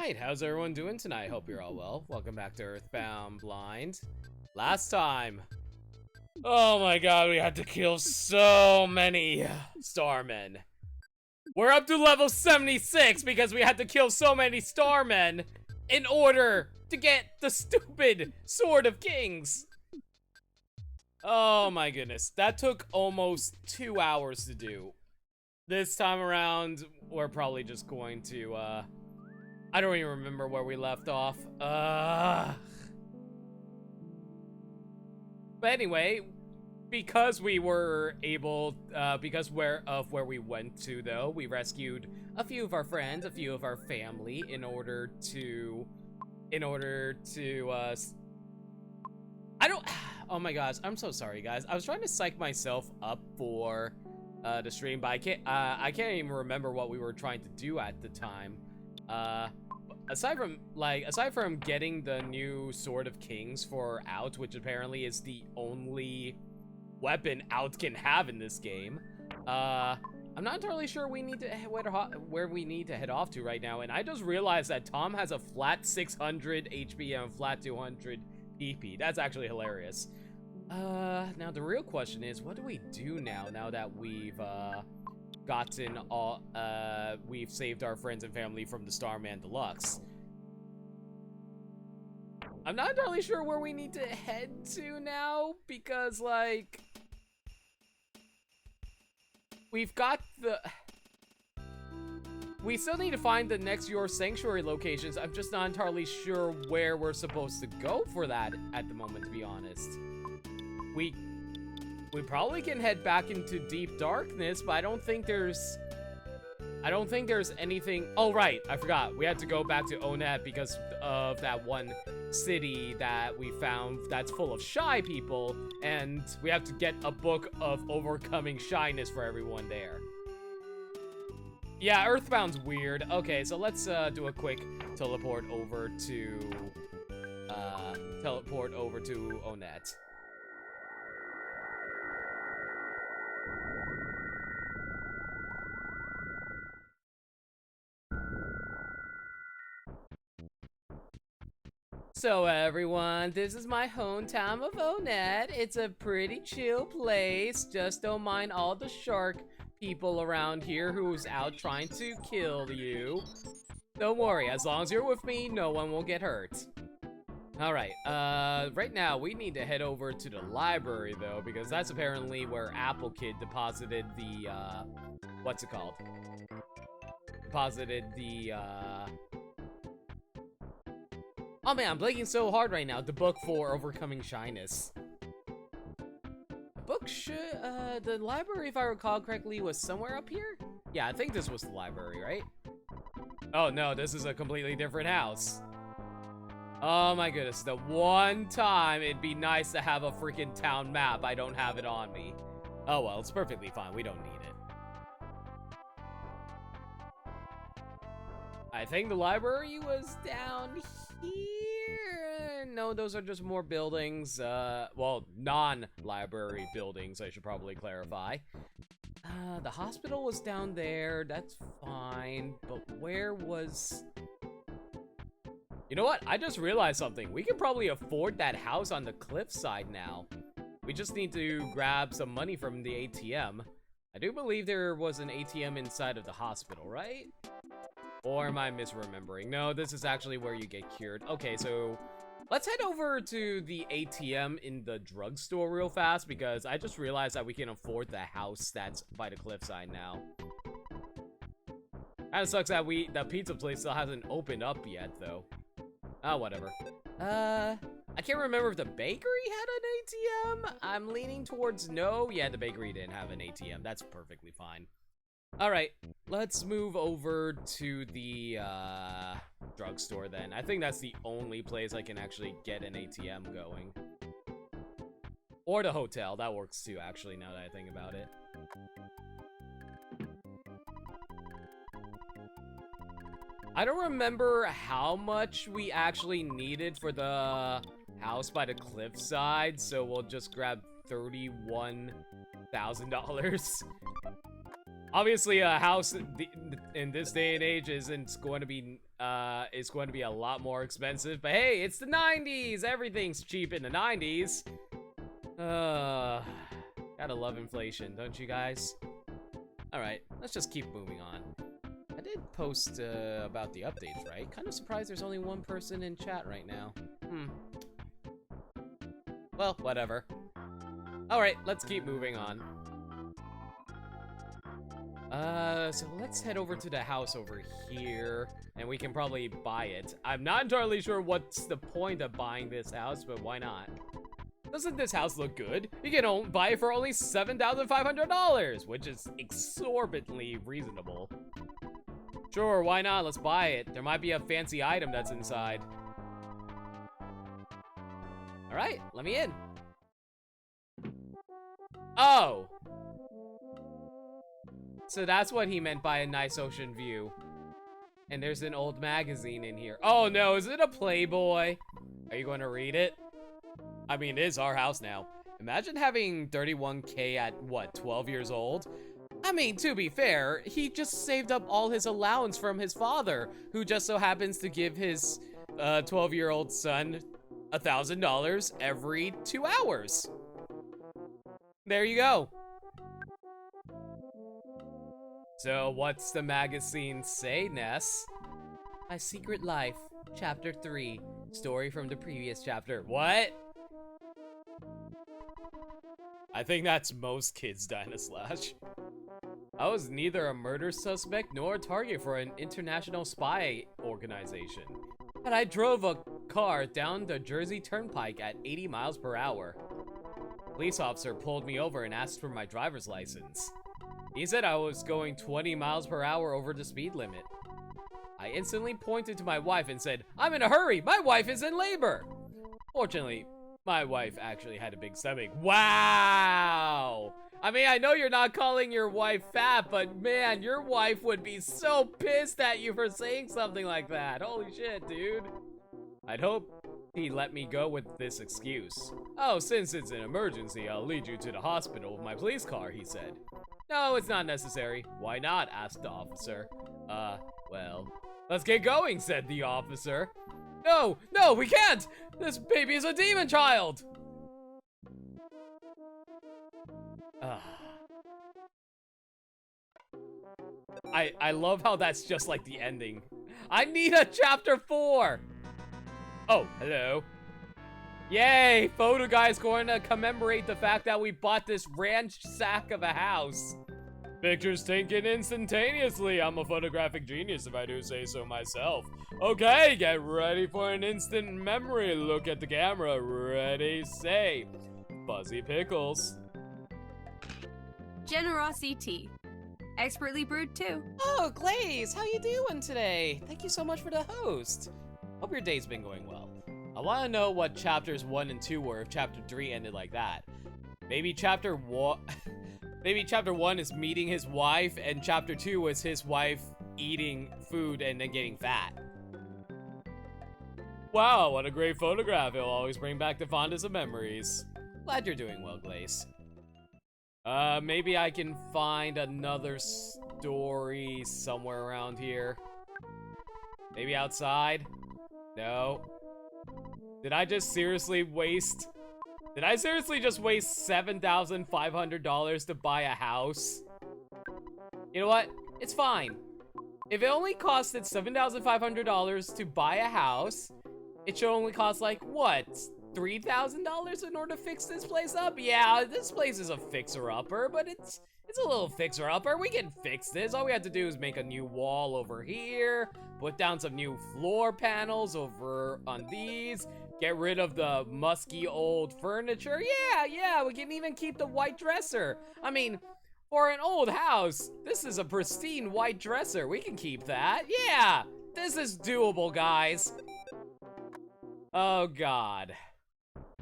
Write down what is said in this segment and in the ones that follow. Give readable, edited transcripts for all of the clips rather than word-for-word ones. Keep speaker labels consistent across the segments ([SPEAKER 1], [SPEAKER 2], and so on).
[SPEAKER 1] Alright, how's everyone doing tonight? Hope you're all well. Welcome back to EarthBound Blind. Last time, oh my god, we had to kill so many Starmen. We're up to level 76 because we had to kill so many Starmen in order to get the stupid Sword of Kings. Oh my goodness, that took almost 2 hours to do. This time around, we're probably just going to, I don't even remember where we left off. But anyway, because we were able, because of where we went to, though, we rescued a few of our friends, a few of our family, in order to, oh my gosh, I'm so sorry, guys. I was trying to psych myself up for, the stream, but I can't even remember what we were trying to do at the time. Aside from getting the new Sword of Kings for Out, which apparently is the only weapon Out can have in this game, I'm not entirely sure we need to where we need to head off to right now, and I just realized that Tom has a flat 600 HP and a flat 200 PP. That's actually hilarious. Now the real question is, what do we do now that we've, we've saved our friends and family from the Starman Deluxe? I'm not entirely sure where we need to head to now, because, like, we still need to find the next Your Sanctuary locations. I'm just not entirely sure where we're supposed to go for that at the moment, to be honest. We probably can head back into Deep Darkness, but I don't think there's anything. Oh, right, I forgot. We had to go back to Onet because of that one city that we found that's full of shy people, and we have to get a book of overcoming shyness for everyone there. Yeah, Earthbound's weird. Okay, so let's do a quick teleport over to Onet. So everyone, this is my hometown of Onet. It's a pretty chill place. Just don't mind all the shark people around here who's out trying to kill you. Don't worry, as long as you're with me, no one will get hurt. Alright, right now we need to head over to the library though, because that's apparently where Apple Kid deposited the, what's it called? Oh man, I'm blinking so hard right now. The book for overcoming shyness. The book the library, if I recall correctly, was somewhere up here? Yeah, I think this was the library, right? Oh no, this is a completely different house. Oh my goodness, the one time it'd be nice to have a freaking town map. I don't have it on me. Oh well, it's perfectly fine. We don't need it. I think the library was down here. No, those are just more buildings. Well, non-library buildings, I should probably clarify. The hospital was down there. That's fine. But where was... You know what? I just realized something. We can probably afford that house on the cliffside now. We just need to grab some money from the ATM. I do believe there was an ATM inside of the hospital, right? Or am I misremembering? No, this is actually where you get cured. Okay, so let's head over to the ATM in the drugstore real fast, because I just realized that we can afford the house that's by the cliffside now. Kinda sucks that the pizza place still hasn't opened up yet, though. Oh, whatever. I can't remember if the bakery had an ATM. I'm leaning towards no. Yeah, the bakery didn't have an ATM. That's perfectly fine. Alright, let's move over to the, drugstore then. I think that's the only place I can actually get an ATM going. Or the hotel, that works too, actually, now that I think about it. I don't remember how much we actually needed for the house by the cliffside, so we'll just grab $31,000. Obviously, a house in this day and age isn't going to be it's going to be a lot more expensive. But hey, it's the 90s. Everything's cheap in the 90s. Gotta love inflation, don't you guys? All right, let's just keep moving on. I did post about the updates, right? Kind of surprised there's only one person in chat right now. Well, whatever. All right, let's keep moving on. So let's head over to the house over here, and we can probably buy it. I'm not entirely sure what's the point of buying this house, but why not? Doesn't this house look good? You can buy it for only $7,500, which is exorbitantly reasonable. Sure, why not? Let's buy it. There might be a fancy item that's inside. All right, let me in. Oh! So that's what he meant by a nice ocean view. And there's an old magazine in here. Oh no, is it a Playboy? Are you going to read it? I mean, it is our house now. Imagine having 31K at, what, 12 years old? I mean, to be fair, he just saved up all his allowance from his father, who just so happens to give his 12-year-old son $1,000 every 2 hours. There you go. So, what's the magazine say, Ness? My Secret Life, Chapter 3. Story from the previous chapter. What? I think that's most kids' Dynaslash. I was neither a murder suspect nor a target for an international spy organization. But I drove a car down the Jersey Turnpike at 80 miles per hour. A police officer pulled me over and asked for my driver's license. He said I was going 20 miles per hour over the speed limit. I instantly pointed to my wife and said, "I'm in a hurry, my wife is in labor." Fortunately, my wife actually had a big stomach. Wow! I mean, I know you're not calling your wife fat, but man, your wife would be so pissed at you for saying something like that. Holy shit, dude. I'd hope he let me go with this excuse. "Oh, since it's an emergency, I'll lead you to the hospital with my police car," he said. "No, it's not necessary." "Why not?" asked the officer. Well, let's get going," said the officer. No, we can't! This baby is a demon child! I love how that's just like the ending. I need a chapter 4! Oh, hello. Yay! Photo guy's going to commemorate the fact that we bought this ranch sack of a house. Pictures taken instantaneously. I'm a photographic genius if I do say so myself. Okay, get ready for an instant memory. Look at the camera. Ready, say. Fuzzy Pickles.
[SPEAKER 2] Generosity tea. Expertly brewed too.
[SPEAKER 1] Oh, Glaze, how you doing today? Thank you so much for the host. Hope your day's been going well. I want to know what chapters 1 and 2 were if chapter 3 ended like that. Maybe chapter 1... Maybe chapter 1 is meeting his wife, and chapter 2 was his wife eating food and then getting fat. Wow, what a great photograph. It'll always bring back the fondest of memories. Glad you're doing well, Glaze. Maybe I can find another story somewhere around here. Maybe outside? No. Did I seriously just waste $7,500 to buy a house? You know what? It's fine. If it only costed $7,500 to buy a house, it should only cost like, what? $3,000 in order to fix this place up? Yeah, this place is a fixer-upper, but it's a little fixer-upper. We can fix this. All we have to do is make a new wall over here, put down some new floor panels over on these, get rid of the musky old furniture. Yeah, we can even keep the white dresser. I mean, for an old house, this is a pristine white dresser. We can keep that. Yeah, this is doable, guys. Oh, God.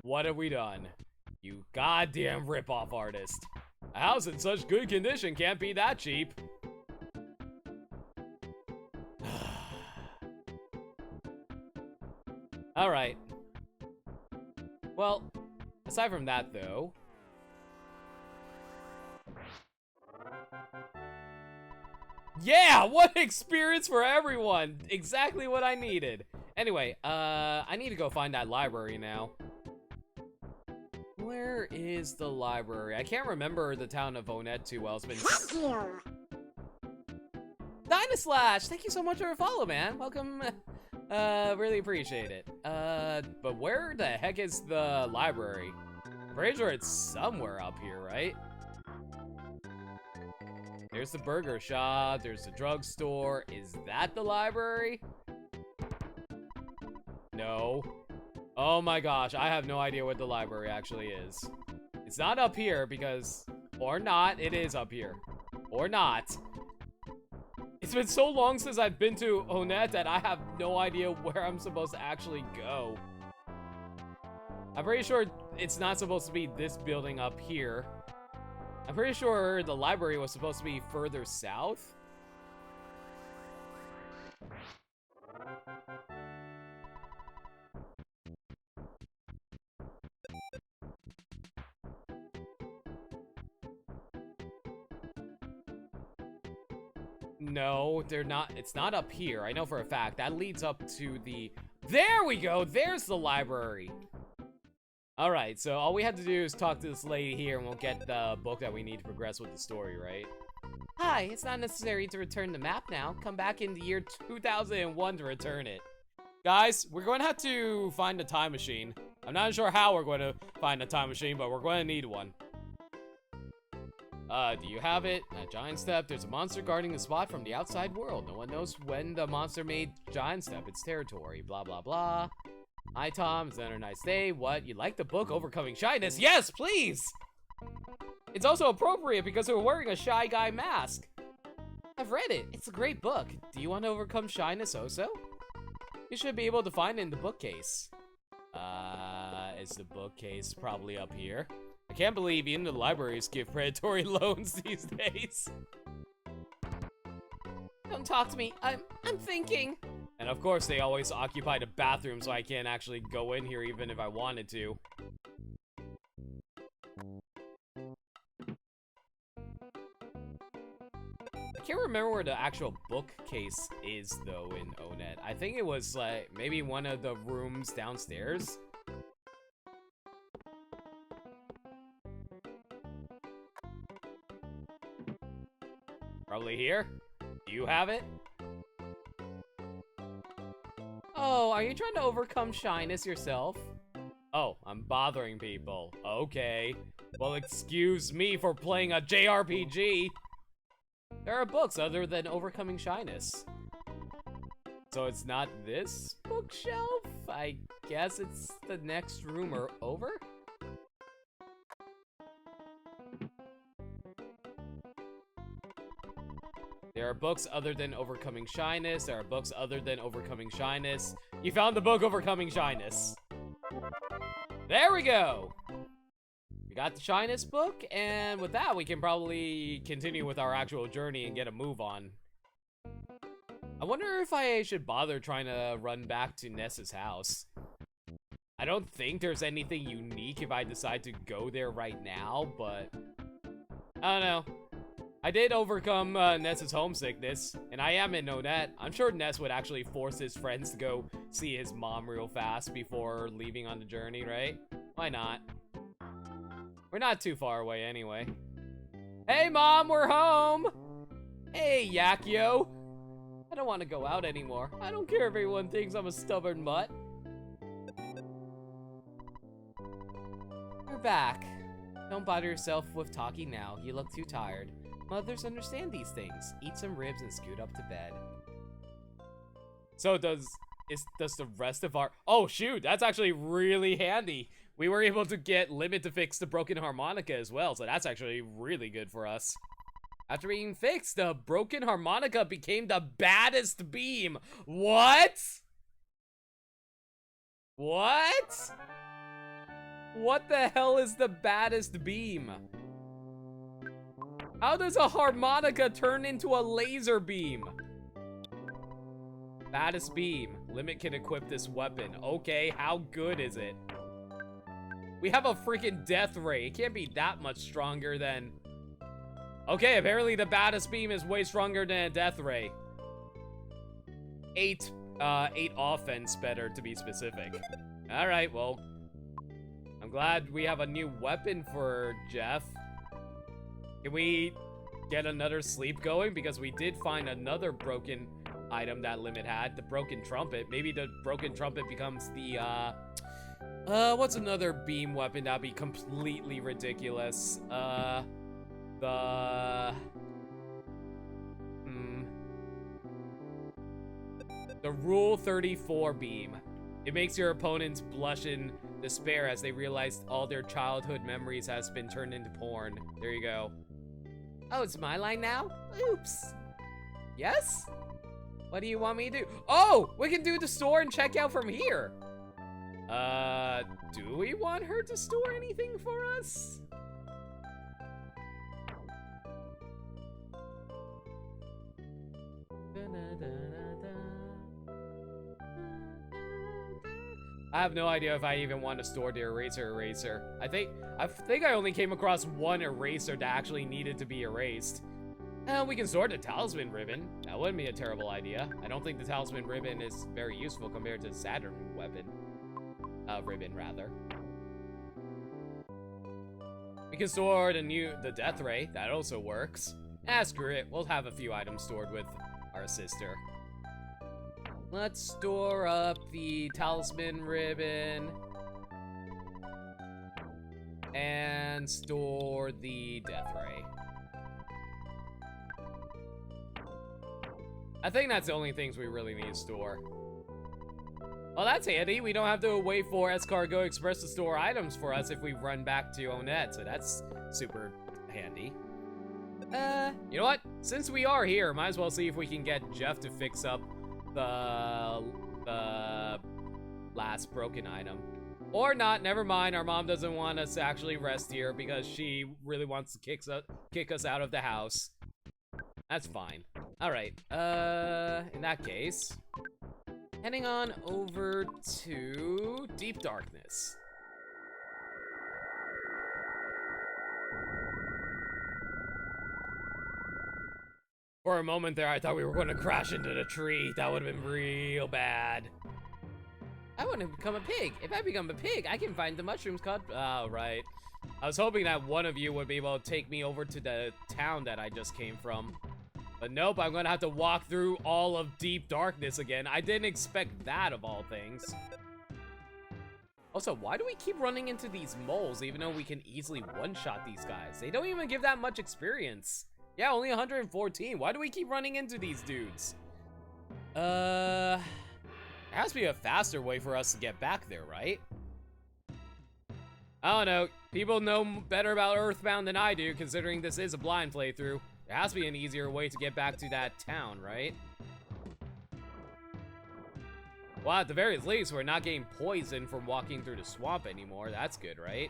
[SPEAKER 1] What have we done? You goddamn rip-off artist. A house in such good condition can't be that cheap. Alright. Well, aside from that, though... Yeah, what experience for everyone. Exactly what I needed. Anyway, I need to go find that library now. Where is the library? I can't remember the town of Onett too well. It's been... Dynaslash, thank you so much for a follow, man. Welcome. Really appreciate it. But where the heck is the library? I'm pretty sure it's somewhere up here, right? There's the burger shop, there's the drugstore. Is that the library? No. Oh my gosh, I have no idea what the library actually is. It's not up here because, or not, it is up here. Or not. It's been so long since I've been to Onett that I have no idea where I'm supposed to actually go. I'm pretty sure it's not supposed to be this building up here. I'm pretty sure the library was supposed to be further south. No, they're not. It's not up here. I know for a fact. That leads up to the... There we go! There's the library! Alright, so all we have to do is talk to this lady here and we'll get the book that we need to progress with the story, right? Hi, it's not necessary to return the map now. Come back in the year 2001 to return it. Guys, we're going to have to find a time machine. I'm not sure how we're going to find a time machine, but we're going to need one. Do you have it? At Giant Step, there's a monster guarding the spot from the outside world. No one knows when the monster made Giant Step its territory. Blah, blah, blah. Hi, Tom. It's another nice day. What? You like the book, Overcoming Shyness? Yes, please! It's also appropriate because we're wearing a shy guy mask. I've read it. It's a great book. Do you want to overcome shyness also? You should be able to find it in the bookcase. Is the bookcase probably up here? I can't believe even the libraries give predatory loans these days. Don't talk to me. I'm thinking. And of course, they always occupy the bathroom, so I can't actually go in here even if I wanted to. I can't remember where the actual bookcase is, though, in Onett. I think it was, like, maybe one of the rooms downstairs. Probably here. Do you have it? Oh, are you trying to overcome shyness yourself? Oh, I'm bothering people. Okay. Well, excuse me for playing a JRPG. There are books other than Overcoming Shyness. So it's not this bookshelf? I guess it's the next room or over? There are books other than Overcoming Shyness. There are books other than Overcoming Shyness. You found the book Overcoming Shyness. There we go. We got the Shyness book, and with that, we can probably continue with our actual journey and get a move on. I wonder if I should bother trying to run back to Ness's house. I don't think there's anything unique if I decide to go there right now, but I don't know. I did overcome Ness's homesickness, and I am in Onett. I'm sure Ness would actually force his friends to go see his mom real fast before leaving on the journey, right? Why not? We're not too far away anyway. Hey, Mom, we're home! Hey, Yakio. I don't want to go out anymore. I don't care if everyone thinks I'm a stubborn mutt. You're back. Don't bother yourself with talking now. You look too tired. Mothers understand these things. Eat some ribs and scoot up to bed. So does the rest of our... Oh, shoot, that's actually really handy. We were able to get Limit to fix the broken harmonica as well, so that's actually really good for us. After being fixed, the broken harmonica became the baddest beam. What? What? What the hell is the baddest beam? How does a harmonica turn into a laser beam? Baddest beam. Limit can equip this weapon. Okay, how good is it? We have a freaking death ray. It can't be that much stronger than... Okay, apparently the baddest beam is way stronger than a death ray. 8 offense better, to be specific. Alright, well, I'm glad we have a new weapon for Jeff. Can we get another sleep going? Because we did find another broken item that Limit had, the broken trumpet. Maybe the broken trumpet becomes the, what's another beam weapon that'd be completely ridiculous? The Rule 34 beam. It makes your opponents blush in despair as they realize all their childhood memories has been turned into porn. There you go. Oh, it's my line now? Oops. Yes? What do you want me to do? Oh, we can do the store and check out from here. Do we want her to store anything for us? I have no idea if I even want to store the eraser. I think I only came across one eraser that actually needed to be erased. We can store the talisman ribbon. That wouldn't be a terrible idea. I don't think the talisman ribbon is very useful compared to the Saturn weapon. Ribbon, rather. We can store the death ray. That also works. Screw it. We'll have a few items stored with our sister. Let's store up the talisman ribbon. And store the death ray. I think that's the only things we really need to store. Well, that's handy. We don't have to wait for Escargot Express to store items for us if we run back to Onett, so that's super handy. You know what? Since we are here, might as well see if we can get Jeff to fix up the last broken item. Or not, never mind. Our mom doesn't want us to actually rest here because she really wants to kick us out of the house. That's fine. Alright, in that case, heading on over to Deep Darkness. For a moment there, I thought we were going to crash into the tree. That would have been real bad. I want to become a pig. If I become a pig, I can find the mushrooms called... Oh, right. I was hoping that one of you would be able to take me over to the town that I just came from. But nope, I'm gonna have to walk through all of Deep Darkness again. I didn't expect that, of all things. Also, why do we keep running into these moles even though we can easily one-shot these guys? They don't even give that much experience. Yeah, only 114. Why do we keep running into these dudes? There has to be a faster way for us to get back there, right? I don't know. People know better about EarthBound than I do, considering this is a blind playthrough. There has to be an easier way to get back to that town, right? Well, at the very least, we're not getting poisoned from walking through the swamp anymore. That's good, right?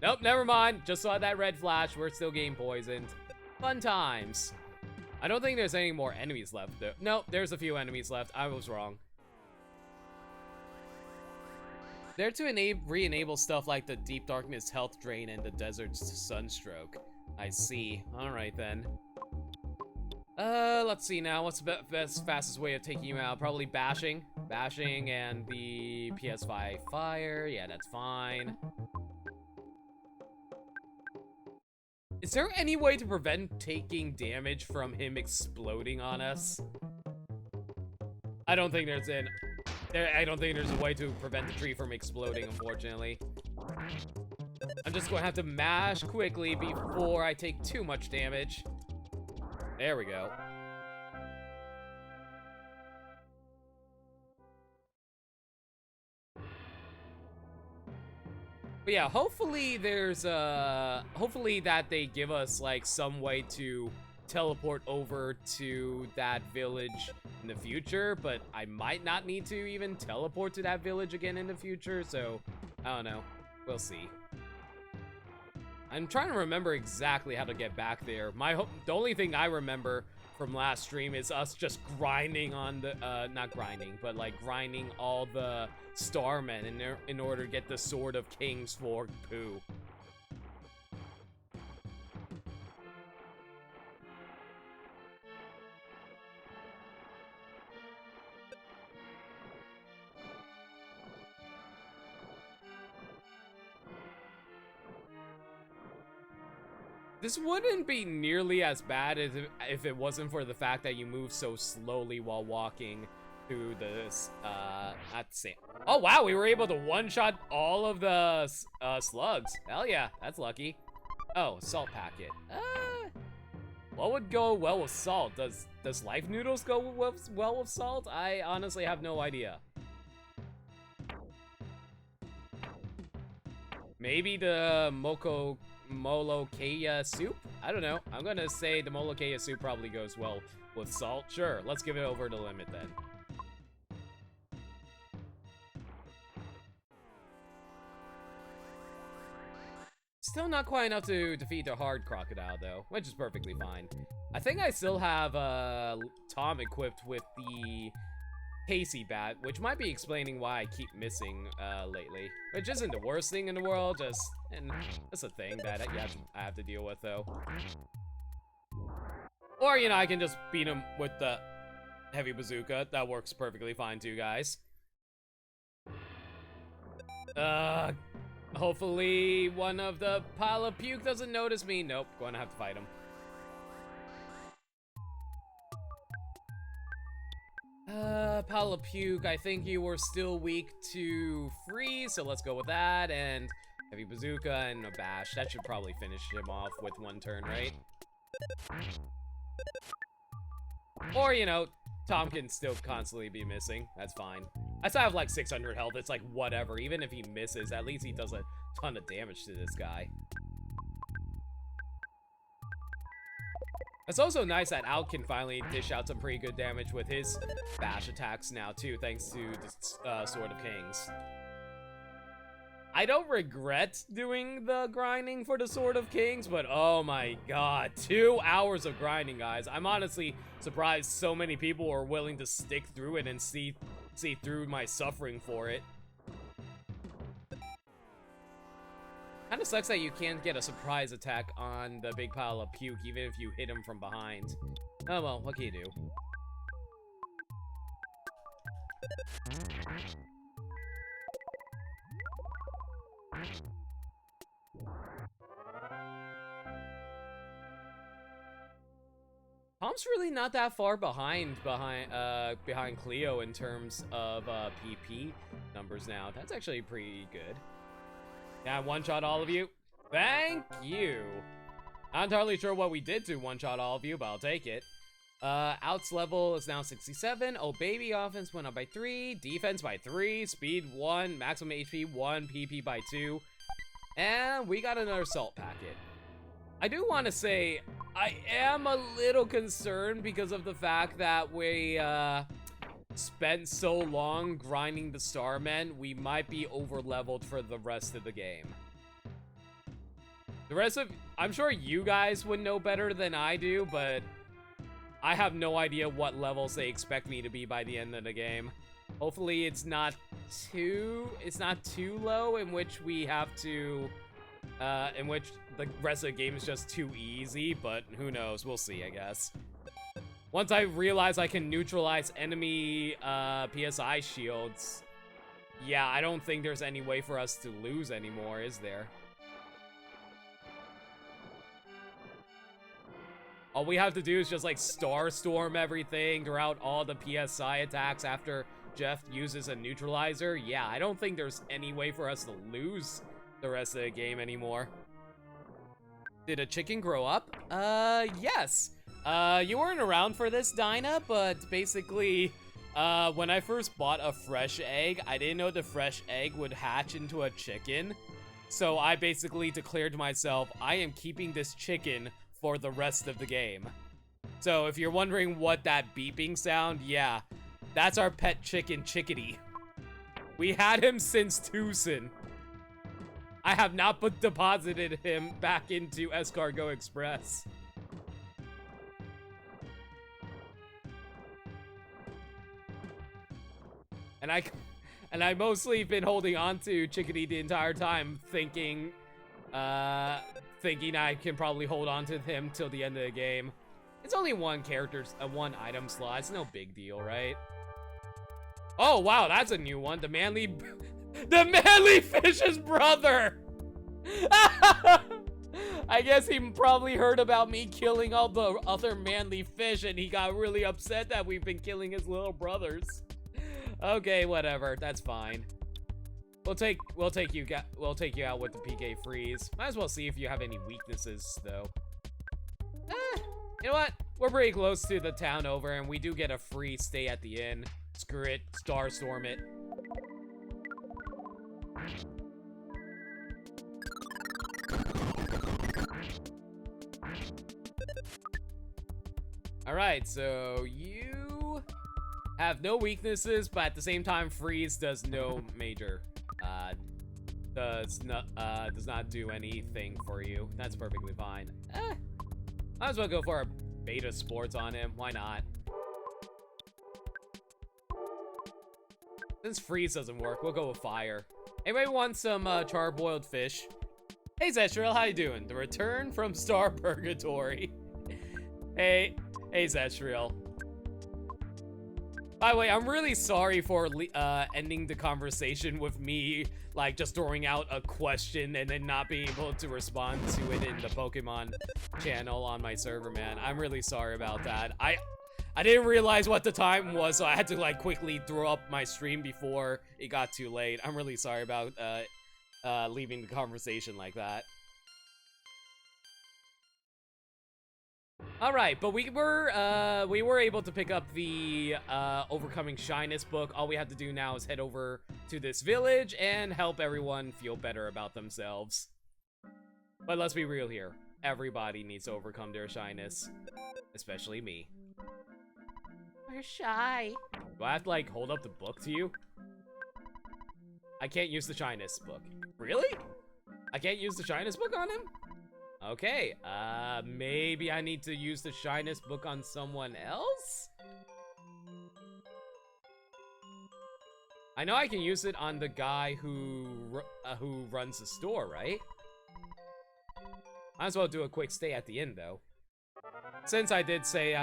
[SPEAKER 1] Nope, never mind. Just saw that red flash. We're still getting poisoned. Fun times. I don't think there's any more enemies left, though. Nope, there's a few enemies left. I was wrong. There to re-enable stuff like the Deep Darkness Health Drain and the Desert Sunstroke. I see. Alright then. Let's see now. What's the fastest way of taking you out? Probably bashing. Bashing and the PS5 fire. Yeah, that's fine. Is there any way to prevent taking damage from him exploding on us? I don't think there's I don't think there's a way to prevent the tree from exploding, unfortunately. I'm just going to have to mash quickly before I take too much damage. There we go. But yeah, hopefully there's hopefully that they give us like some way to teleport over to that village in the future, but I might not need to even teleport to that village again in the future, so I don't know. We'll see. I'm trying to remember exactly how to get back there. The only thing I remember from last stream is us just grinding on the not grinding, but like grinding all the Starmen in order to get the Sword of Kings for Pooh. This wouldn't be nearly as bad as if it wasn't for the fact that you move so slowly while walking through this, at the same. Oh wow, we were able to one-shot all of the slugs. Hell yeah, that's lucky. Oh, salt packet. What would go well with salt? Does life noodles go well with salt? I honestly have no idea. Maybe the Molokeia soup? I don't know. I'm gonna say the Molokeia soup probably goes well with salt. Sure, let's give it over the limit then. Still not quite enough to defeat the hard crocodile though, which is perfectly fine. I think I still have Tom equipped with the Casey bat, which might be explaining why I keep missing lately. Which isn't the worst thing in the world, just it's a thing that I have to deal with though. Or, you know, I can just beat him with the heavy bazooka. That works perfectly fine too, guys. Hopefully one of the pile of puke doesn't notice me. Nope, going to have to fight him. Pile of puke, I think you were still weak to freeze, so let's go with that, and heavy bazooka and a bash. That should probably finish him off with one turn, right? Or, you know, Tom can still constantly be missing. That's fine. I still have like 600 health. It's like whatever. Even if he misses, at least he does a ton of damage to this guy. It's also nice that Out can finally dish out some pretty good damage with his bash attacks now too, thanks to the Sword of Kings. I don't regret doing the grinding for the Sword of Kings, but oh my god, 2 hours of grinding, guys. I'm honestly surprised so many people are willing to stick through it and see through my suffering for it. Kinda sucks that you can't get a surprise attack on the big pile of puke, even if you hit him from behind. Oh well, what can you do? Tom's really not that far behind Cleo in terms of PP numbers now. That's actually pretty good. Yeah, one-shot all of you. Thank you. Not entirely sure what we did to one-shot all of you, but I'll take it. Out's level is now 67. Oh baby, offense went up by 3, defense by 3, speed 1, maximum HP 1, PP by 2, and we got another salt packet. I do want to say I am a little concerned because of the fact that we spent so long grinding the Starmen, we might be over-leveled for the rest of the game. I'm sure you guys would know better than I do, but I have no idea what levels they expect me to be by the end of the game. Hopefully it's not too low in which we have to, in which the rest of the game is just too easy, but who knows, we'll see, I guess. Once I realize I can neutralize enemy PSI shields, yeah, I don't think there's any way for us to lose anymore, is there? All we have to do is just like Starstorm everything throughout all the PSI attacks after Jeff uses a neutralizer. Yeah, I don't think there's any way for us to lose the rest of the game anymore. Did a chicken grow up? Yes. You weren't around for this, Dinah, but basically, when I first bought a fresh egg, I didn't know the fresh egg would hatch into a chicken. So I basically declared to myself, I am keeping this chicken for the rest of the game. So if you're wondering what that beeping sound, yeah, that's our pet chicken, Chickadee. We had him since Tucson. I have not deposited him back into Escargot Express. And I mostly been holding on to Chickadee the entire time, thinking I can probably hold on to him till the end of the game. It's only one one item slot. It's no big deal, right? Oh wow, that's a new one. The manly fish's brother. I guess he probably heard about me killing all the other manly fish and he got really upset that we've been killing his little brothers. Okay, whatever. That's fine. We'll take you out with the PK freeze. Might as well see if you have any weaknesses though. You know what? We're pretty close to the town over and we do get a free stay at the inn. Screw it. Starstorm it. Alright, so you have no weaknesses, but at the same time, freeze does no major. Does not do anything for you. That's perfectly fine. Might as well go for a beta sports on him. Why not? Since freeze doesn't work, we'll go with fire. Anybody want some charbroiled fish? Hey Zestriel, how you doing? The return from Star Purgatory. Hey Zestriel. By the way, I'm really sorry for ending the conversation with me, like, just throwing out a question and then not being able to respond to it in the Pokemon channel on my server, man. I'm really sorry about that. I didn't realize what the time was, so I had to, like, quickly throw up my stream before it got too late. I'm really sorry about leaving the conversation like that. All right, but we were able to pick up the Overcoming Shyness book. All we have to do now is head over to this village and help everyone feel better about themselves. But let's be real here. Everybody needs to overcome their shyness, especially me. We're shy. Do I have to, like, hold up the book to you? I can't use the shyness book. Really? I can't use the shyness book on him? Okay, maybe I need to use the shyness book on someone else? I know I can use it on the guy who runs the store, right? Might as well do a quick stay at the inn, though. Since I did say,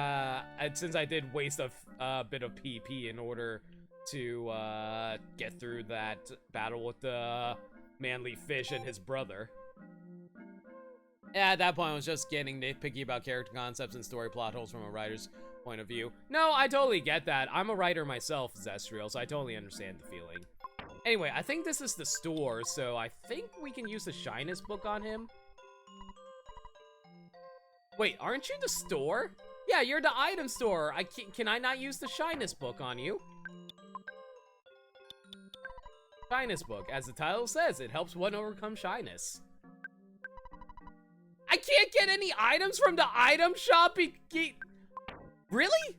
[SPEAKER 1] since I did waste a bit of PP in order to, get through that battle with the manly fish and his brother. Yeah, at that point, I was just getting nitpicky about character concepts and story plot holes from a writer's point of view. No, I totally get that. I'm a writer myself, Zestriel, so I totally understand the feeling. Anyway, I think this is the store, so I think we can use the shyness book on him. Wait, aren't you the store? Yeah, you're the item store. Can I not use the shyness book on you? Shyness book. As the title says, it helps one overcome shyness. I can't get any items from the item shop. Really?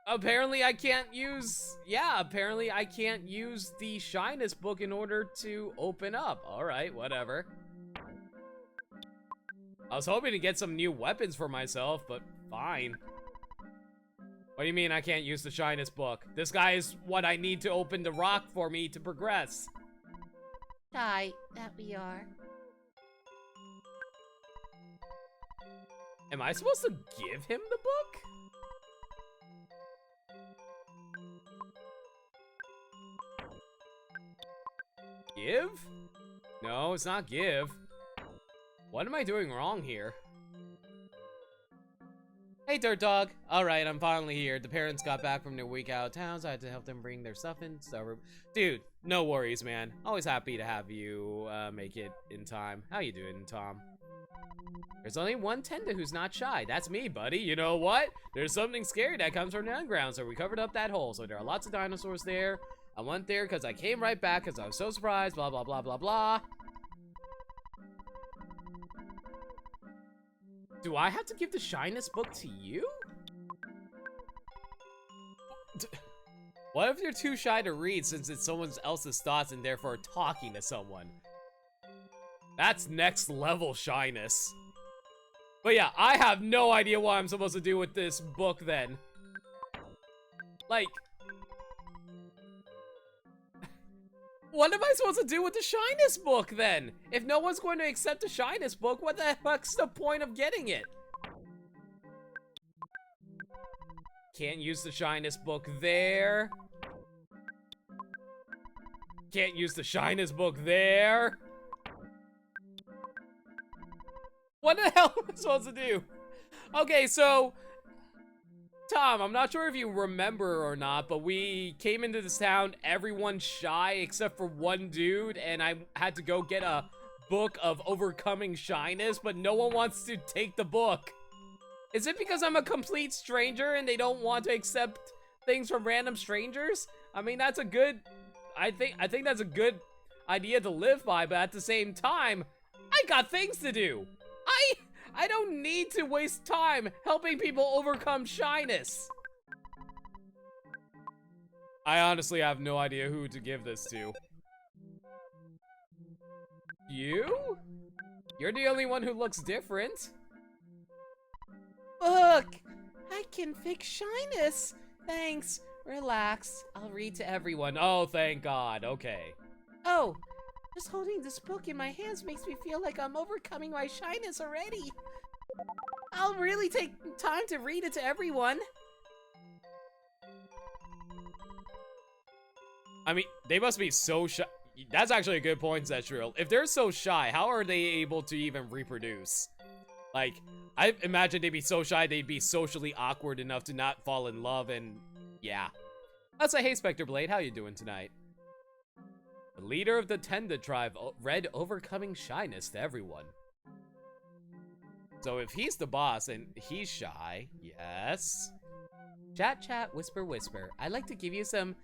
[SPEAKER 1] Apparently I can't use, yeah, apparently I can't use the shyness book in order to open up. All right, whatever. I was hoping to get some new weapons for myself, but fine. What do you mean I can't use the shyness book? This guy is what I need to open the rock for me to progress.
[SPEAKER 3] Shy, that we are.
[SPEAKER 1] Am I supposed to give him the book? Give? No, it's not give. What am I doing wrong here? Hey, Dirt Dog. Alright, I'm finally here. The parents got back from their week out of town, so I had to help them bring their stuff in. So, dude, no worries, man. Always happy to have you make it in time. How you doing, Tom? There's only one tender who's not shy. That's me, buddy. You know what? There's something scary that comes from the underground, so we covered up that hole. So there are lots of dinosaurs there. I went there because I came right back because I was so surprised, blah, blah, blah, blah, blah. Do I have to give the shyness book to you? What if you're too shy to read since it's someone else's thoughts and therefore talking to someone? That's next level shyness. But yeah, I have no idea what I'm supposed to do with this book then. Like, what am I supposed to do with the shyness book then? If no one's going to accept the shyness book, what the heck's the point of getting it? Can't use the shyness book there. Can't use the shyness book there. What the hell am I supposed to do? Okay, so Tom, I'm not sure if you remember or not, but we came into this town, everyone's shy except for one dude, and I had to go get a book of overcoming shyness, but no one wants to take the book. Is it because I'm a complete stranger and they don't want to accept things from random strangers? I mean, that's a good, I think that's a good idea to live by, but at the same time, I got things to do. I don't need to waste time helping people overcome shyness. I honestly have no idea who to give this to. You? You're the only one who looks different.
[SPEAKER 3] Look, I can fix shyness. Thanks. Relax. I'll read to everyone.
[SPEAKER 1] Oh, thank God. Okay.
[SPEAKER 3] Oh, just holding this book in my hands makes me feel like I'm overcoming my shyness already. I'll really take time to read it to everyone.
[SPEAKER 1] I mean, they must be so shy. That's actually a good point, Zetriel. If they're so shy, how are they able to even reproduce? Like, I imagine they'd be so shy they'd be socially awkward enough to not fall in love, and yeah. I'll say, hey, Spectre Blade, how you doing tonight? The leader of the Tenda tribe read overcoming shyness to everyone. So if he's the boss and he's shy, yes.
[SPEAKER 3] Chat, chat, whisper, whisper. I'd like to give you some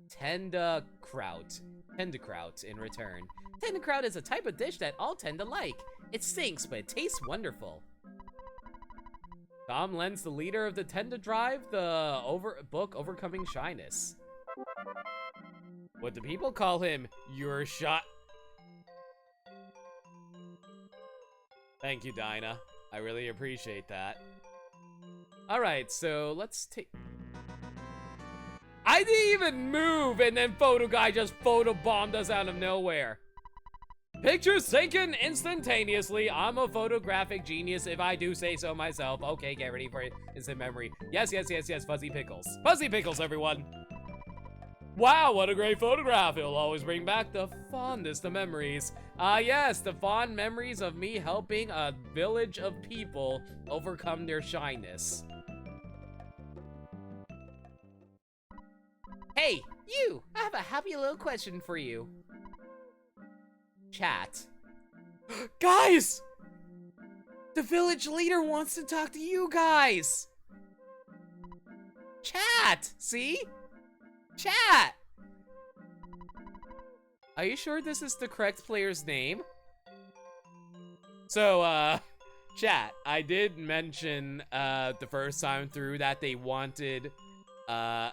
[SPEAKER 3] Tenda kraut in return. Tenda kraut is a type of dish that all tend to like. It stinks, but it tastes wonderful.
[SPEAKER 1] Tom lends the leader of the Tenda tribe the book Overcoming Shyness. What do people call him? You're shy. Thank you, Dinah. I really appreciate that. Alright, so let's take... I didn't even move, and then Photo Guy just photobombed us out of nowhere. Pictures taken instantaneously. I'm a photographic genius if I do say so myself. Okay, get ready for instant memory. Yes, yes, yes, yes, Fuzzy Pickles. Fuzzy Pickles, everyone. Wow, what a great photograph. It'll always bring back the fondest of memories. Yes, the fond memories of me helping a village of people overcome their shyness.
[SPEAKER 3] Hey, you! I have a happy little question for you. Chat.
[SPEAKER 1] Guys! The village leader wants to talk to you guys!
[SPEAKER 3] Chat! See? Chat!
[SPEAKER 1] Are you sure this is the correct player's name? So, chat, I did mention, the first time through that they wanted a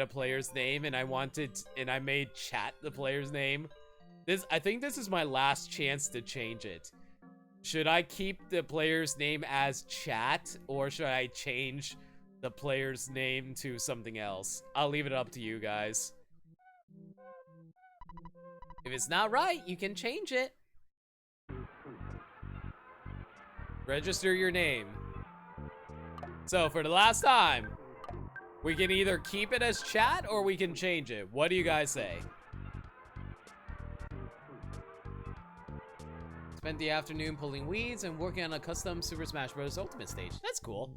[SPEAKER 1] player's name, and I made chat the player's name. I think this is my last chance to change it. Should I keep the player's name as chat, or should I change the player's name to something else? I'll leave it up to you guys.
[SPEAKER 3] If it's not right, you can change it.
[SPEAKER 1] Register your name. So for the last time, we can either keep it as chat or we can change it. What do you guys say? Spent the afternoon pulling weeds and working on a custom Super Smash Bros. Ultimate stage. That's cool.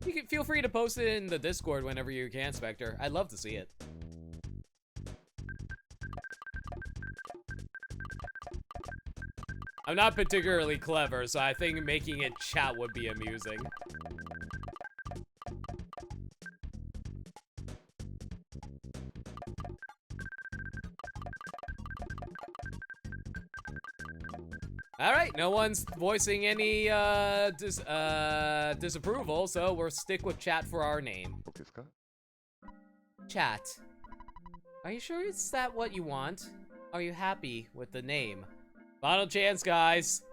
[SPEAKER 1] You can feel free to post it in the Discord whenever you can, Spectre. I'd love to see it. I'm not particularly clever, so I think making it chat would be amusing. Alright, no one's voicing any disapproval, so we'll stick with chat for our name.
[SPEAKER 3] Chat. Are you sure it's that what you want? Are you happy with the name?
[SPEAKER 1] Final chance, guys.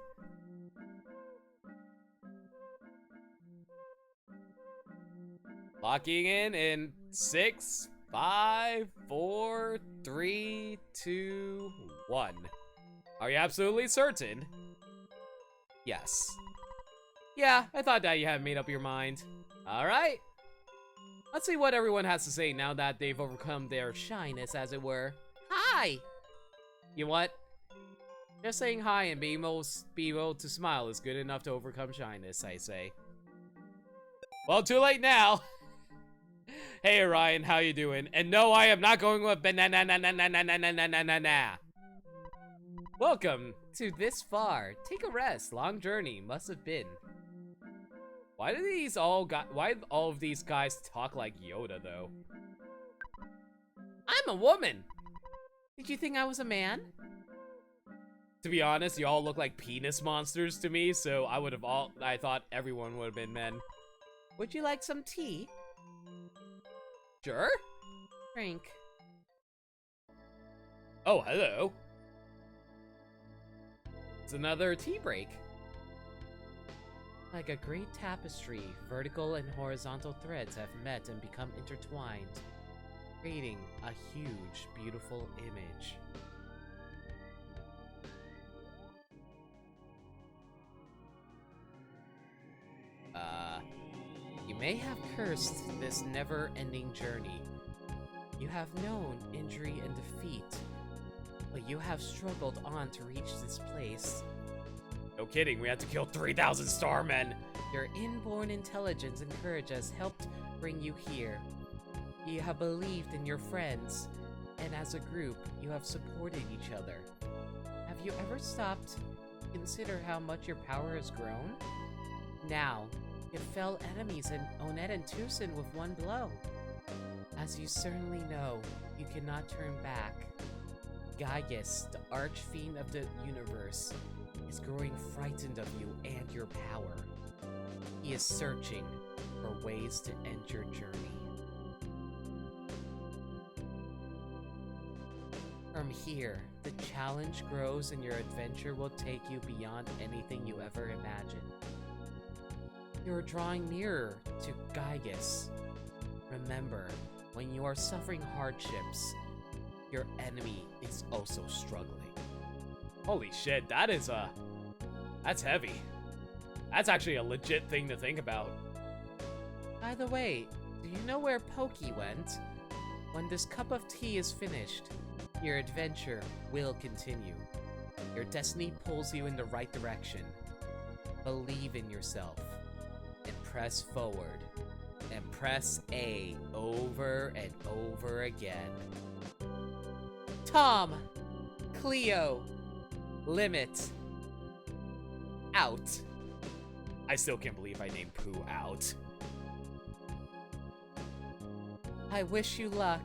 [SPEAKER 1] Locking in 6, 5, 4, 3, 2, 1. Are you absolutely certain? Yes. Yeah, I thought that you had made up your mind. Alright. Let's see what everyone has to say now that they've overcome their shyness, as it were.
[SPEAKER 3] Hi!
[SPEAKER 1] You what?
[SPEAKER 3] Just saying hi and being able to smile is good enough to overcome shyness, I say. Well, too late now. Hey, Orion, how you doing? And no, I am not going with banana. Welcome to this far. Take a rest. Long journey must have been. Why do why all of these guys talk like Yoda though? I'm a woman. Did you think I was a man? To be honest, you all look like penis monsters to me, so I thought everyone would have been men. Would you like some tea? Sure. Drink. Oh, hello. It's another tea break. Like a great tapestry, vertical and horizontal threads have met and become intertwined, creating a huge, beautiful image. You may have cursed this never-ending journey. You have known injury and defeat, but you have struggled on to reach this place. No kidding, we had to kill 3,000 Starmen! Your inborn intelligence and courage has helped bring you here. You have believed in your friends, and as a group, you have supported each other. Have you ever stopped to consider how much your power has grown? Now, you fell enemies in Onet and Tucson with one blow. As you certainly know, you cannot turn back. Gygus, the archfiend of the universe, is growing frightened of you and your power. He is searching for ways to end your journey. From here, the challenge grows and your adventure will take you beyond anything you ever imagined. You are drawing nearer to Gygus. Remember, when you are suffering hardships, your enemy is also struggling. Holy shit, that's heavy. That's actually a legit thing to think about. By the way, do you know where Pokey went? When this cup of tea is finished, your adventure will continue. Your destiny pulls you in the right direction. Believe in yourself and press forward and press A over and over again. Tom, Cleo, Limit, out. I still can't believe I named Pooh out. I wish you luck.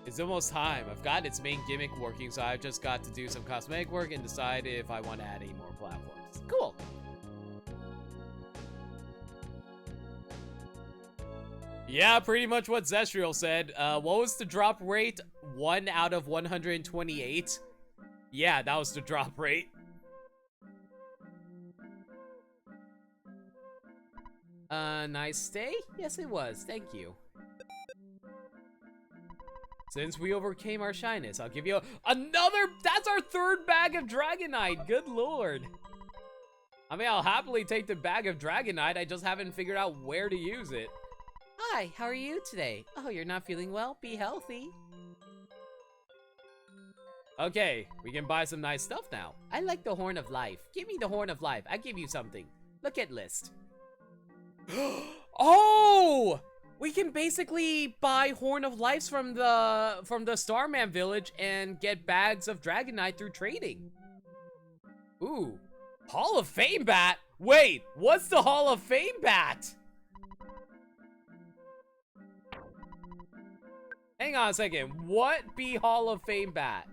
[SPEAKER 3] It's almost time. I've got its main gimmick working, so I've just got to do some cosmetic work and decide if I want to add any more platforms. Cool. Yeah, pretty much what Zestriel said. What was the drop rate? 1 out of 128? Yeah, that was the drop rate. Nice stay? Yes, it was. Thank you. Since we overcame our shyness, I'll give you another. That's our 3rd bag of Dragonite. Good lord. I mean, I'll happily take the bag of Dragonite. I just haven't figured out where to use it. Hi, how are you today? Oh, you're not feeling well? Be healthy. Okay, we can buy some nice stuff now. I like the Horn of Life. Give me the Horn of Life. I give you something. Look at list. Oh! We can basically buy Horn of Lives from the Starman village and get bags of Dragonite through trading. Ooh. Hall of Fame bat? Wait, what's the Hall of Fame bat? Hang on a second. What be Hall of Fame bat?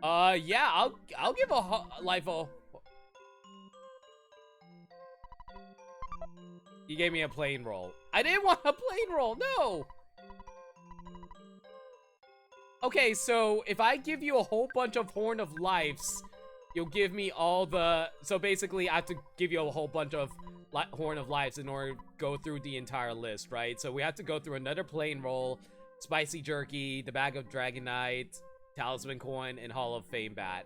[SPEAKER 3] Yeah, I'll give a life a. You gave me a plain roll. I didn't want a plain roll, no! Okay, so if I give you a whole bunch of Horn of Lives, you'll give me all the... So basically, I have to give you a whole bunch of Horn of Lives in order to go through the entire list, right? So we have to go through another plain roll, Spicy Jerky, the bag of Dragonite, Talisman Coin, and Hall of Fame bat.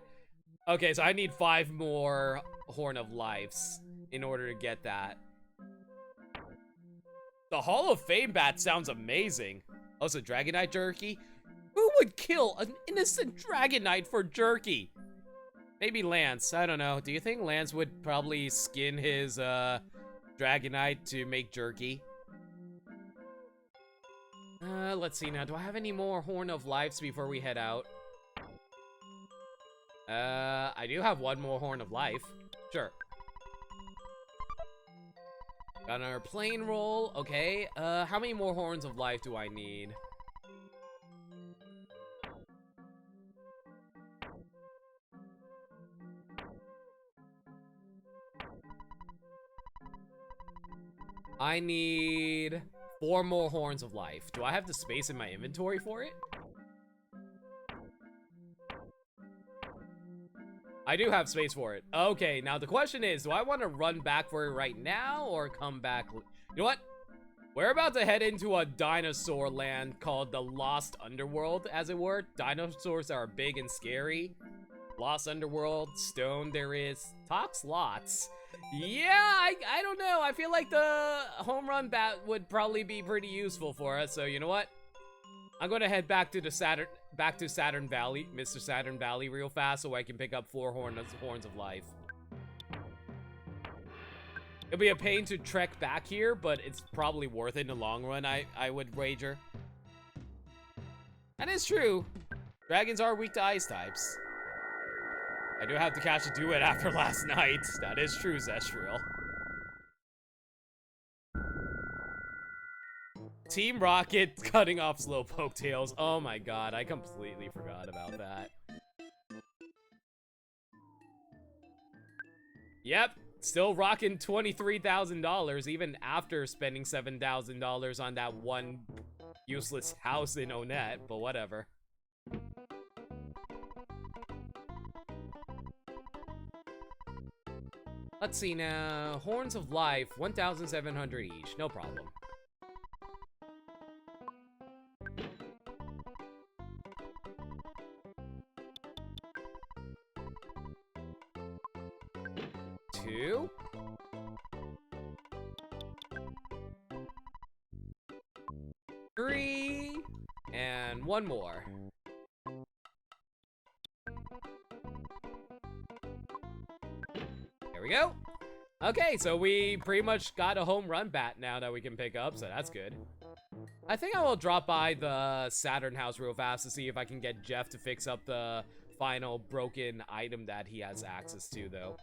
[SPEAKER 3] Okay, so I need 5 more Horn of Lives in order to get that.
[SPEAKER 1] The Hall of Fame bat sounds amazing. Also, Dragonite jerky? Who would kill an innocent Dragonite for jerky? Maybe Lance, I don't know. Do you think Lance would probably skin his, Dragonite to make jerky? Let's see now. Do I have any more Horn of Lives before we head out? I do have one more Horn of Life. Sure. Got another plane roll. Okay. How many more Horns of Life do I need? I need 4 more Horns of Life. Do I have the space in my inventory for it? I do have space for it. Okay, now the question is, do I want to run back for it right now or come back? You know what? We're about to head into a dinosaur land called the Lost Underworld, as it were. Dinosaurs are big and scary. Lost Underworld, stone there is. Talks lots. Yeah, I don't know. I feel like the home run bat would probably be pretty useful for us. So you know what? I'm gonna head back to Saturn Valley, Mr. Saturn Valley, real fast, so I can pick up 4 horns of life. It'll be a pain to trek back here, but it's probably worth it in the long run. I would wager. That is true. Dragons are weak to ice types. I do have to catch a duet after last night. That is true, Zestriel. Team Rocket cutting off Slowpoke tails. Oh my god, I completely forgot about that. Yep, still rocking $23,000 even after spending $7,000 on that one useless house in Onett, but whatever. Let's see now. Horns of Life, 1,700 each. No problem. Two. Three. And one more. There we go. Okay, so we pretty much got a home run bat now that we can pick up, so that's good. I think I will drop by the Saturn house real fast to see if I can get Jeff to fix up the final broken item that he has access to, though.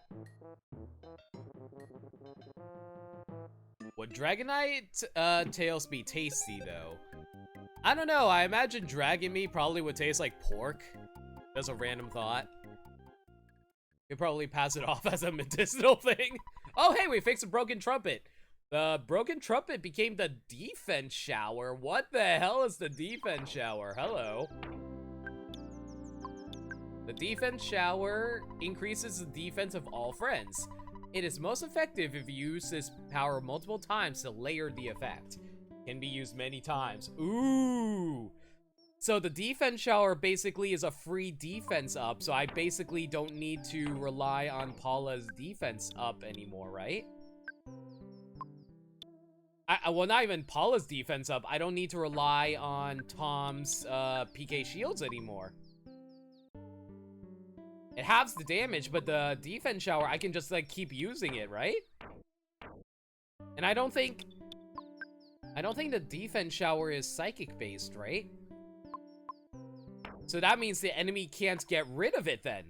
[SPEAKER 1] Would Dragonite tails be tasty, though? I don't know. I imagine Dragon meat probably would taste like pork. That's a random thought. Could probably pass it off as a medicinal thing. Oh, hey, we fixed a broken trumpet. The broken trumpet became the defense shower. What the hell is the defense shower? Hello. The defense shower increases the defense of all friends. It is most effective if you use this power multiple times to layer the effect. Can be used many times. Ooh. So the defense shower basically is a free defense up, so I basically don't need to rely on Paula's defense up anymore, right? Well, not even Paula's defense up. I don't need to rely on Tom's PK shields anymore. It halves the damage, but the defense shower, I can just like keep using it, right? And I don't think the defense shower is psychic based, right? So that means the enemy can't get rid of it then.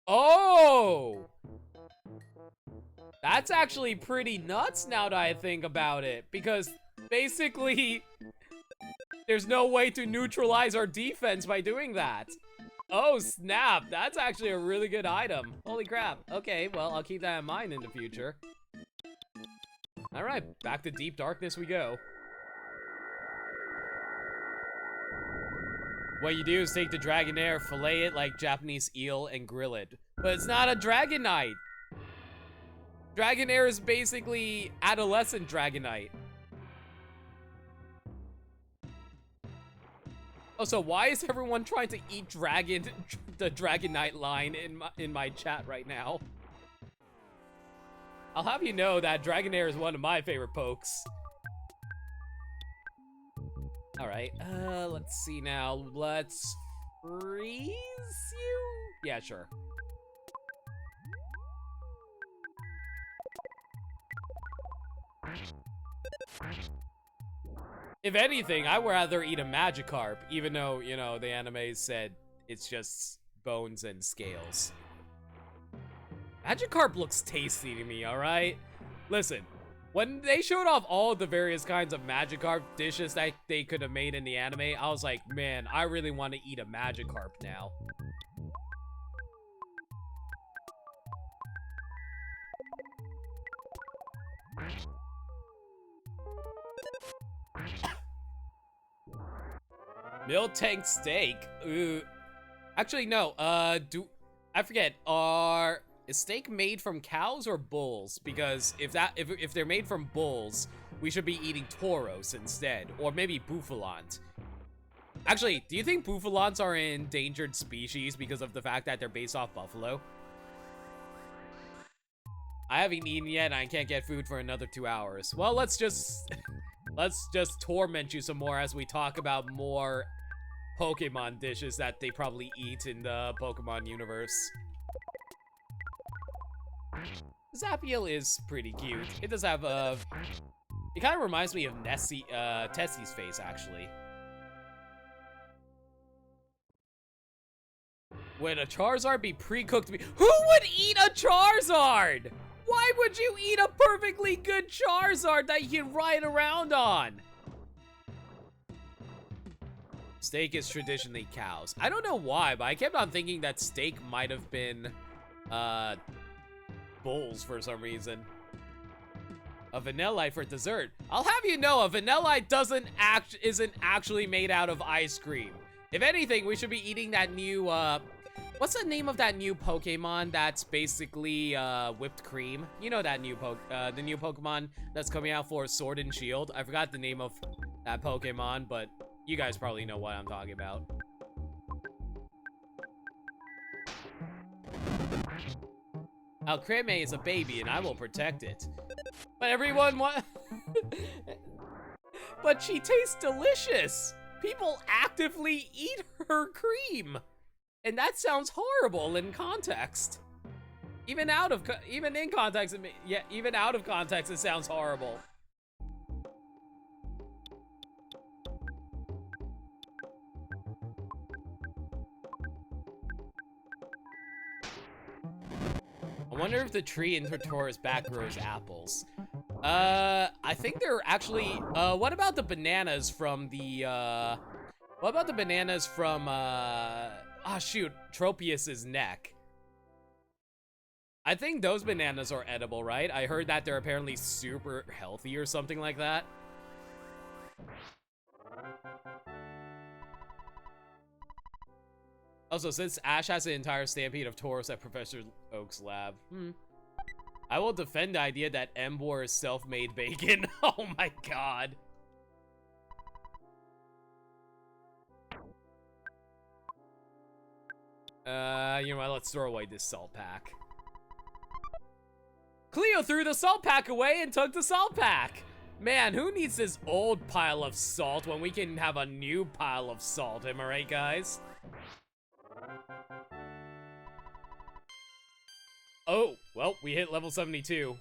[SPEAKER 1] Oh! That's actually pretty nuts now that I think about it. Because basically, there's no way to neutralize our defense by doing that. Oh, snap. That's actually a really good item. Holy crap. Okay, well, I'll keep that in mind in the future. Alright, back to Deep Darkness we go. What you do is take the Dragonair, fillet it like Japanese eel, and grill it. But it's not a Dragonite! Dragonair is basically adolescent Dragonite. Oh, so why is everyone trying to eat the Dragonite line in my chat right now? I'll have you know that Dragonair is one of my favorite pokes. Alright, let's see now. Let's freeze you? Yeah, sure. If anything, I would rather eat a Magikarp, even though, you know, the anime said it's just bones and scales. Magikarp looks tasty to me, alright? Listen, when they showed off all the various kinds of Magikarp dishes that they could have made in the anime, I was like, man, I really want to eat a Magikarp now. Milk tank steak. Ooh. Actually, no. I forget. Is steak made from cows or bulls? Because if they're made from bulls, we should be eating tauros instead, or maybe bouffalons. Actually, do you think bouffalons are an endangered species because of the fact that they're based off buffalo? I haven't eaten yet, and I can't get food for another 2 hours. Well, let's just torment you some more as we talk about more Pokemon dishes that they probably eat in the Pokemon universe. Zappiel is pretty cute. It does have a... It kind of reminds me of Tessie's face, actually. Would a Charizard be pre-cooked? Who would eat a Charizard? Why would you eat a perfectly good Charizard that you can ride around on? Steak is traditionally cows. I don't know why, but I kept on thinking that steak might have been, bulls for some reason. A Vanillite for dessert. I'll have you know, a Vanillite isn't actually made out of ice cream. If anything, we should be eating that new, what's the name of that new Pokemon that's basically, whipped cream? You know that new the new Pokemon that's coming out for Sword and Shield? I forgot the name of that Pokemon, but you guys probably know what I'm talking about. Alcreme is a baby and I will protect it. But everyone But she tastes delicious! People actively eat her cream! And that sounds horrible in context. Even in context, even out of context, it sounds horrible. I wonder if the tree in Tortora's back grows apples. I think they're actually, what about the bananas from the, Tropius's neck? I think those bananas are edible, right? I heard that they're apparently super healthy or something like that. Also, since Ash has an entire stampede of Tauros at Professor Oak's lab, I will defend the idea that Embor is self-made bacon. Oh my god. You know what, let's throw away this salt pack. Cleo threw the salt pack away and took the salt pack. Man, who needs this old pile of salt when we can have a new pile of salt, am I right, guys? Oh, well, we hit level 72.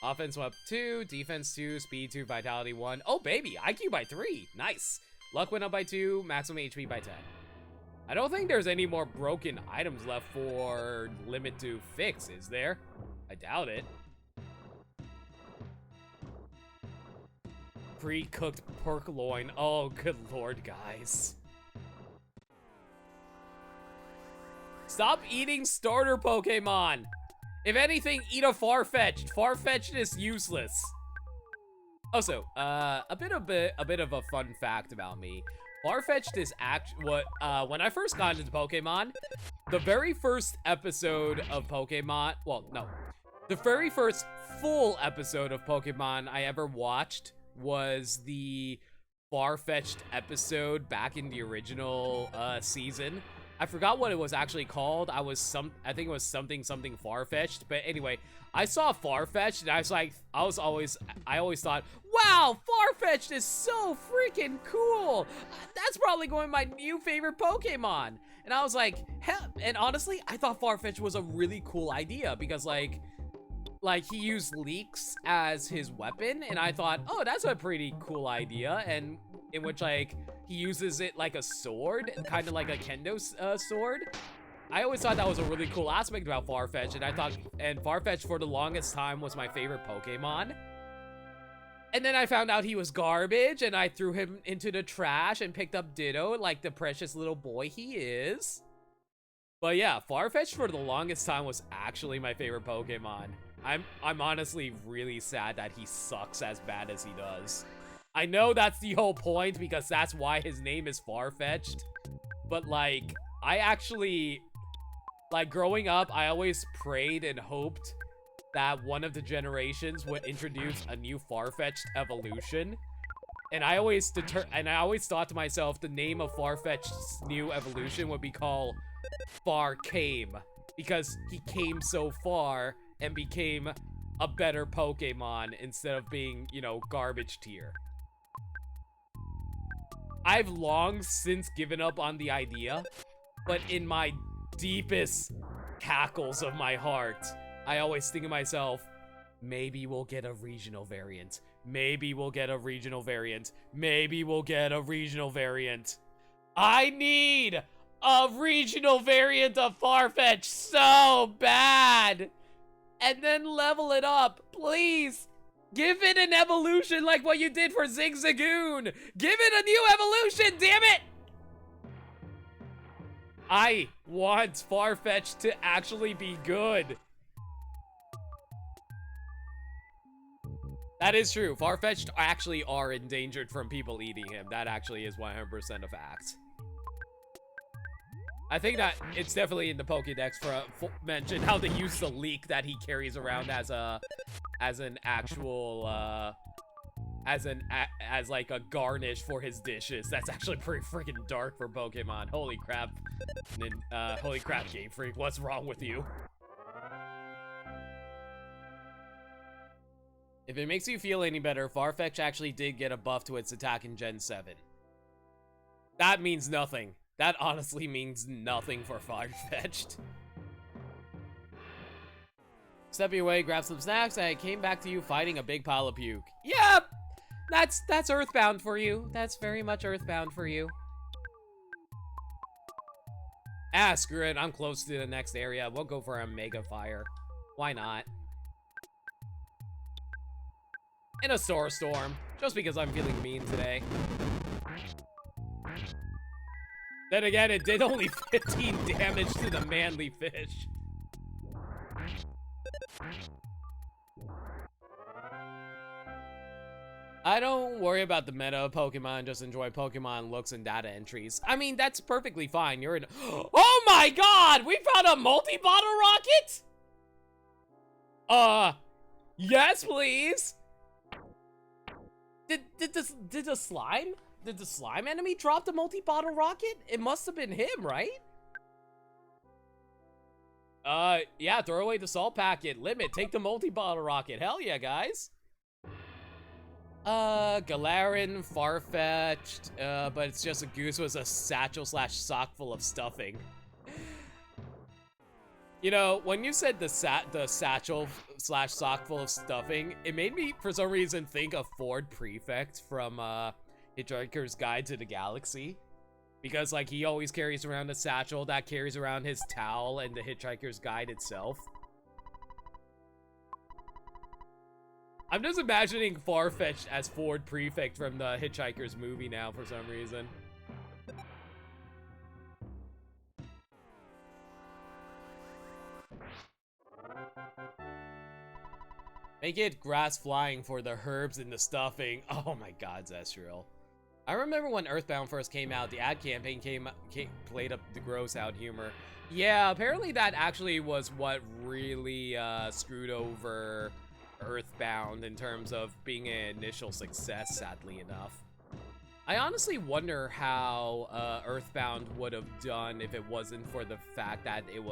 [SPEAKER 1] Offense went up 2, defense 2, speed 2, vitality 1. Oh, baby, IQ by 3. Nice. Luck went up by 2, maximum HP by 10. I don't think there's any more broken items left for Limit to fix, is there? I doubt it. Pre-cooked pork loin. Oh, good lord, guys. Stop eating starter Pokemon! If anything, eat a Farfetch'd. Farfetch'd is useless. Also, a bit of a fun fact about me. Farfetch'd is when I first got into Pokemon, the very first episode of Pokemon, well, no, the very first full episode of Pokemon I ever watched was the Farfetch'd episode back in the original season, I forgot what it was actually called. I think it was something Farfetch'd. But anyway, I saw Farfetch'd and I was like, I always thought, wow, Farfetch'd is so freaking cool. That's probably going to be my new favorite Pokemon. And I was like, hell, and honestly, I thought Farfetch'd was a really cool idea because like he used leeks as his weapon, and I thought, oh, that's a pretty cool idea. And in which like he uses it like a sword, kind of like a kendo sword. I always thought that was a really cool aspect about Farfetch'd, and Farfetch'd for the longest time was my favorite Pokemon. And then I found out he was garbage, and I threw him into the trash and picked up Ditto like the precious little boy he is. But yeah, Farfetch'd for the longest time was actually my favorite Pokemon. I'm honestly really sad that he sucks as bad as he does. I know that's the whole point because that's why his name is Farfetch'd. But like, I actually, like growing up, I always prayed and hoped that one of the generations would introduce a new Farfetch'd evolution. And I always thought to myself the name of Farfetch'd's new evolution would be called Far Came, because he came so far and became a better Pokemon instead of being, you know, garbage tier. I've long since given up on the idea, but in my deepest cackles of my heart, I always think to myself, maybe we'll get a regional variant. Maybe we'll get a regional variant. Maybe we'll get a regional variant. I need a regional variant of Farfetch'd so bad. And then level it up, please. Give it an evolution like what you did for Zigzagoon. Give it a new evolution, damn it. I want Farfetch'd to actually be good. That is true. Farfetch'd actually are endangered from people eating him. That actually is 100% a fact. I think that it's definitely in the Pokédex for mention how they use the leek that he carries around as an actual as like a garnish for his dishes. That's actually pretty freaking dark for Pokemon. Holy crap. Holy crap, Game Freak. What's wrong with you? If it makes you feel any better, Farfetch'd actually did get a buff to its attack in Gen 7. That means nothing. That honestly means nothing for Farfetch'd. Stepping away, grab some snacks, and I came back to you fighting a big pile of puke. Yep! That's EarthBound for you. That's very much EarthBound for you. Ah, screw it. I'm close to the next area. We'll go for a Mega Fire. Why not? And a Solar Storm, just because I'm feeling mean today. Then again, it did only 15 damage to the manly fish. I don't worry about the meta of Pokemon, just enjoy Pokemon looks and data entries. I mean, that's perfectly fine. You're in— Oh my god! We found a multi-bottle rocket?! Yes, please! Did the slime enemy drop the multi-bottle rocket? It must have been him, right? Yeah, throw away the salt packet. Limit, take the multi-bottle rocket. Hell yeah, guys. Galarian, Farfetch'd, but it's just a goose with a satchel / sock full of stuffing. You know, when you said the satchel / sock full of stuffing, it made me, for some reason, think of Ford Prefect from, Hitchhiker's Guide to the Galaxy. Because, like, he always carries around a satchel that carries around his towel and the Hitchhiker's Guide itself. I'm just imagining Farfetch'd as Ford Prefect from the Hitchhiker's movie now for some reason. Make it grass flying for the herbs and the stuffing. Oh my god, Zestriel. I remember when EarthBound first came out, the ad campaign played up the gross out humor. Yeah, apparently that actually was what really screwed over EarthBound in terms of being an initial success, sadly enough. I honestly wonder how Earthbound would have done if it wasn't for the fact that it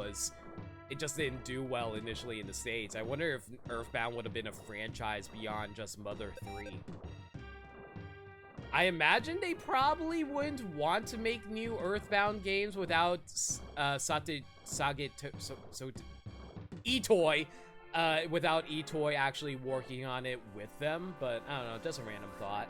[SPEAKER 1] just didn't do well initially in the States. I wonder if Earthbound would have been a franchise beyond just Mother 3. I imagine they probably wouldn't want to make new Earthbound games without Etoy, without Etoy actually working on it with them, but I don't know, just a random thought.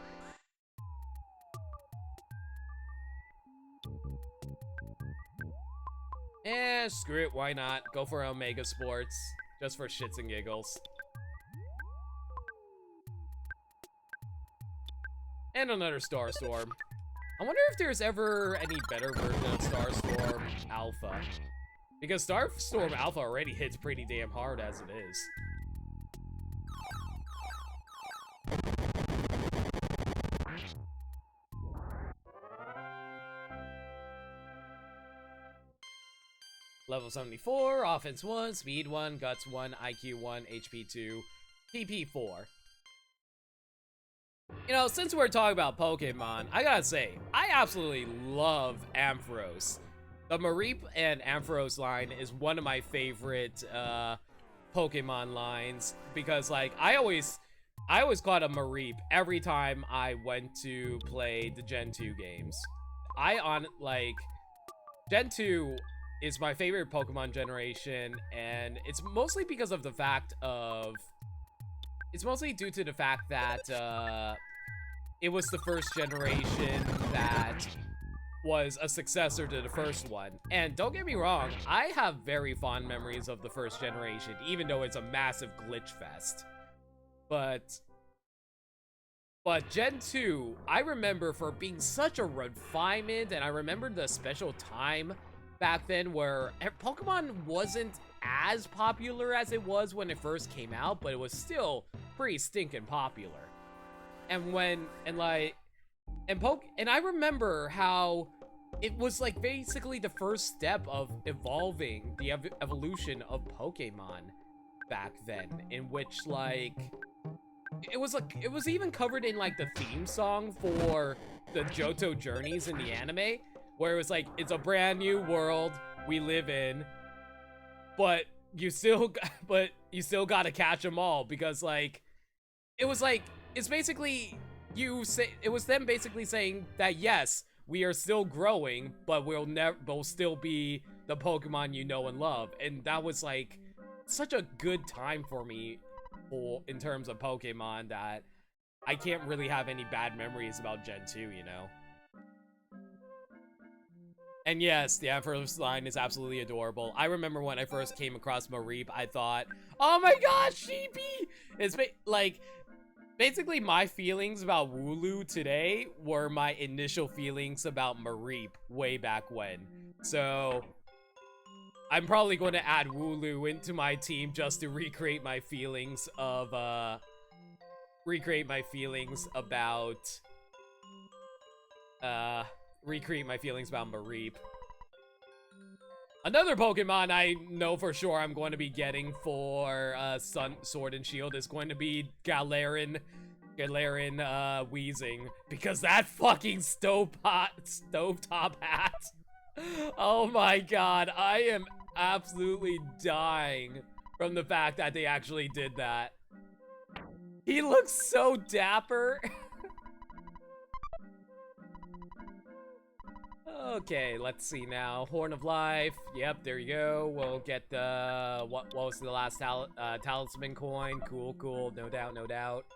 [SPEAKER 1] Eh, screw it, why not? Go for Omega Sports, just for shits and giggles. And another Starstorm. I wonder if there's ever any better version of Starstorm Alpha. Because Starstorm Alpha already hits pretty damn hard as it is. Level 74, offense 1, speed 1, guts 1, IQ 1, HP 2, PP 4. You know, since we're talking about Pokemon, I gotta say, I absolutely love Ampharos. The Mareep and Ampharos line is one of my favorite Pokemon lines because, like, I always caught a Mareep every time I went to play the Gen 2 games. Gen 2 is my favorite Pokemon generation, and it's mostly because of the fact of... It's mostly due to the fact that, it was the first generation that was a successor to the first one. And don't get me wrong, I have very fond memories of the first generation, even though it's a massive glitch fest. But Gen 2, I remember for being such a refinement, and I remember the special time back then where Pokemon wasn't as popular as it was when it first came out, but it was still pretty stinking popular. And I remember how it was like basically the first step of evolving the evolution of Pokemon back then, in which like it was even covered in like the theme song for the Johto Journeys in the anime, where it was like, it's a brand new world we live in, but you still gotta catch them all, because like it's basically it was them basically saying that yes, we are still growing, but we'll still be the Pokemon you know and love. And that was like such a good time for me in terms of Pokemon that I can't really have any bad memories about Gen 2, you know? And yes, the Ampharos line is absolutely adorable. I remember when I first came across Mareep, I thought, oh my gosh, Sheepy! It's like, basically my feelings about Wooloo today were my initial feelings about Mareep way back when. So, I'm probably going to add Wooloo into my team just to recreate my feelings about Mareep. Another Pokemon I know for sure I'm going to be getting for Sword and Shield is going to be Galarian Weezing, because that fucking stovetop hat. Oh my god, I am absolutely dying from the fact that they actually did that. He looks so dapper. Okay, let's see now. Horn of Life. Yep, there you go. We'll get the... What was the last talisman coin? Cool. No doubt.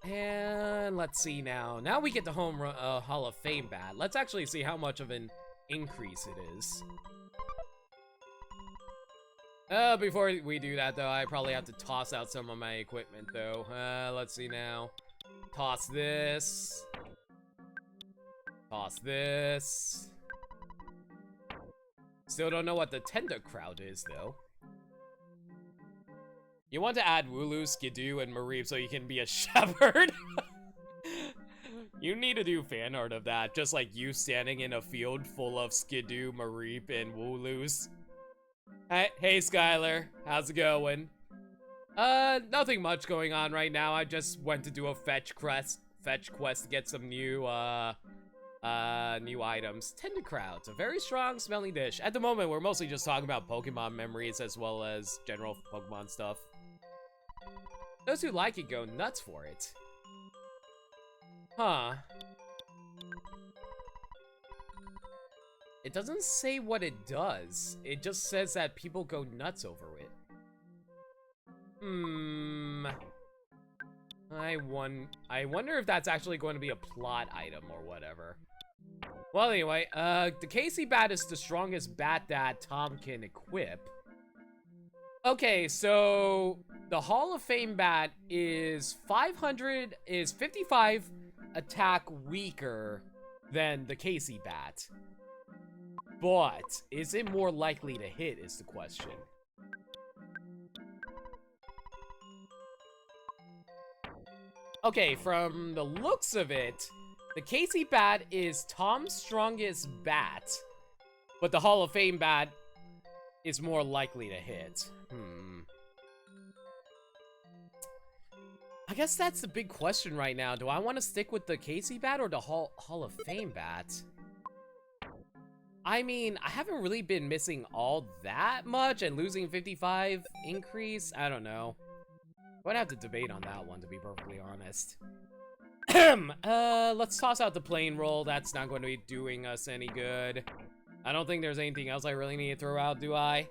[SPEAKER 1] And let's see now. Now we get the Hall of Fame bat. Let's actually see how much of an increase it is. Before we do that, though, I probably have to toss out some of my equipment, though. Let's see now. Toss this. Toss this. Still don't know what the Tenda crowd is, though. You want to add Wooloo, Skidoo, and Mareep so you can be a shepherd? You need to do fan art of that, just like you standing in a field full of Skidoo, Mareep, and Wooloos. Hey Skylar, how's it going? Nothing much going on right now. I just went to do a fetch quest fetch quest to get some new items. Tender Crowds, a very strong smelling dish. At the moment, we're mostly just talking about Pokemon memories as well as general Pokemon stuff. Those who like it go nuts for it. Huh. It doesn't say what it does. It just says that people go nuts over it. I wonder if that's actually going to be a plot item or whatever. Well, anyway, the Casey bat is the strongest bat that Tom can equip. Okay, so the Hall of Fame bat is 55 attack weaker than the Casey bat. But is it more likely to hit is the question. Okay, from the looks of it, the Casey bat is Tom's strongest bat, but the Hall of Fame bat is more likely to hit. I guess that's the big question right now. Do I want to stick with the Casey bat or the Hall of Fame bat? I mean, I haven't really been missing all that much, and losing 55 increase, I don't know. I'd have to debate on that one, to be perfectly honest. Let's toss out the plain roll. That's not going to be doing us any good. I don't think there's anything else I really need to throw out, do I?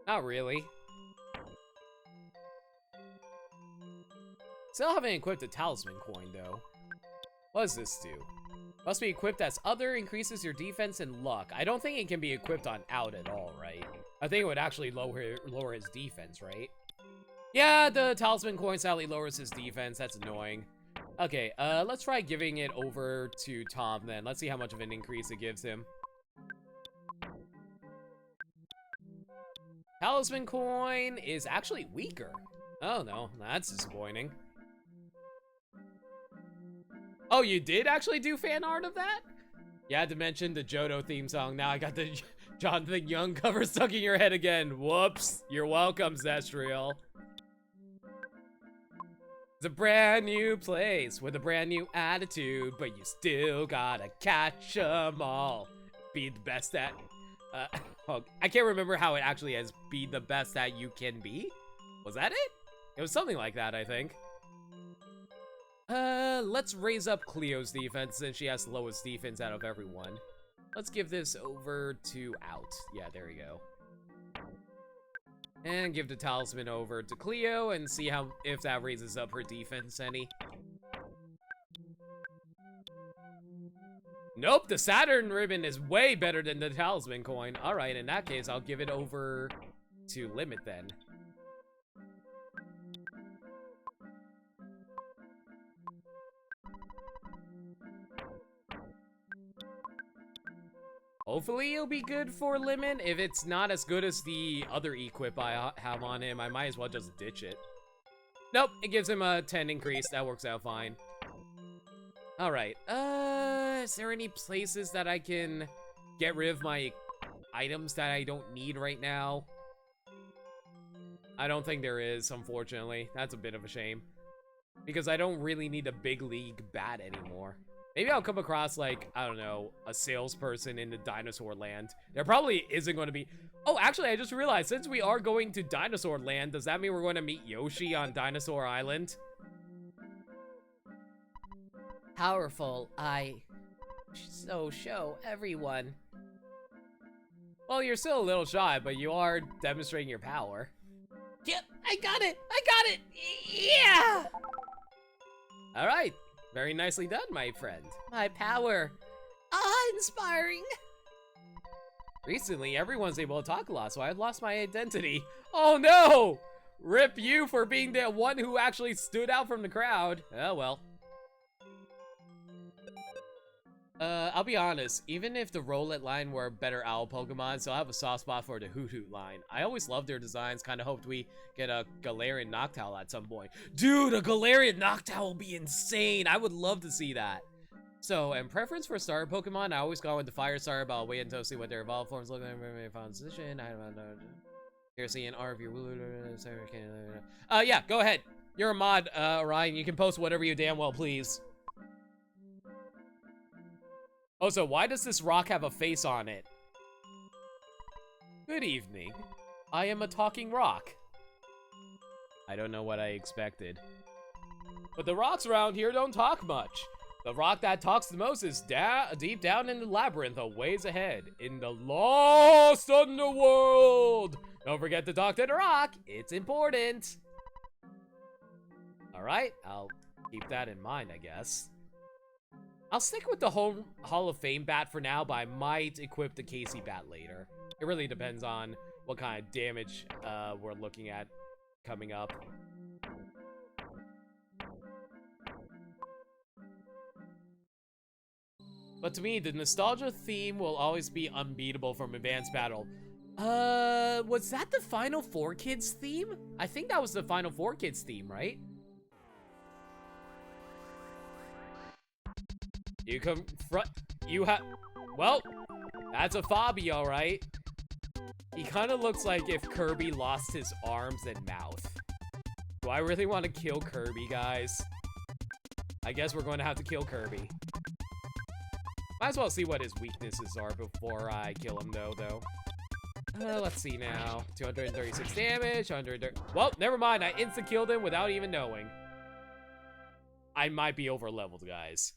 [SPEAKER 1] Not really. Still haven't equipped the talisman coin, though. What does this do? Must be equipped as other, increases your defense and luck. I don't think it can be equipped on out at all, right? I think it would actually lower his defense, right? Yeah, the talisman coin sadly lowers his defense. That's annoying. Okay, let's try giving it over to Tom then. Let's see how much of an increase it gives him. Talisman coin is actually weaker. Oh no, that's disappointing. Oh, you did actually do fan art of that? You had to mention the Johto theme song. Now I got the Jonathan Young cover stuck in your head again. Whoops. You're welcome, Zestriel. It's a brand new place with a brand new attitude, but you still gotta catch 'em all. Be the best at... oh, I can't remember how it actually is. Be the best that you can be? Was that it? It was something like that, I think. Let's raise up Cleo's defense since she has the lowest defense out of everyone. Let's give this over to out. Yeah, there we go. And give the talisman over to Cleo and see if that raises up her defense any. Nope, the Saturn ribbon is way better than the talisman coin. Alright, in that case, I'll give it over to Limit then. Hopefully it'll be good for Limit. If it's not as good as the other equip I have on him, I might as well just ditch it. Nope, it gives him a 10 increase. That works out fine. Alright, is there any places that I can get rid of my items that I don't need right now? I don't think there is, unfortunately. That's a bit of a shame. Because I don't really need a big league bat anymore. Maybe I'll come across, like, I don't know, a salesperson in the dinosaur land. There probably isn't going to be... Oh, actually, I just realized, since we are going to dinosaur land, does that mean we're going to meet Yoshi on Dinosaur Island? Powerful, so show everyone. Well, you're still a little shy, but you are demonstrating your power. Yep, I got it! I got it! Yeah! Alright. Very nicely done, my friend. My power. Inspiring. Recently, everyone's able to talk a lot, so I've lost my identity. Oh no! Rip you for being the one who actually stood out from the crowd. Oh well. I'll be honest, even if the Rowlet line were a better owl Pokemon, so I have a soft spot for the Hoot Hoot line. I always loved their designs, kinda hoped we get a Galarian Noctowl at some point. Dude, a Galarian Noctowl will be insane! I would love to see that.
[SPEAKER 3] So, and preference for starter Pokemon, I always go with the Fire Starter, but I'll wait until see what their evolved forms look like. Found position. I don't know. Here, see an R of your yeah, go ahead. You're a mod, Ryan. You can post whatever you damn well please. Also, why does this rock have a face on it? Good evening. I am a talking rock. I don't know what I expected. But the rocks around here don't talk much. The rock that talks the most is deep down in the labyrinth a ways ahead, in the lost underworld. Don't forget to talk to the rock. It's important. All right, I'll keep that in mind, I guess. I'll stick with the Hall of Fame bat for now, but I might equip the Casey bat later. It really depends on what kind of damage we're looking at coming up. But to me, the nostalgia theme will always be unbeatable from Advanced Battle. Was that the Final Four Kids theme? I think that was the Final Four Kids theme, right? You come well, that's a Fabi, alright. He kind of looks like if Kirby lost his arms and mouth. Do I really want to kill Kirby, guys? I guess we're going to have to kill Kirby. Might as well see what his weaknesses are before I kill him, though. Let's see now. 236 damage, 130. Well, never mind. I insta-killed him without even knowing. I might be over-leveled, guys.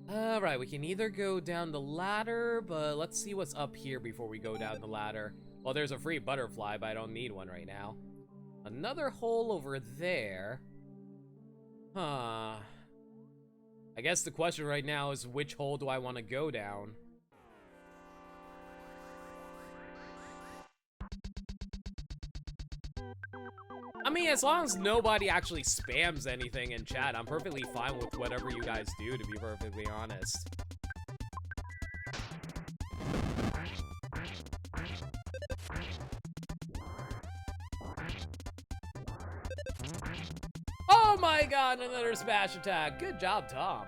[SPEAKER 3] Alright, we can either go down the ladder, but let's see what's up here before we go down the ladder. Well, there's a free butterfly, but I don't need one right now. Another hole over there. Huh. I guess the question right now is which hole do I want to go down? I mean, as long as nobody actually spams anything in chat, I'm perfectly fine with whatever you guys do, to be perfectly honest. Oh my god, another smash attack. Good job, Tom.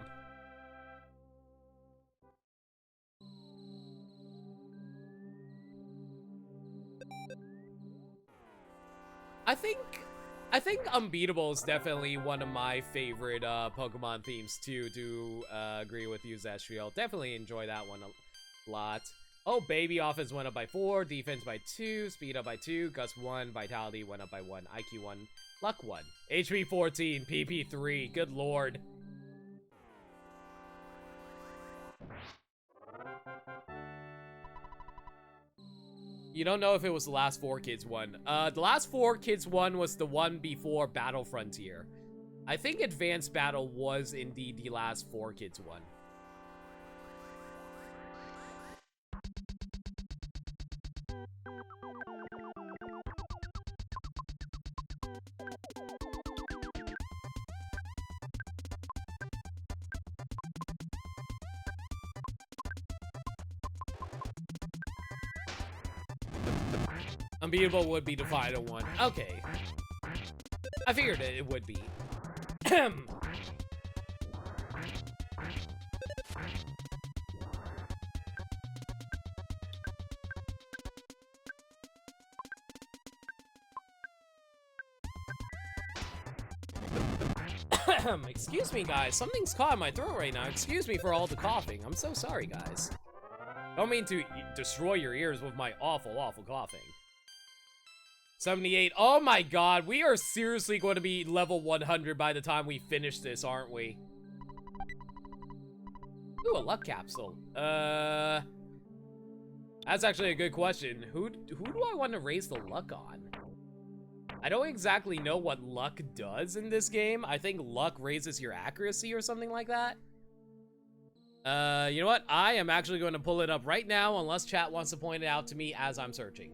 [SPEAKER 3] I think Unbeatable is definitely one of my favorite Pokemon themes too, to agree with you, Zestriel. Definitely enjoy that one a lot. Oh, baby, offense went up by 4, defense by 2, speed up by 2, gust 1, vitality went up by 1, IQ 1, luck 1, HP 14, PP 3, good lord. You don't know if it was the last 4Kids one. The last 4Kids one was the one before Battle Frontier. I think Advanced Battle was indeed the last 4Kids one. Unbeatable would be the final one. Okay. I figured it would be. Excuse me, guys. Something's caught in my throat right now. Excuse me for all the coughing. I'm so sorry, guys. Don't mean to destroy your ears with my awful, awful coughing. 78. Oh my god, we are seriously going to be level 100 by the time we finish this, aren't we? Ooh, a luck capsule. That's actually a good question. Who do I want to raise the luck on? I don't exactly know what luck does in this game. I think luck raises your accuracy or something like that. You know what? I am actually going to pull it up right now unless chat wants to point it out to me as I'm searching.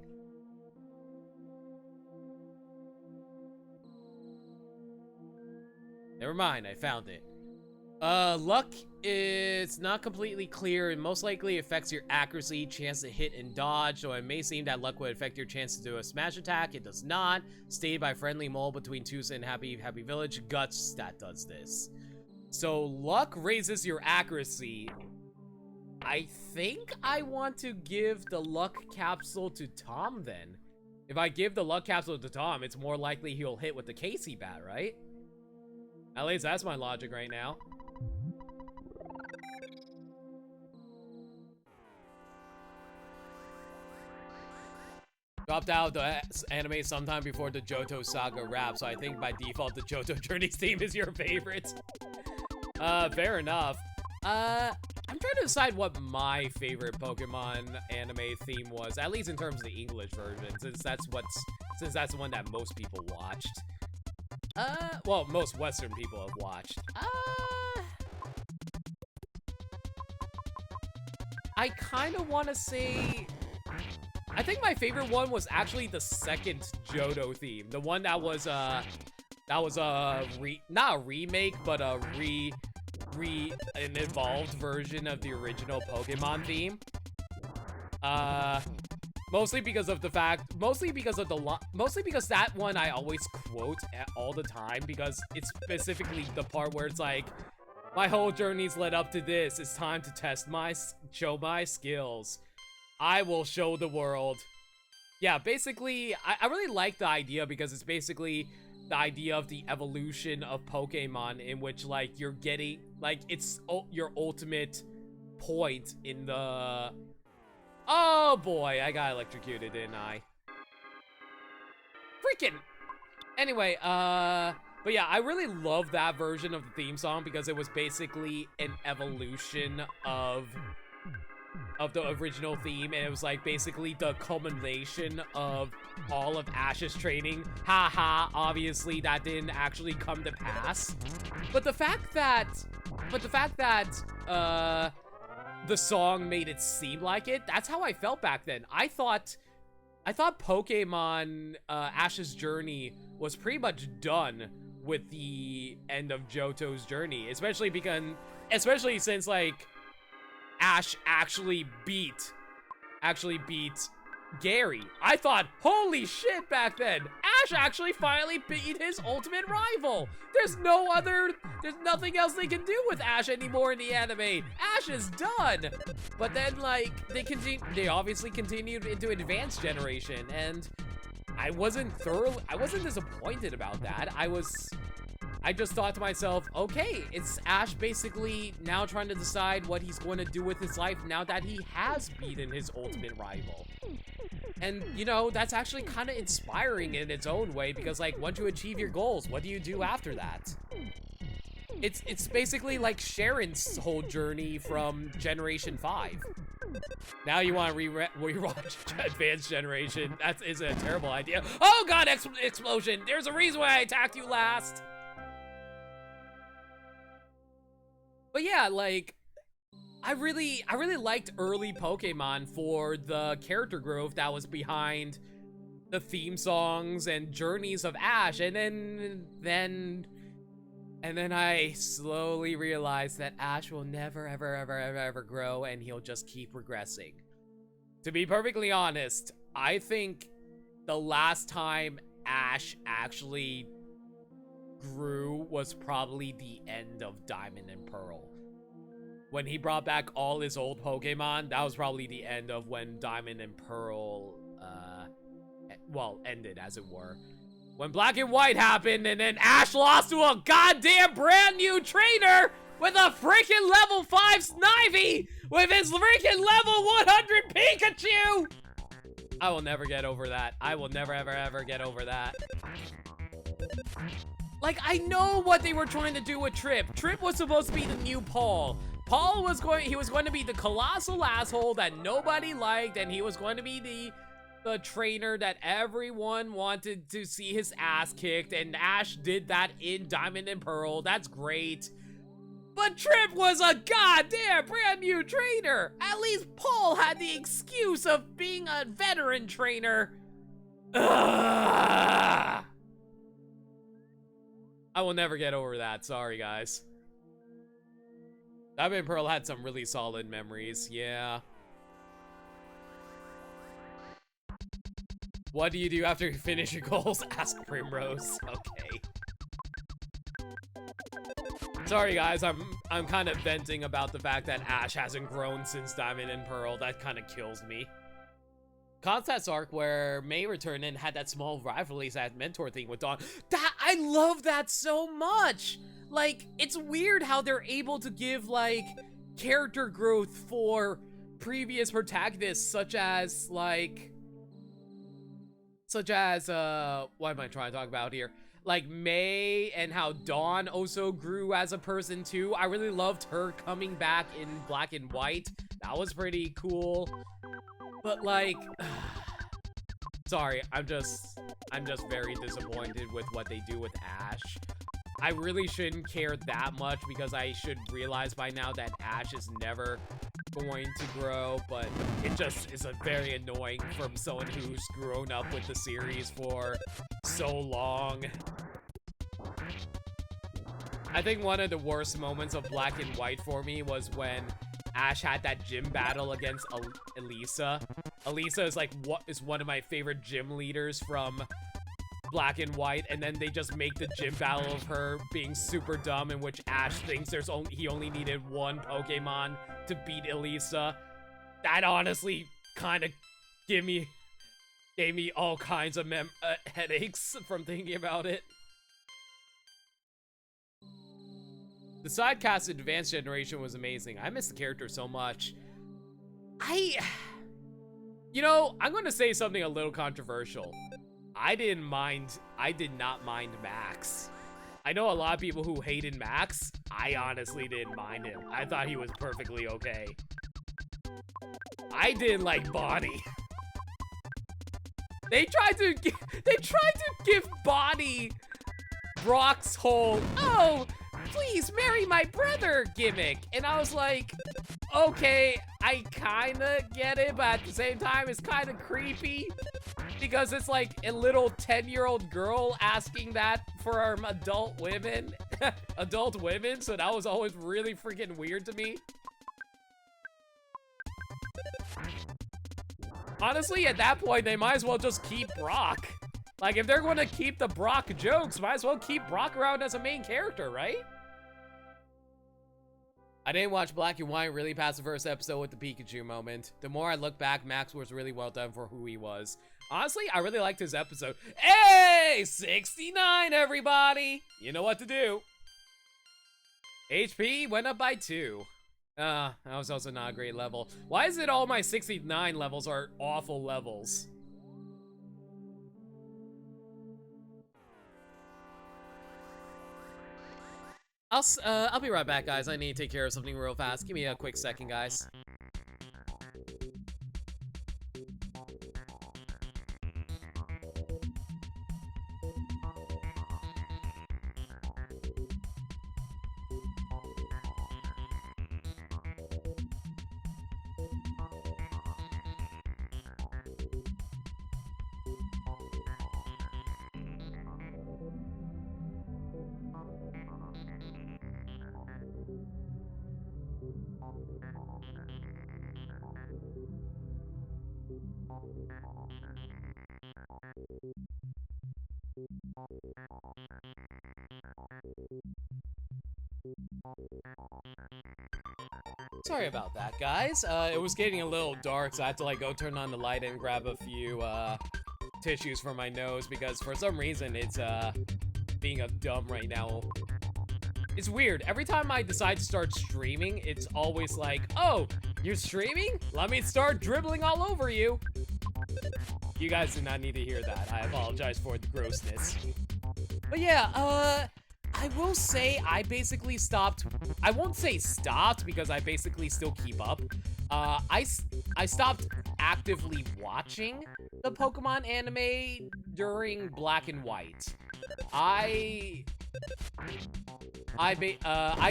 [SPEAKER 3] Never mind, I found it. Luck It's not completely clear and most likely affects your accuracy, chance to hit and dodge, so it may seem that luck would affect your chance to do a smash attack. It does not. Stated by friendly mole between Tusa and Happy Village. Guts that does this. So luck raises your accuracy. I think I want to give the luck capsule to Tom then. If I give the luck capsule to Tom, it's more likely he'll hit with the Casey bat, right? At least that's my logic right now. Dropped out the anime sometime before the Johto saga wrap, so I think by default the Johto Journeys theme is your favorite. Fair enough. I'm trying to decide what my favorite Pokemon anime theme was, at least in terms of the English version, since that's the one that most people watched. Well, most Western people have watched. I kind of want to say, I think my favorite one was actually the second Johto theme, the one that was not a remake, but an evolved version of the original Pokemon theme. Mostly because that one I always quote all the time, because it's specifically the part where it's like, my whole journey's led up to this. It's time to show my skills. I will show the world. Yeah, basically, I really like the idea because it's basically the idea of the evolution of Pokemon, in which, like, you're getting, like, it's your ultimate point in the... Oh boy, I got electrocuted, didn't I? Freaking... Anyway, but yeah, I really love that version of the theme song because it was basically an evolution of the original theme, and it was like basically the culmination of all of Ash's training. Haha, obviously that didn't actually come to pass. But the fact that the song made it seem like it, that's how I felt back then. I thought Pokemon Ash's journey was pretty much done with the end of Johto's journey, especially since, like, Ash actually beat Gary. I thought, holy shit, back then, Ash actually finally beat his ultimate rival. There's nothing else they can do with Ash anymore in the anime. Ash is done. But then, like, they obviously continued into Advanced Generation, and I wasn't disappointed about that. I just thought to myself, okay, it's Ash basically now trying to decide what he's going to do with his life now that he has beaten his ultimate rival. And, you know, that's actually kind of inspiring in its own way, because, like, once you achieve your goals, what do you do after that? It's basically like Sharon's whole journey from Generation 5. Now you want to rewatch Advanced Generation. That is a terrible idea. Oh god, explosion! There's a reason why I attacked you last! But yeah, like, I really liked early Pokemon for the character growth that was behind the theme songs and journeys of Ash, and then I slowly realized that Ash will never ever grow, and he'll just keep regressing. To be perfectly honest, I think the last time Ash actually grew was probably the end of Diamond and Pearl. When he brought back all his old Pokemon, that was probably the end of when Diamond and Pearl, ended, as it were. When Black and White happened, and then Ash lost to a goddamn brand new trainer with a freaking level 5 Snivy with his freaking level 100 Pikachu! I will never get over that. I will never ever get over that. Like, I know what they were trying to do with Trip. Trip was supposed to be the new Paul. Paul was going to be the colossal asshole that nobody liked, and he was going to be the trainer that everyone wanted to see his ass kicked, and Ash did that in Diamond and Pearl. That's great. But Trip was a goddamn brand new trainer. At least Paul had the excuse of being a veteran trainer. Ugh. I will never get over that. Sorry, guys.
[SPEAKER 1] Starmen and Pearl had some really solid memories, yeah. What do you do after you finish your goals? Ask Primrose. Okay. Sorry guys, I'm kind of venting about the fact that Ash hasn't grown since Diamond and Pearl. That kind of kills me. Constant's arc where May returned and had that small rivalry, that mentor thing with Dawn. I love that so much. Like, it's weird how they're able to give like character growth for previous protagonists, such as what am I trying to talk about here? Like May, and how Dawn also grew as a person too. I really loved her coming back in Black and White. That was pretty cool. But like, sorry, I'm just very disappointed with what they do with Ash. I really shouldn't care that much because I should realize by now that Ash is never going to grow, but it just is a very annoying from someone who's grown up with the series for so long. I think one of the worst moments of Black and White for me was when Ash had that gym battle against Elisa. Elisa is like one of my favorite gym leaders from Black and White, and then they just make the gym battle of her being super dumb, in which Ash thinks he only needed one Pokemon to beat Elisa. That honestly kind of gave me all kinds of headaches from thinking about it. The side cast in Advanced Generation was amazing. I miss the character so much. You know, I'm gonna say something a little controversial. I did not mind Max. I know a lot of people who hated Max. I honestly didn't mind him. I thought he was perfectly okay. I didn't like Bonnie. They tried to give Bonnie Brock's whole, oh, please marry my brother gimmick. And I was like, okay, I kinda get it, but at the same time, it's kinda creepy. Because it's like a little 10-year-old girl asking that for our adult women. Adult women, so that was always really freaking weird to me. Honestly, at that point, they might as well just keep Brock. Like, if they're going to keep the Brock jokes, might as well keep Brock around as a main character, right? I didn't watch Black and White really past the first episode with the Pikachu moment. The more I look back, Max was really well done for who he was. Honestly, I really liked his episode. Hey, 69, everybody! You know what to do. HP went up by 2. That was also not a great level. Why is it all my 69 levels are awful levels? I'll be right back, guys. I need to take care of something real fast. Give me a quick second, guys. Sorry about that, guys. It was getting a little dark, so I had to like go turn on the light and grab a few tissues for my nose because for some reason it's being a dumb right now. It's weird. Every time I decide to start streaming, it's always like, oh, you're streaming? Let me start dribbling all over you. You guys do not need to hear that. I apologize for the grossness. But yeah, I will say I basically stopped. I won't say stopped because I basically still keep up. I stopped actively watching the Pokemon anime during Black and White. I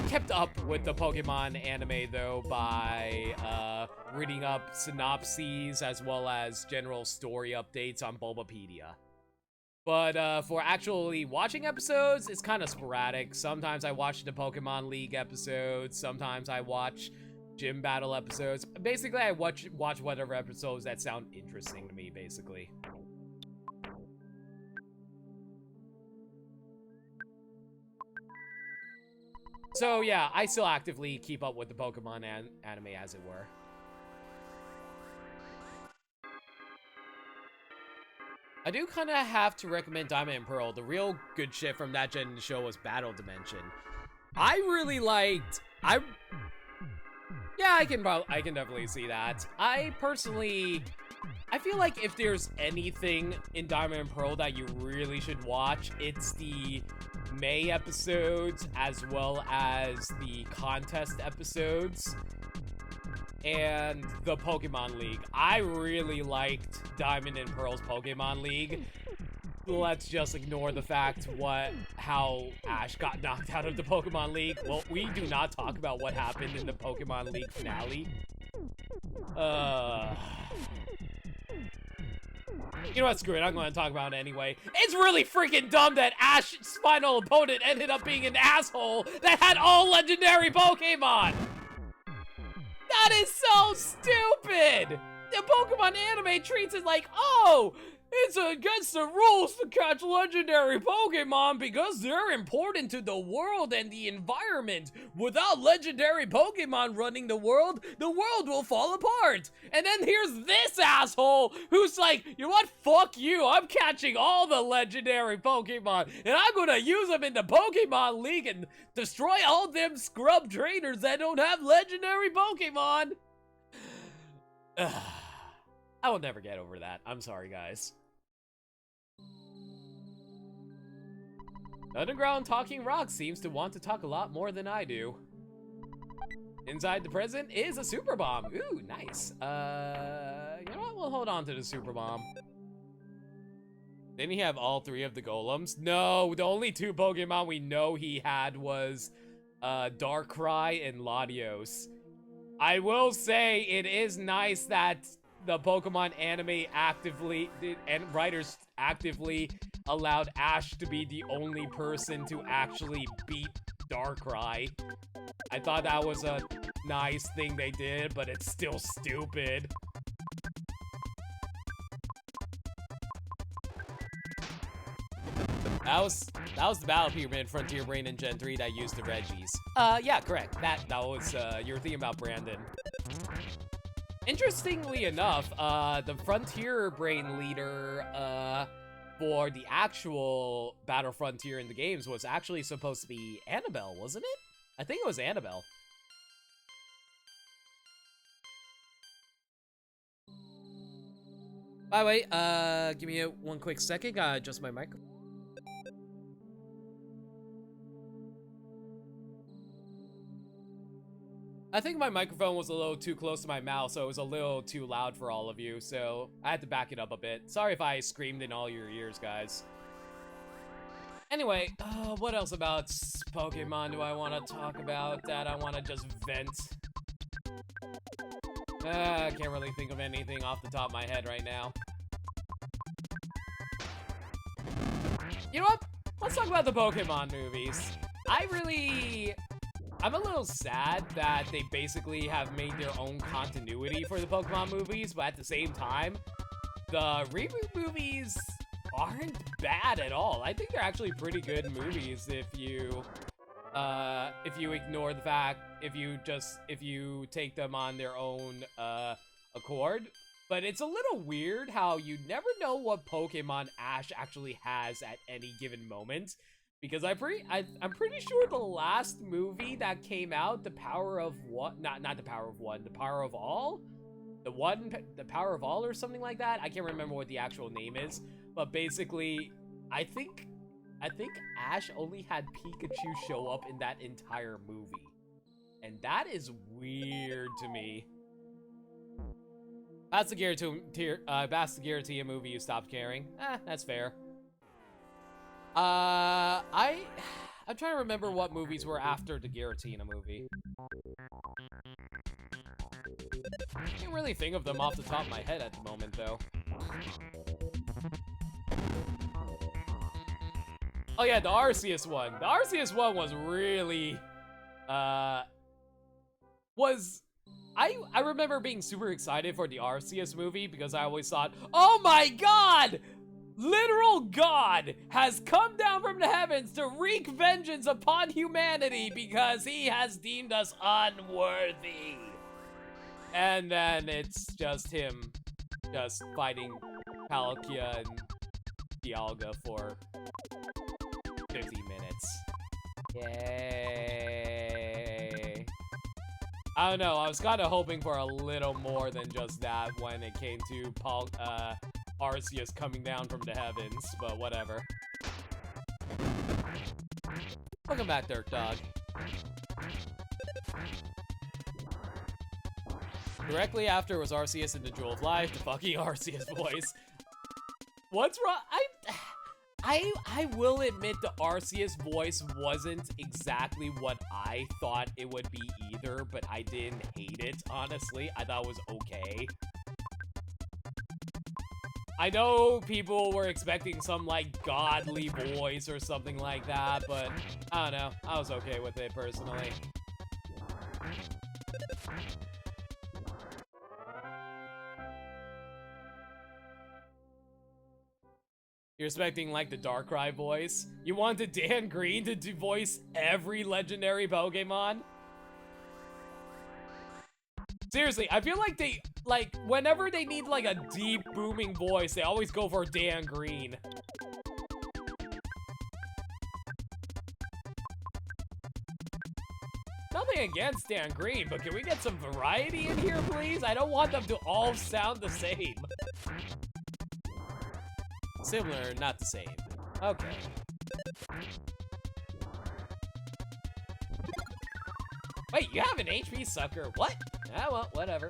[SPEAKER 1] kept up with the Pokemon anime though by reading up synopses as well as general story updates on Bulbapedia. But for actually watching episodes, it's kind of sporadic. Sometimes I watch the Pokemon League episodes. Sometimes I watch gym battle episodes. Basically, I watch whatever episodes that sound interesting to me, basically. So yeah, I still actively keep up with the Pokemon anime, as it were. I do kind of have to recommend Diamond and Pearl. The real good shit from that gen show was Battle Dimension. I really liked... Yeah, I can definitely see that. I feel like if there's anything in Diamond and Pearl that you really should watch, it's the May episodes as well as the contest episodes and the Pokemon League. I really liked Diamond and Pearl's Pokemon League. Let's just ignore the fact how Ash got knocked out of the Pokemon League. Well, we do not talk about what happened in the Pokemon League finale. You know what, screw it, I'm going to talk about it anyway. It's really freaking dumb that Ash's final opponent ended up being an asshole that had all legendary Pokemon! That is so stupid! The Pokemon anime treats it like, oh, it's against the rules to catch legendary Pokemon because they're important to the world and the environment. Without legendary Pokemon running the world will fall apart. And then here's this asshole who's like, you know what, fuck you, I'm catching all the legendary Pokemon and I'm gonna use them in the Pokemon League and destroy all them scrub trainers that don't have legendary Pokemon. I will never get over that. I'm sorry, guys. Underground Talking Rock seems to want to talk a lot more than I do. Inside the present is a super bomb. Ooh, nice. You know what? We'll hold on to the super bomb. Didn't he have all three of the golems? No, the only two Pokemon we know he had was Darkrai and Latios. I will say it is nice that the Pokemon anime and writers actively allowed Ash to be the only person to actually beat Darkrai. I thought that was a nice thing they did, but it's still stupid. That was the Battle Pyramid, Frontier Brain, and Gen 3 that used the Reggies. Yeah, correct. That was your theme about Brandon. Interestingly enough, the Frontier Brain leader, for the actual Battle Frontier in the games was actually supposed to be Annabelle, wasn't it? I think it was Annabelle. By the way, give me one quick second, gotta adjust my microphone. I think my microphone was a little too close to my mouth, so it was a little too loud for all of you, so I had to back it up a bit. Sorry if I screamed in all your ears, guys. Anyway, what else about Pokemon do I want to talk about that I want to just vent? I can't really think of anything off the top of my head right now. You know what? Let's talk about the Pokemon movies. I'm a little sad that they basically have made their own continuity for the Pokemon movies, but at the same time, the reboot movies aren't bad at all. I think they're actually pretty good movies if you ignore the fact, if you take them on their own accord. But it's a little weird how you never know what Pokemon Ash actually has at any given moment. Because I'm pretty sure the last movie that came out, The Power of One, not The Power of One, The Power of All? The Power of All or something like that? I can't remember what the actual name is. But basically, I think Ash only had Pikachu show up in that entire movie. And that is weird to me. That's the Giratina movie you stopped caring. That's fair. I'm trying to remember what movies were after the Giratina movie. I can't really think of them off the top of my head at the moment, though. Oh yeah, the Arceus one. The Arceus one was really, I remember being super excited for the Arceus movie because I always thought, oh my god! Literal God has come down from the heavens to wreak vengeance upon humanity because he has deemed us unworthy. And then it's just him just fighting Palkia and Dialga for 50 minutes. Yay. I don't know, I was kind of hoping for a little more than just that when it came to Arceus coming down from the heavens, but whatever. Welcome back, Dirt Dog. Directly after was Arceus in the Jewel of Life, the fucking Arceus voice. What's wrong? I will admit the Arceus voice wasn't exactly what I thought it would be either, but I didn't hate it, honestly. I thought it was okay. I know people were expecting some, like, godly voice or something like that, but I don't know. I was okay with it, personally. You're expecting, like, the Darkrai voice? You wanted Dan Green to voice every legendary Pokemon? Seriously, I feel like they, like, whenever they need, like, a deep, booming voice, they always go for Dan Green. Nothing against Dan Green, but can we get some variety in here, please? I don't want them to all sound the same. Similar, not the same. Okay. Wait, you have an HP sucker? What? Ah, well, whatever.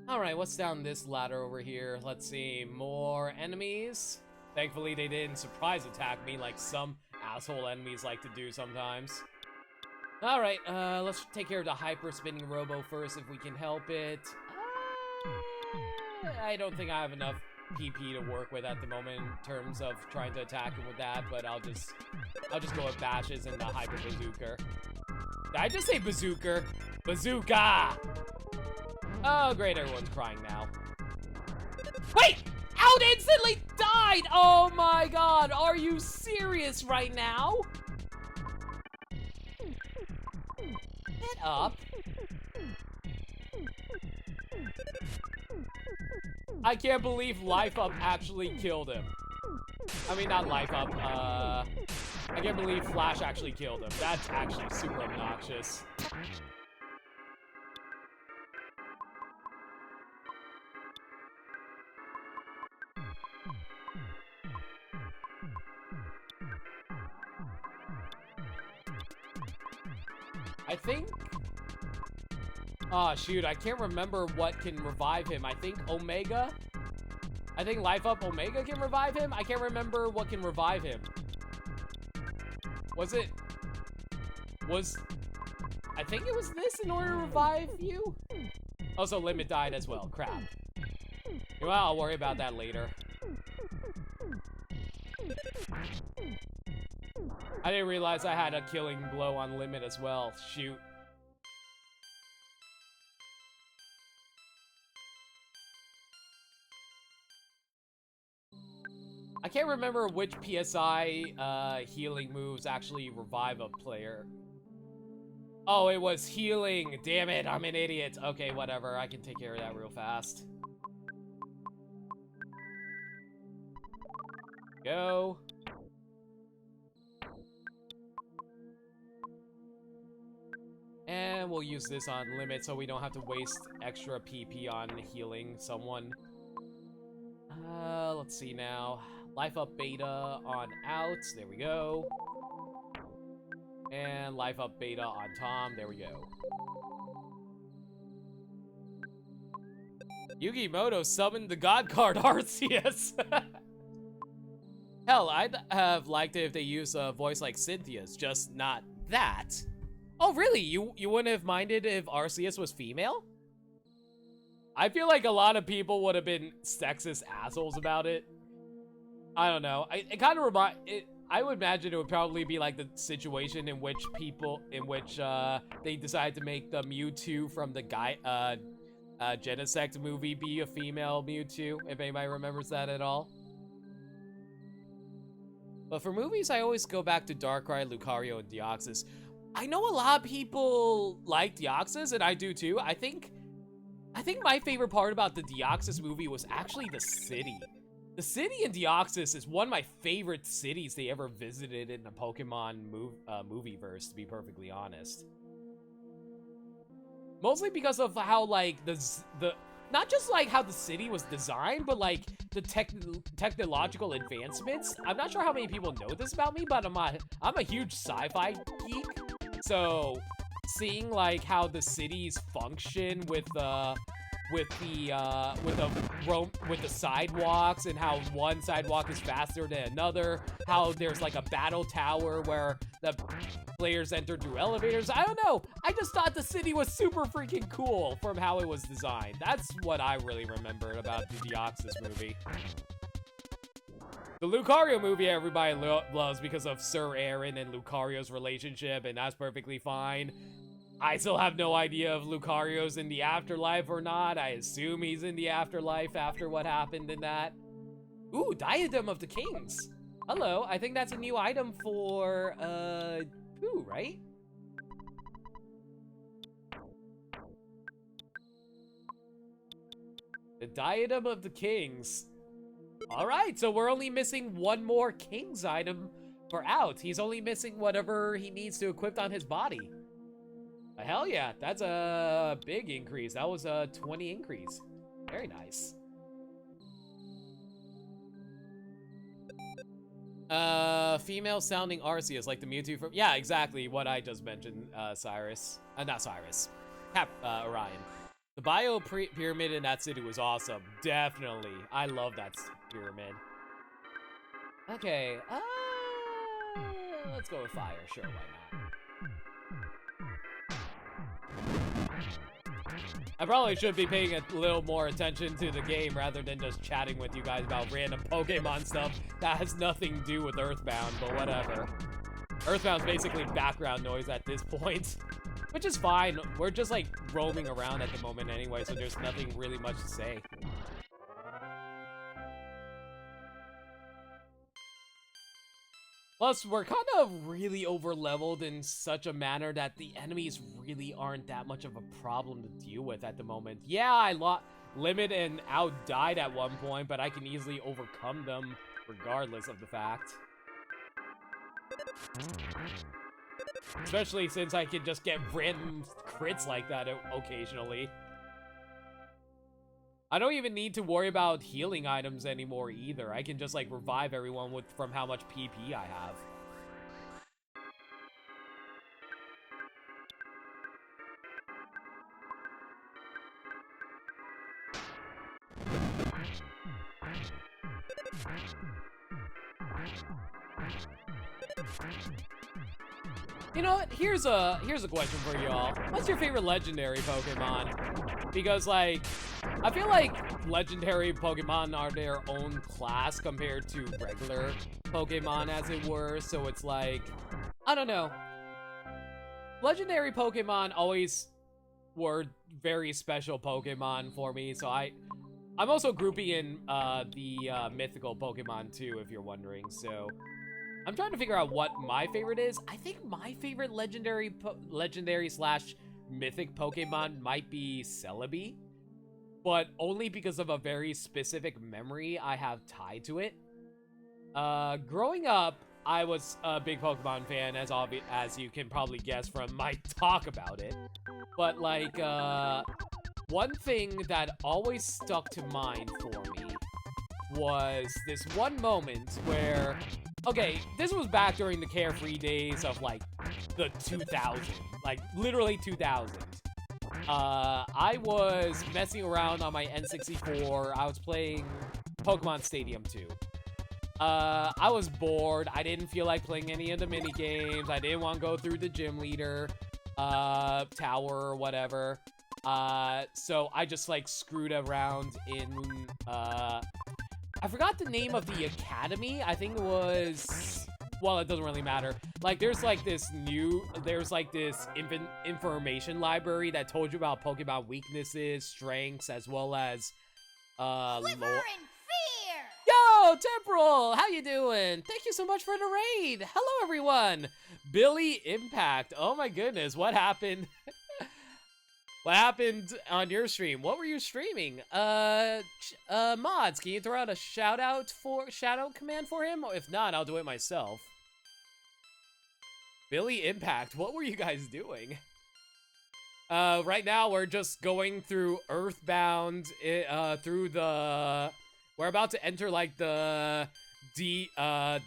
[SPEAKER 1] Alright, what's down this ladder over here? Let's see, more enemies. Thankfully, they didn't surprise attack me like some asshole enemies like to do sometimes. Alright, let's take care of the hyper spinning robo first if we can help it. I don't think I have enough PP to work with at the moment in terms of trying to attack him with that, but I'll just go with bashes and the hyper bazooka. Did I just say bazooka? Bazooka! Oh great, everyone's crying now. Wait! Out instantly died! Oh my god, are you serious right now? Get up. I can't believe Life Up actually killed him. I mean, not Life Up, I can't believe Flash actually killed him. That's actually super obnoxious. I think... Oh, shoot, I can't remember what can revive him. I think Omega? I think Life Up Omega can revive him? I can't remember what can revive him. Was it... I think it was this in order to revive you? Also, Limit died as well. Crap. Well, I'll worry about that later. I didn't realize I had a killing blow on Limit as well. Shoot. I can't remember which PSI healing moves actually revive a player. Oh, it was healing. Damn it, I'm an idiot. Okay, whatever. I can take care of that real fast. Go. And we'll use this on Limit so we don't have to waste extra PP on healing someone. Let's see now. Life Up Beta on Out. There we go. And Life Up Beta on Tom. There we go. Yugimoto summoned the God card Arceus. Hell, I'd have liked it if they used a voice like Cynthia's, just not that. Oh, really? You wouldn't have minded if Arceus was female? I feel like a lot of people would have been sexist assholes about it. I don't know. It kind of I would imagine it would probably be like the situation in which they decide to make the Mewtwo from the Genesect movie be a female Mewtwo, if anybody remembers that at all. But for movies, I always go back to Darkrai, Lucario, and Deoxys. I know a lot of people like Deoxys, and I do too. I think my favorite part about the Deoxys movie was actually the city. The city in Deoxys is one of my favorite cities they ever visited in the Pokemon movieverse, to be perfectly honest. Mostly because of how, like, not just, like, how the city was designed, but, like, the technological advancements. I'm not sure how many people know this about me, but I'm a huge sci-fi geek. So, seeing, like, how the cities function with the sidewalks, and how one sidewalk is faster than another, how there's like a battle tower where the players enter through elevators. I don't know. I just thought the city was super freaking cool from how it was designed. That's what I really remembered about the Deoxys movie. The Lucario movie everybody loves because of Sir Aaron and Lucario's relationship, and that's perfectly fine. I still have no idea if Lucario's in the afterlife or not. I assume he's in the afterlife after what happened in that. Ooh, Diadem of the Kings. Hello, I think that's a new item for, Pooh, right? The Diadem of the Kings. Alright, so we're only missing one more King's item for out. He's only missing whatever he needs to equip on his body. Hell yeah, that's a big increase. That was a 20 increase. Very nice. Female sounding Arceus, like the Mewtwo from... Yeah, exactly what I just mentioned, Cyrus. Not Cyrus. Orion. The bio pyramid in that city was awesome. Definitely. I love that pyramid. Okay, let's go with fire. Sure, why not? I probably should be paying a little more attention to the game rather than just chatting with you guys about random Pokemon stuff that has nothing to do with EarthBound, but whatever. EarthBound's basically background noise at this point, which is fine. We're just like roaming around at the moment anyway, so there's nothing really much to say. Plus, we're kind of really over-leveled in such a manner that the enemies really aren't that much of a problem to deal with at the moment. Yeah, I Limit and Out died at one point, but I can easily overcome them regardless of the fact. Especially since I can just get random crits like that occasionally. I don't even need to worry about healing items anymore either. I can just like revive everyone from how much PP I have. You know what? Here's a question for y'all. What's your favorite legendary Pokemon? Because like, I feel like legendary Pokemon are their own class compared to regular Pokemon, as it were. So it's like, I don't know. Legendary Pokemon always were very special Pokemon for me. So I'm also grouping in the mythical Pokemon too, if you're wondering. So I'm trying to figure out what my favorite is. I think my favorite legendary slash mythic Pokemon might be Celebi, but only because of a very specific memory I have tied to it. Growing up, I was a big Pokemon fan, as you can probably guess from my talk about it. But like, one thing that always stuck to mind for me was this one moment where, okay, this was back during the carefree days of like the 2000s, like literally 2000. I was messing around on my N64. I was playing Pokemon Stadium 2. I was bored. I didn't feel like playing any of the mini games. I didn't want to go through the gym leader. tower or whatever. So I just like screwed around in I forgot the name of the academy. I think it was, well, it doesn't really matter. Like there's like this information library that told you about Pokemon weaknesses, strengths, as well as lore.
[SPEAKER 4] Fear!
[SPEAKER 1] Yo, Temporal, how you doing? Thank you so much for the raid. Hello, everyone. Billy Impact. Oh my goodness, what happened? What happened on your stream? What were you streaming? Mods, can you throw out a shout out command for him? Or if not, I'll do it myself. Billy Impact, what were you guys doing? Right now we're just going through EarthBound, we're about to enter like the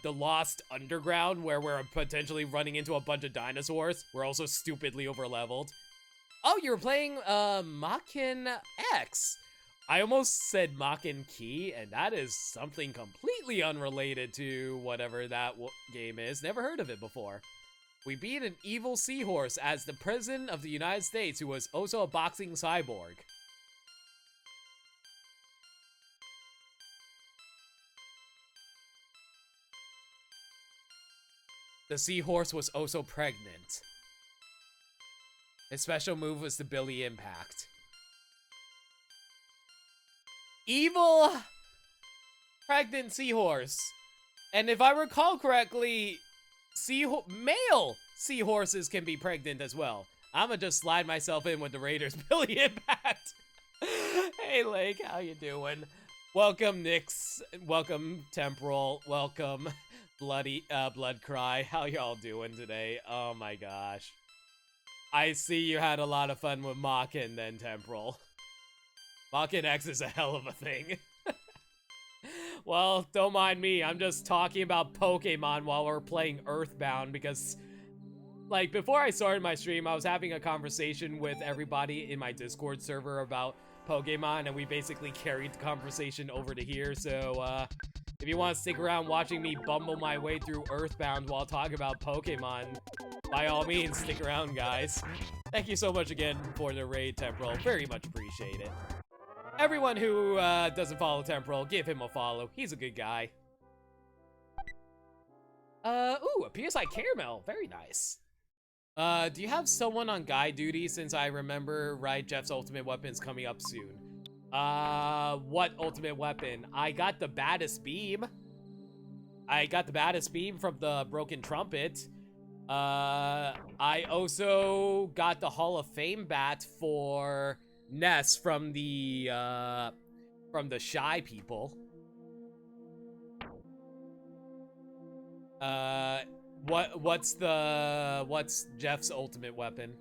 [SPEAKER 1] Lost Underground, where we're potentially running into a bunch of dinosaurs. We're also stupidly overleveled. Oh, you're playing Makin X. I almost said Makin Key, and that is something completely unrelated to whatever that game is. Never heard of it before. We beat an evil seahorse as the President of the United States, who was also a boxing cyborg. The seahorse was also pregnant. His special move was the Billy Impact. Evil pregnant seahorse. And if I recall correctly, male seahorses can be pregnant as well. I'ma just slide myself in with the Raiders Billy Impact. Hey Lake, how you doing? Welcome Nyx, welcome Temporal, welcome Blood Cry. How y'all doing today? Oh my gosh. I see you had a lot of fun with Makin then, Temporal. Makin X is a hell of a thing. Well, don't mind me. I'm just talking about Pokemon while we're playing EarthBound because, like, before I started my stream, I was having a conversation with everybody in my Discord server about Pokemon, and we basically carried the conversation over to here, so, if you want to stick around watching me bumble my way through EarthBound while talking about Pokemon, by all means, stick around, guys. Thank you so much again for the raid, Temporal. Very much appreciate it. Everyone who doesn't follow Temporal, give him a follow. He's a good guy. Ooh, a PSI Caramel. Very nice. Do you have someone on guide duty? Since I remember, right, Jeff's ultimate weapon's coming up soon. What ultimate weapon? I got the baddest beam. I got the baddest beam from the Broken Trumpet. I also got the Hall of Fame bat for Ness from the Shy People. What's Jeff's ultimate weapon?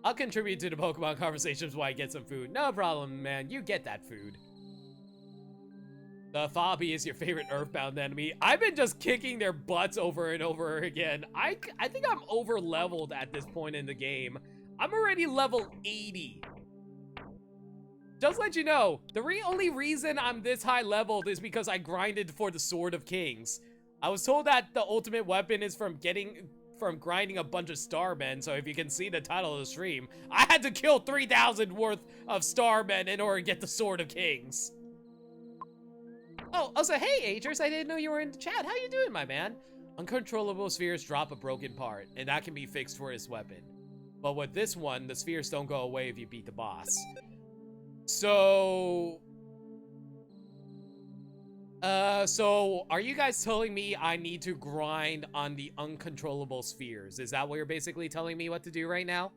[SPEAKER 1] I'll contribute to the Pokemon conversations while I get some food. No problem, man. You get that food. The Fobby is your favorite EarthBound enemy. I've been just kicking their butts over and over again. I think I'm over leveled at this point in the game. I'm already level 80. Just let you know, the only reason I'm this high leveled is because I grinded for the Sword of Kings. I was told that the ultimate weapon is from grinding a bunch of Starmen, so if you can see the title of the stream, I had to kill 3,000 worth of Starmen in order to get the Sword of Kings. Oh, also, hey, Agers, I didn't know you were in the chat. How you doing, my man? Uncontrollable spheres drop a broken part, and that can be fixed for this weapon. But with this one, the spheres don't go away if you beat the boss. So are you guys telling me I need to grind on the uncontrollable spheres? Is that what you're basically telling me what to do right now?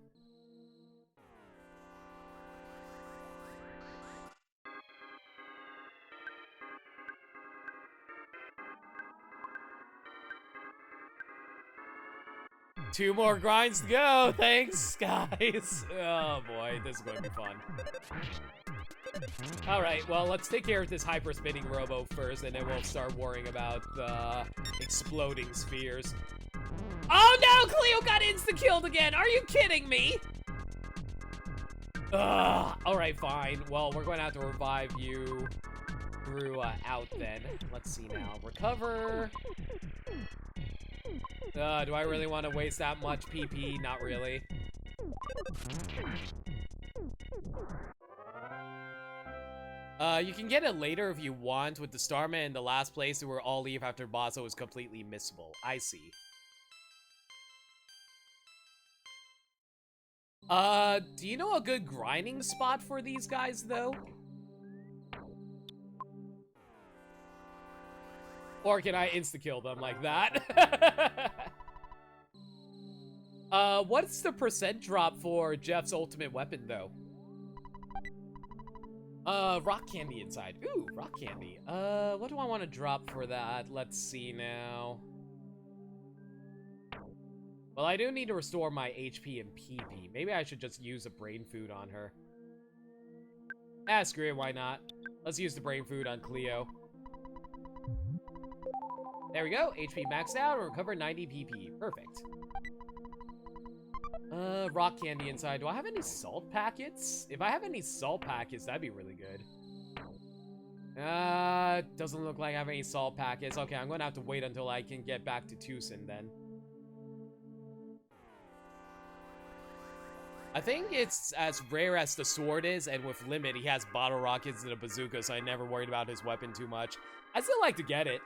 [SPEAKER 1] Two more grinds to go. Thanks, guys. Oh boy, this is going to be fun. Alright, well, let's take care of this hyper-spinning robo first, and then we'll start worrying about the exploding spheres. Oh no! Cleo got insta-killed again! Are you kidding me? Ugh. Alright, fine. Well, we're going to have to revive you through out then. Let's see now. Recover. Do I really want to waste that much PP? Not really. You can get it later if you want, with the Starmen in the last place where all leave after Basso is completely missable. I see. Do you know a good grinding spot for these guys, though? Or can I insta-kill them like that? What's the percent drop for Jeff's ultimate weapon, though? Rock candy inside. Ooh, rock candy. What do I want to drop for that? Let's see now. Well, I do need to restore my HP and PP. Maybe I should just use a brain food on her. Ah, screw it, why not? Let's use the brain food on Cleo. There we go, HP maxed out, recover 90 PP. Perfect. Rock candy inside. Do I have any salt packets? If I have any salt packets, that'd be really good. Doesn't look like I have any salt packets. Okay, I'm gonna have to wait until I can get back to Tucson then. I think it's as rare as the sword is, and with Limit, he has bottle rockets and a bazooka, so I never worried about his weapon too much. I still like to get it.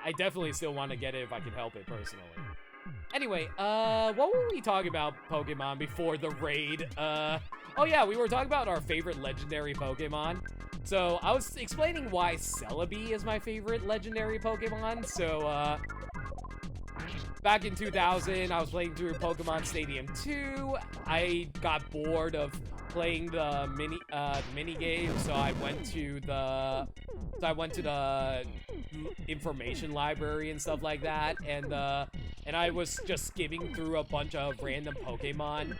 [SPEAKER 1] I definitely still want to get it if I can help it, personally. Anyway, what were we talking about Pokemon before the raid? Oh yeah, we were talking about our favorite legendary Pokemon. So, I was explaining why Celebi is my favorite legendary Pokemon. So, back in 2000, I was playing through Pokemon Stadium 2. I got bored of playing the mini game, so I went to the information library and stuff like that, and I was just skimming through a bunch of random Pokemon,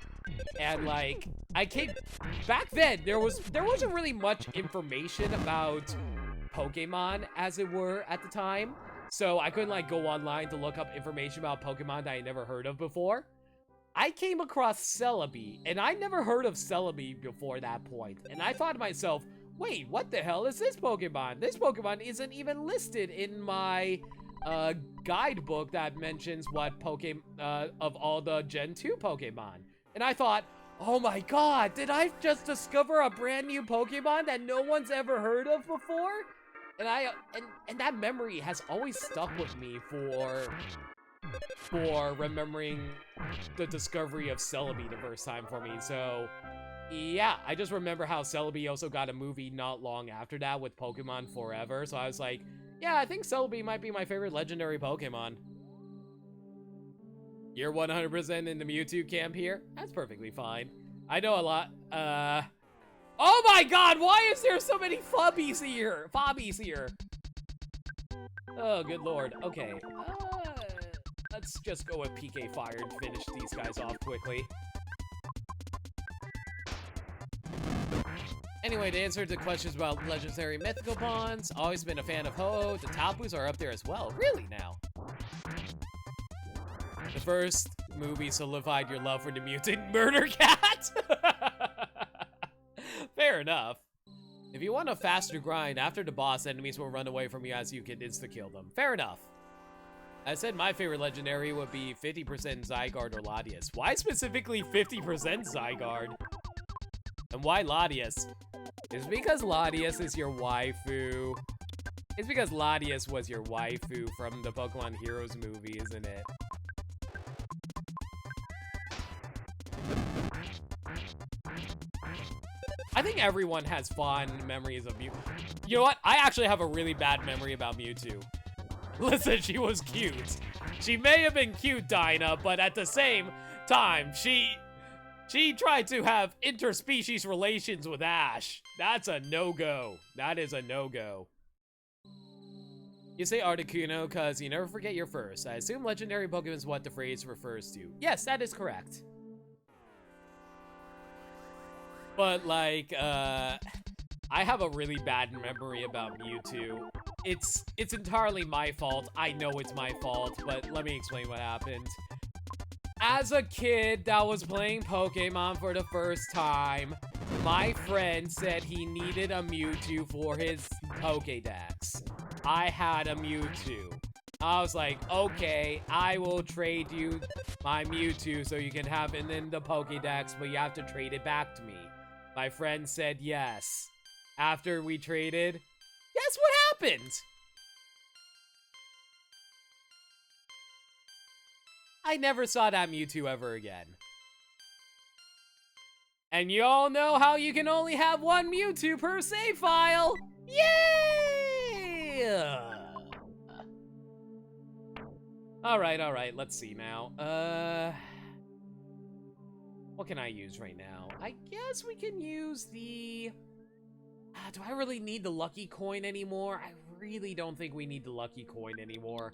[SPEAKER 1] and like back then there wasn't really much information about Pokemon, as it were, at the time. So I couldn't like go online to look up information about Pokemon that I never heard of before. I came across Celebi, and I never heard of Celebi before that point. And I thought to myself, wait, what the hell is this Pokemon? This Pokemon isn't even listed in my guidebook that mentions what of all the Gen 2 Pokemon. And I thought, oh my god, did I just discover a brand new Pokemon that no one's ever heard of before? And that memory has always stuck with me for remembering the discovery of Celebi the first time for me. So yeah, I just remember how Celebi also got a movie not long after that with Pokemon Forever. So I was like, yeah, I think Celebi might be my favorite legendary Pokemon. You're 100% in the Mewtwo camp here? That's perfectly fine. I know a lot. Oh my god, why is there so many Fobbies here? Oh, good lord. Okay. Let's just go with PK Fire and finish these guys off quickly. Anyway, to answer the questions about legendary mythical bonds, always been a fan of Ho-Oh. The Tapus are up there as well. Really now? The first movie solidified your love for the mutant murder cat? Fair enough. If you want a faster grind, after the boss, enemies will run away from you as you can insta-kill them. Fair enough. I said my favorite legendary would be 50% Zygarde or Latias. Why specifically 50% Zygarde? And why Latias? It's because Latias is your waifu. It's because Latias was your waifu from the Pokemon Heroes movie, isn't it? I think everyone has fond memories of Mewtwo. You know what? I actually have a really bad memory about Mewtwo. Listen, she was cute. She may have been cute, Dinah, but at the same time, she tried to have interspecies relations with Ash. That's a no-go. That is a no-go. You say Articuno because you never forget your first. I assume legendary Pokemon is what the phrase refers to. Yes, that is correct. But, like, I have a really bad memory about Mewtwo. It's entirely my fault. I know it's my fault, but let me explain what happened. As a kid that was playing Pokemon for the first time, my friend said he needed a Mewtwo for his Pokédex. I had a Mewtwo. I was like, okay, I will trade you my Mewtwo so you can have it in the Pokédex, but you have to trade it back to me. My friend said yes. After we traded, guess what happened? I never saw that Mewtwo ever again. And you all know how you can only have one Mewtwo per save file! Yay! Alright, let's see now. What can I use right now? I guess we can use the... do I really need the lucky coin anymore? I really don't think we need the lucky coin anymore.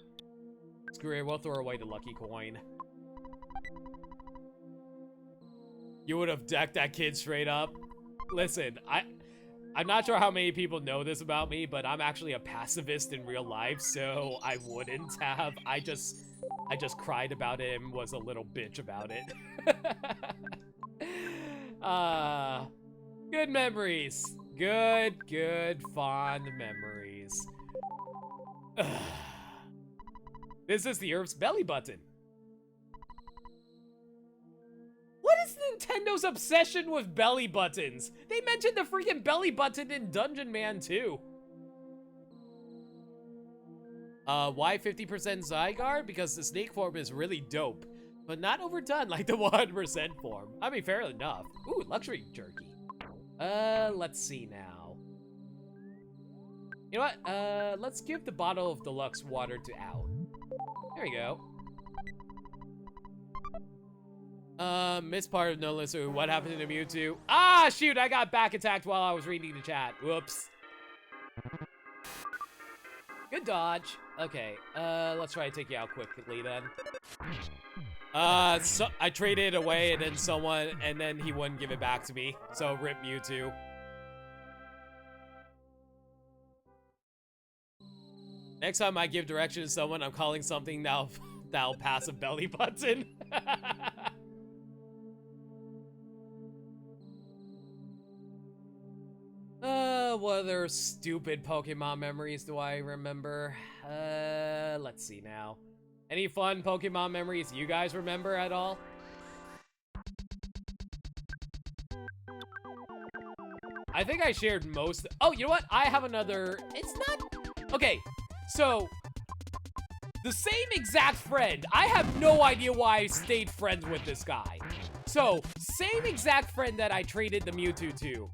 [SPEAKER 1] Screw it, we'll throw away the lucky coin. You would have decked that kid straight up. Listen, I'm not sure how many people know this about me, but I'm actually a pacifist in real life, so I wouldn't have. I just cried about it and was a little bitch about it. Good memories. Good, fond memories. This is the Earth's belly button. What is Nintendo's obsession with belly buttons? They mentioned the freaking belly button in Dungeon Man 2. Why 50% Zygarde? Because the snake form is really dope, but not overdone like the 100% form. I mean, fair enough. Ooh, luxury jerky. Let's see now. You know what? Let's give the bottle of deluxe water to Out. There we go. Missed part of no listen. What happened to Mewtwo? Ah, shoot! I got back attacked while I was reading the chat. Whoops. Good dodge. Okay, let's try to take you out quickly then. So I traded it away and then he wouldn't give it back to me. So rip Mewtwo. Next time I give direction to someone, I'm calling something that'll pass a belly button. What other stupid Pokemon memories do I remember? Let's see now. Any fun Pokemon memories you guys remember at all? I think I shared most. Oh, you know what? I have another. It's not. Okay, so the same exact friend. I have no idea why I stayed friends with this guy. So, same exact friend that I traded the Mewtwo to.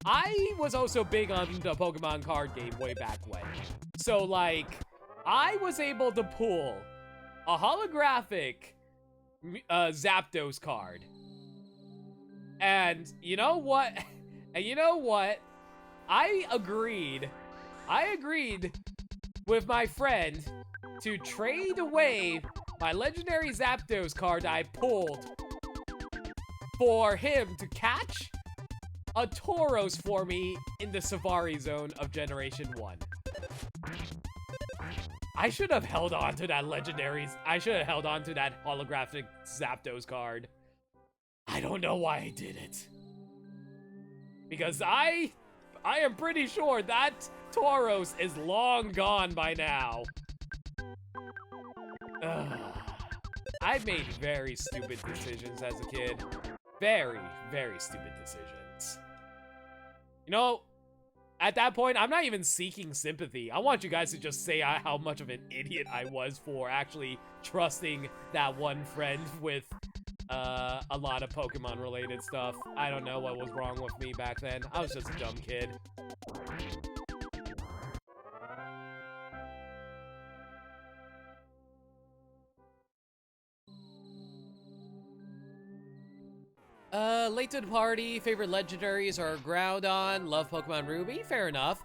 [SPEAKER 1] I was also big on the Pokemon card game way back when. So, like, I was able to pull a holographic Zapdos card. And you know what? I agreed with my friend to trade away my legendary Zapdos card I pulled for him to catch a Tauros for me in the Safari Zone of Generation 1. I should have held on to that I should have held on to that holographic Zapdos card. I don't know why I did it. Because I am pretty sure that Tauros is long gone by now. I made very stupid decisions as a kid. Very, very stupid decisions. You know, at that point, I'm not even seeking sympathy. I want you guys to just say how much of an idiot I was for actually trusting that one friend with a lot of Pokemon-related stuff. I don't know what was wrong with me back then. I was just a dumb kid. Late to the party, favorite legendaries are Groudon, love Pokemon Ruby, fair enough.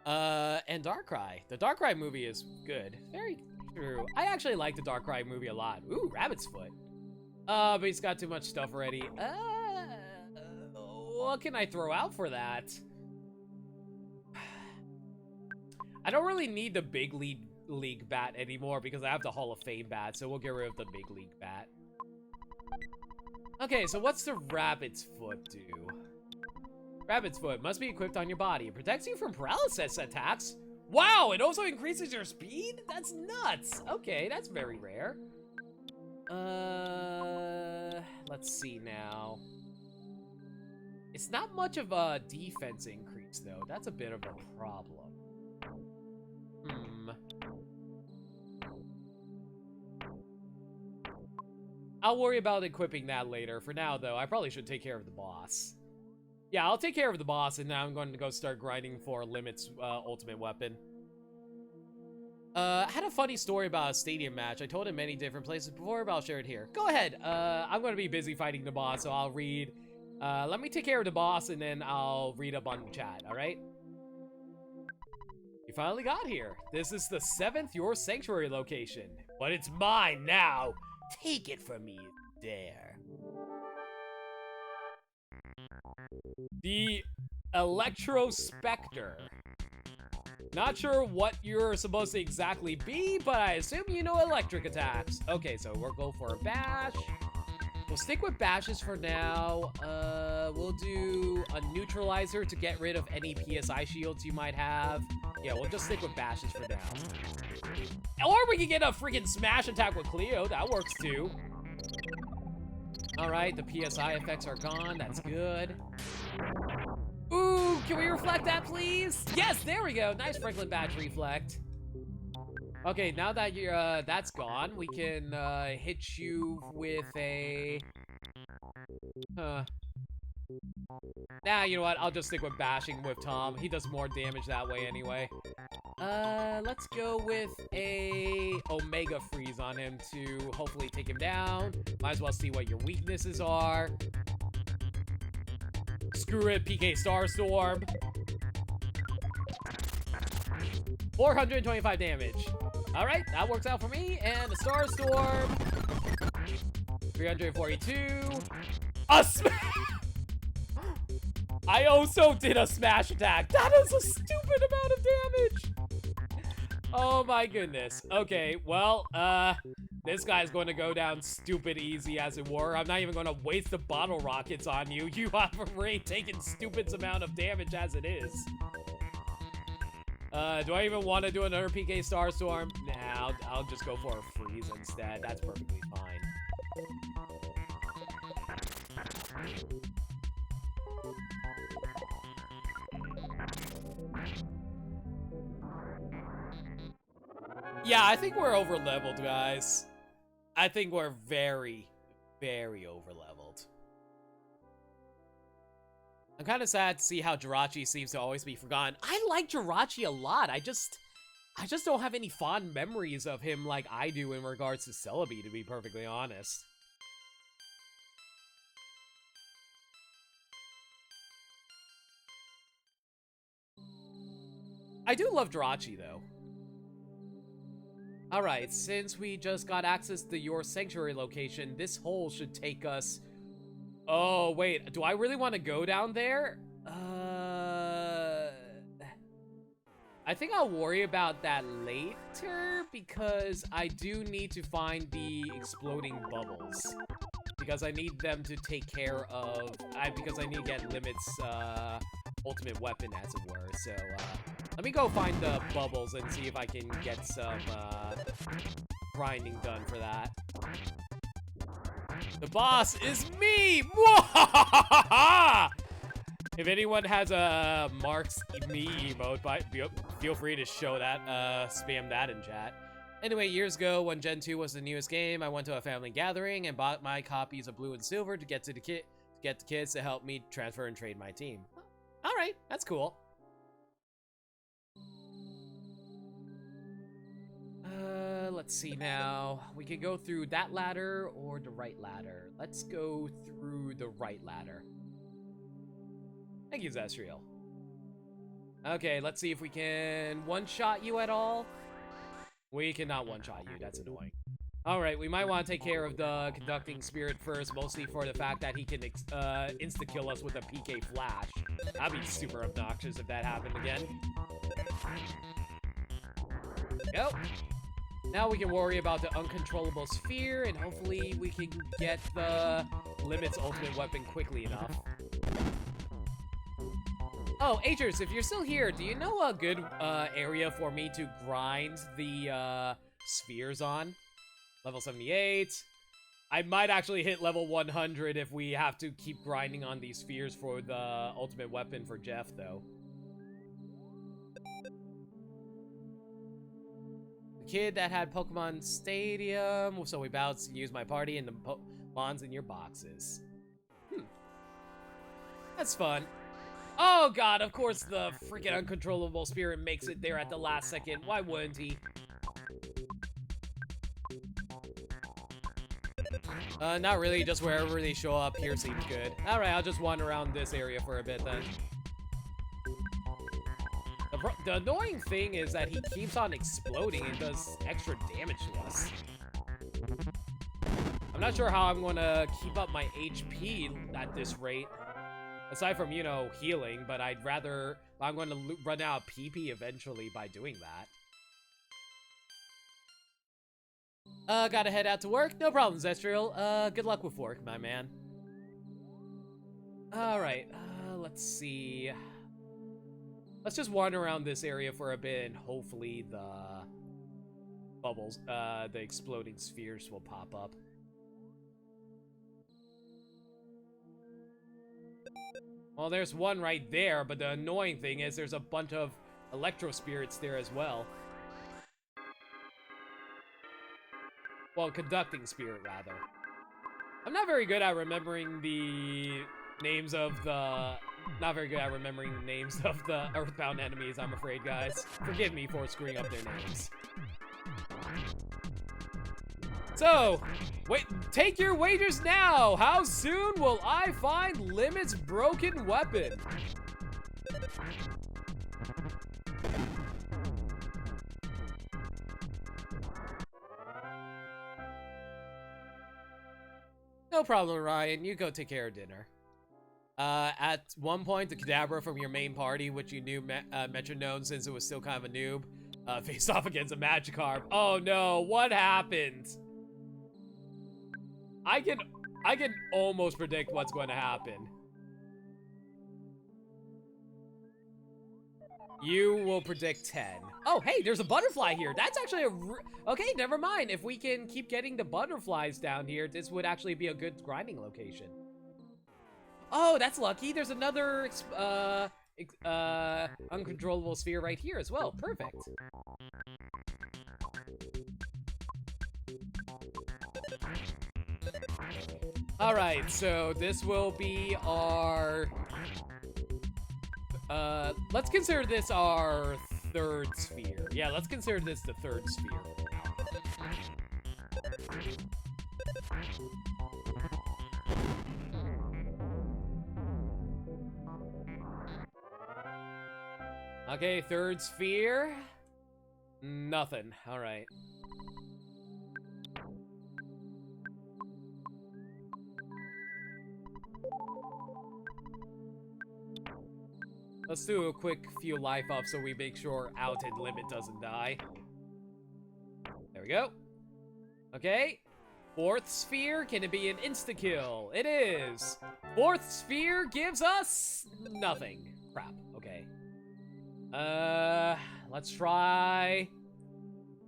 [SPEAKER 1] And Darkrai. The Darkrai movie is good. Very true. I actually like the Darkrai movie a lot. Ooh, Rabbit's Foot. But he's got too much stuff already. What can I throw out for that? I don't really need the big league bat anymore because I have the Hall of Fame bat, so we'll get rid of the big league bat. Okay, so what's the Rabbit's Foot do? Rabbit's Foot must be equipped on your body. It protects you from paralysis attacks Wow, it also increases your speed? That's nuts. Okay, that's very rare. Let's see now. It's not much of a defense increase, though. That's a bit of a problem. I'll worry about equipping that later. For now, though, I probably should take care of the boss. Yeah, I'll take care of the boss, and now I'm going to go start grinding for Limit's ultimate weapon. I had a funny story about a stadium match. I told it many different places before, but I'll share it here. Go ahead. I'm going to be busy fighting the boss, so I'll read. Let me take care of the boss, and then I'll read up on the chat, alright? You finally got here. This is the 7th Your Sanctuary location, but it's mine now. Take it from me, dare. The Electro Spectre. Not sure what you're supposed to exactly be, but I assume you know electric attacks. Okay, so we'll go for a bash. We'll stick with bashes for now. We'll do a neutralizer to get rid of any PSI shields you might have. Yeah, we'll just stick with bashes for now. Or we can get a freaking smash attack with Cleo. That works too. Alright, the PSI effects are gone. That's good. Ooh, can we reflect that, please? Yes, there we go. Nice Franklin Batch reflect. Okay, now that you're, that's gone, we can hit you with a... Nah, you know what? I'll just stick with bashing with Tom. He does more damage that way anyway. Let's go with a Omega Freeze on him to hopefully take him down. Might as well see what your weaknesses are. Screw it, PK Starstorm. 425 damage. Alright, that works out for me. And the Starstorm. 342. A smash! I also did a smash attack. That is a stupid amount of damage. Oh my goodness. Okay, well, this guy's going to go down stupid easy, as it were. I'm not even going to waste the bottle rockets on you. You have already taken stupid amount of damage as it is. Do I even want to do another PK Starstorm? Nah, I'll just go for a freeze instead. That's perfectly fine. Yeah, I think we're over-leveled, guys. I think we're very, very over-leveled. I'm kind of sad to see how Jirachi seems to always be forgotten. I like Jirachi a lot. I just don't have any fond memories of him like I do in regards to Celebi, to be perfectly honest. I do love Jirachi, though. Alright, since we just got access to your sanctuary location, this hole should take us... Oh, wait, do I really want to go down there? I think I'll worry about that later, because I do need to find the exploding bubbles. Because I need them to take care of... because I need to get Limit's, ultimate weapon, as it were, so, let me go find the bubbles and see if I can get some, grinding done for that. The boss is me! If anyone has a Marks Me emote, feel free to show that, spam that in chat. Anyway, years ago, when Gen 2 was the newest game, I went to a family gathering and bought my copies of Blue and Silver to get to the kids to help me transfer and trade my team. Alright, that's cool. Let's see now. We could go through that ladder or the right ladder. Let's go through the right ladder. Thank you, Zestriel. Okay, let's see if we can one-shot you at all. We cannot one-shot you, that's annoying. Alright, we might want to take care of the conducting spirit first, mostly for the fact that he can insta-kill us with a PK flash. That'd be super obnoxious if that happened again. Go. Now we can worry about the uncontrollable sphere, and hopefully we can get the Limit's ultimate weapon quickly enough. Oh, Hers, if you're still here, do you know a good area for me to grind the spheres on? Level 78. I might actually hit level 100 if we have to keep grinding on these spheres for the ultimate weapon for Jeff, though. The kid that had Pokemon Stadium, so we about to use my party and the bonds in your boxes. That's fun. Oh god, of course the freaking uncontrollable spirit makes it there at the last second. Why wouldn't he? Not really, just wherever they show up here seems good. Alright, I'll just wander around this area for a bit then. The annoying thing is that he keeps on exploding and does extra damage to us. I'm not sure how I'm gonna keep up my HP at this rate. Aside from, you know, healing, but I'm going to run out of PP eventually by doing that. Gotta head out to work? No problem, Zestriel. Good luck with work, my man. Alright, let's see. Let's just wander around this area for a bit, and hopefully the bubbles, the exploding spheres will pop up. Well, there's one right there, but the annoying thing is there's a bunch of electro spirits there as well. Well, conducting spirit, rather. I'm not very good at remembering the names of the... Not very good at remembering the names of the Earthbound enemies, I'm afraid, guys. Forgive me for screwing up their names. So, wait, take your wagers now! How soon will I find Limit's broken weapon? No problem, Ryan. You go take care of dinner. At one point, the Kadabra from your main party, which you knew Metronome since it was still kind of a noob, faced off against a Magikarp. Oh no, what happened? I can almost predict what's going to happen. You will predict 10. Oh, hey, there's a butterfly here. That's actually okay, never mind. If we can keep getting the butterflies down here, this would actually be a good grinding location. Oh, that's lucky. There's another uncontrollable sphere right here as well. Perfect. Alright, so this will be our... let's consider this our third sphere. Yeah, let's consider this the third sphere. Okay, third sphere. Nothing. Alright. Let's do a quick few life ups so we make sure Out and Limit doesn't die. There we go. Okay. Fourth sphere, can it be an insta-kill? It is. Fourth sphere gives us nothing. Crap. Okay. Let's try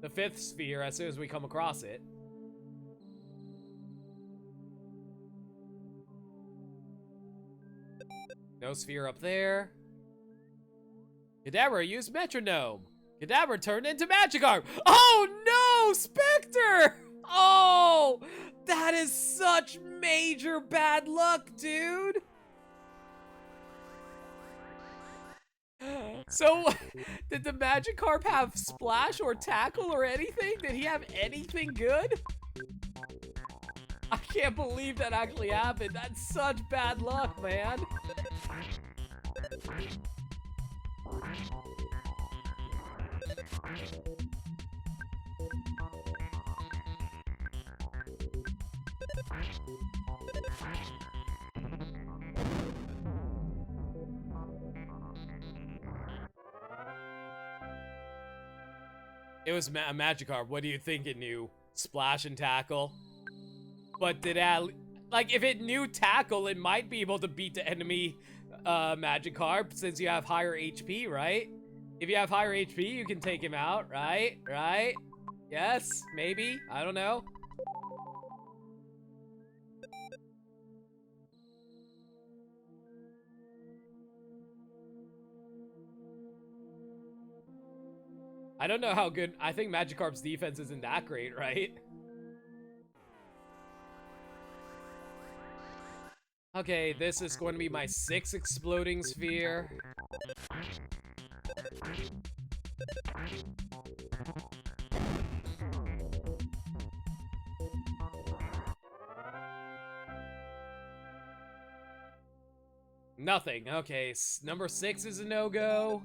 [SPEAKER 1] the fifth sphere as soon as we come across it. No sphere up there. Kadabra used Metronome. Kadabra turned into Magikarp. Oh no, Spectre! Oh, that is such major bad luck, dude. So, did the Magikarp have Splash or Tackle or anything? Did he have anything good? I can't believe that actually happened. That's such bad luck, man. It was a Magikarp. What do you think it knew? Splash and Tackle? But did it... Like, if it knew Tackle, it might be able to beat the enemy Magikarp, since you have higher HP, right? If you have higher HP, you can take him out, right? Right? Yes? Maybe? I don't know. I don't know how good... I think Magikarp's defense isn't that great, right? Okay, this is going to be my 6th exploding sphere. Nothing. Okay, number 6 is a no-go.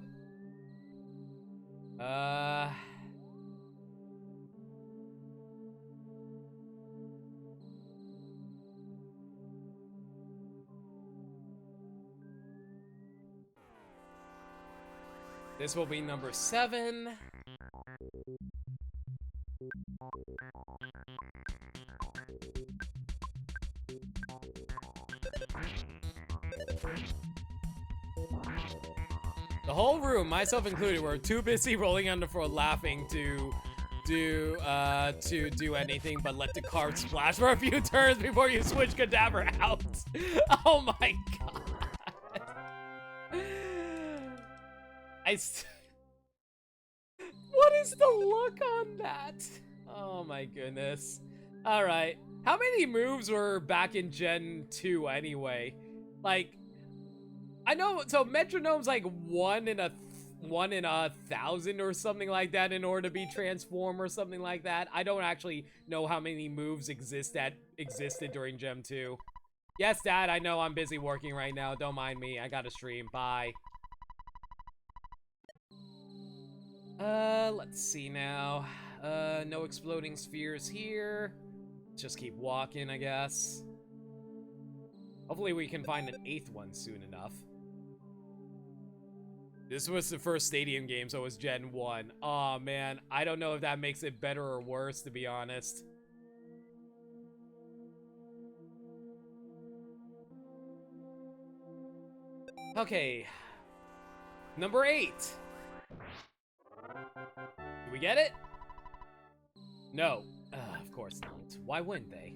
[SPEAKER 1] This will be number 7. The whole room, myself included, were too busy rolling on the floor laughing to do anything but let the card splash for a few turns before you switch Cadaver out. Oh my god. What is the look on that? Oh my goodness. Alright. How many moves were back in Gen 2 anyway? Like, I know, so Metronome's like 1 in a 1,000 or something like that in order to be transform or something like that. I don't actually know how many moves existed during Gen 2. Yes, Dad, I know I'm busy working right now. Don't mind me. I gotta stream. Bye. Let's see now. No exploding spheres here. Just keep walking, I guess. Hopefully we can find an 8th one soon enough. This was the first Stadium game, so it was Gen 1. Aw, man. I don't know if that makes it better or worse, to be honest. Okay. Number 8. Do we get it? No. Of course not. Why wouldn't they?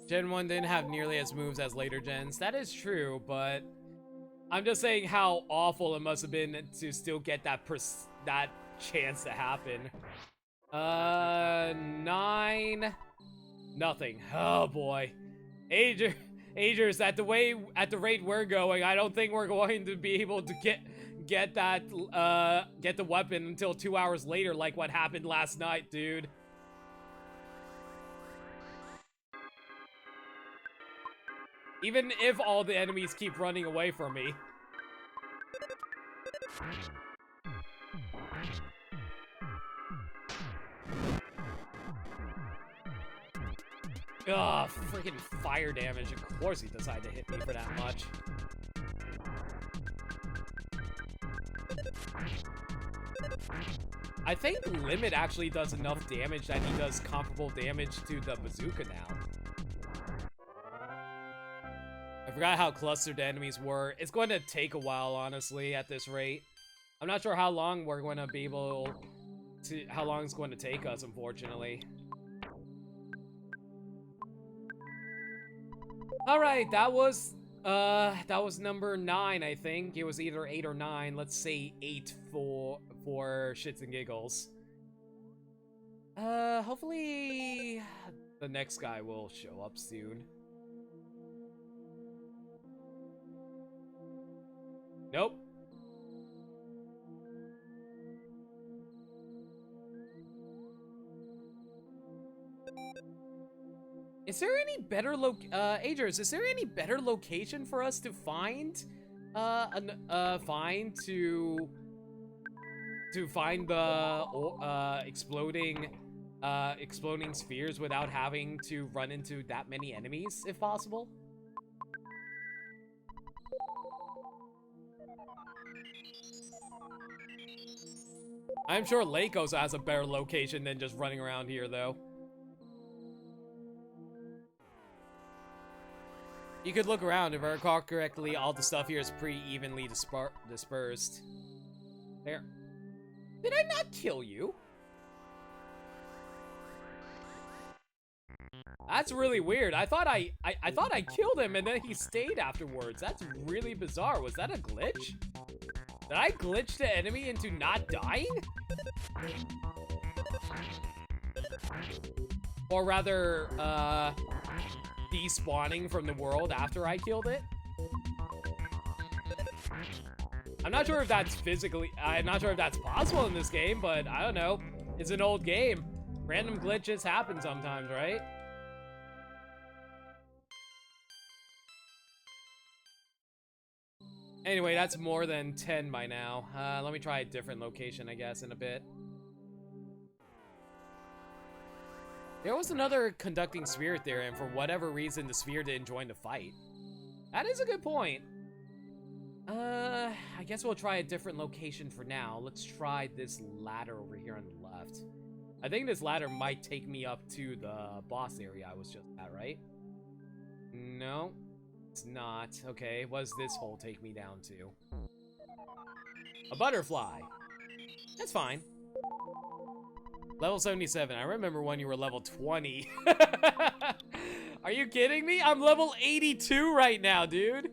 [SPEAKER 1] Gen 1 didn't have nearly as moves as later gens. That is true, but I'm just saying how awful it must have been to still get that chance to happen. 9. Nothing. Oh boy. Agers, at the rate we're going, I don't think we're going to be able to get the weapon until 2 hours later, like what happened last night, dude. Even if all the enemies keep running away from me. Ugh, freaking fire damage. Of course he decided to hit me for that much. I think Limit actually does enough damage that he does comparable damage to the bazooka now. I forgot how clustered the enemies were. It's going to take a while, honestly, at this rate. I'm not sure how long we're going to be able to... how long it's going to take us, unfortunately. Alright, that was number 9, I think. It was either 8 or 9. Let's say 8 for shits and giggles. Hopefully the next guy will show up soon. Nope. Is there any better Agers, is there any better location for us to find? To to find the exploding spheres without having to run into that many enemies, if possible. I'm sure Lake also has a better location than just running around here, though. You could look around. If I recall correctly, all the stuff here is pretty evenly dispersed. There. Did I not kill you? That's really weird. I thought I thought I killed him and then he stayed afterwards. That's really bizarre. Was that a glitch? Did I glitch the enemy into not dying? Or rather, despawning from the world after I killed it? I'm not sure if that's I'm not sure if that's possible in this game, but I don't know. It's an old game. Random glitches happen sometimes, right? Anyway, that's more than 10 by now. Let me try a different location, I guess, in a bit. There was another conducting spirit there, and for whatever reason, the sphere didn't join the fight. That is a good point. I guess we'll try a different location for now. Let's try this ladder over here on the left. I think this ladder might take me up to the boss area I was just at, right? No, it's not. Okay, what does this hole take me down to? A butterfly. That's fine. Level 77. I remember when you were level 20. Are you kidding me? I'm level 82 right now, dude.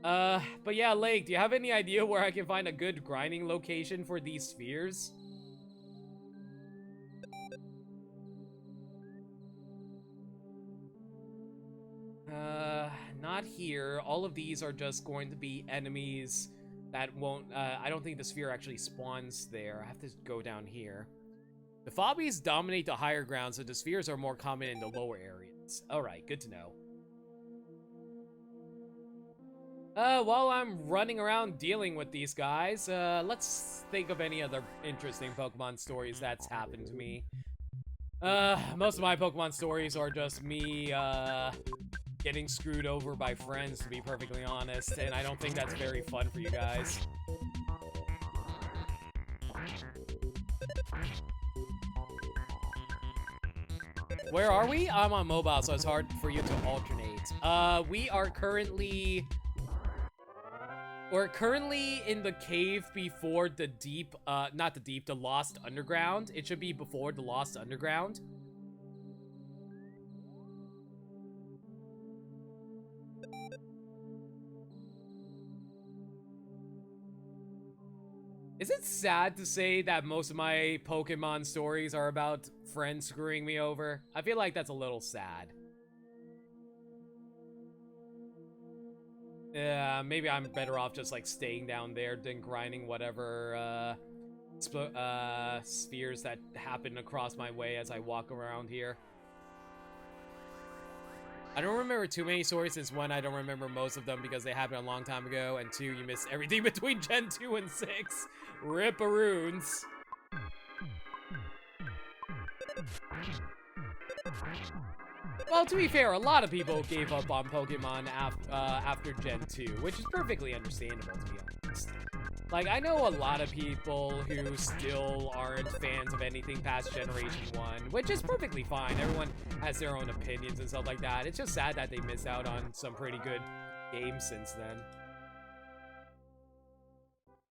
[SPEAKER 1] But yeah, Lake, do you have any idea where I can find a good grinding location for these spheres? Not here. All of these are just going to be enemies that won't, I don't think the sphere actually spawns there. I have to go down here. The Fobbies dominate the higher ground, so the spheres are more common in the lower areas. Alright, good to know. While I'm running around dealing with these guys, let's think of any other interesting Pokemon stories that's happened to me. Most of my Pokemon stories are just me, getting screwed over by friends, to be perfectly honest, and I don't think that's very fun for you guys. Where are we? I'm on mobile, so it's hard for you to alternate. We are currently... We're currently in the cave before the deep, not the deep, the Lost Underground. It should be before the Lost Underground. Is it sad to say that most of my Pokemon stories are about friends screwing me over? I feel like that's a little sad. Yeah, maybe I'm better off just like staying down there than grinding whatever spheres that happen across my way as I walk around here. I don't remember too many stories, since one, I don't remember most of them because they happened a long time ago, and two, you missed everything between Gen 2 and 6. Ripperoons. Well, to be fair, a lot of people gave up on Pokemon after Gen 2, which is perfectly understandable, to be honest. Like, I know a lot of people who still aren't fans of anything past Generation 1, which is perfectly fine. Everyone has their own opinions and stuff like that. It's just sad that they missed out on some pretty good games since then.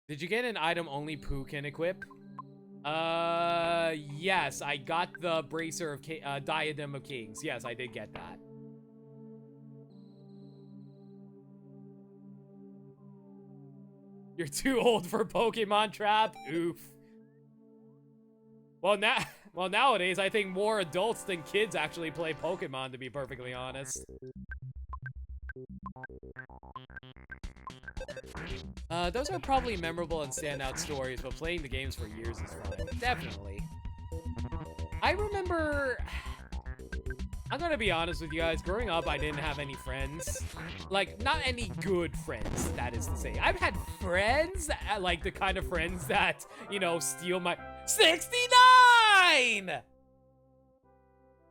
[SPEAKER 1] Did you get an item only Pooh can equip? Yes, I got the Bracer of Diadem of Kings. Yes, I did get that. You're too old for Pokemon Trap? Oof. Well, nowadays, I think more adults than kids actually play Pokemon, to be perfectly honest. Those are probably memorable and standout stories, but playing the games for years is fun. Definitely. I remember... I'm gonna be honest with you guys. Growing up, I didn't have any friends. Like, not any good friends, that is to say. I've had friends, like the kind of friends that, you know, steal my 69!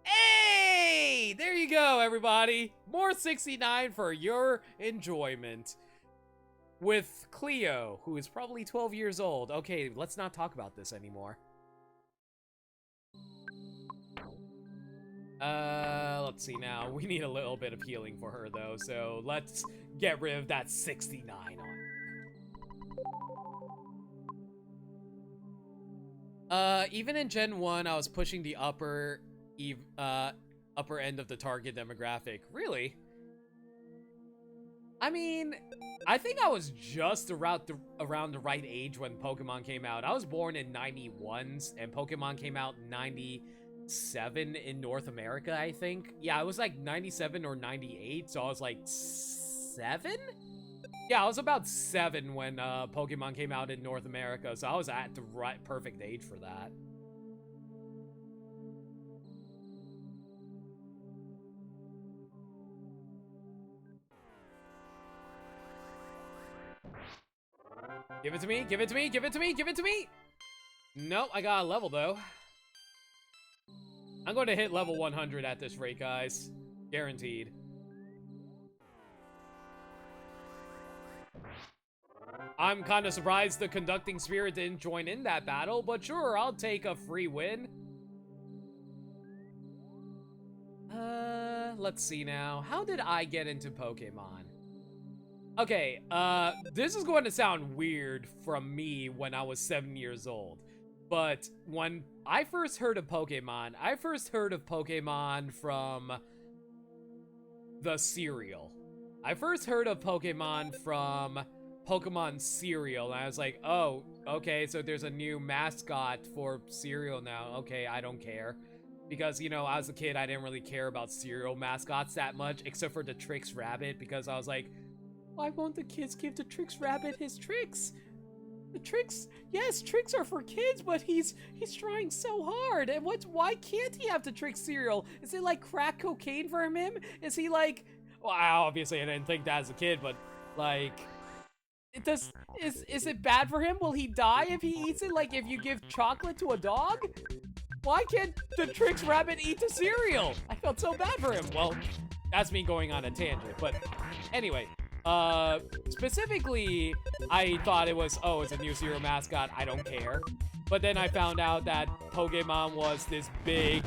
[SPEAKER 1] Hey! There you go, everybody. More 69 for your enjoyment. With Cleo, who is probably 12 years old. Okay, let's not talk about this anymore. Let's see now. We need a little bit of healing for her, though, so let's get rid of that 69 on. Even in Gen 1, I was pushing the upper end of the target demographic. Really? I mean, I think I was just around the right age when Pokemon came out. I was born in 91, and Pokemon came out in 97 in North America, I think. Yeah, it was like 97 or 98, so I was like 7? Yeah, I was about 7 when Pokemon came out in North America, so I was at the right perfect age for that. Give it to me, give it to me, give it to me, give it to me! Nope, I got a level, though. I'm going to hit level 100 at this rate, guys. Guaranteed. I'm kind of surprised the conducting spirit didn't join in that battle, but sure, I'll take a free win. Let's see now. How did I get into Pokemon? Okay, this is going to sound weird from me when I was 7 years old. But when I first heard of Pokemon, from the cereal. I first heard of Pokemon from Pokemon cereal, and I was like, oh, okay, so there's a new mascot for cereal now. Okay, I don't care. Because, you know, as a kid, I didn't really care about cereal mascots that much, except for the Trix Rabbit, because I was like, why won't the kids give the Trix Rabbit his tricks? The tricks, yes, tricks are for kids, but he's trying so hard. And why can't he have the Trix cereal? Is it like crack cocaine for him? Is he like, well, obviously I didn't think that as a kid, but like, is it bad for him? Will he die if he eats it? Like if you give chocolate to a dog? Why can't the Trix Rabbit eat the cereal? I felt so bad for him. Well, that's me going on a tangent, but anyway. Specifically, I thought it was, oh, it's a new cereal mascot, I don't care. But then I found out that Pokemon was this big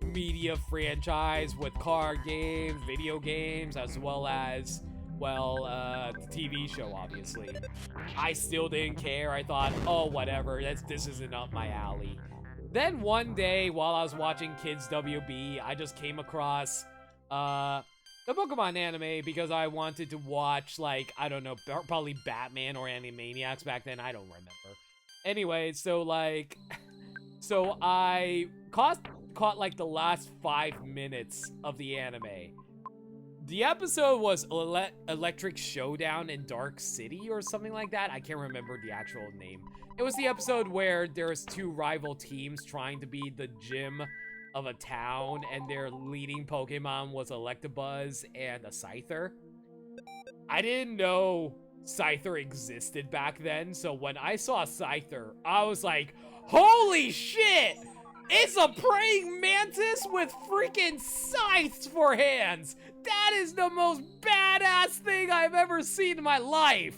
[SPEAKER 1] media franchise with card games, video games, as well as, well, the TV show, obviously. I still didn't care. I thought, oh, whatever, this isn't up my alley. Then one day, while I was watching Kids WB, I just came across, the Pokemon anime because I wanted to watch, like, I don't know, probably Batman or Animaniacs back then. I don't remember. Anyway, so, like, so I caught like, the last 5 minutes of the anime. The episode was Electric Showdown in Dark City or something like that. I can't remember the actual name. It was the episode where there's 2 rival teams trying to be the gym of a town, and their leading Pokemon was Electabuzz and a Scyther. I didn't know Scyther existed back then, so when I saw Scyther, I was like, holy shit! It's a praying mantis with freaking scythes for hands! That is the most badass thing I've ever seen in my life!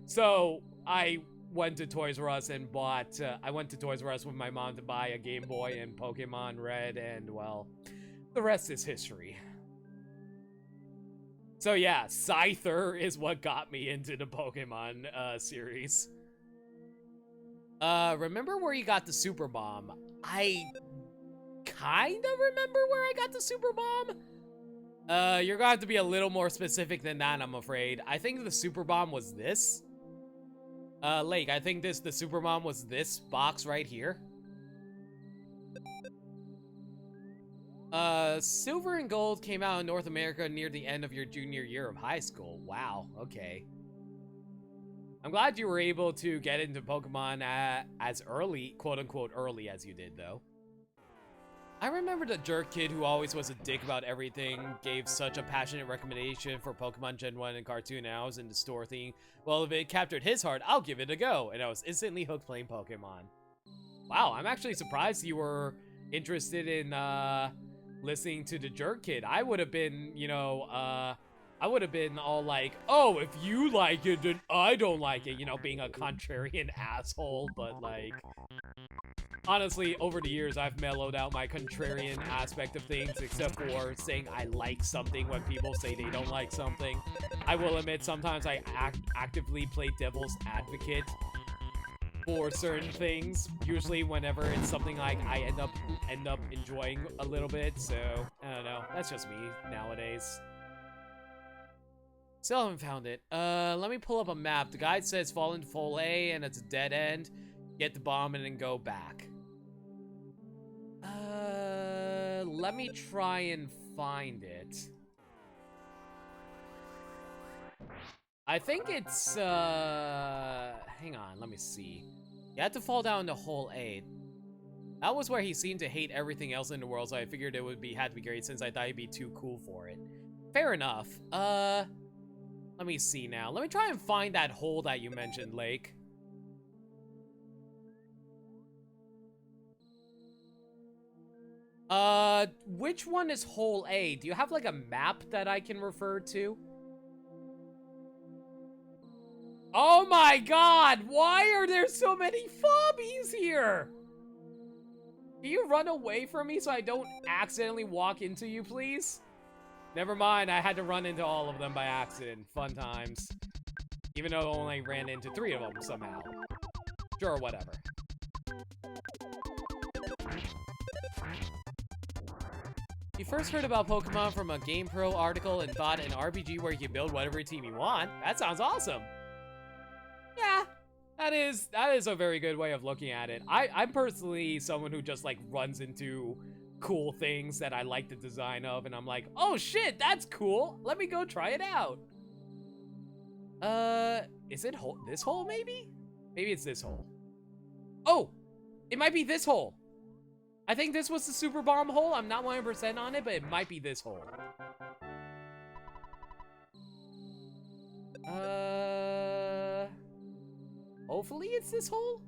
[SPEAKER 1] So, I went to Toys R Us and bought, I went to Toys R Us with my mom to buy a Game Boy and Pokemon Red, and, well, the rest is history. So yeah, Scyther is what got me into the Pokemon, series. Remember where you got the Super Bomb? I kinda remember where I got the Super Bomb. You're gonna have to be a little more specific than that, I'm afraid. I think the Super Bomb was this. Lake, I think the Super Bomb was this box right here. Silver and Gold came out in North America near the end of your junior year of high school. Wow, okay. I'm glad you were able to get into Pokemon as early, quote-unquote early, as you did, though. I remember the jerk kid who always was a dick about everything, gave such a passionate recommendation for Pokemon Gen 1 and Cartoon, and I was in the store thinking, well, if it captured his heart, I'll give it a go. And I was instantly hooked playing Pokemon. Wow, I'm actually surprised you were interested in listening to the jerk kid. I would have been, you know, I would have been all like, oh, if you like it, then I don't like it, you know, being a contrarian asshole, but like... Honestly, over the years, I've mellowed out my contrarian aspect of things, except for saying I like something when people say they don't like something. I will admit, sometimes I actively play devil's advocate for certain things. Usually, whenever it's something like I end up enjoying a little bit. So I don't know. That's just me nowadays. Still haven't found it. Let me pull up a map. The guide says fall into Full A, and it's a dead end. Get the bomb and then go back. Let me try and find it. I think it's, hang on, let me see. You had to fall down to Hole 8. That was where he seemed to hate everything else in the world, so I figured it had to be great since I thought he'd be too cool for it. Fair enough. Let me see now. Let me try and find that hole that you mentioned, Lake. Which one is Hole A? Do you have, like, a map that I can refer to? Oh my god! Why are there so many fobbies here? Can you run away from me so I don't accidentally walk into you, please? Never mind, I had to run into all of them by accident. Fun times. Even though I only ran into 3 of them somehow. Sure, whatever. You first heard about Pokemon from a GamePro article and thought an RPG where you can build whatever team you want? That sounds awesome. Yeah, that is a very good way of looking at it. I'm personally someone who just like runs into cool things that I like the design of, and I'm like, oh shit, that's cool. Let me go try it out. Is it this hole maybe? Maybe it's this hole. Oh, it might be this hole. I think this was the super bomb hole. I'm not 100% on it, but it might be this hole. Hopefully it's this hole?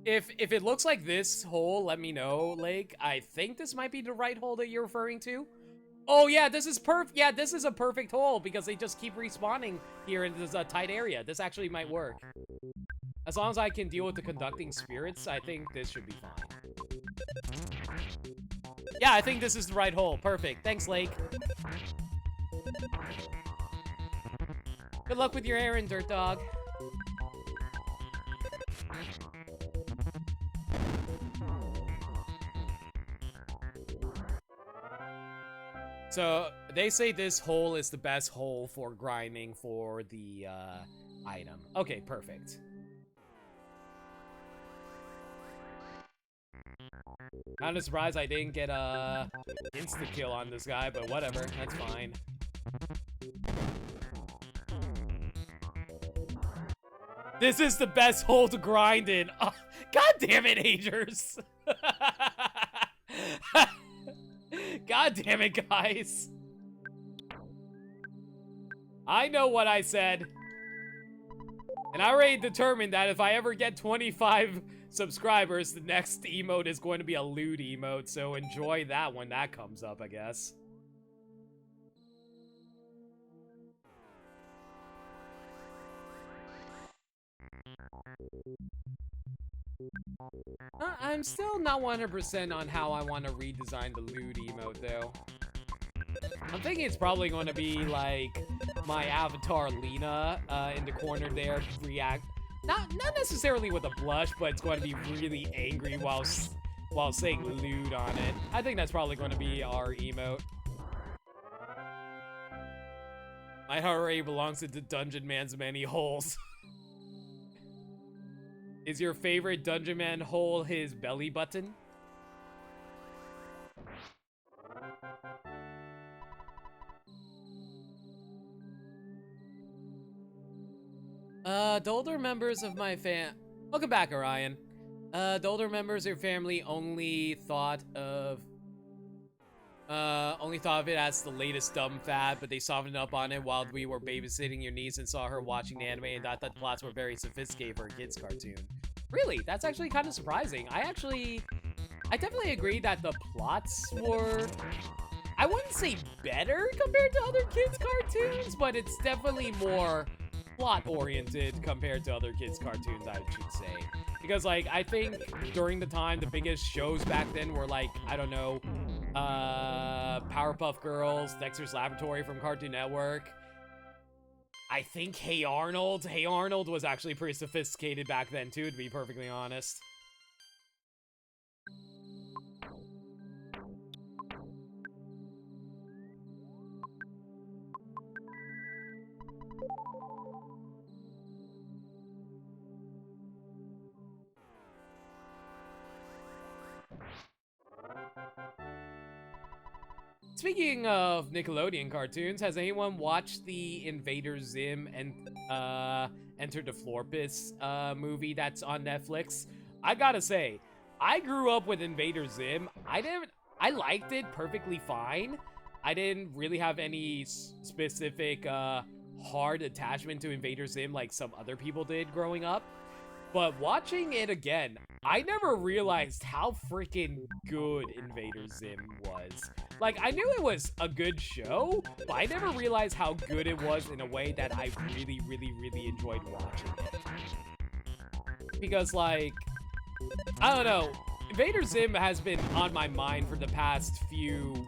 [SPEAKER 1] If it looks like this hole, let me know, Lake. I think this might be the right hole that you're referring to. Oh yeah, this is yeah, this is a perfect hole because they just keep respawning here in this tight area. This actually might work. As long as I can deal with the conducting spirits, I think this should be fine. Yeah, I think this is the right hole. Perfect. Thanks, Lake. Good luck with your errand, Dirt Dog. So, they say this hole is the best hole for grinding for the, item. Okay, perfect. Kind of surprised I didn't get a insta-kill on this guy, but whatever, that's fine. This is the best hole to grind in. Oh, God damn it, Agers! God damn it, guys. I know what I said. And I already determined that if I ever get 25 subscribers, the next emote is going to be a lewd emote, so enjoy that when that comes up, I guess. I'm still not 100% on how I want to redesign the lewd emote, though. I'm thinking it's probably going to be, like, my avatar Lena in the corner there, not necessarily with a blush, but it's going to be really angry while saying lewd on it. I think that's probably going to be our emote. My heart already belongs to the Dungeon Man's many holes. Is your favorite Dungeon Man hole his belly button?
[SPEAKER 3] The older members of my Welcome back, Orion. The older members of your family only thought of it as the latest dumb fad, but they softened up on it while we were babysitting your niece and saw her watching the anime and thought that the plots were very sophisticated for a kid's cartoon. Really? That's actually kind of surprising. I definitely agree that the plots were, I wouldn't say better compared to other kids' cartoons, but it's definitely more plot-oriented compared to other kids' cartoons, I should say. Because, like, I think during the time, the biggest shows back then were, like, I don't know, Powerpuff Girls, Dexter's Laboratory from Cartoon Network. I think Hey Arnold. Hey Arnold was actually pretty sophisticated back then, too, to be perfectly honest. Speaking of Nickelodeon cartoons, has anyone watched the Invader Zim and Enter the Florpus movie that's on Netflix? I gotta say, I grew up with Invader Zim. I liked it perfectly fine. I didn't really have any specific hard attachment to Invader Zim like some other people did growing up. But watching it again, I never realized how freaking good Invader Zim was. Like, I knew it was a good show, but I never realized how good it was in a way that I really, really, really enjoyed watching it. Because, like, I don't know, Invader Zim has been on my mind for the past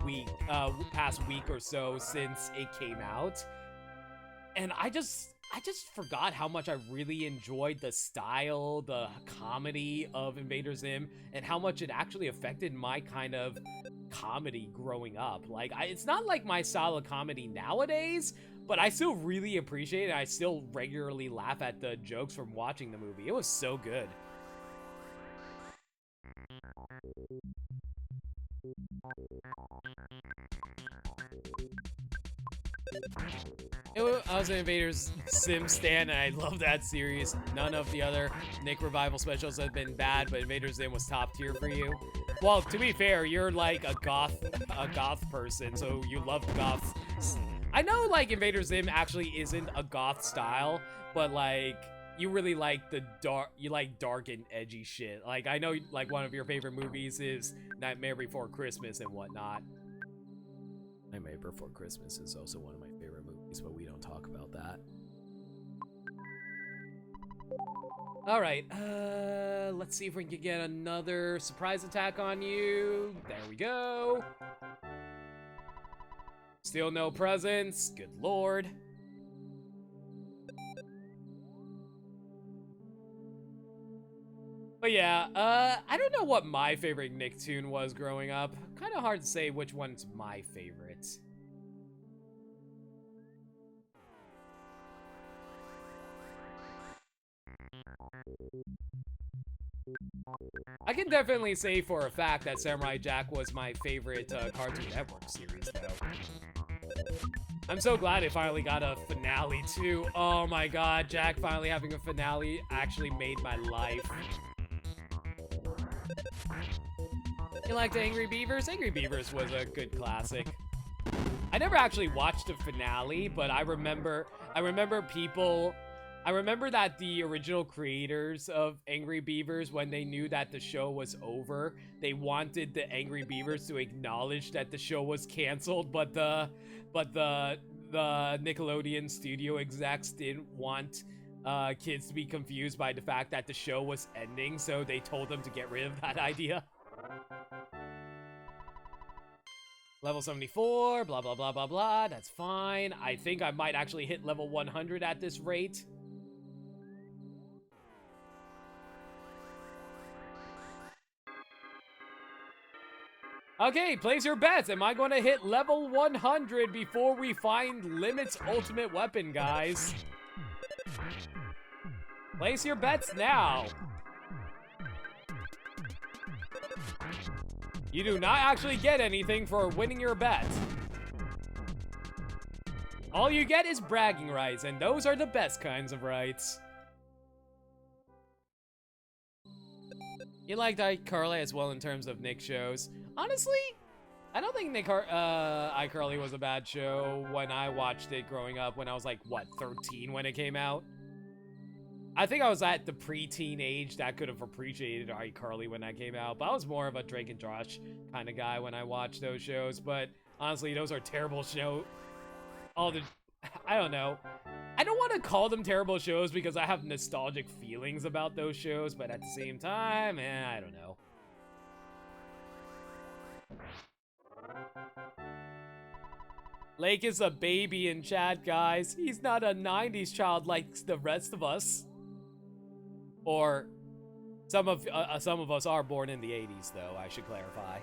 [SPEAKER 3] week or so since it came out. And I just forgot how much I really enjoyed the style, the comedy of Invader Zim, and how much it actually affected my kind of comedy growing up. Like, it's not like my style of comedy nowadays, but I still really appreciate it. I still regularly laugh at the jokes from watching the movie. It was so good. I was an Invader Zim stan, and I love that series. None of the other Nick Revival specials have been bad, but Invader Zim was top tier for you. Well, to be fair, you're like a goth person, so you love goths. I know, like, Invader Zim actually isn't a goth style, but, like, you really like dark and edgy shit. Like, I know, like, one of your favorite movies is Nightmare Before Christmas and whatnot. Nightmare Before Christmas is also one of my favorite movies, but we don't talk about that. All right, let's see if we can get another surprise attack on you. There we go. Still no presents. Good lord. But yeah, I don't know what my favorite Nicktoon was growing up. Kind of hard to say which one's my favorite. I can definitely say for a fact that Samurai Jack was my favorite Cartoon Network series, though. I'm so glad it finally got a finale, too. Oh my god, Jack finally having a finale actually made my life. You liked Angry Beavers? Angry Beavers was a good classic. I never actually watched the finale, but I remember that the original creators of Angry Beavers, when they knew that the show was over, they wanted the Angry Beavers to acknowledge that the show was canceled, but the Nickelodeon studio execs didn't want kids to be confused by the fact that the show was ending, so they told them to get rid of that idea. Level 74, blah, blah, blah, blah, blah. That's fine. I think I might actually hit level 100 at this rate. Okay, place your bets. Am I going to hit level 100 before we find Limit's ultimate weapon, guys? Place your bets now. You do not actually get anything for winning your bet. All you get is bragging rights, and those are the best kinds of rights. You liked iCarly as well in terms of Nick shows. Honestly, I don't think iCarly was a bad show when I watched it growing up when I was like, what, 13 when it came out? I think I was at the preteen age that could have appreciated iCarly when that came out, but I was more of a Drake and Josh kind of guy when I watched those shows, but honestly, those are terrible shows. I don't know. I don't want to call them terrible shows because I have nostalgic feelings about those shows, but at the same time, I don't know. Lake is a baby in chat, guys. He's not a 90s child like the rest of us. Or some of us are born in the 80s, though, I should clarify.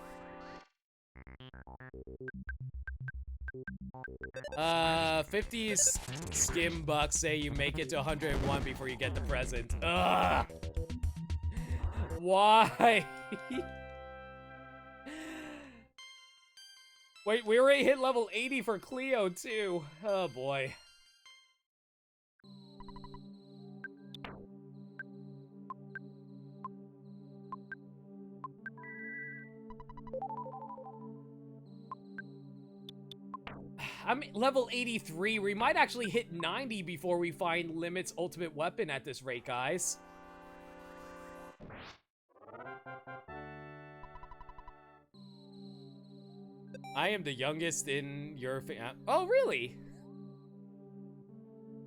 [SPEAKER 3] 50s skim bucks say you make it to 101 before you get the present. Ugh! Why? Wait, we already hit level 80 for Cleo, too. Oh, boy. I'm level 83. We might actually hit 90 before we find Limit's ultimate weapon at this rate, guys. I am the youngest in your oh, really?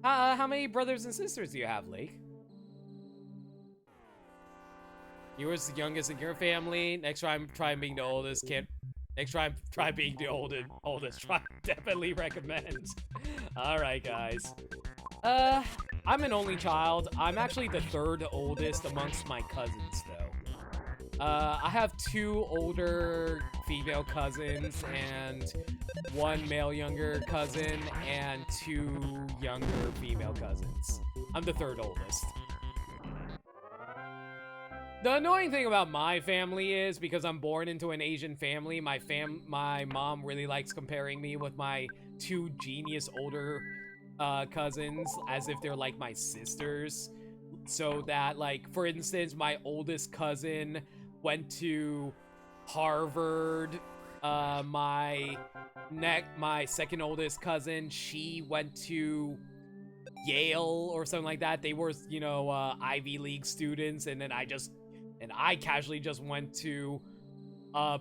[SPEAKER 3] How many brothers and sisters do you have, Lake? You were the youngest in your family. Next time, try being the oldest. Next time, try being the oldest. Definitely recommend. Alright, guys. I'm an only child. I'm actually the third oldest amongst my cousins, though. I have 2 older female cousins and 1 male younger cousin and 2 younger female cousins. I'm the third oldest. The annoying thing about my family is, because I'm born into an Asian family, my mom really likes comparing me with my 2 genius older cousins as if they're like my sisters. So that, like, for instance, my oldest cousin went to Harvard. My second oldest cousin, she went to Yale or something like that. They were, you know, Ivy League students, and then I casually just went to a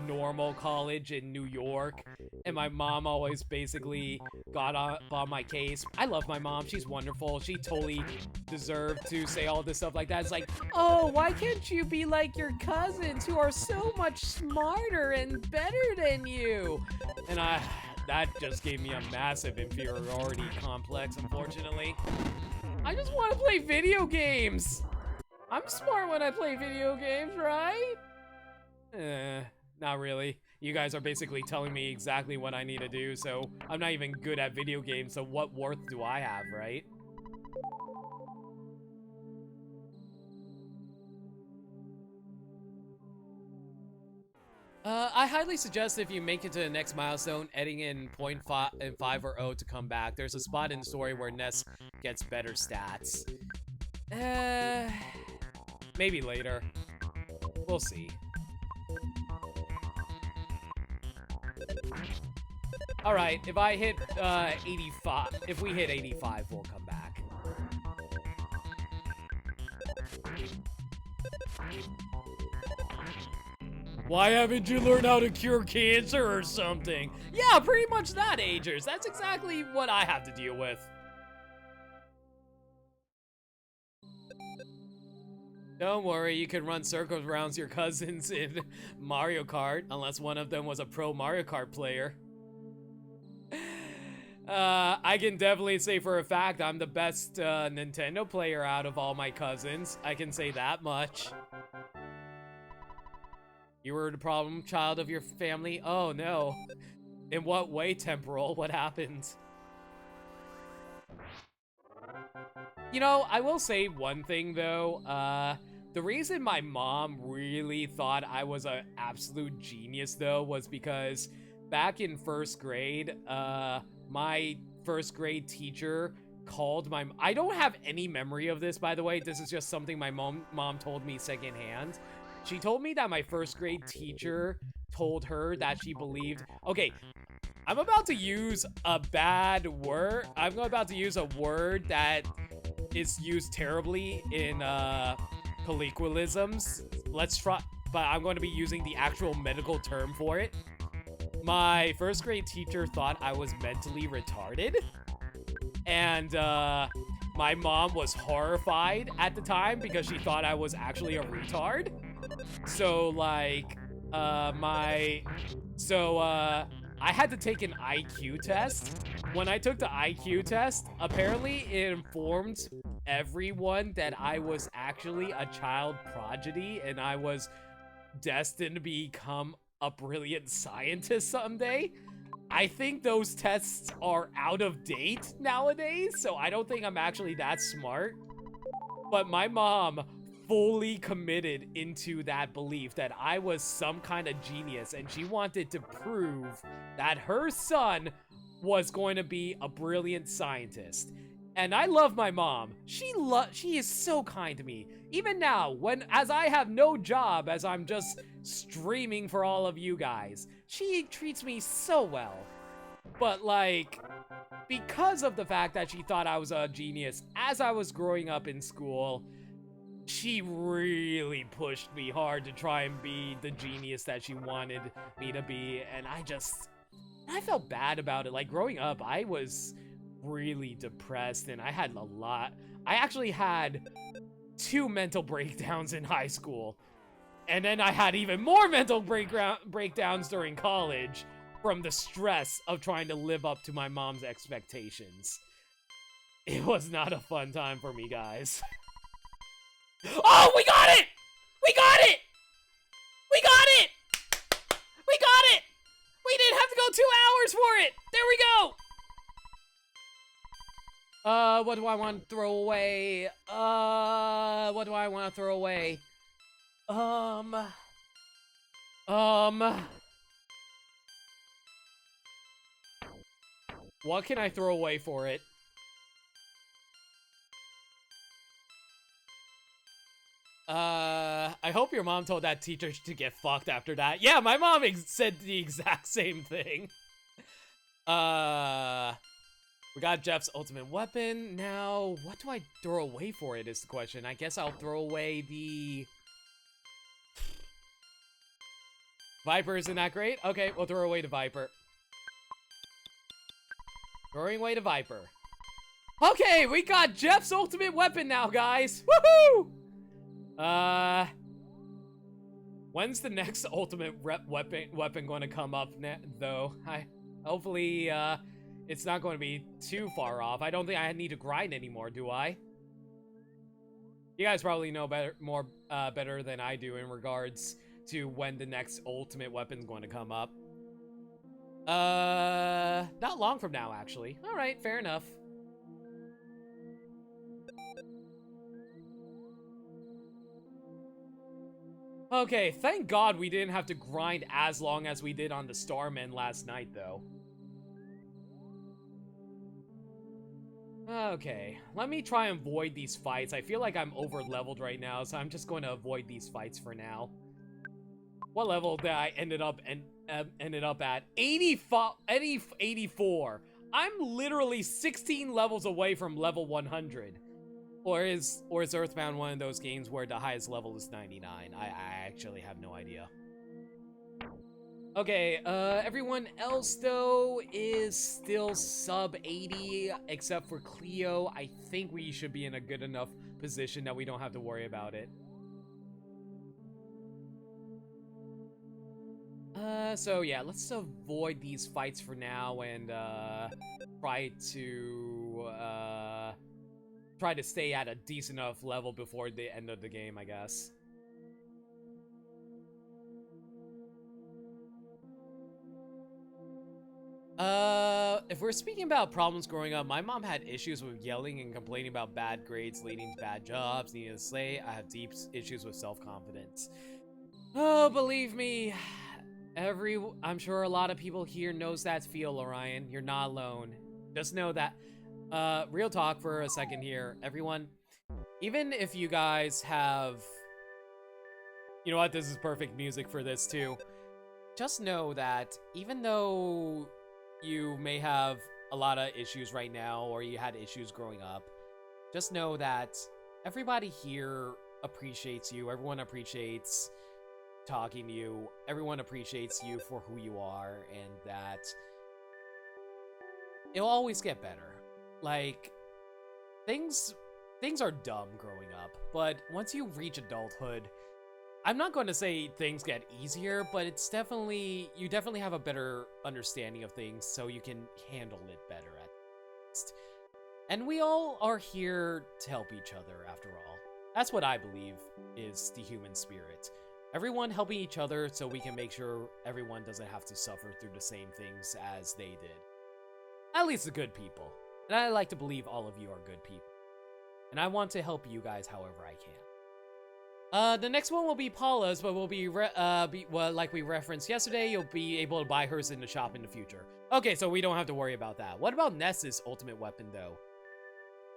[SPEAKER 3] normal college in New York, and my mom always basically got on my case. I love my mom. She's wonderful. She totally deserved to say all this stuff like that. It's like, oh, why can't you be like your cousins who are so much smarter and better than you? And that just gave me a massive inferiority complex, unfortunately. I just want to play video games. I'm smart when I play video games, right? Not really. You guys are basically telling me exactly what I need to do, so I'm not even good at video games, so what worth do I have, right? I highly suggest if you make it to the next milestone, editing in 0.5 or 0 to come back. There's a spot in the story where Ness gets better stats. Maybe later. We'll see. Alright, if I hit 85, if we hit 85, we'll come back. Why haven't you learned how to cure cancer or something? Yeah, pretty much that, Agers. That's exactly what I have to deal with. Don't worry, you can run circles around your cousins in Mario Kart, unless one of them was a pro Mario Kart player. I can definitely say for a fact I'm the best Nintendo player out of all my cousins. I can say that much. You were the problem child of your family? Oh no. In what way, Temporal? What happened? You know, I will say one thing though. The reason my mom really thought I was an absolute genius though was because back in first grade, my first grade teacher
[SPEAKER 1] called my... I don't have any memory of this, by the way. This is just something my mom told me secondhand. She told me that my first grade teacher told her that she believed... Okay, I'm about to use a bad word. I'm about to use a word that is used terribly in colloquialisms. Let's try... But I'm going to be using the actual medical term for it. My first grade teacher thought I was mentally retarded. And my mom was horrified at the time because she thought I was actually a retard. So, like, I had to take an IQ test. When I took the IQ test, apparently it informed everyone that I was actually a child prodigy and I was destined to become a brilliant scientist someday. I think those tests are out of date nowadays, so I don't think I'm actually that smart. But my mom fully committed into that belief that I was some kind of genius, and she wanted to prove that her son was going to be a brilliant scientist. And I love my mom. She is so kind to me. Even now, as I have no job, as I'm just streaming for all of you guys, she treats me so well. But like, because of the fact that she thought I was a genius as I was growing up in school, she really pushed me hard to try and be the genius that she wanted me to be. And I felt bad about it. Like, growing up, I was really depressed and I actually had 2 mental breakdowns in high school. And then I had even more mental breakdowns during college from the stress of trying to live up to my mom's expectations. It was not a fun time for me, guys. Oh, we got it! We got it! We got it! We got it! We didn't have to go 2 hours for it! There we go! What do I want to throw away? What do I want to throw away? What can I throw away for it? I hope your mom told that teacher to get fucked after that. Yeah, my mom said the exact same thing. We got Jeff's ultimate weapon. Now, what do I throw away for it is the question. I guess I'll throw away the... Viper isn't that great? Okay, we'll throw away the Viper. Throwing away the Viper. Okay, we got Jeff's ultimate weapon now, guys. Woohoo! When's the next ultimate weapon going to come up though? Hopefully, it's not going to be too far off. I don't think I need to grind anymore, do I? You guys probably know better than I do in regards to when the next ultimate weapon's going to come up. Not long from now, actually. All right, fair enough. Okay, thank God we didn't have to grind as long as we did on the Starmen last night, though. Okay, let me try and avoid these fights. I feel like I'm over-leveled right now, so I'm just going to avoid these fights for now. What level did I ended up at? 84. I'm literally 16 levels away from level 100. Or is EarthBound one of those games where the highest level is 99? I actually have no idea. Okay, everyone else, though, is still sub 80, except for Cleo. I think we should be in a good enough position that we don't have to worry about it. So yeah, let's avoid these fights for now and, try to stay at a decent enough level before the end of the game, I guess. If we're speaking about problems growing up, my mom had issues with yelling and complaining about bad grades leading to bad jobs. Needless to say, I have deep issues with self-confidence. Oh, believe me, I'm sure a lot of people here knows that feel, Orion. You're not alone. Just know that Real talk for a second here, everyone. Even if you guys have... You know what? This is perfect music for this, too. Just know that even though you may have a lot of issues right now, or you had issues growing up, just know that everybody here appreciates you. Everyone appreciates talking to you. Everyone appreciates you for who you are, and that it'll always get better. Like, things are dumb growing up, but once you reach adulthood, I'm not going to say things get easier, but it's definitely, you definitely have a better understanding of things, so you can handle it better at least. And we all are here to help each other, after all. That's what I believe is the human spirit. Everyone helping each other so we can make sure everyone doesn't have to suffer through the same things as they did. At least the good people. And I like to believe all of you are good people. And I want to help you guys however I can. The next one will be Paula's, but will be, well, like we referenced yesterday, you'll be able to buy hers in the shop in the future. Okay, so we don't have to worry about that. What about Ness's ultimate weapon, though?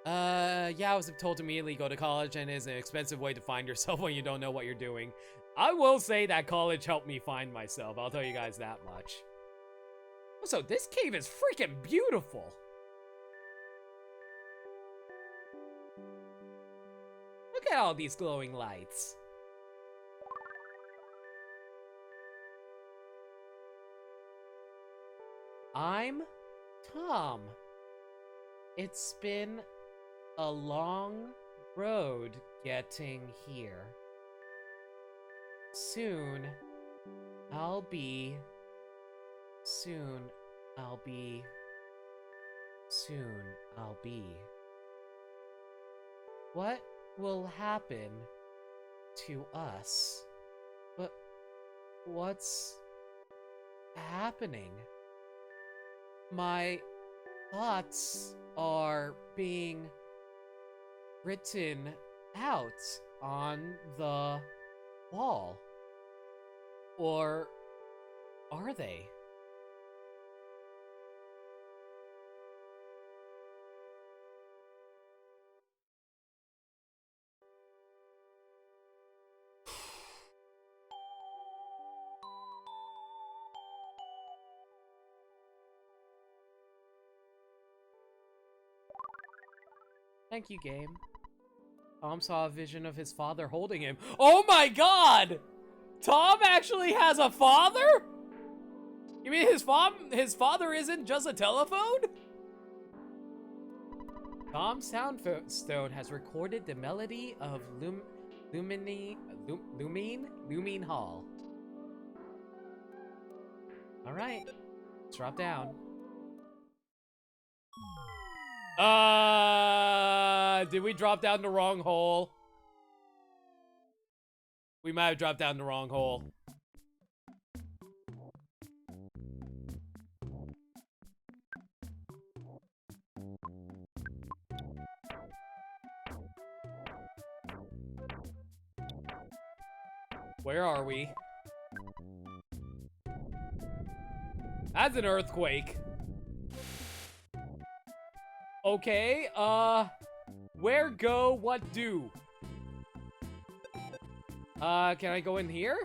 [SPEAKER 1] Yeah, I was told to immediately go to college, and it is an expensive way to find yourself when you don't know what you're doing. I will say that college helped me find myself, I'll tell you guys that much. Also, this cave is freaking beautiful! Look at all these glowing lights. I'm Tom. It's been a long road getting here. Soon I'll be. What will happen to us? But what's happening? My thoughts are being written out on the wall. Or are they? Thank you, game. Tom saw a vision of his father holding him. Oh my god! Tom actually has a father? You mean his father isn't just a telephone? Tom's Soundstone has recorded the melody of Lumine Hall. Alright, let's drop down. Did we drop down the wrong hole? We might have dropped down the wrong hole. Where are we? That's an earthquake. Okay, where go, what do? Can I go in here?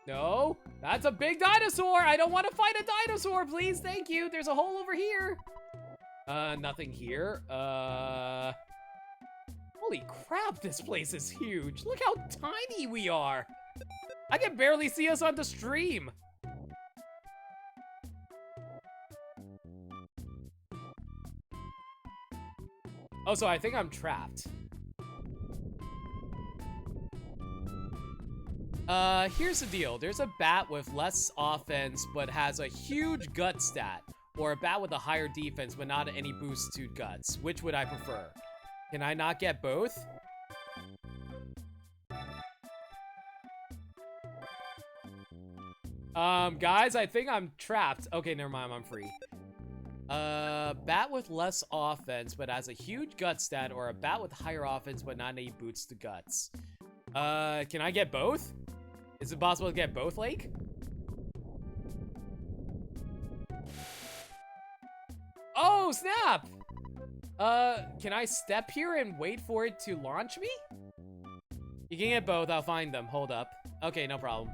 [SPEAKER 1] No, that's a big dinosaur. I don't want to fight a dinosaur, please. Thank you. There's a hole over here. Nothing here. Holy crap, this place is huge. Look how tiny we are. I can barely see us on the stream. Oh, so I think I'm trapped. Here's the deal. There's a bat with less offense, but has a huge gut stat. Or a bat with a higher defense, but not any boost to guts. Which would I prefer? Can I not get both? Guys, I think I'm trapped. Okay, never mind, I'm free. Bat with less offense, but has a huge gut stat, or a bat with higher offense, but not any boots to guts. Can I get both? Is it possible to get both, Lake? Oh, snap! Can I step here and wait for it to launch me? You can get both. I'll find them. Hold up. Okay, no problem.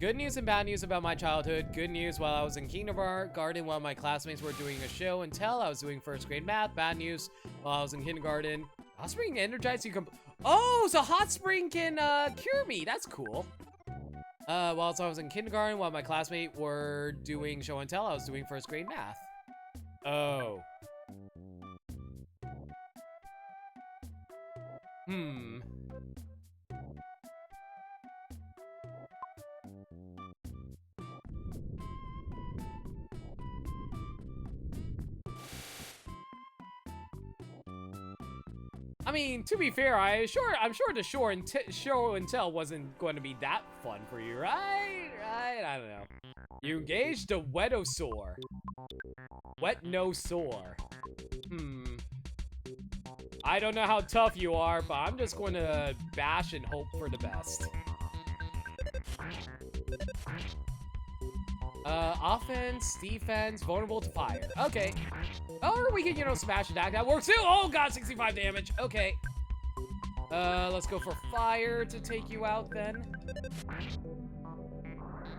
[SPEAKER 1] Good news and bad news about my childhood. Good news, while I was in kindergarten, while my classmates were doing a show and tell, I was doing first grade math. Bad news, while I was in kindergarten. Hot spring energizes you. Oh, so hot spring can cure me. That's cool. Whilst I was in kindergarten, while my classmates were doing show and tell, I was doing first grade math. Oh. I mean, to be fair, I'm sure the show and tell wasn't going to be that fun for you, right? I don't know. You engaged a wetosaur. Wet no sore. I don't know how tough you are, but I'm just going to bash and hope for the best. Offense, defense, vulnerable to fire. Okay. Or we can, you know, smash attack. That works too. Oh god, 65 damage. Okay. Let's go for fire to take you out then.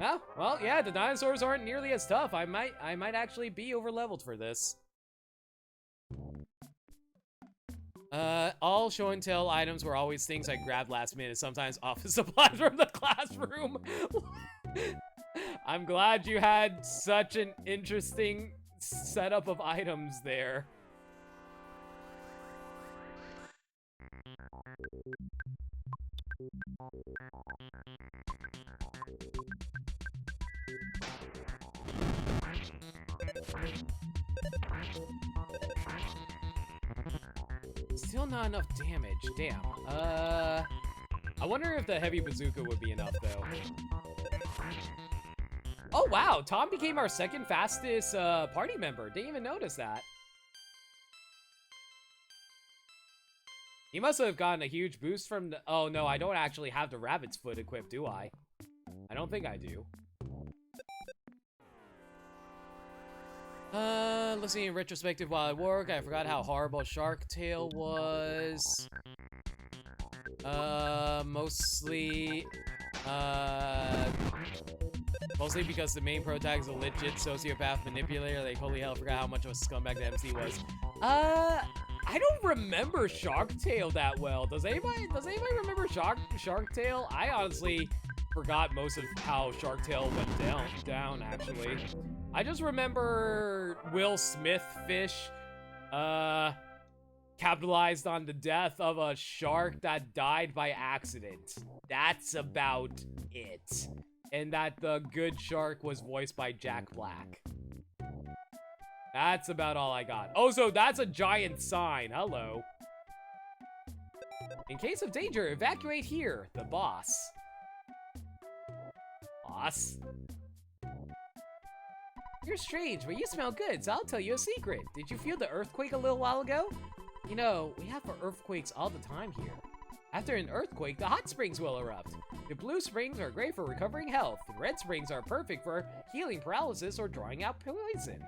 [SPEAKER 1] Oh, well, yeah, the dinosaurs aren't nearly as tough. I might actually be over-leveled for this. All show and tell items were always things I grabbed last minute, sometimes office supplies from the classroom. I'm glad you had such an interesting setup of items there. Still not enough damage, damn. I wonder if the heavy bazooka would be enough, though. Oh, wow, Tom became our second fastest party member. Didn't even notice that. He must have gotten a huge boost from the... Oh, no, I don't actually have the rabbit's foot equipped, do I? I don't think I do. Let's see, in retrospective while I work, I forgot how horrible Shark Tale was. Mostly because the main protagonist is a legit sociopath manipulator. Like, holy hell, I forgot how much of a scumbag the MC was. I don't remember Shark Tale that well. Does anybody remember Shark Tale? I honestly forgot most of how Shark Tale went down actually. I just remember Will Smith fish capitalized on the death of a shark that died by accident. That's about it. And that the good shark was voiced by Jack Black. That's about all I got. Oh, so that's a giant sign. Hello. In case of danger, evacuate here. The boss. Boss? You're strange, but you smell good, so I'll tell you a secret. Did you feel the earthquake a little while ago? You know, we have earthquakes all the time here. After an earthquake, the hot springs will erupt. The blue springs are great for recovering health. The red springs are perfect for healing paralysis or drawing out poison.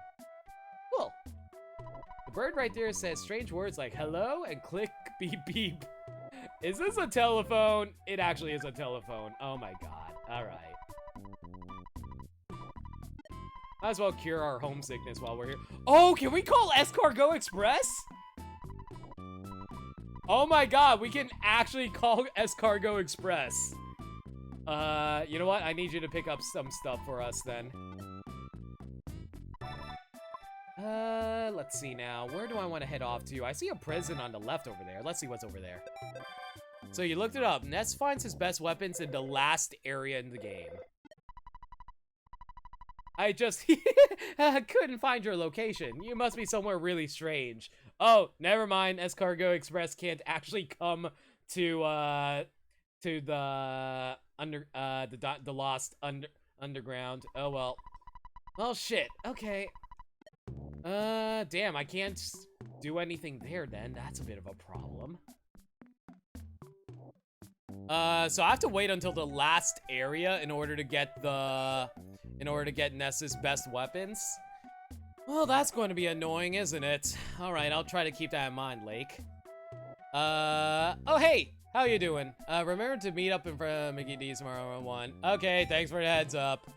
[SPEAKER 1] Cool. The bird right there says strange words like hello and click beep beep. Is this a telephone? It actually is a telephone. Oh my god. Alright. Might as well cure our homesickness while we're here. Oh, can we call Escargot Express? Oh my god, we can actually call Escargot Express. You know what? I need you to pick up some stuff for us then. Let's see now. Where do I want to head off to? I see a prison on the left over there. Let's see what's over there. So you looked it up. Ness finds his best weapons in the last area in the game. I just couldn't find your location. You must be somewhere really strange. Oh, never mind. Escargot Express can't actually come to the lost underground. Oh well. Well, shit. Okay. Damn. I can't do anything there. Then that's a bit of a problem. So I have to wait until the last area in order to get Ness's best weapons. Well, that's going to be annoying, isn't it? Alright, I'll try to keep that in mind, Lake. Oh hey! How you doing? Remember to meet up in front of Mickey D's tomorrow at 1. Okay, thanks for the heads up.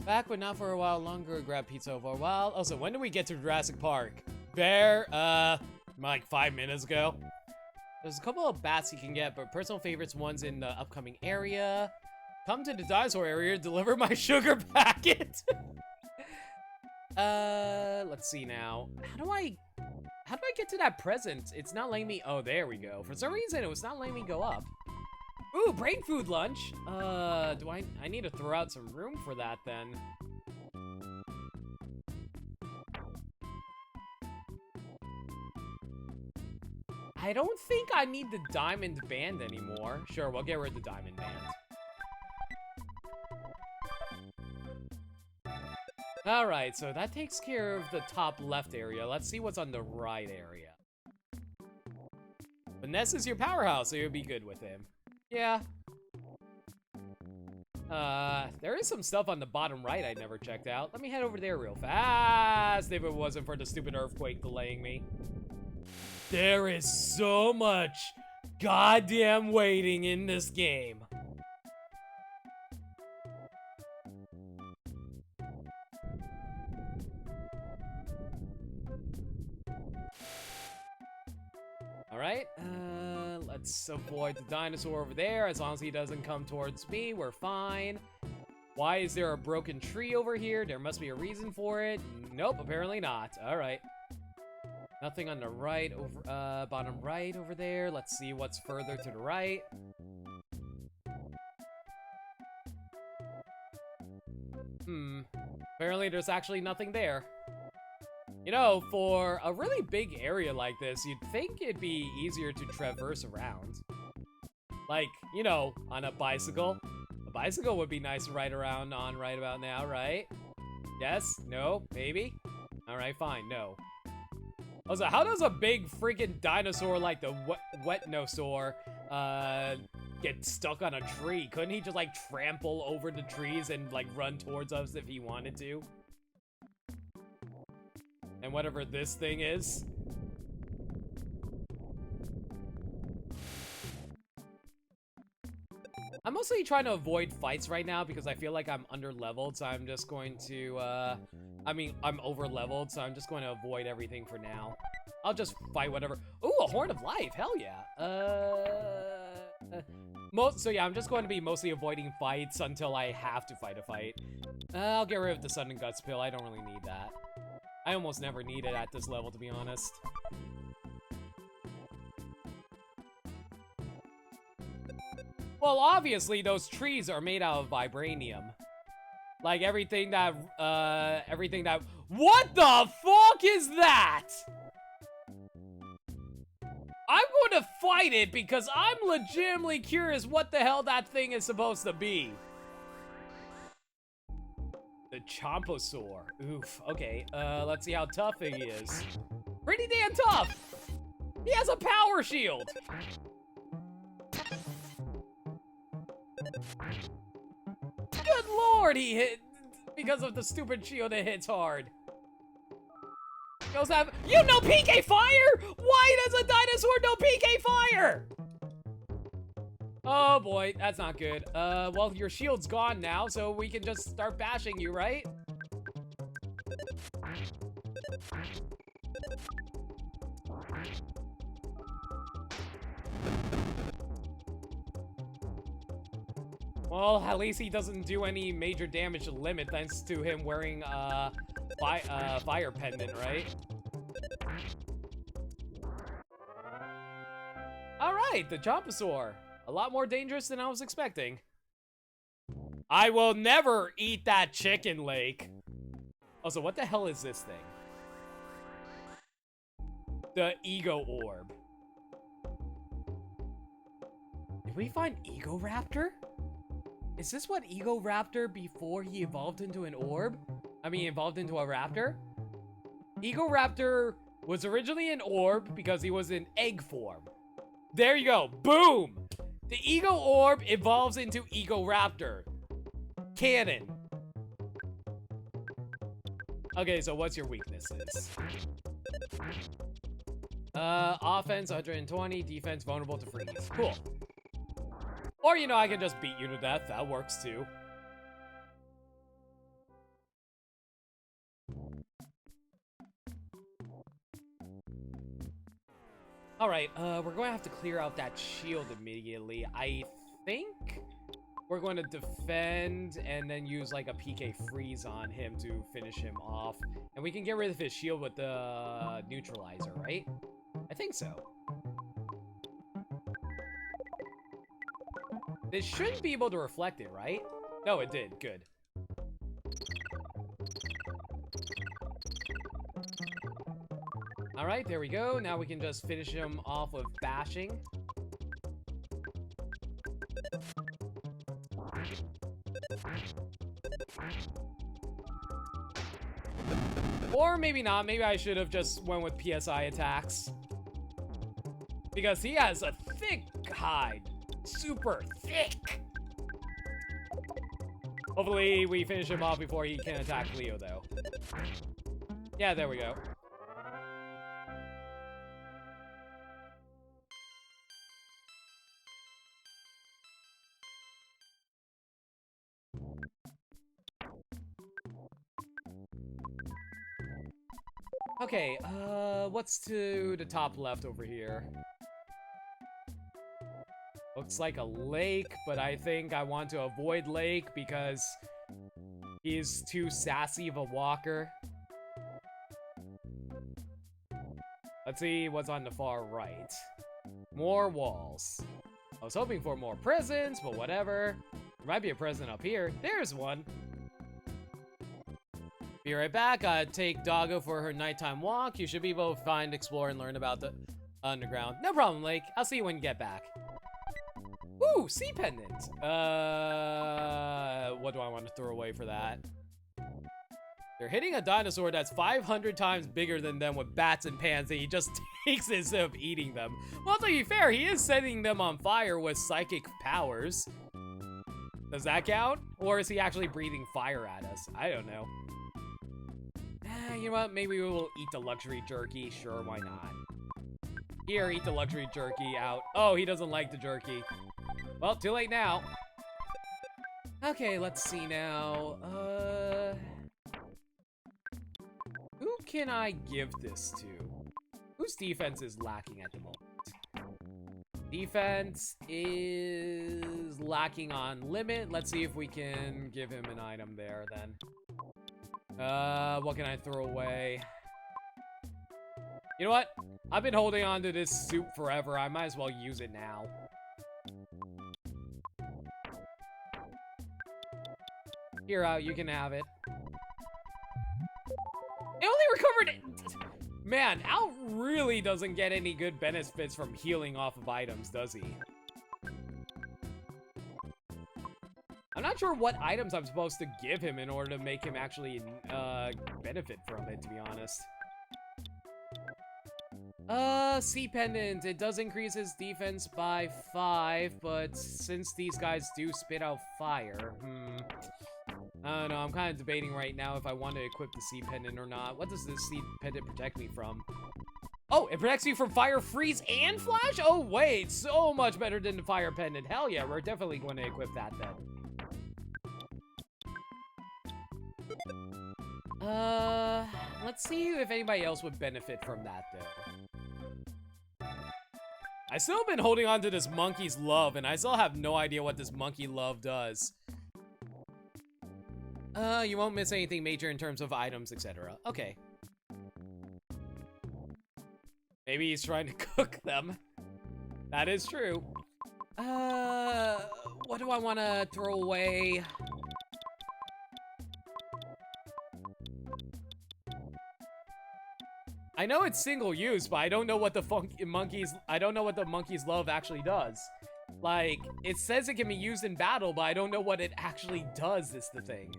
[SPEAKER 1] Back, but not for a while longer. Grab pizza for a while. Also, when do we get to Jurassic Park? There, like 5 minutes ago. There's a couple of bats you can get, but personal favorites ones in the upcoming area. Come to the dinosaur area, deliver my sugar packet. Let's see now. How do I get to that present? It's not letting me, oh, there we go. For some reason, it was not letting me go up. Ooh, brain food lunch. I need to throw out some room for that then. I don't think I need the diamond band anymore. Sure, we'll get rid of the diamond band. Alright, so that takes care of the top left area. Let's see what's on the right area. Vanessa's your powerhouse, so you'll be good with him. Yeah. There is some stuff on the bottom right I never checked out. Let me head over there real fast if it wasn't for the stupid earthquake delaying me. There is so much goddamn waiting in this game. Alright, let's avoid the dinosaur over there. As long as he doesn't come towards me, we're fine. Why is there a broken tree over here? There must be a reason for it. Nope, apparently not. Alright. Nothing on the right, over, bottom right over there. Let's see what's further to the right. Apparently there's actually nothing there. You know, for a really big area like this, you'd think it'd be easier to traverse around. Like, you know, on a bicycle. A bicycle would be nice to ride around on right about now, right? Yes? No? Maybe? Alright, fine. No. Also, how does a big freaking dinosaur like the Wetnosaur, get stuck on a tree? Couldn't he just, like, trample over the trees and, like, run towards us if he wanted to? And whatever this thing is. I'm mostly trying to avoid fights right now because I feel like I'm under-leveled, so I'm just going to, I'm over-leveled, so I'm just going to avoid everything for now. I'll just fight whatever. Ooh, a Horn of Life! Hell yeah! So yeah, I'm just going to be mostly avoiding fights until I have to fight a fight. I'll get rid of the Sun and Guts pill, I don't really need that. I almost never need it at this level, to be honest. Well, obviously, those trees are made out of vibranium. Like, everything that... What the fuck is that? I'm going to fight it because I'm legitimately curious what the hell that thing is supposed to be. The Chomposaur. Oof, okay. Let's see how tough he is. Pretty damn tough! He has a power shield! Good lord, he hit... Because of the stupid shield, it hits hard. He also have... You know PK Fire?! Why does a dinosaur know PK Fire?! Oh boy, that's not good. Well, your shield's gone now, so we can just start bashing you, right? Well, at least he doesn't do any major damage to limit thanks to him wearing, fire pendant, right? Alright, the Chomposaur. A lot more dangerous than I was expecting. I will never eat that chicken, Lake. Also, what the hell is this thing? The Ego Orb. Did we find Ego Raptor? Is this what Ego Raptor before he evolved into an orb? I mean, evolved into a raptor? Ego Raptor was originally an orb because he was in egg form. There you go. Boom! The Ego Orb evolves into Ego Raptor. Canon. Okay, so what's your weaknesses? Offense 120, defense vulnerable to freeze. Cool. Or, you know, I can just beat you to death. That works too. Alright, we're going to have to clear out that shield immediately. I think we're going to defend and then use like a PK freeze on him to finish him off. And we can get rid of his shield with the neutralizer, right? I think so. This shouldn't be able to reflect it, right? No, it did. Good. Alright, there we go. Now we can just finish him off with bashing. Or maybe not. Maybe I should have just went with PSI attacks. Because he has a thick hide. Super thick. Hopefully we finish him off before he can attack Leo, though. Yeah, there we go. Okay, what's to the top left over here? Looks like a lake, but I think I want to avoid lake because he's too sassy of a walker. Let's see what's on the far right. More walls. I was hoping for more presents, but whatever. There might be a present up here. There's one. Be right back. Take Doggo for her nighttime walk. You should be able to find, explore, and learn about the underground. No problem, Lake. I'll see you when you get back. Ooh, sea pendant. What do I want to throw away for that? They're hitting a dinosaur that's 500 times bigger than them with bats and pans, and he just takes it instead of eating them. Well, to be fair, he is setting them on fire with psychic powers. Does that count? Or is he actually breathing fire at us? I don't know. You know what? Maybe we will eat the luxury jerky. Sure, why not? Here, eat the luxury jerky out. Oh, he doesn't like the jerky. Well, too late now. Okay, let's see now. Who can I give this to? Whose defense is lacking at the moment? Defense is lacking on limit. Let's see if we can give him an item there then. What can I throw away? You know what? I've been holding on to this soup forever. I might as well use it now. Here, you can have it. It only recovered it. Man, Al really doesn't get any good benefits from healing off of items, does he? I'm not sure what items I'm supposed to give him in order to make him actually benefit from it, to be honest. Sea Pendant. It does increase his defense by 5, but since these guys do spit out fire, I don't know, I'm kind of debating right now if I want to equip the Sea Pendant or not. What does this Sea Pendant protect me from? Oh, it protects me from fire, freeze, and flash? Oh, wait, so much better than the Fire Pendant. Hell yeah, we're definitely going to equip that then. Let's see if anybody else would benefit from that, though. I still been holding on to this monkey's love, and I still have no idea what this monkey love does. You won't miss anything major in terms of items, etc. Okay. Maybe he's trying to cook them. That is true. What do I want to throw away? I know it's single use, but I don't know what the monkey's love actually does. Like, it says it can be used in battle, but I don't know what it actually does, is the thing.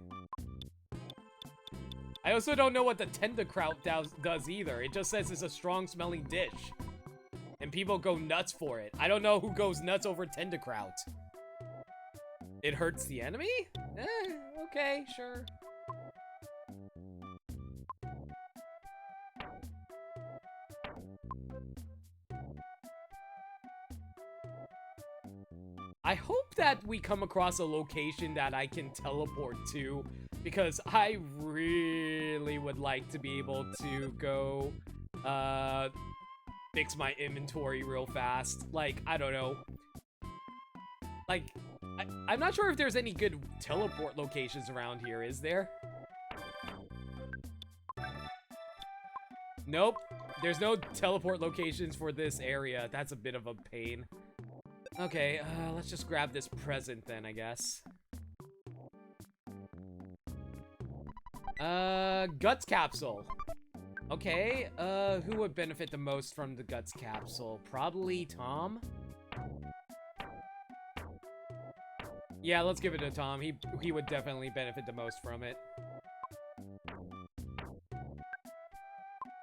[SPEAKER 1] I also don't know what the tenderkraut does either. It just says it's a strong smelling dish. And people go nuts for it. I don't know who goes nuts over tenderkraut. It hurts the enemy? Okay, sure. I hope that we come across a location that I can teleport to, because I really would like to be able to go, fix my inventory real fast. Like, I don't know. Like, I'm not sure if there's any good teleport locations around here, is there? Nope. There's no teleport locations for this area. That's a bit of a pain. Okay, let's just grab this present then, I guess. Guts capsule. Okay, who would benefit the most from the Guts capsule? Probably Tom? Yeah, let's give it to Tom. He would definitely benefit the most from it.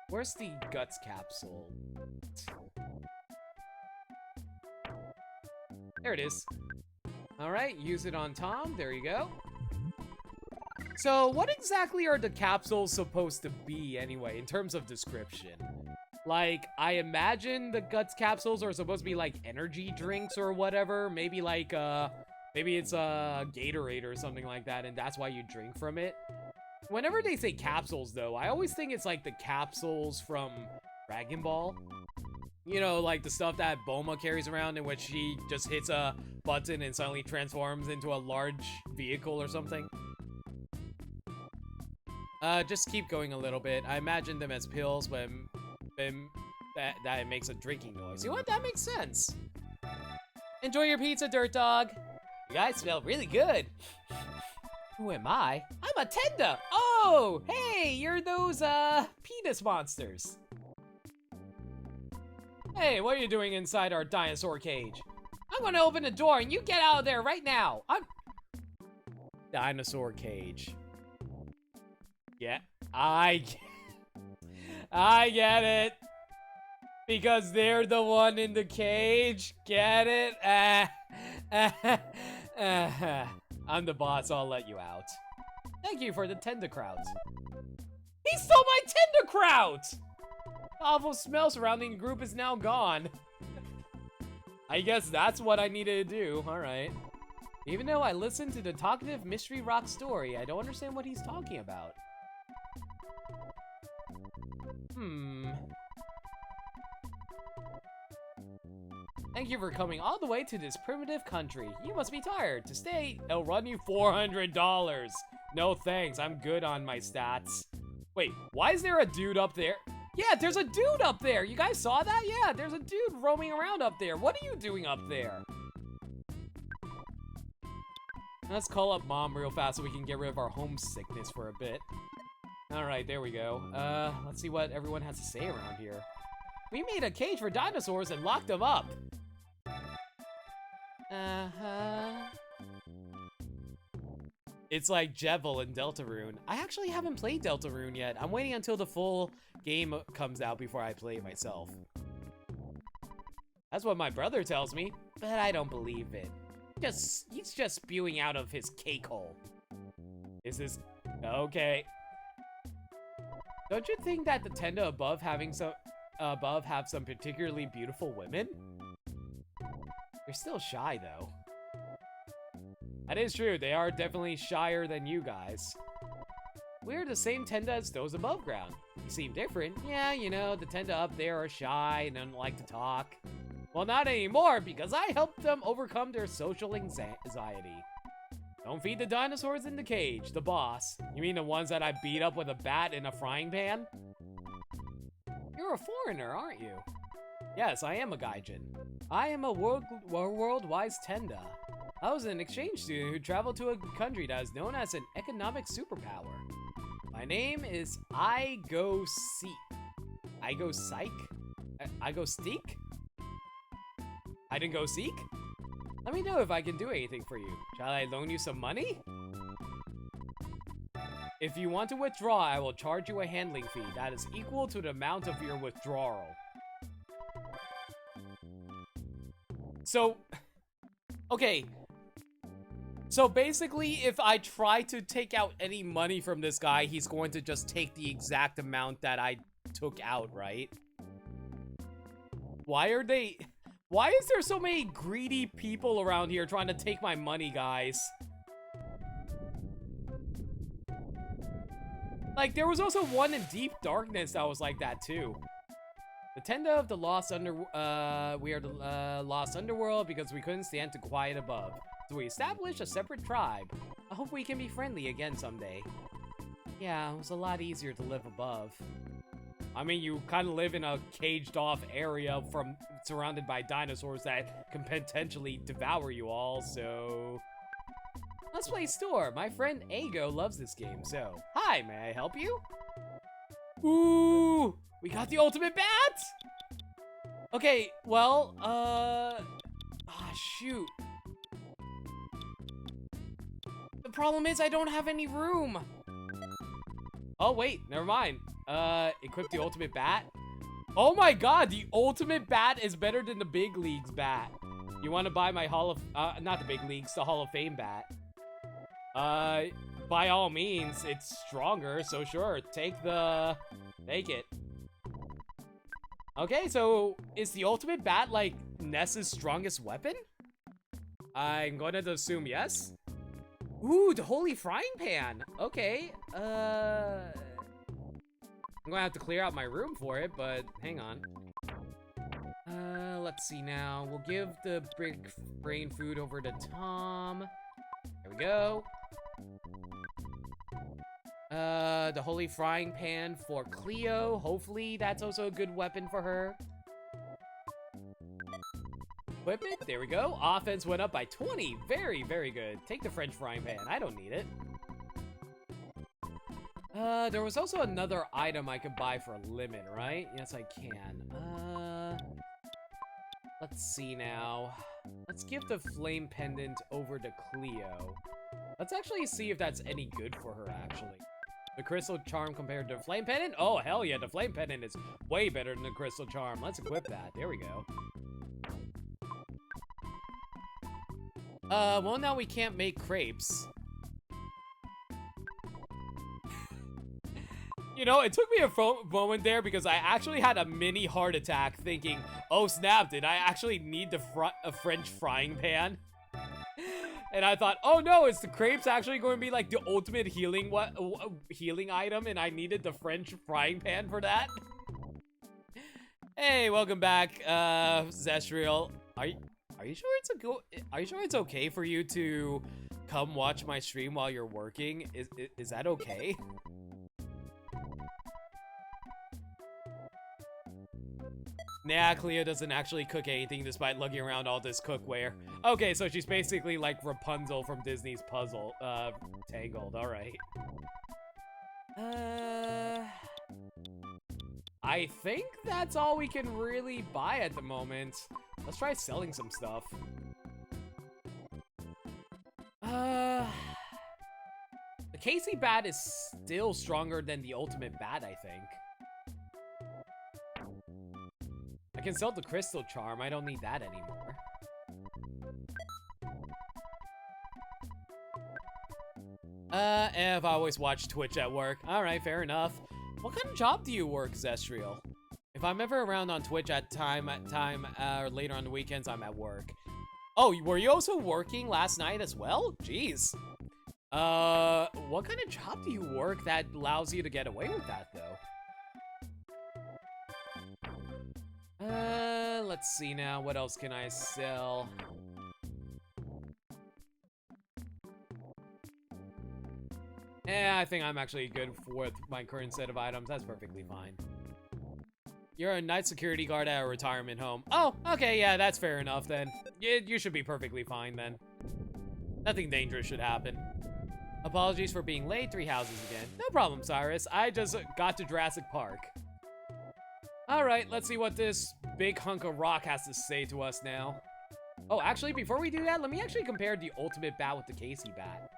[SPEAKER 1] Where's the Guts capsule? There it is. Alright, use it on Tom. There you go. So, what exactly are the capsules supposed to be, anyway, in terms of description? Like, I imagine the Guts capsules are supposed to be, like, energy drinks or whatever. Maybe, like, maybe it's a Gatorade or something like that, and that's why you drink from it. Whenever they say capsules, though, I always think it's, like, the capsules from Dragon Ball. You know, like the stuff that Bulma carries around in which she just hits a button and suddenly transforms into a large vehicle or something. Just keep going a little bit. I imagine them as pills when that it makes a drinking noise. You know what? That makes sense. Enjoy your pizza, Dirt Dog. You guys smell really good. Who am I? I'm a Tenda. Oh, hey, you're those, penis monsters. Hey, what are you doing inside our dinosaur cage? I'm gonna open the door and you get out of there right now. Dinosaur cage. Yeah, I get it. Because they're the one in the cage. Get it? I'm the boss, I'll let you out. Thank you for the Tenderkraut. He stole my Tenderkraut! The awful smell surrounding the group is now gone. I guess that's what I needed to do, alright. Even though I listened to the talkative mystery rock story, I don't understand what he's talking about. Thank you for coming all the way to this primitive country. You must be tired. To stay, it'll run you $400. No thanks, I'm good on my stats. Wait, why is there a dude up there? Yeah, there's a dude up there. You guys saw that? Yeah, there's a dude roaming around up there. What are you doing up there? Let's call up Mom real fast so we can get rid of our homesickness for a bit. Alright, there we go. Let's see what everyone has to say around here. We made a cage for dinosaurs and locked them up. It's like Jevil in Deltarune. I actually haven't played Deltarune yet. I'm waiting until the full game comes out before I play it myself. That's what my brother tells me, but I don't believe it. He's just spewing out of his cake hole. Is this... Okay. Don't you think that the Tenda above have some particularly beautiful women? They're still shy, though. That is true, they are definitely shyer than you guys. We're the same Tenda as those above ground. You seem different. Yeah, you know, the Tenda up there are shy and don't like to talk. Well, not anymore, because I helped them overcome their social anxiety. Don't feed the dinosaurs in the cage, the boss. You mean the ones that I beat up with a bat in a frying pan? You're a foreigner, aren't you? Yes, I am a gaijin. I am a world-wise Tenda. I was an exchange student who traveled to a country that is known as an economic superpower. My name is I Go Steak? I didn't go seek? Let me know if I can do anything for you. Shall I loan you some money? If you want to withdraw, I will charge you a handling fee that is equal to the amount of your withdrawal. So, okay. So basically, if I try to take out any money from this guy, he's going to just take the exact amount that I took out, right? Why Why is there so many greedy people around here trying to take my money, guys? Like, there was also one in Deep Darkness that was like that, too. The tender of the lost we are the lost underworld because we couldn't stand to quiet above. So we established a separate tribe. I hope we can be friendly again someday. Yeah, it was a lot easier to live above. I mean, you kind of live in a caged-off area surrounded by dinosaurs that can potentially devour you all, so... Let's play store. My friend Ago loves this game, so... Hi, may I help you? Ooh! We got the ultimate bat! Okay, well, shoot. The problem is I don't have any room. Oh, wait, never mind. Equip the ultimate bat. Oh my god, the ultimate bat is better than the big leagues bat. You want to buy my not the big leagues, the Hall of Fame bat. By all means, it's stronger, so sure, take it. Okay, so is the ultimate bat like Ness's strongest weapon? I'm going to assume yes. Ooh, the holy frying pan. Okay, I'm gonna have to clear out my room for it, but hang on. Let's see now. We'll give the big brain food over to Tom. There we go. The holy frying pan for Cleo. Hopefully that's also a good weapon for her. Equip it. There we go. Offense went up by 20. Very, very good. Take the French frying pan. I don't need it. There was also another item I could buy for a limit, right? Yes, I can. Let's see now. Let's give the flame pendant over to Cleo. Let's actually see if that's any good for her, actually. The crystal charm compared to flame pendant? Oh, hell yeah, the flame pendant is way better than the crystal charm. Let's equip that. There we go. Well, now we can't make crepes. You know, it took me a moment there because I actually had a mini heart attack thinking, oh snap, did I actually need a French frying pan? And I thought, oh no, is the crepes actually going to be like the ultimate healing item and I needed the French frying pan for that? Hey, welcome back, Zestriel. Are you sure it's okay for you to come watch my stream while you're working? Is that okay? Nah, Cleo doesn't actually cook anything despite lugging around all this cookware. Okay, so she's basically like Rapunzel from Disney's Puzzle, Tangled, alright. I think that's all we can really buy at the moment. Let's try selling some stuff. The Casey bat is still stronger than the ultimate bat, I think. I can sell the crystal charm. I don't need that anymore. I've always watched Twitch at work. Alright, fair enough. What kind of job do you work, Zestriel? If I'm ever around on Twitch at time, or later on the weekends, I'm at work. Oh, were you also working last night as well? Jeez. What kind of job do you work that allows you to get away with that, though? Let's see now. What else can I sell? I think I'm actually good with my current set of items. That's perfectly fine. You're a night security guard at a retirement home. Oh, okay, yeah, that's fair enough then. You should be perfectly fine then. Nothing dangerous should happen. Apologies for being late. 3 houses again. No problem, Cyrus. I just got to Jurassic Park. Alright, let's see what this big hunk of rock has to say to us now. Oh, actually, before we do that, let me actually compare the ultimate bat with the Casey bat.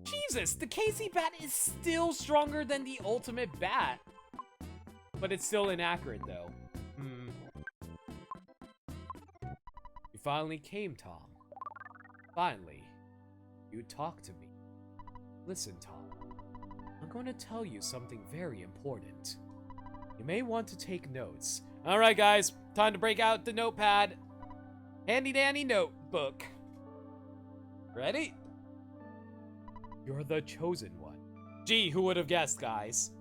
[SPEAKER 1] Jesus, the Casey bat is still stronger than the ultimate bat. But it's still inaccurate, though. You finally came, Tom. Finally. You talked to me. Listen, Tom. I'm going to tell you something very important. You may want to take notes. Alright, guys. Time to break out the notepad. Handy dandy notebook. Ready? You're the chosen one. Gee, who would have guessed, guys?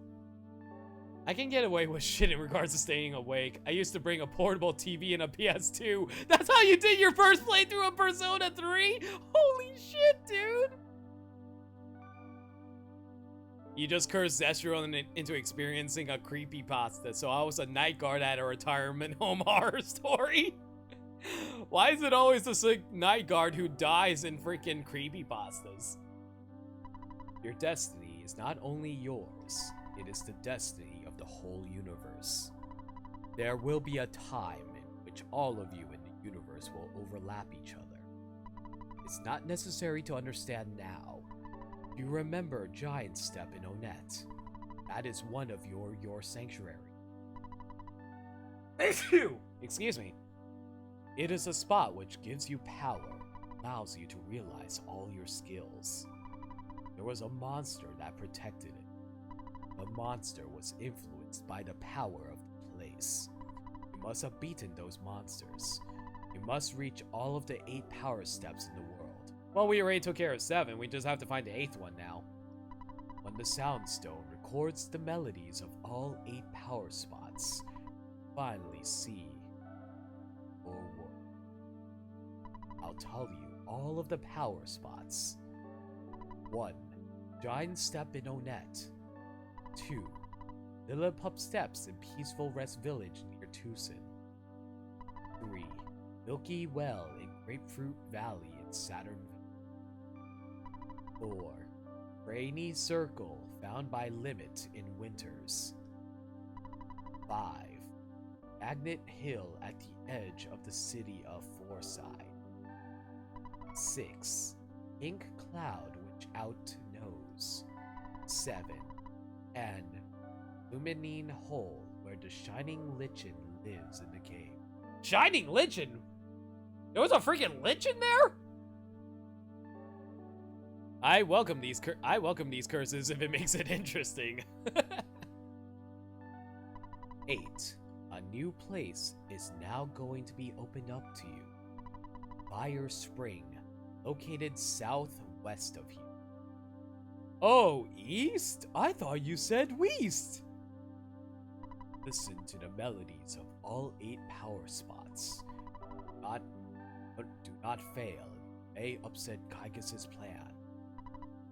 [SPEAKER 1] I can get away with shit in regards to staying awake. I used to bring a portable TV and a PS2. That's how you did your first playthrough of Persona 3? Holy shit, dude! You just cursed Zestro into experiencing a creepypasta, so I was a night guard at a retirement home horror story. Why is it always the sick night guard who dies in freaking creepypastas? Your destiny is not only yours, it is the destiny of the whole universe. There will be a time in which all of you in the universe will overlap each other. It's not necessary to understand now. You remember Giant Step in Onett. That is one of your sanctuary. Excuse me. It is a spot which gives you power, allows you to realize all your skills. There was a monster that protected it. The monster was influenced by the power of the place. You must have beaten those monsters. You must reach all of the 8 power steps in the world. Well, we already took care of 7, we just have to find the 8th one now. When the Sound Stone records the melodies of all 8 power spots, finally see or work. I'll tell you all of the power spots. 1. Giant Step in Onett. 2. Lillipup Steps in Peaceful Rest Village near Tucson. 3. Milky Well in Grapefruit Valley in Saturn. 4. Rainy Circle found by Limit in Winters. 5. Magnet Hill at the edge of the city of Forside. 6. Ink Cloud which out knows. 7. And Luminine Hole where the Shining Lichen lives in the cave. Shining Lichen? There was a freaking lichen there? I welcome these curses if it makes it interesting. 8. A new place is now going to be opened up to you. Fire Spring, located southwest of you. Oh, east? I thought you said west. Listen to the melodies of all 8 power spots. Do not fail. It may upset Kygus' plan.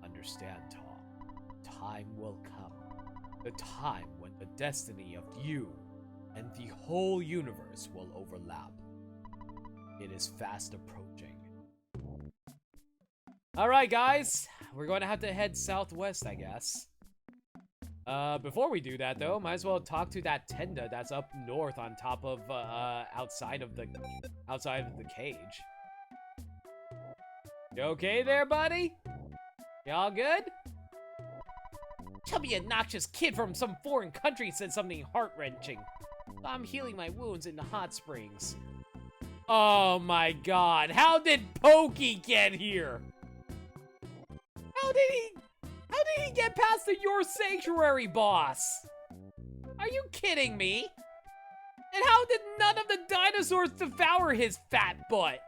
[SPEAKER 1] Understand, Tom. Time will come. The time when the destiny of you and the whole universe will overlap. It is fast approaching. Alright, guys. We're going to have to head southwest, I guess. Before we do that, though, might as well talk to that tenda that's up north on top of, outside of the cage. You okay there, buddy? Y'all good? Chubby obnoxious kid from some foreign country said something heart-wrenching. I'm healing my wounds in the hot springs. Oh my god, how did Pokey get here? How did he get past the Your Sanctuary boss? Are you kidding me? And how did none of the dinosaurs devour his fat butt?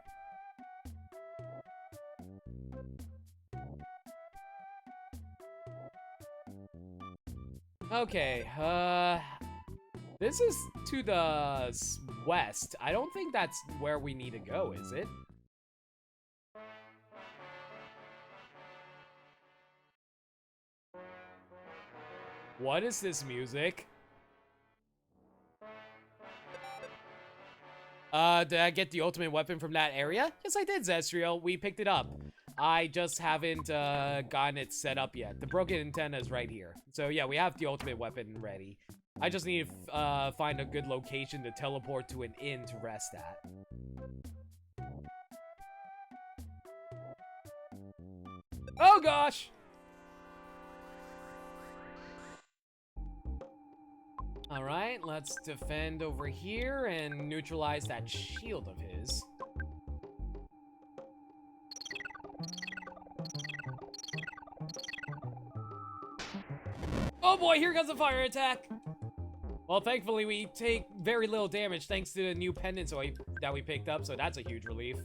[SPEAKER 1] Okay, this is to the west. I don't think that's where we need to go, is it? What is this music? Did I get the ultimate weapon from that area? Yes, I did, Zestriel. We picked it up. I just haven't gotten it set up yet. The broken antenna is right here. So yeah, we have the ultimate weapon ready. I just need to find a good location to teleport to an inn to rest at. Oh gosh! Alright, let's defend over here and neutralize that shield of his. Oh boy, here comes a fire attack! Well, thankfully we take very little damage thanks to the new pendant, so I that we picked up, so that's a huge relief.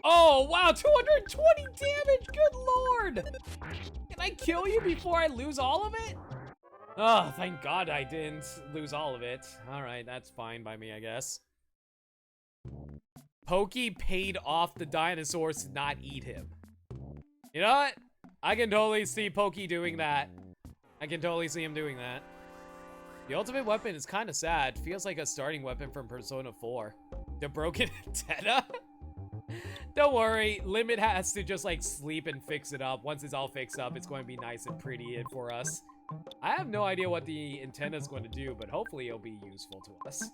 [SPEAKER 1] Oh, wow, 220 damage, good lord! Can I kill you before I lose all of it? Oh, thank God I didn't lose all of it. Alright, that's fine by me, I guess. Pokey paid off the dinosaurs to not eat him. You know what? I can totally see Pokey doing that. I can totally see him doing that. The ultimate weapon is kind of sad. Feels like a starting weapon from Persona 4. The broken antenna? Don't worry, Limit has to just like sleep and fix it up. Once it's all fixed up, it's going to be nice and pretty for us. I have no idea what the antenna is going to do, but hopefully it'll be useful to us.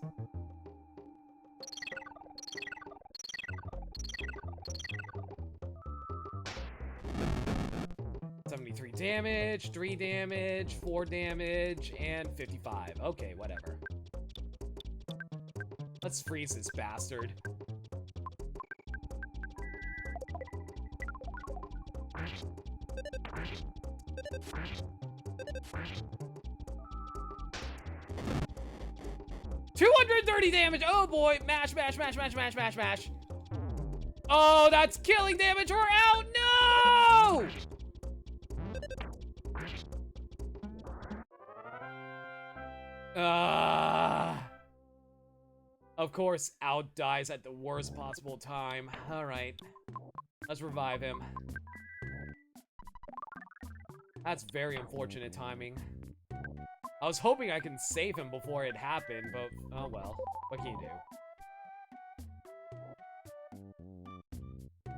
[SPEAKER 1] $73 damage, 3 damage, 4 damage, and 55. Okay, whatever. Let's freeze this bastard. $230 damage! Oh boy! Mash, mash, mash, mash, mash, mash, mash. Oh, that's killing damage! We're out! No! Of course, Out dies at the worst possible time. Alright. Let's revive him. That's very unfortunate timing. I was hoping I can save him before it happened, but oh well. What can you do?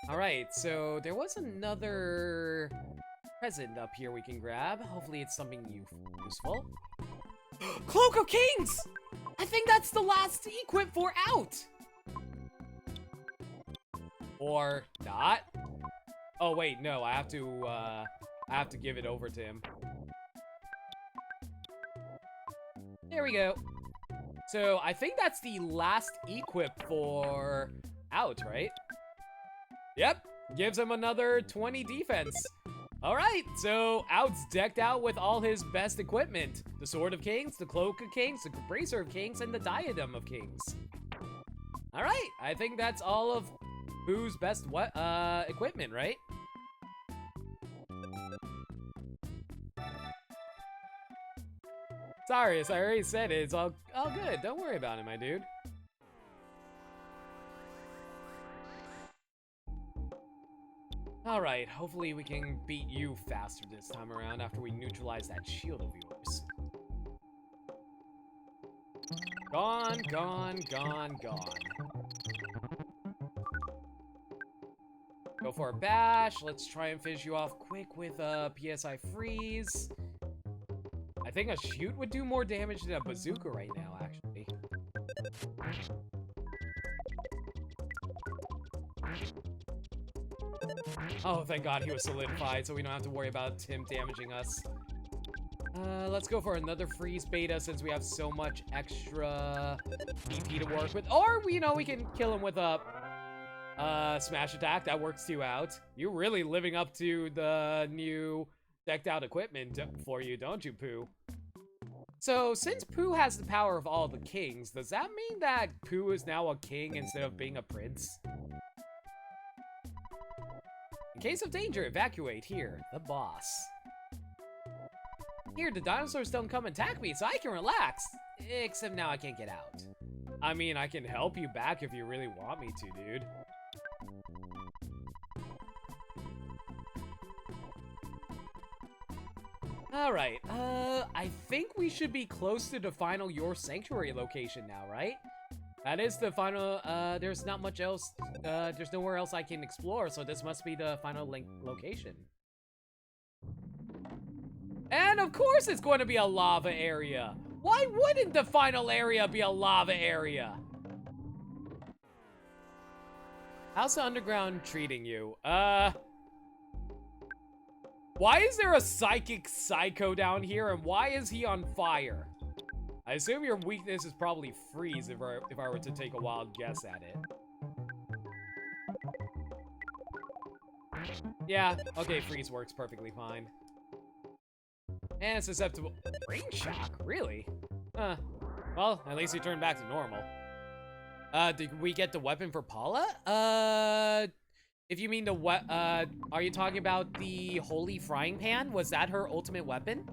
[SPEAKER 1] Alright, so there was another present up here we can grab. Hopefully it's something useful. Cloak of Kings! I think that's the last equip for Out! Or not? Oh wait, no, I have to give it over to him. There we go. So I think that's the last equip for Out, right? Yep, gives him another 20 defense. All right, so Out's decked out with all his best equipment. The Sword of Kings, the Cloak of Kings, the Bracer of Kings, and the Diadem of Kings. All right, I think that's all of Boo's best equipment, right? Sorry, as I already said it, it's all good. Don't worry about it, my dude. Alright, hopefully we can beat you faster this time around after we neutralize that shield of yours. Gone, gone, gone, gone. Go for a bash. Let's try and finish you off quick with a PSI freeze. I think a shoot would do more damage than a bazooka right now, actually. Oh, thank God he was solidified, so we don't have to worry about him damaging us. Let's go for another freeze beta since we have so much extra EP to work with. Or, you know, we can kill him with a smash attack. That works too out. You're really living up to the new decked out equipment for you, don't you, Pooh? So, since Pooh has the power of all the kings, does that mean that Pooh is now a king instead of being a prince? In case of danger, evacuate here, the boss. Here, the dinosaurs don't come attack me, so I can relax. Except now I can't get out. I mean, I can help you back if you really want me to, dude. Alright, I think we should be close to the final Your Sanctuary location now, right? That is the final, there's not much else, there's nowhere else I can explore, so this must be the final location. And of course it's going to be a lava area! Why wouldn't the final area be a lava area? How's the underground treating you? Why is there a psychic psycho down here, and why is he on fire? I assume your weakness is probably freeze if I were to take a wild guess at it. Yeah, okay, freeze works perfectly fine. And susceptible. Brain shock? Really? Huh. Well, at least he turned back to normal. Did we get the weapon for Paula? If you mean the are you talking about the holy frying pan? Was that her ultimate weapon?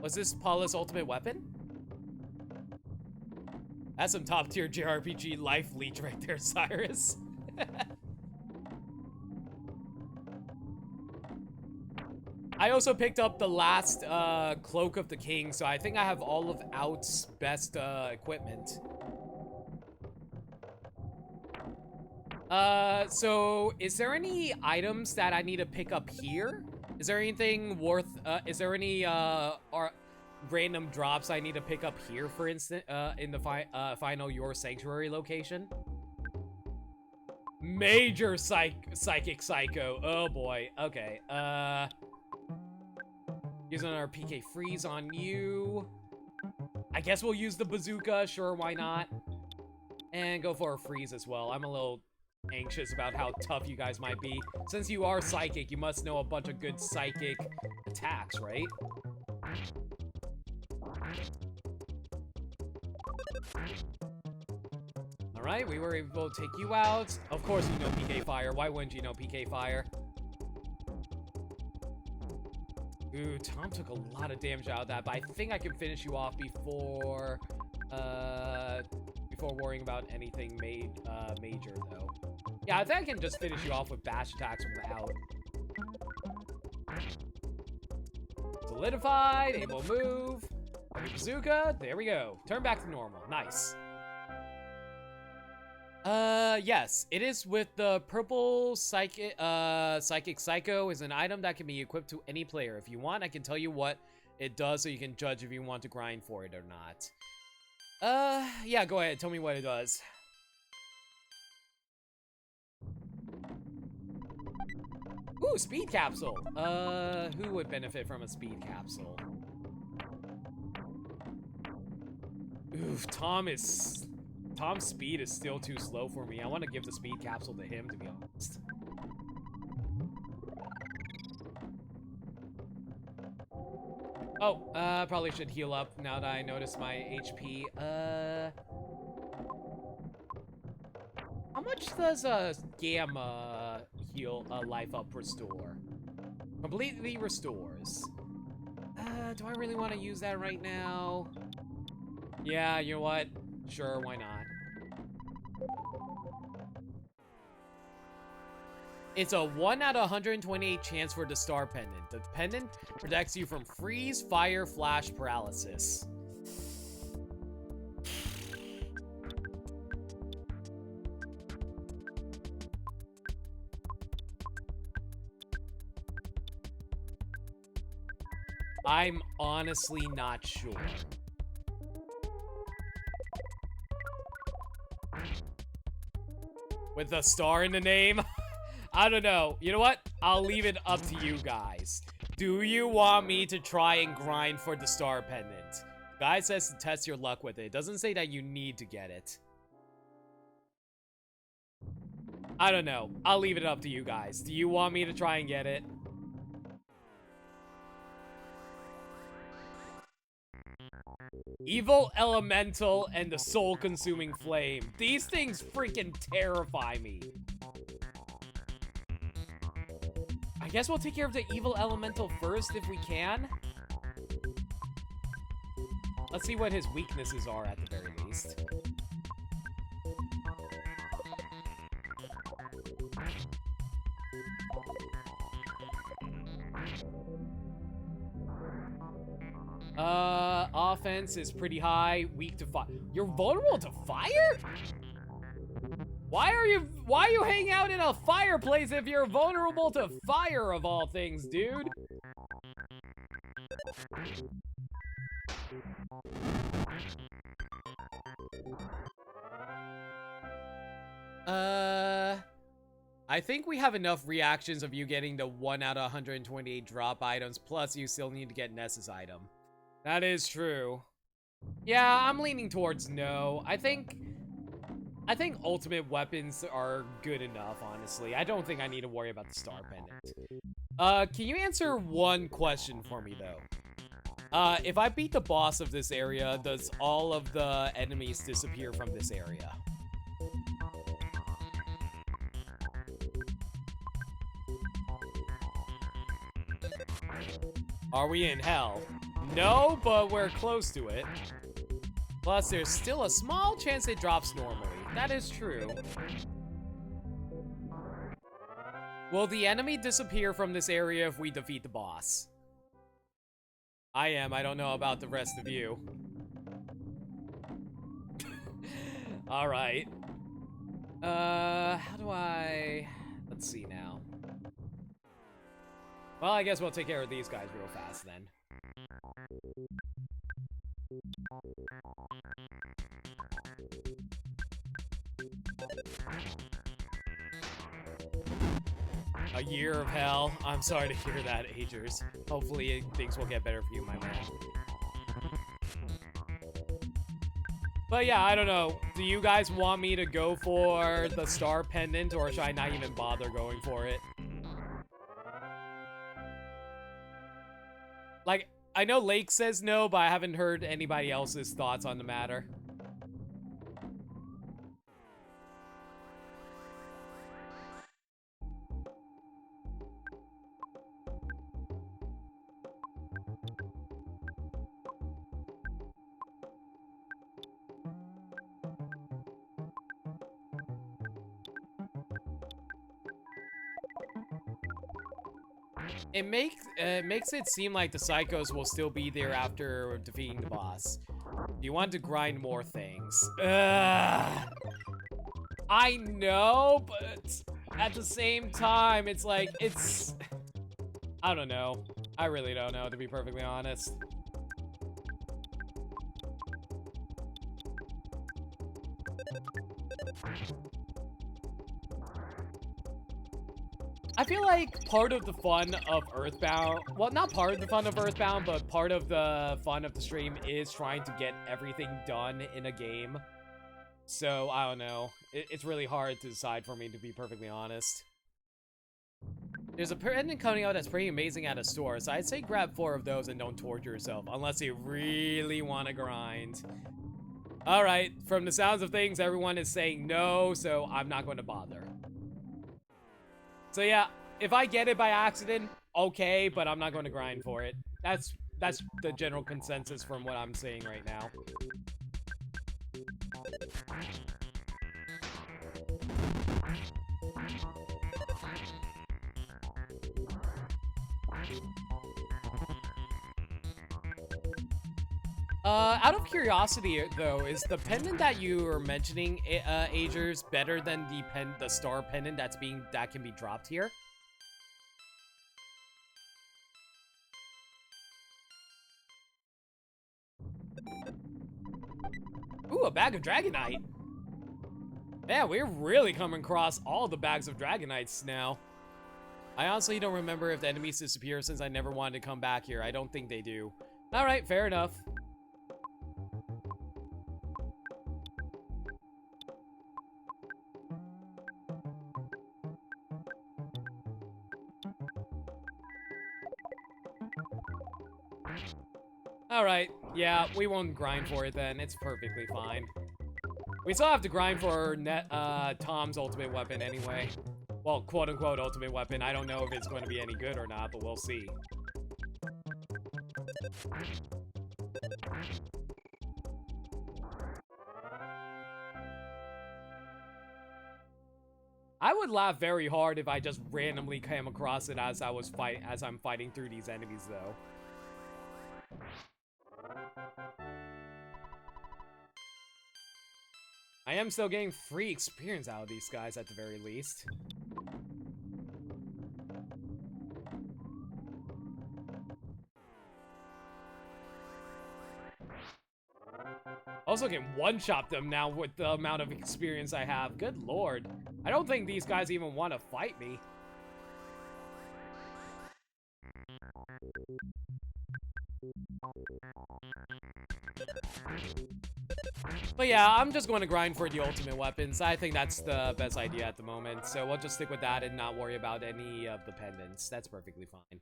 [SPEAKER 1] Was this Paula's ultimate weapon? That's some top tier JRPG life leech right there, Cyrus. I also picked up the last Cloak of the King, so I think I have all of Out's best equipment. So is there any items that I need to pick up here? Is there anything worth, is there any random drops I need to pick up here, for instance, in the final Your Sanctuary location? Major psychic psycho. Oh boy. Okay. Using our PK freeze on you. I guess we'll use the bazooka. Sure, why not? And go for a freeze as well. I'm a little anxious about how tough you guys might be. Since you are psychic, you must know a bunch of good psychic attacks, right? Alright, we were able to take you out. Of course you know PK Fire. Why wouldn't you know PK Fire? Ooh, Tom took a lot of damage out of that, but I think I can finish you off before worrying about anything major, though. Yeah, I think I can just finish you off with bash attacks without. Solidified, able to move. Bazooka, there we go. Turn back to normal, nice. Yes, it is with the purple psychic psycho is an item that can be equipped to any player. If you want, I can tell you what it does so you can judge if you want to grind for it or not. Yeah, go ahead, tell me what it does. Ooh, speed capsule. Who would benefit from a speed capsule? Oof, Tom's speed is still too slow for me. I want to give the speed capsule to him, to be honest. Oh, probably should heal up now that I notice my HP. How much does Gamma heal life up restore? Completely restores. Do I really want to use that right now? Yeah, you know what? Sure, why not? It's a 1 out of 128 chance for the Star Pendant. The pendant protects you from freeze, fire, flash, paralysis. I'm honestly not sure. With a star in the name? I don't know. You know what? I'll leave it up to you guys. Do you want me to try and grind for the Star Pendant? Guy says to test your luck with it. It doesn't say that you need to get it. I don't know. I'll leave it up to you guys. Do you want me to try and get it? Evil Elemental and the Soul-Consuming Flame. These things freaking terrify me. I guess we'll take care of the Evil Elemental first if we can. Let's see what his weaknesses are at the very least. Offense is pretty high, weak to fire. You're vulnerable to fire? Why are you hanging out in a fireplace if you're vulnerable to fire of all things, dude? I think we have enough reactions of you getting the 1 out of 128 drop items, plus you still need to get Ness's item. That is true. Yeah, I'm leaning towards no. I think I think ultimate weapons are good enough, honestly. I don't think I need to worry about the star pendant. Can you answer one question for me, though? If I beat the boss of this area, does all of the enemies disappear from this area? Are we in hell? No, but we're close to it. Plus, there's still a small chance it drops normally. That is true. Will the enemy disappear from this area if we defeat the boss? I am. I don't know about the rest of you. Alright. How do I... Let's see now. Well, I guess we'll take care of these guys real fast then. A year of hell. I'm sorry to hear that, Agers. Hopefully things will get better for you, my man. But yeah, I don't know. Do you guys want me to go for the star pendant, or should I not even bother going for it? Like, I know Lake says no, but I haven't heard anybody else's thoughts on the matter. It makes it seem like the psychos will still be there after defeating the boss. You want to grind more things. Ugh. I know, but at the same time, it's like, it's... I don't know. I really don't know, to be perfectly honest. I feel like part of the fun of EarthBound, well, not part of the fun of EarthBound, but part of the fun of the stream is trying to get everything done in a game. So, I don't know. It's really hard to decide for me, to be perfectly honest. There's a pendant coming out that's pretty amazing at a store, so I'd say grab 4 of those and don't torture yourself, unless you really want to grind. Alright, from the sounds of things, everyone is saying no, so I'm not going to bother. So yeah, if I get it by accident, okay, but I'm not going to grind for it. That's the general consensus from what I'm saying right now. Out of curiosity, though, is the pendant that you were mentioning, Agers, better than the star pendant that can be dropped here? Ooh, a bag of Dragonite. Yeah, we're really coming across all the bags of Dragonites now. I honestly don't remember if the enemies disappear since I never wanted to come back here. I don't think they do. Alright, fair enough. Alright, yeah, we won't grind for it then. It's perfectly fine. We still have to grind for Tom's ultimate weapon anyway. Well, quote-unquote ultimate weapon. I don't know if it's going to be any good or not, but we'll see. I would laugh very hard if I just randomly came across it as I'm fighting through these enemies, though. I am still getting free experience out of these guys at the very least. Also can one-shot them now with the amount of experience I have. Good lord. I don't think these guys even want to fight me. But yeah, I'm just going to grind for the ultimate weapons. I think that's the best idea at the moment. So we'll just stick with that and not worry about any of the pendants. That's perfectly fine.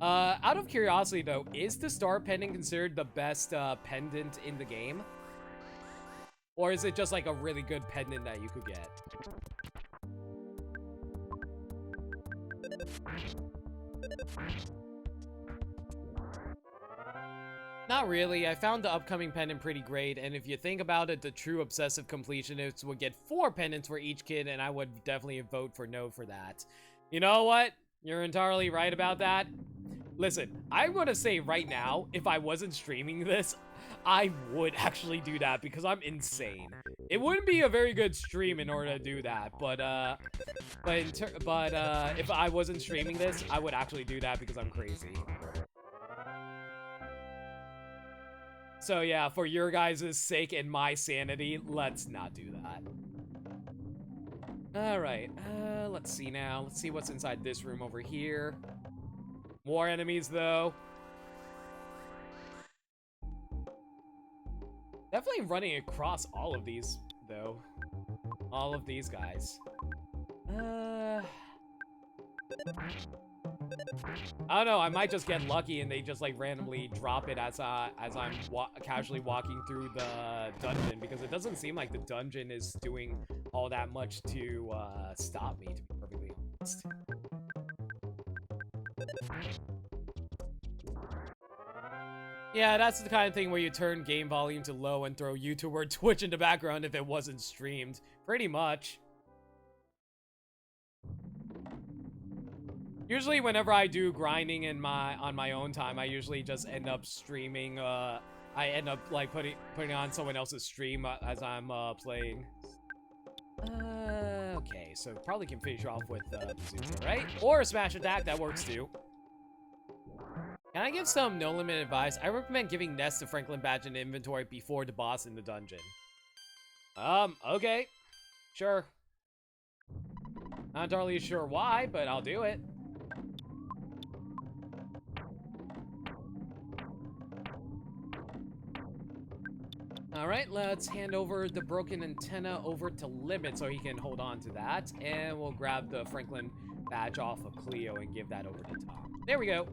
[SPEAKER 1] Out of curiosity though, is the star pendant considered the best pendant in the game? Or is it just like a really good pendant that you could get? Not really. I found the upcoming pendant pretty great, and if you think about it, the true obsessive completionists would get 4 pendants for each kid, and I would definitely vote for no for that. You know what? You're entirely right about that. Listen, I'm gonna say right now, if I wasn't streaming this, I would actually do that because I'm insane. It wouldn't be a very good stream in order to do that, but if I wasn't streaming this, I would actually do that because I'm crazy. So yeah, for your guys' sake and my sanity, let's not do that. Alright, let's see now. Let's see what's inside this room over here. More enemies, though. Definitely running across all of these, though. All of these guys. I don't know, I might just get lucky and they just like randomly drop it as I'm casually walking through the dungeon, because it doesn't seem like the dungeon is doing all that much to stop me, to be perfectly honest. Yeah, that's the kind of thing where you turn game volume to low and throw YouTube or Twitch in the background if it wasn't streamed. Pretty much. Usually whenever I do grinding on my own time, I usually just end up streaming, I end up like putting on someone else's stream as I'm playing. Okay, so probably can finish off with Bazooka, right? Or a smash attack, that works too. Can I give some no limit advice? I recommend giving Nest the Franklin badge in inventory before the boss in the dungeon. Okay. Sure. Not entirely sure why, but I'll do it. Alright, let's hand over the broken antenna over to Limit so he can hold on to that. And we'll grab the Franklin badge off of Cleo and give that over to Tom. There we go.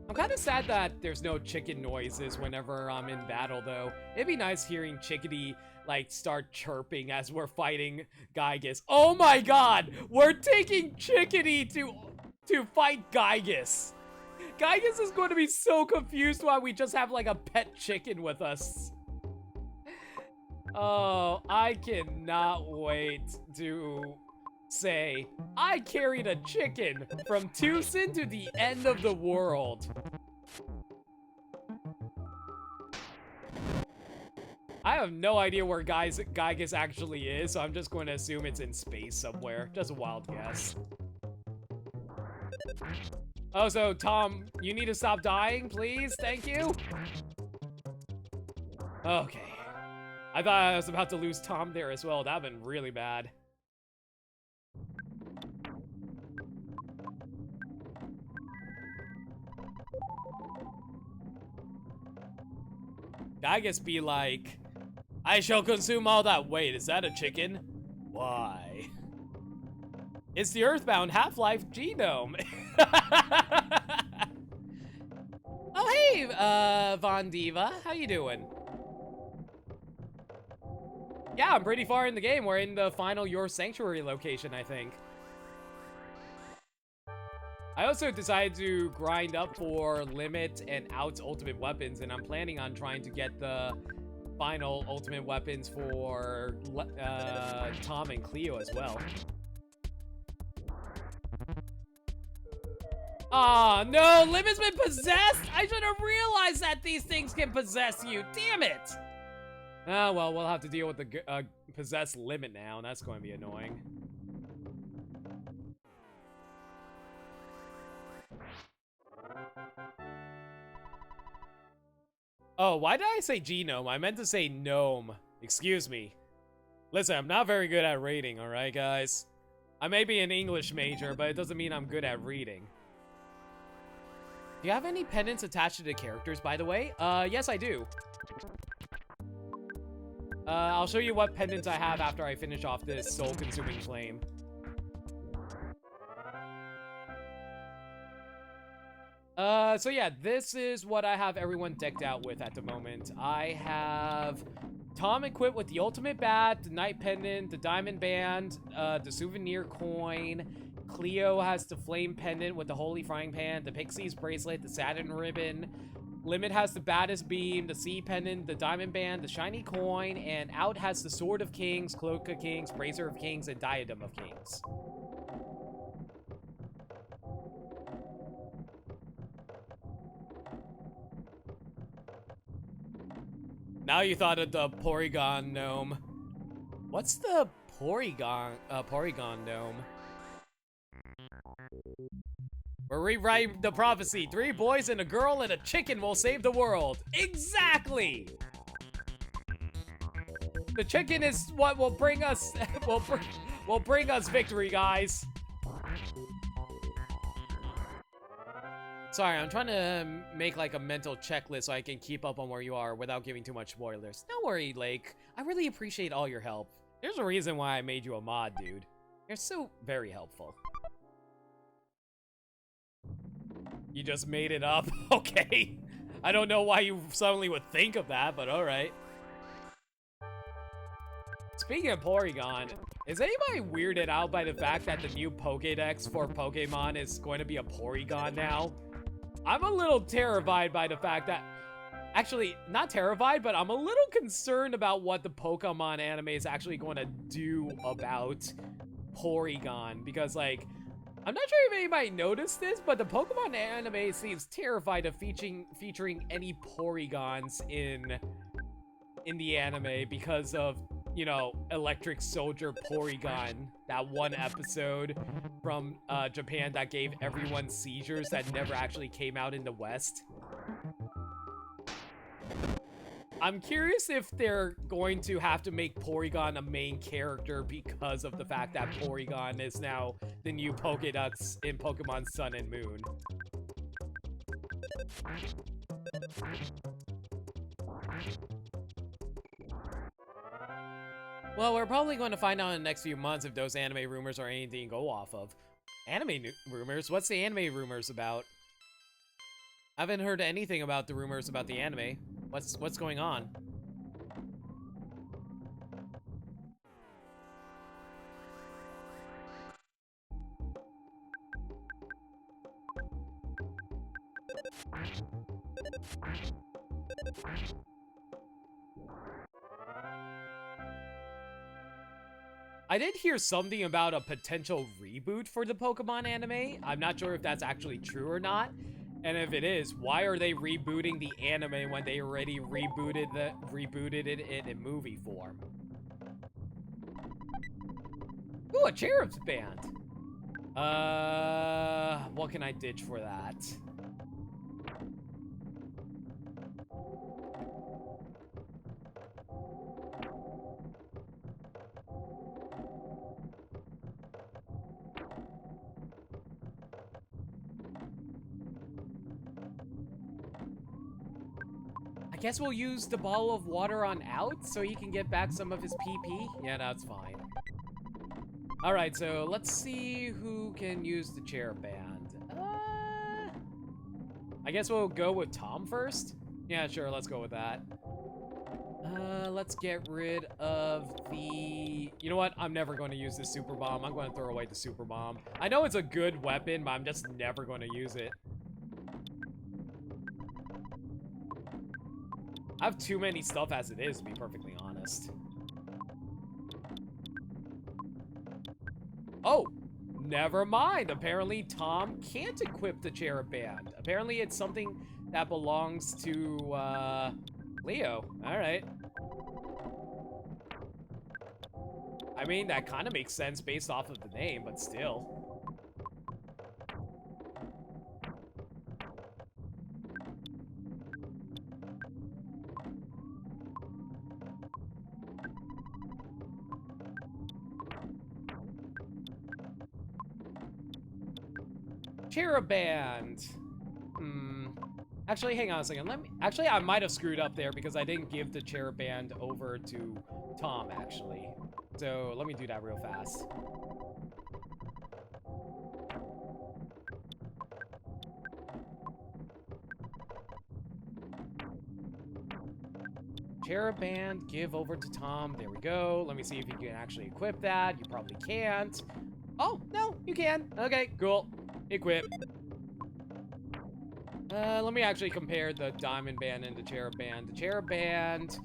[SPEAKER 1] I'm kind of sad that there's no chicken noises whenever I'm in battle, though. It'd be nice hearing Chickadee, like, start chirping as we're fighting Gygus. Oh my god! We're taking Chickadee to fight Gygus! Gygus is going to be so confused why we just have, like, a pet chicken with us. Oh, I cannot wait to say, I carried a chicken from Tucson to the end of the world. I have no idea where Gygus actually is, so I'm just going to assume it's in space somewhere. Just a wild guess. Oh, so Tom, you need to stop dying, please? Thank you. Okay. I thought I was about to lose Tom there as well. That'd been really bad. Gygus be like, I shall consume all that. Wait, is that a chicken? Why? It's the EarthBound Half-Life genome. Oh, hey, Von Diva. How you doing? Yeah, I'm pretty far in the game. We're in the final Your Sanctuary location, I think. I also decided to grind up for Limit and Out's ultimate weapons, and I'm planning on trying to get the final ultimate weapons for Tom and Cleo as well. Aw, no, Limit's been possessed! I should have realized that these things can possess you, damn it! Ah, well, we'll have to deal with the possessed Limit now, and that's going to be annoying. Oh, why did I say genome? I meant to say gnome. Excuse me. Listen, I'm not very good at reading, alright, guys? I may be an English major, but it doesn't mean I'm good at reading. Do you have any pendants attached to the characters, by the way? Yes, I do. I'll show you what pendants I have after I finish off this soul-consuming flame. So yeah, this is what I have everyone decked out with at the moment. I have Tom equipped with the ultimate bat, the night pendant, the diamond band, the souvenir coin. Cleo has the flame pendant with the holy frying pan, the Pixie's bracelet, the Saturn ribbon. Limit has the baddest beam, the sea pendant, the diamond band, the shiny coin, and Out has the sword of kings, cloak of kings, bracer of kings, and diadem of kings. Now you thought of the Porygon gnome. What's the Porygon gnome? We're rewriting the prophecy. 3 boys and a girl and a chicken will save the world. Exactly! The chicken is what will bring us will bring us victory, guys. Sorry, I'm trying to make like a mental checklist so I can keep up on where you are without giving too much spoilers. Don't worry, Lake. I really appreciate all your help. There's a reason why I made you a mod, dude. You're so very helpful. You just made it up? Okay. I don't know why you suddenly would think of that, but alright. Speaking of Porygon, is anybody weirded out by the fact that the new Pokédex for Pokemon is going to be a Porygon now? I'm a little terrified by the fact that... Actually, not terrified, but I'm a little concerned about what the Pokemon anime is actually going to do about Porygon. Because, like, I'm not sure if anybody noticed this, but the Pokemon anime seems terrified of featuring any Porygons in the anime because of, you know, Electric Soldier Porygon, that one episode from Japan that gave everyone seizures that never actually came out in the West. I'm curious if they're going to have to make Porygon a main character because of the fact that Porygon is now the new Pokédex in Pokemon Sun and Moon. Well, we're probably going to find out in the next few months if those anime rumors are anything to go off of. Anime rumors? What's the anime rumors about? I haven't heard anything about the rumors about the anime. What's going on? I did hear something about a potential reboot for the Pokemon anime. I'm not sure if that's actually true or not. And if it is, why are they rebooting the anime when they already rebooted it in movie form? Ooh, a Cherub's Band. What can I ditch for that? I guess we'll use the ball of water on Out so he can get back some of his PP. Yeah, that's fine. Alright, so let's see who can use the chair band. I guess we'll go with Tom first? Yeah, sure, let's go with that. Let's get rid of the... You know what? I'm never going to use this super bomb. I'm going to throw away the super bomb. I know it's a good weapon, but I'm just never going to use it. I have too many stuff as it is, to be perfectly honest. Oh, never mind. Apparently, Tom can't equip the Cherub Band. Apparently, it's something that belongs to, Leo. Alright. I mean, that kind of makes sense based off of the name, but still. Cherub Band. Actually, hang on a second. Actually, I might have screwed up there because I didn't give the Cherub Band over to Tom, actually. So, let me do that real fast. Cherub Band, give over to Tom. There we go. Let me see if you can actually equip that. You probably can't. Oh, no, you can. Okay, cool. Equip. Let me actually compare the Diamond Band and the Cherub Band. The Cherub Band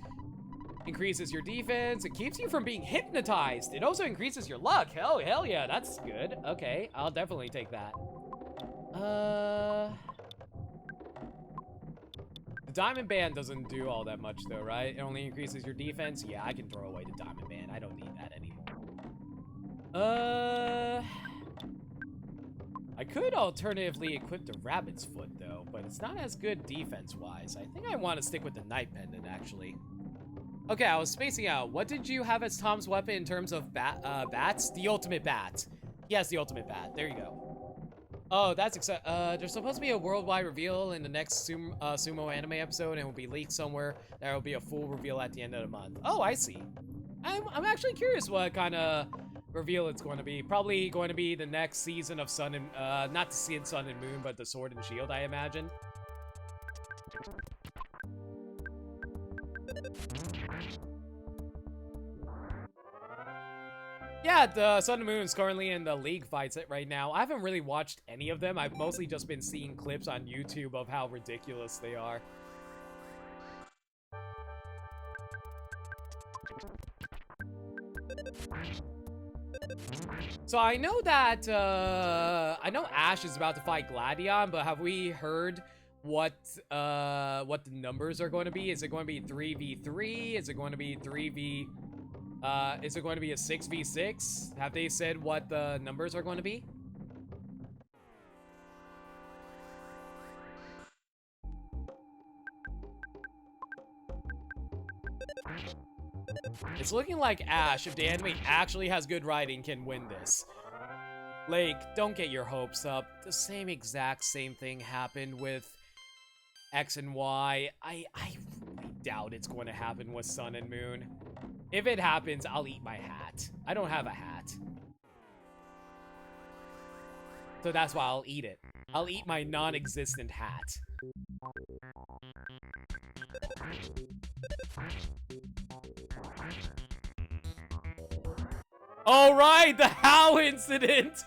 [SPEAKER 1] increases your defense. It keeps you from being hypnotized. It also increases your luck. Hell yeah, that's good. Okay, I'll definitely take that. The Diamond Band doesn't do all that much though, right? It only increases your defense. Yeah, I can throw away the Diamond Band. I don't need that anymore. I could alternatively equip the Rabbit's Foot though, but it's not as good defense-wise. I think I want to stick with the Night Pendant actually. Okay, I was spacing out. What did you have as Tom's weapon in terms of bats? The ultimate bat. Yes, the ultimate bat. There you go. Oh, that's exciting. There's supposed to be a worldwide reveal in the next Sumo anime episode, and it will be leaked somewhere. There will be a full reveal at the end of the month. Oh, I see. I'm actually curious what kind of reveal it's going to be. Probably going to be the next season of Sun and, not the season Sun and Moon, but the Sword and Shield, I imagine. Yeah, the Sun and Moon is currently in the league fights right now. I haven't really watched any of them. I've mostly just been seeing clips on YouTube of how ridiculous they are. So I know that, I know Ash is about to fight Gladion, but have we heard what the numbers are going to be? Is it going to be 3v3? Is it going to be 3v... is it going to be a 6v6? Have they said what the numbers are going to be? It's looking like Ash, if the anime actually has good writing, can win this. Like, don't get your hopes up. The same thing happened with X and Y. I really doubt it's going to happen with Sun and Moon. If it happens, I'll eat my hat. I don't have a hat. So that's why I'll eat it. I'll eat my non-existent hat. All right, the How incident.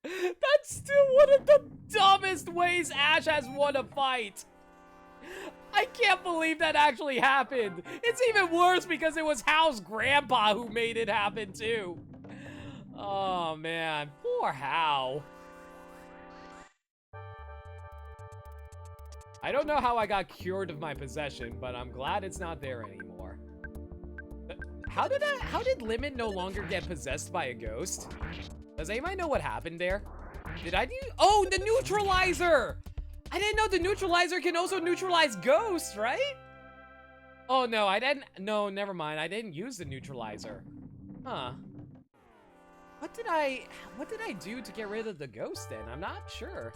[SPEAKER 1] That's still one of the dumbest ways Ash has won a fight. I can't believe that actually happened. It's even worse because it was Hal's grandpa who made it happen too. Oh man, poor Hal. I don't know how I got cured of my possession, but I'm glad it's not there anymore. How did Lemon no longer get possessed by a ghost? Does anybody know what happened there? Did I do? Oh, the neutralizer! I didn't know the neutralizer can also neutralize ghosts, right? Oh no, I didn't. No, never mind. I didn't use the neutralizer. Huh. What did I do to get rid of the ghost then? I'm not sure.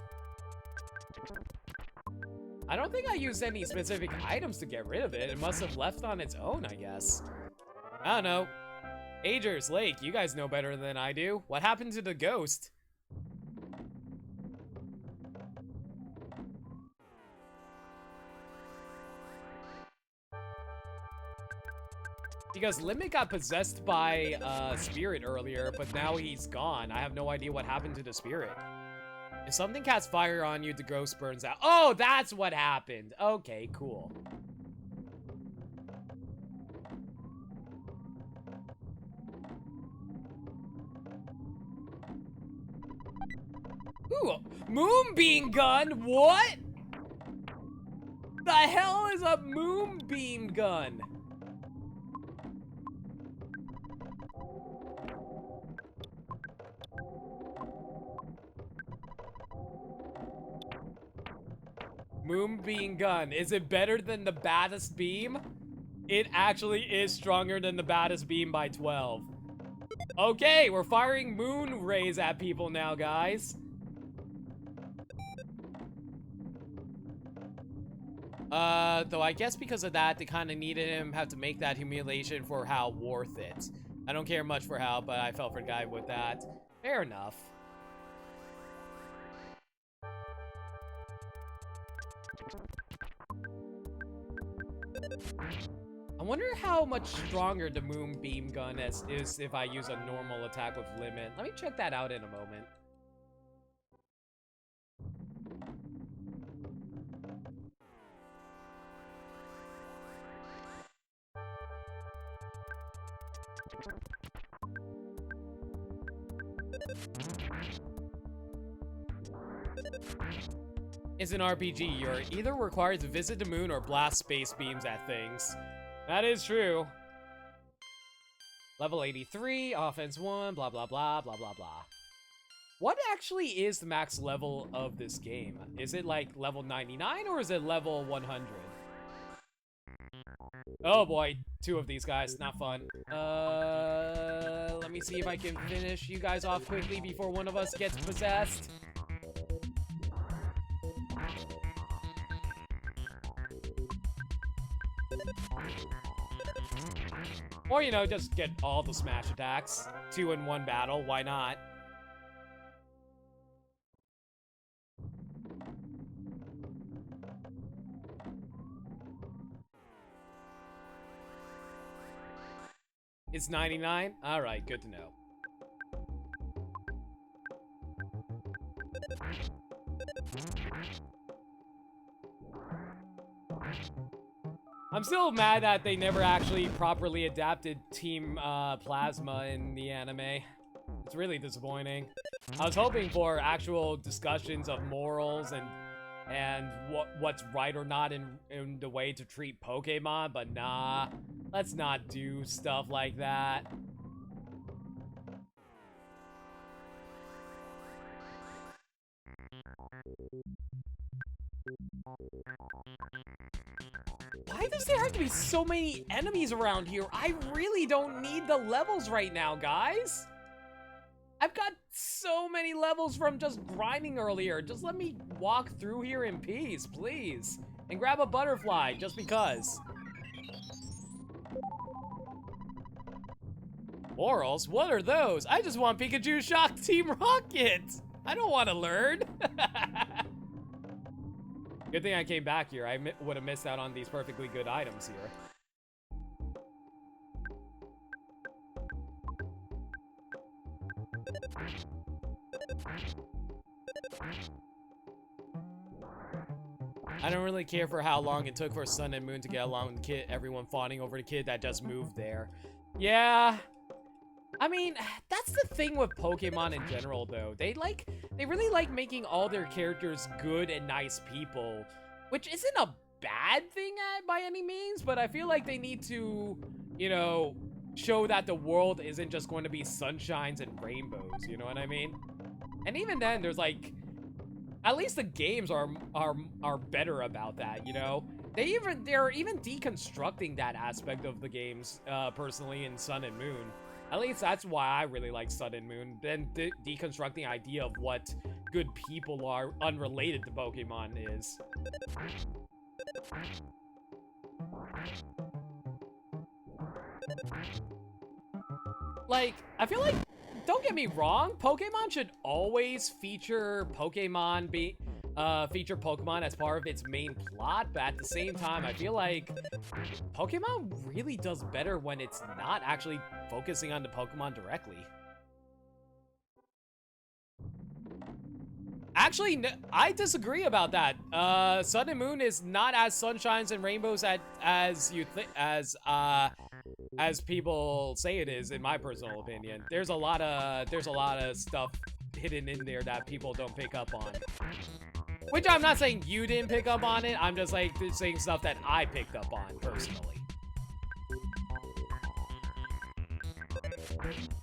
[SPEAKER 1] I don't think I used any specific items to get rid of it. It must have left on its own, I guess. I don't know. Agers, Lake, you guys know better than I do. What happened to the ghost? Because Limit got possessed by Spirit earlier, but now he's gone. I have no idea what happened to the Spirit. If something casts fire on you, the ghost burns out. Oh, that's what happened. Okay, cool. Ooh, Moonbeam Gun? What? The hell is a Moonbeam Gun? Moonbeam Gun. Is it better than the baddest beam? It actually is stronger than the baddest beam by 12. Okay, we're firing moon rays at people now, guys. Though I guess because of that, they kind of needed him have to make that humiliation for how worth it. I don't care much for how, but I felt for the guy with that. Fair enough. I wonder how much stronger the moonbeam gun is if I use a normal attack with limit. Let me check that out in a moment. It's an RPG. You're either required to visit the moon or blast space beams at things. That is true. Level 83, offense 1, blah, blah, blah, blah, blah, blah. What actually is the max level of this game? Is it like level 99 or is it level 100? Oh boy, 2 of these guys, not fun. Let me see if I can finish you guys off quickly before one of us gets possessed. Or, you know, just get all the smash attacks. 2 in 1 battle, why not? It's 99? Alright, good to know. I'm still mad that they never actually properly adapted Team Plasma in the anime. It's really disappointing. I was hoping for actual discussions of morals and what's right or not in the way to treat Pokemon, but nah, let's not do stuff like that. Why does there have to be so many enemies around here? I really don't need the levels right now, guys. I've got so many levels from just grinding earlier. Just let me walk through here in peace, please. And grab a butterfly, just because. Morals? What are those? I just want Pikachu Shock Team Rocket. I don't want to learn. Good thing I came back here. I would have missed out on these perfectly good items here. I don't really care for how long it took for Sun and Moon to get along with the kid, everyone fawning over the kid that just moved there. Yeah. I mean, that's the thing with Pokemon in general, though. They really like making all their characters good and nice people, which isn't a bad thing by any means, but I feel like they need to, you know, show that the world isn't just going to be sunshines and rainbows, you know what I mean? And even then, there's like, at least the games are better about that, you know? They're even deconstructing that aspect of the games, personally, in Sun and Moon. At least that's why I really like Sun and Moon, then deconstructing the idea of what good people are unrelated to Pokemon is. Like, I feel like, don't get me wrong, Pokemon should always feature Pokemon as part of its main plot, but at the same time, I feel like Pokemon really does better when it's not actually focusing on the Pokemon directly. Actually, I disagree about that. Sun and Moon is not as sunshines and rainbows as people say it is, in my personal opinion. There's a lot of stuff hidden in there that people don't pick up on. Which I'm not saying you didn't pick up on it, I'm just like saying stuff that I picked up on personally.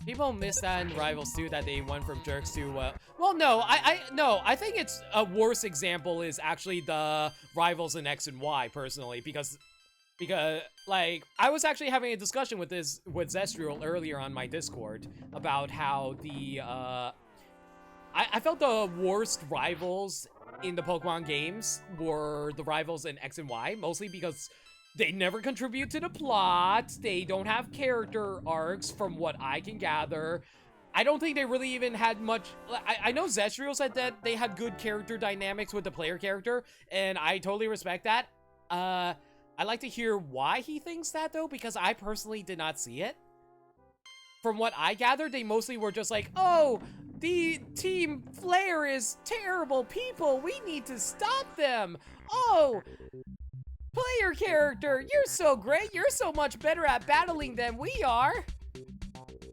[SPEAKER 1] People miss that in Rivals too, that they went from jerks to, well, no, I think it's a worse example is actually the Rivals in X and Y, personally, because Because, like, I was actually having a discussion with Zestriel earlier on my Discord about how the, I felt the worst rivals in the Pokemon games were the rivals in X and Y, mostly because they never contribute to the plot, they don't have character arcs from what I can gather. I don't think they really even had much. I know Zestriel said that they had good character dynamics with the player character, and I totally respect that. I'd like to hear why he thinks that, though, because I personally did not see it. From what I gathered, they mostly were just like, oh, the Team Flare is terrible people. We need to stop them. Oh, player character, you're so great. You're so much better at battling than we are.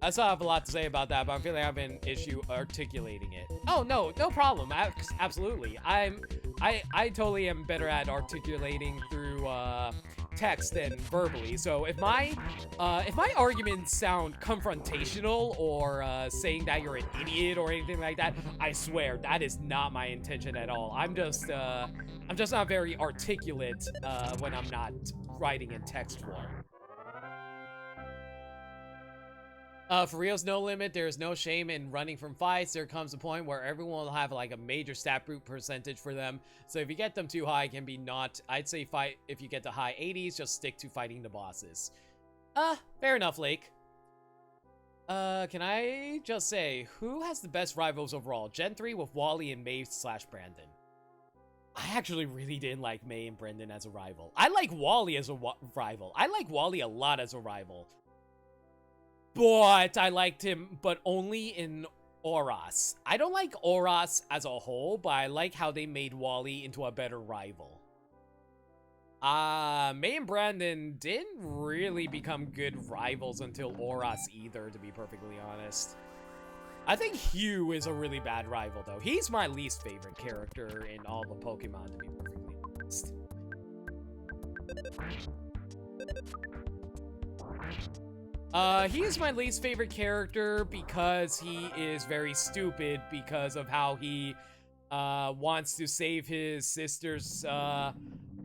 [SPEAKER 1] I still have a lot to say about that, but I'm feeling I have an issue articulating it. Oh, no problem. Absolutely. I totally am better at articulating through text than verbally. So if my arguments sound confrontational or saying that you're an idiot or anything like that, I swear that is not my intention at all. I'm just not very articulate when I'm not writing in text form. For real's no limit, there's no shame in running from fights. There comes a point where everyone will have like a major stat brute percentage for them. So if you get them too high, it can be not. I'd say fight if you get the high 80s, just stick to fighting the bosses. Fair enough, Lake. Can I just say, who has the best rivals overall? Gen 3 with Wally and May/Brandon. I actually really didn't like May and Brendan as a rival. I like Wally as a rival. I like Wally a lot as a rival. But I liked him, but only in Oras. I don't like Oras as a whole, but I like how they made Wally into a better rival. May and Brandon didn't really become good rivals until Oras either, to be perfectly honest. I think Hugh is a really bad rival, though. He's my least favorite character in all the Pokemon, to be perfectly honest. He is my least favorite character because he is very stupid because of how he, wants to save his sister's,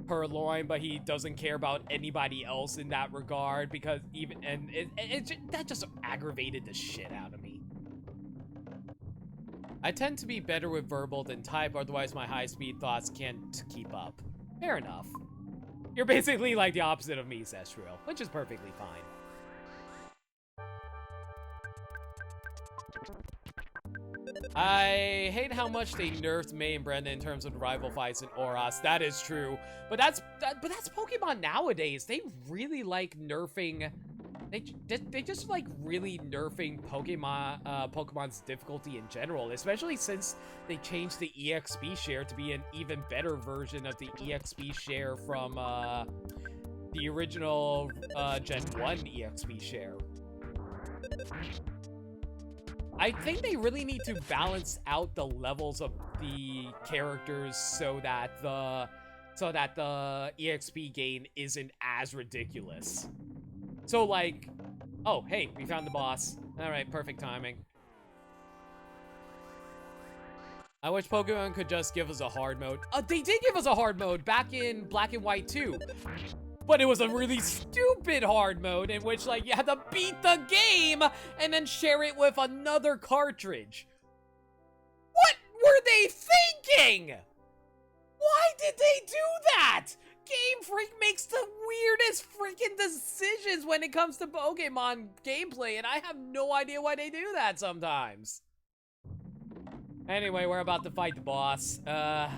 [SPEAKER 1] purloin, but he doesn't care about anybody else in that regard because that just aggravated the shit out of me. I tend to be better with verbal than type, otherwise my high-speed thoughts can't keep up. Fair enough. You're basically like the opposite of me, Zestriel, which is perfectly fine. I hate how much they nerfed May and Brenda in terms of rival fights in Oras. That is true, but that's Pokemon nowadays. They really like nerfing. They just like really nerfing Pokemon's difficulty in general, especially since they changed the EXP share to be an even better version of the EXP share from the original Gen 1 EXP share. I think they really need to balance out the levels of the characters so that the EXP gain isn't as ridiculous. So like, oh hey, we found the boss. All right, perfect timing. I wish Pokemon could just give us a hard mode. They did give us a hard mode back in Black and White 2. But it was a really stupid hard mode in which, like, you had to beat the game and then share it with another cartridge. What were they thinking? Why did they do that? Game Freak makes the weirdest freaking decisions when it comes to Pokemon gameplay, and I have no idea why they do that sometimes. Anyway, we're about to fight the boss.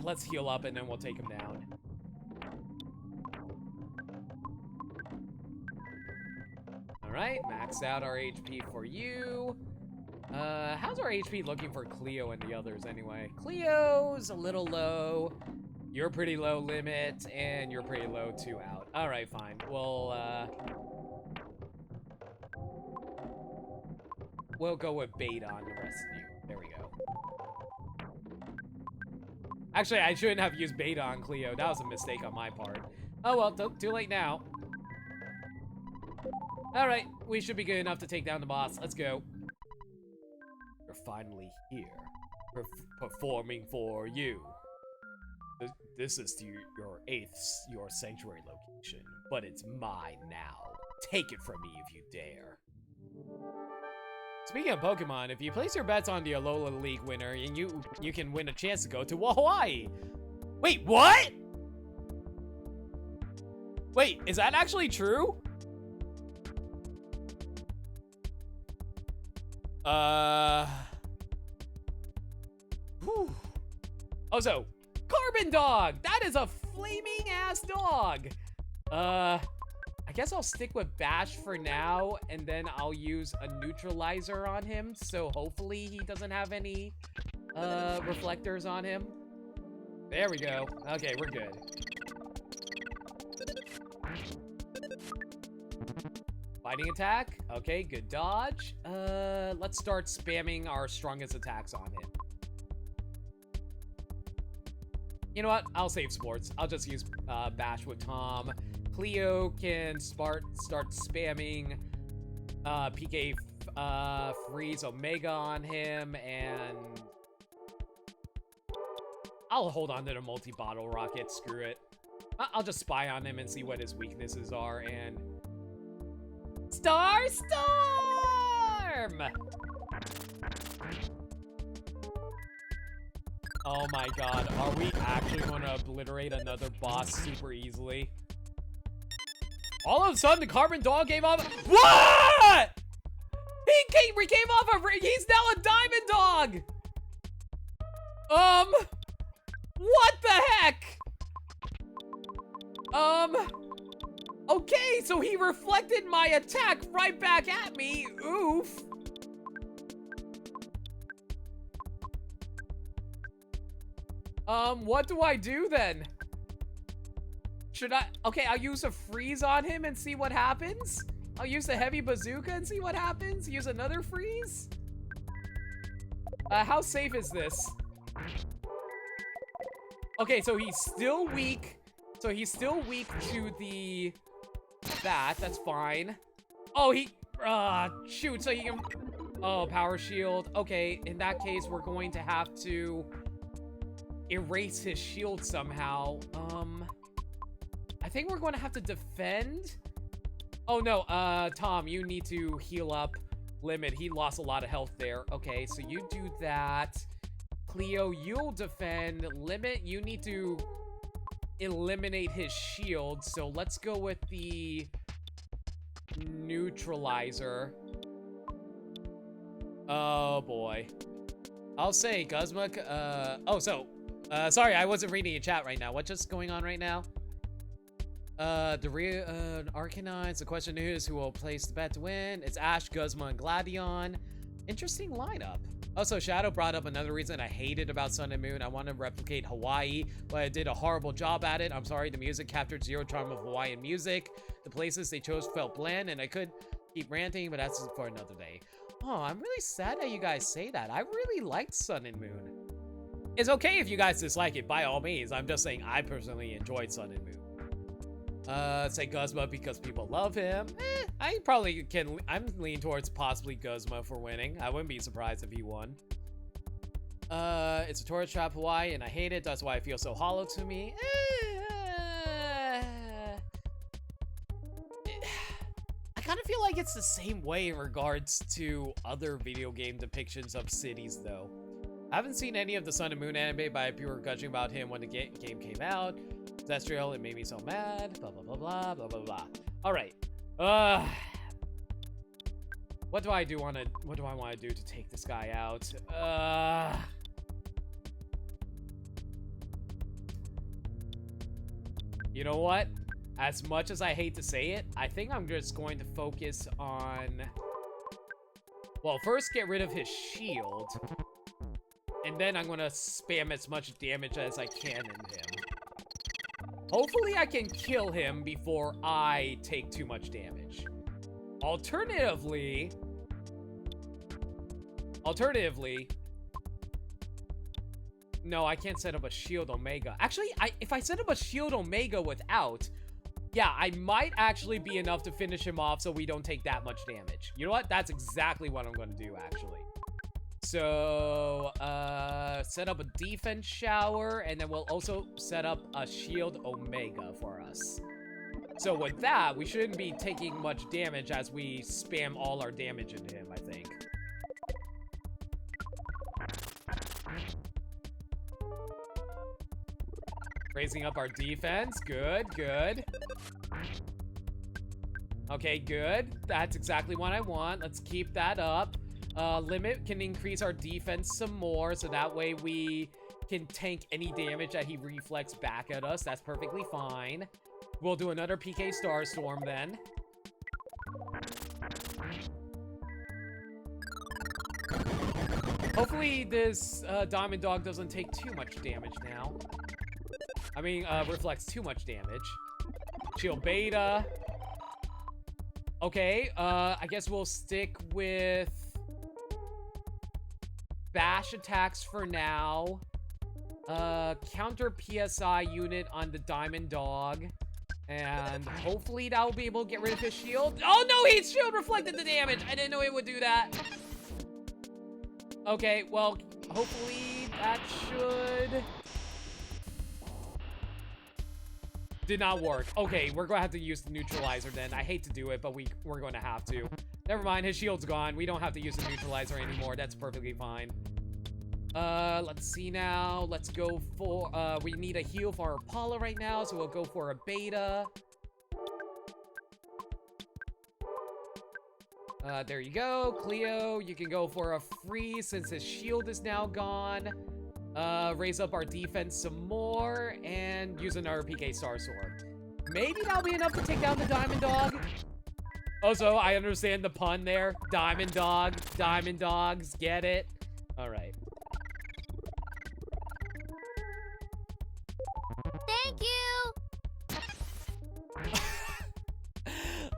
[SPEAKER 1] Let's heal up and then we'll take him down. Alright, max out our HP for you. How's our HP looking for Cleo and the others anyway? Cleo's a little low. You're pretty low limit, and you're pretty low 2 out. Alright, fine. We'll go with bait on the rest of you. There we go. Actually, I shouldn't have used beta on Cleo. That was a mistake on my part. Oh well, too late now. Alright, we should be good enough to take down the boss. Let's go. You're finally here. Performing for you. This is your sanctuary location, but it's mine now. Take it from me if you dare. Speaking of Pokemon, if you place your bets on the Alola League winner, and you can win a chance to go to Hawaii. Wait, what? Wait, is that actually true? Whew. Oh, so Carbon Dog! That is a flaming ass dog! I guess I'll stick with Bash for now, and then I'll use a neutralizer on him, so hopefully he doesn't have any, reflectors on him. There we go. Okay, we're good. Fighting attack. Okay, good dodge. Let's start spamming our strongest attacks on him. You know what? I'll save sports. I'll just use Bash with Tom. Cleo can start spamming PK Freeze Omega on him, and I'll hold on to the multi-bottle rocket. Screw it. I'll just spy on him and see what his weaknesses are, and Starstorm! Oh my god, are we actually going to obliterate another boss super easily? All of a sudden, the Carbon Dog gave off. What? He came off a. He's now a Diamond Dog. What the heck? Okay, so he reflected my attack right back at me. Oof. What do I do then? Should I? Okay, I'll use a freeze on him and see what happens. I'll use the heavy bazooka and see what happens. Use another freeze. How safe is this? Okay, so he's still weak. So he's still weak to the that's fine. Oh, shoot. So he can. Oh, power shield. Okay, in that case, we're going to have to erase his shield somehow. I think we're going to have to defend. Oh, no. Tom, you need to heal up Limit. He lost a lot of health there. Okay, so you do that. Cleo, you'll defend. Limit, you need to eliminate his shield. So let's go with the neutralizer. Oh, boy. I'll say, Guzmuk, sorry, I wasn't reading your chat right now. What's just going on right now? The real Arcanines. The question is who will place the bet to win. It's Ash, Guzma, and Gladion. Interesting lineup. Also, Shadow brought up another reason I hated about Sun and Moon. I want to replicate Hawaii, but I did a horrible job at it. I'm sorry, the music captured zero charm of Hawaiian music. The places they chose felt bland, and I could keep ranting, but that's for another day. Oh, I'm really sad that you guys say that. I really liked Sun and Moon. It's okay if you guys dislike it, by all means. I'm just saying I personally enjoyed Sun and Moon. Say Guzma because people love him. I probably can. I'm leaning towards possibly Guzma for winning. I wouldn't be surprised if he won. It's a tourist trap Hawaii, and I hate it. That's why I feel so hollow to me. I kind of feel like it's the same way in regards to other video game depictions of cities, though. I haven't seen any of the Sun and Moon anime, but people were gushing about him when the game came out. Zestial, it made me so mad. Blah, blah, blah, blah, blah, blah, blah. All right. What do I want to do to take this guy out? You know what? As much as I hate to say it, I think I'm just going to focus on... Well, first get rid of his shield. And then I'm going to spam as much damage as I can in him. Hopefully I can kill him before I take too much damage. Alternatively... No, I can't set up a Shield Omega. Actually, if I set up a Shield Omega without... Yeah, I might actually be enough to finish him off so we don't take that much damage. You know what? That's exactly what I'm going to do, actually. So, set up a defense shower, and then we'll also set up a shield omega for us. So with that, we shouldn't be taking much damage as we spam all our damage into him, I think. Raising up our defense. Good, good. Okay, good. That's exactly what I want. Let's keep that up. Limit can increase our defense some more, so that way we can tank any damage that he reflects back at us. That's perfectly fine. We'll do another PK Starstorm then. Hopefully this Diamond Dog doesn't take too much damage now. I mean, reflects too much damage. Shield Beta. Okay, I guess we'll stick with Bash attacks for now. Counter PSI unit on the Diamond Dog. And hopefully that will be able to get rid of his shield. Oh no, his shield reflected the damage. I didn't know it would do that. Okay, well, hopefully that should... Did not work. Okay, we're gonna have to use the neutralizer then. I hate to do it, but we're going to have to. Never mind, his shield's gone. We don't have to use the neutralizer anymore. That's perfectly fine. Let's see now. Let's go for, we need a heal for our Paula right now, so we'll go for a beta. There you go. Cleo, you can go for a freeze since his shield is now gone. Raise up our defense some more, and use another PK Starstorm. Maybe that'll be enough to take down the Diamond Dog. Also, I understand the pun there. Diamond Dog, Diamond Dogs, get it? Alright.
[SPEAKER 2] Thank you!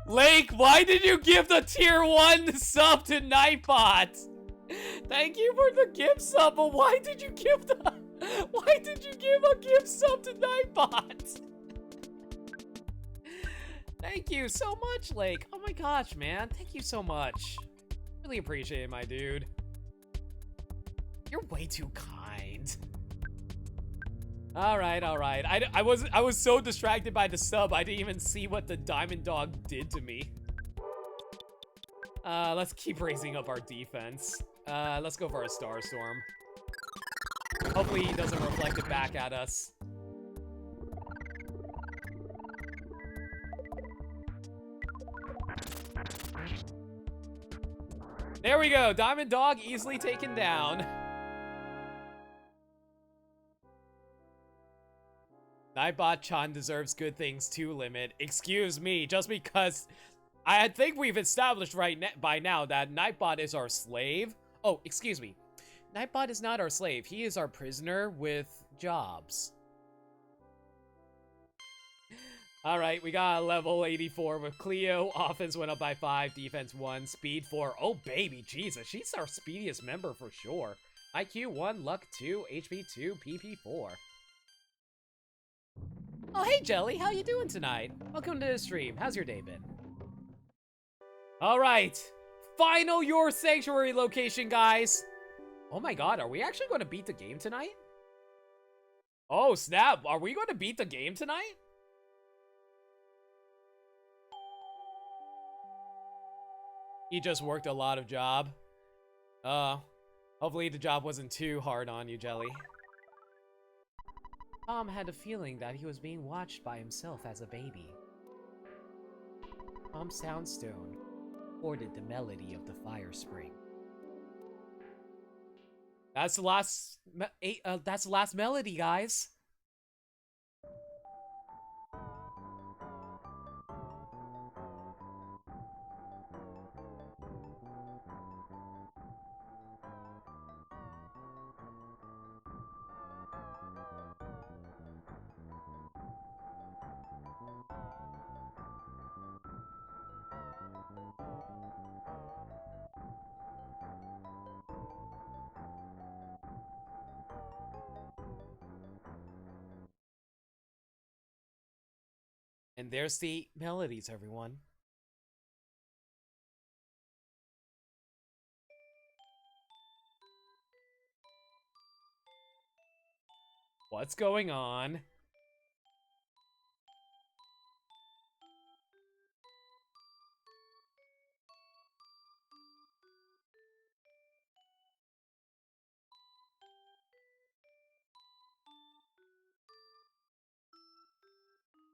[SPEAKER 1] Lake, why did you give the tier 1 sub to Nightbot? Thank you for the gift sub, but why did you give a gift sub to Nightbot? Thank you so much, Lake. Oh my gosh, man. Thank you so much. Really appreciate it, my dude. You're way too kind. Alright, alright. I was so distracted by the sub, I didn't even see what the Diamond Dog did to me. Let's keep raising up our defense. Let's go for a Starstorm. Hopefully he doesn't reflect it back at us. There we go. Diamond Dog easily taken down. Nightbot-chan deserves good things too, Limit. Excuse me, just because I think we've established by now that Nightbot is our slave. Oh, excuse me. Nightbot is not our slave. He is our prisoner with jobs. Alright, we got a level 84 with Cleo. Offense went up by 5, defense 1, speed 4. Oh, baby, Jesus. She's our speediest member for sure. IQ 1, luck 2, HP 2, PP 4. Oh, hey, Jelly. How you doing tonight? Welcome to the stream. How's your day been? Alright. Final Your Sanctuary location, guys. Oh my god, are we actually going to beat the game tonight? Oh, snap. Are we going to beat the game tonight? He just worked a lot of job. Hopefully the job wasn't too hard on you, Jelly. Tom had a feeling that he was being watched by himself as a baby. Tom Soundstone recorded the melody of the fire spring. That's the last melody, guys. And there's the melodies, everyone. What's going on?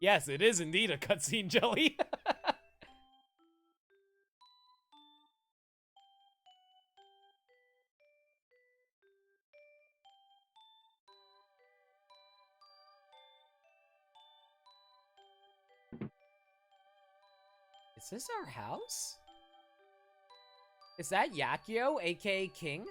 [SPEAKER 1] Yes, it is indeed a cutscene, Jelly. Is this our house? Is that Yakio, aka King?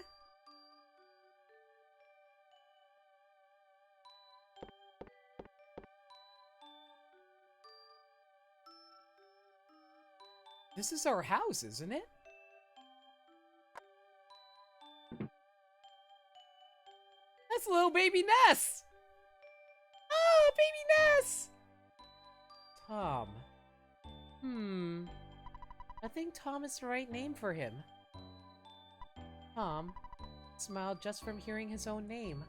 [SPEAKER 1] This is our house, isn't it? That's little baby Ness! Oh, baby Ness! Tom. I think Tom is the right name for him. Tom smiled just from hearing his own name.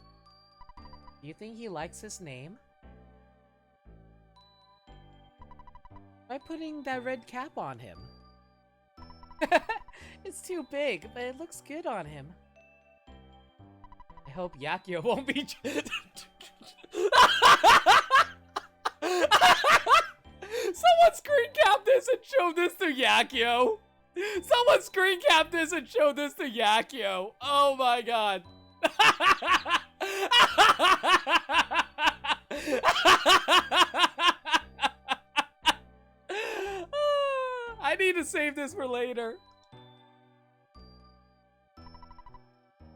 [SPEAKER 1] Do you think he likes his name? By putting that red cap on him. It's too big, but it looks good on him. I hope Yakio won't be... Someone screen cap this and show this to Yakio. Someone screen cap this and show this to Yakio. Oh my god. I need to save this for later.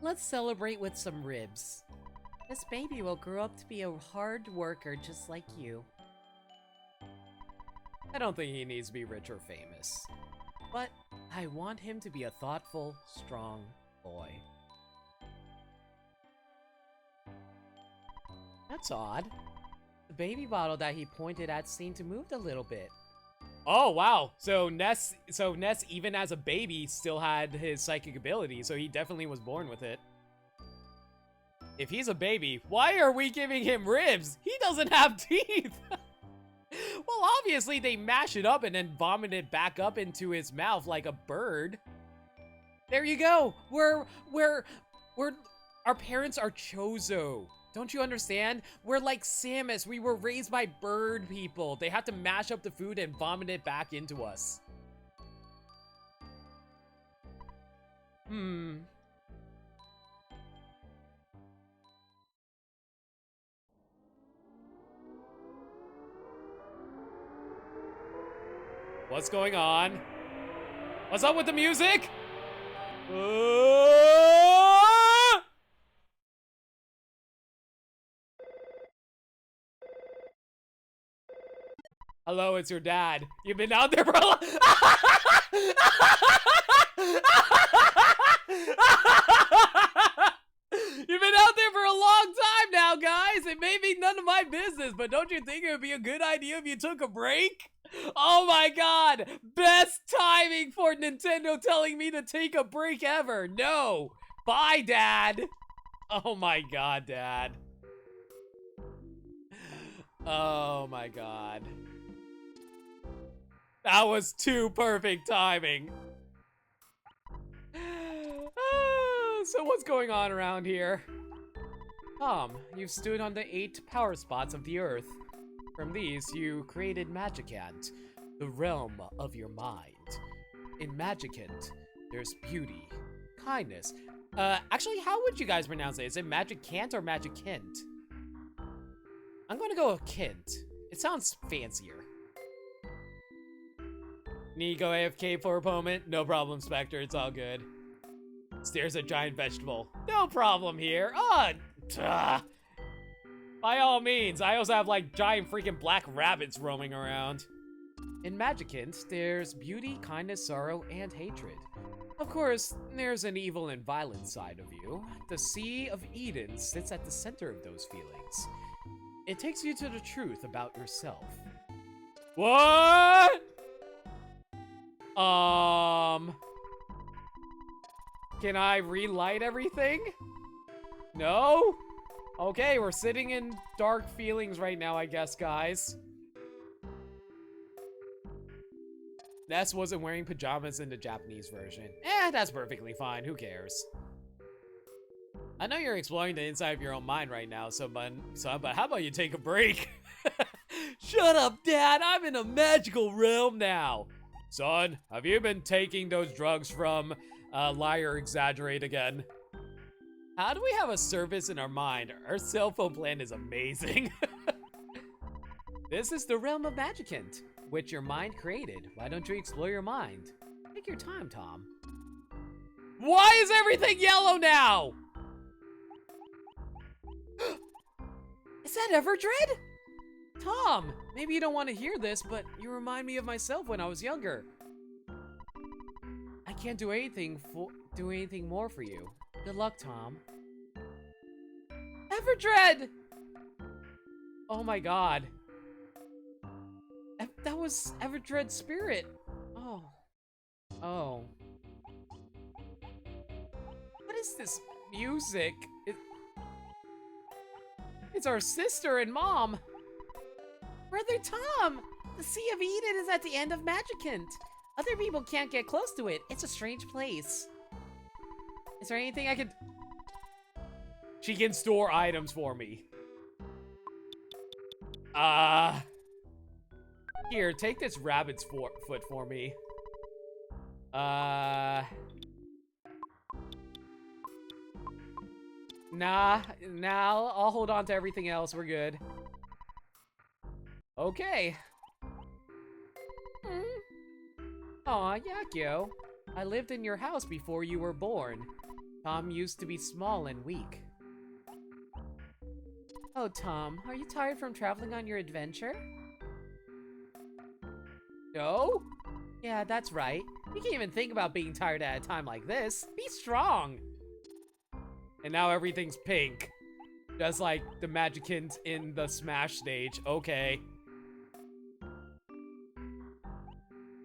[SPEAKER 1] Let's celebrate with some ribs. This baby will grow up to be a hard worker just like you. I don't think he needs to be rich or famous. But I want him to be a thoughtful, strong boy. That's odd. The baby bottle that he pointed at seemed to move a little bit. Oh, wow. So Ness, even as a baby, still had his psychic ability, so he definitely was born with it. If he's a baby, why are we giving him ribs? He doesn't have teeth! Well, obviously they mash it up and then vomit it back up into his mouth like a bird. There you go. Our parents are Chozo. Don't you understand? We're like Samus. We were raised by bird people. They have to mash up the food and vomit it back into us. What's going on? What's up with the music? Hello, it's your dad. You've been out there for a long... You've been out there for a long time now, guys. It may be none of my business, but don't you think it would be a good idea if you took a break? Oh my god! Best timing for Nintendo telling me to take a break ever. No! Bye, Dad! Oh my god, Dad. Oh my god. That was too perfect timing. So what's going on around here? Tom, you've stood on the 8 power spots of the Earth. From these, you created Magicant, the realm of your mind. In Magicant, there's beauty, kindness. Actually, how would you guys pronounce it? Is it Magicant or Magicint? I'm gonna go with Kint. It sounds fancier. Need to go AFK for a moment? No problem, Spectre. It's all good. Stares at giant vegetable. No problem here. By all means, I also have like giant freaking black rabbits roaming around. In Magicant, there's beauty, kindness, sorrow, and hatred. Of course, there's an evil and violent side of you. The Sea of Eden sits at the center of those feelings. It takes you to the truth about yourself. What? Can I relight everything? No? Okay, we're sitting in dark feelings right now, I guess, guys. Ness wasn't wearing pajamas in the Japanese version. That's perfectly fine. Who cares? I know you're exploring the inside of your own mind right now, but how about you take a break? Shut up, Dad! I'm in a magical realm now! Son, have you been taking those drugs from Liar Exaggerate again? How do we have a service in our mind? Our cell phone plan is amazing. This is the realm of Magicant, which your mind created. Why don't you explore your mind? Take your time, Tom. Why is everything yellow now? Is that Everdred? Tom, maybe you don't want to hear this, but you remind me of myself when I was younger. I can't do anything more for you. Good luck, Tom. Everdred! Oh my god. That was Everdred's spirit. Oh. Oh. What is this music? It's our sister and mom. Brother Tom! The Sea of Eden is at the end of Magicant. Other people can't get close to it. It's a strange place. Is there anything I could... She can store items for me. Here, take this rabbit's foot for me. Nah, I'll hold on to everything else. We're good. Okay. Aw, Yakio. I lived in your house before you were born. Tom used to be small and weak. Oh, Tom, are you tired from traveling on your adventure? No? Yeah, that's right. You can't even think about being tired at a time like this. Be strong! And now everything's pink. Just like the Magicant in the Smash stage. Okay.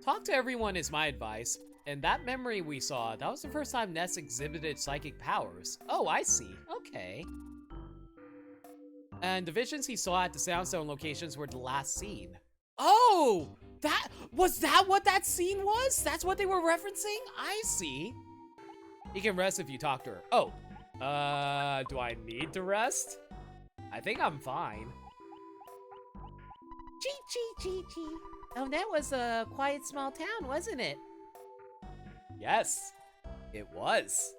[SPEAKER 1] Talk to everyone is my advice. And that memory we saw, that was the first time Ness exhibited psychic powers. Oh, I see. Okay. And the visions he saw at the Soundstone locations were the last scene. Oh! Was that what that scene was? That's what they were referencing? I see. You can rest if you talk to her. Oh. Do I need to rest? I think I'm fine. Chee. Oh, that was a quiet small town, wasn't it? Yes, it was.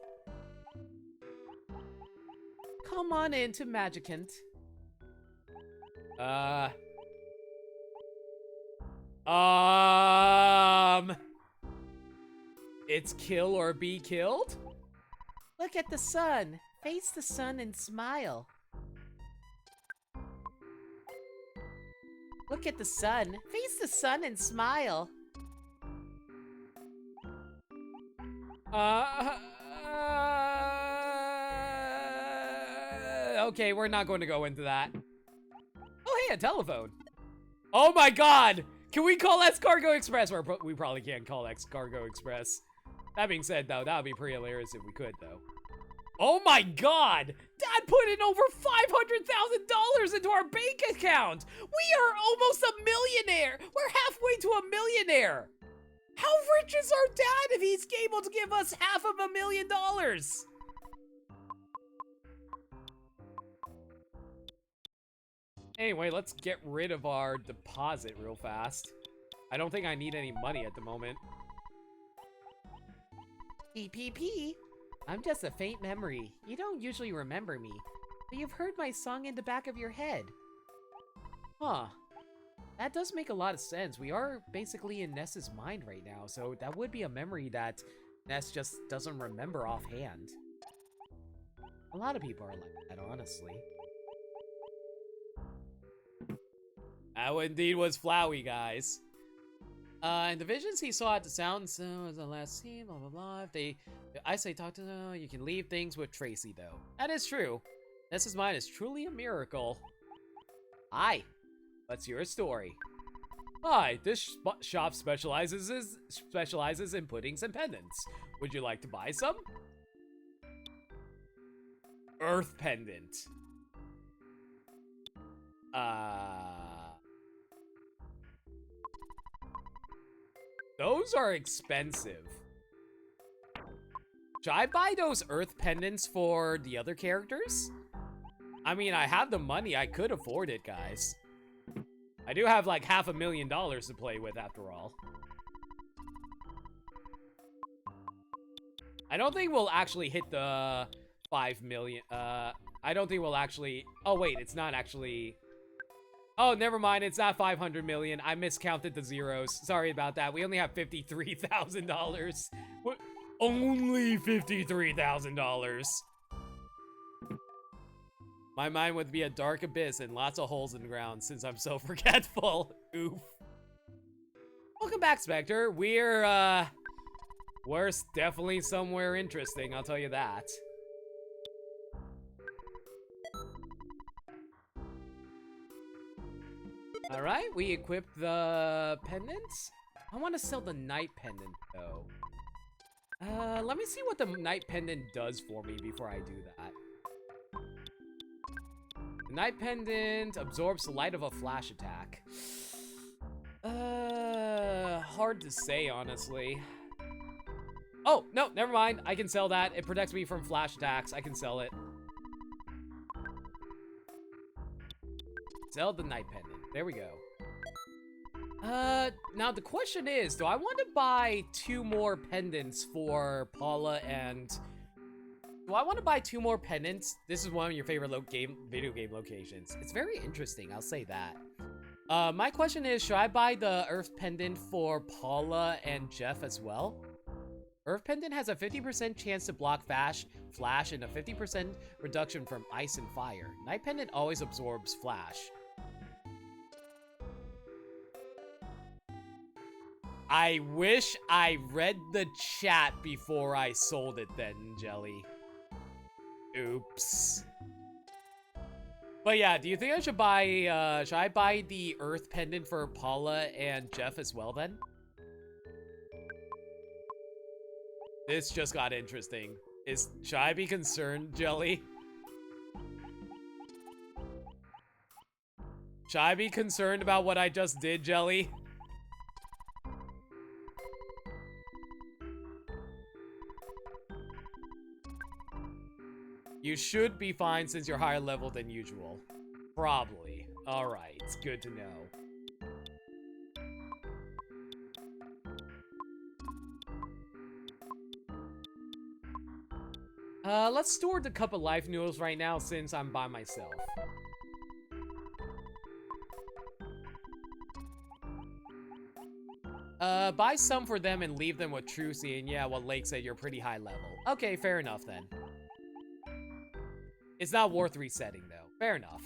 [SPEAKER 1] Come on into Magicant. It's kill or be killed? Look at the sun. Face the sun and smile. Look at the sun. Face the sun and smile. Okay, we're not going to go into that. Oh, hey, a telephone. Oh my god! Can we call X Cargo Express? We probably can't call X Cargo Express. That being said, though, that would be pretty hilarious if we could, though. Oh my god! Dad put in over $500,000 into our bank account! We are almost a millionaire! We're halfway to a millionaire! How rich is our dad if he's able to give us $500,000? Anyway, let's get rid of our deposit real fast. I don't think I need any money at the moment. PPP. I'm just a faint memory. You don't usually remember me, but you've heard my song in the back of your head. Huh. That does make a lot of sense. We are basically in Ness's mind right now, so that would be a memory that Ness just doesn't remember offhand. A lot of people are like that, honestly. That indeed was Flowey, guys. And the visions he saw at the sound, so was the last scene, blah, blah, blah. I say talk to them, you can leave things with Tracy, though. That is true. Ness's mind is truly a miracle. Hi. What's your story? Hi, this shop specializes in puddings and pendants. Would you like to buy some? Earth pendant. Those are expensive. Should I buy those Earth pendants for the other characters? I mean, I have the money. I could afford it, guys. I do have like $500,000 to play with after all. I don't think we'll actually hit the 5 million. I don't think we'll actually... Oh, wait, it's not actually... Oh, never mind. It's not 500 million. I miscounted the zeros. Sorry about that. We only have $53,000. What? Only $53,000. My mind would be a dark abyss and lots of holes in the ground since I'm so forgetful. Oof. Welcome back, Spectre. We're definitely somewhere interesting, I'll tell you that. Alright, we equipped the pendants. I want to sell the night pendant, though. Let me see what the night pendant does for me before I do that. The night pendant absorbs the light of a flash attack. Hard to say, honestly. Oh, no, never mind. I can sell that. It protects me from flash attacks. I can sell it. Sell the night pendant. There we go. Now the question is, do I want to buy 2 more pendants for Paula and... Do I want to buy 2 more pendants? This is one of your favorite video game locations. It's very interesting, I'll say that. My question is, should I buy the Earth pendant for Paula and Jeff as well? Earth pendant has a 50% chance to block flash, and a 50% reduction from ice and fire. Night pendant always absorbs flash. I wish I read the chat before I sold it then, Jelly. Oops. But yeah, do you think I should buy, should I buy the Earth pendant for Paula and Jeff as well then? This just got interesting. Should I be concerned, Jelly? Should I be concerned about what I just did, Jelly? You should be fine since you're higher level than usual. Probably. Alright, it's good to know. Let's store the cup of life noodles right now since I'm by myself. Buy some for them and leave them with Trucy, and yeah, what Lake said, you're pretty high level. Okay, fair enough then. It's not worth resetting, though. Fair enough.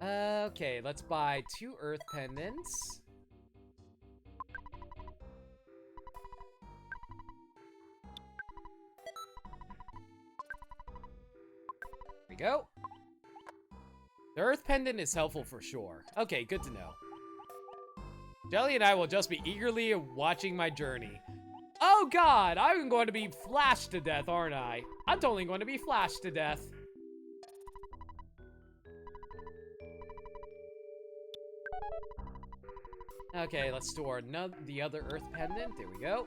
[SPEAKER 1] Okay, let's buy 2 Earth pendants. There we go. The Earth pendant is helpful for sure. Okay, good to know. Jelly and I will just be eagerly watching my journey. Oh god, I'm going to be flashed to death, aren't I? I'm totally going to be flashed to death. Okay, let's store the other Earth pendant. There we go.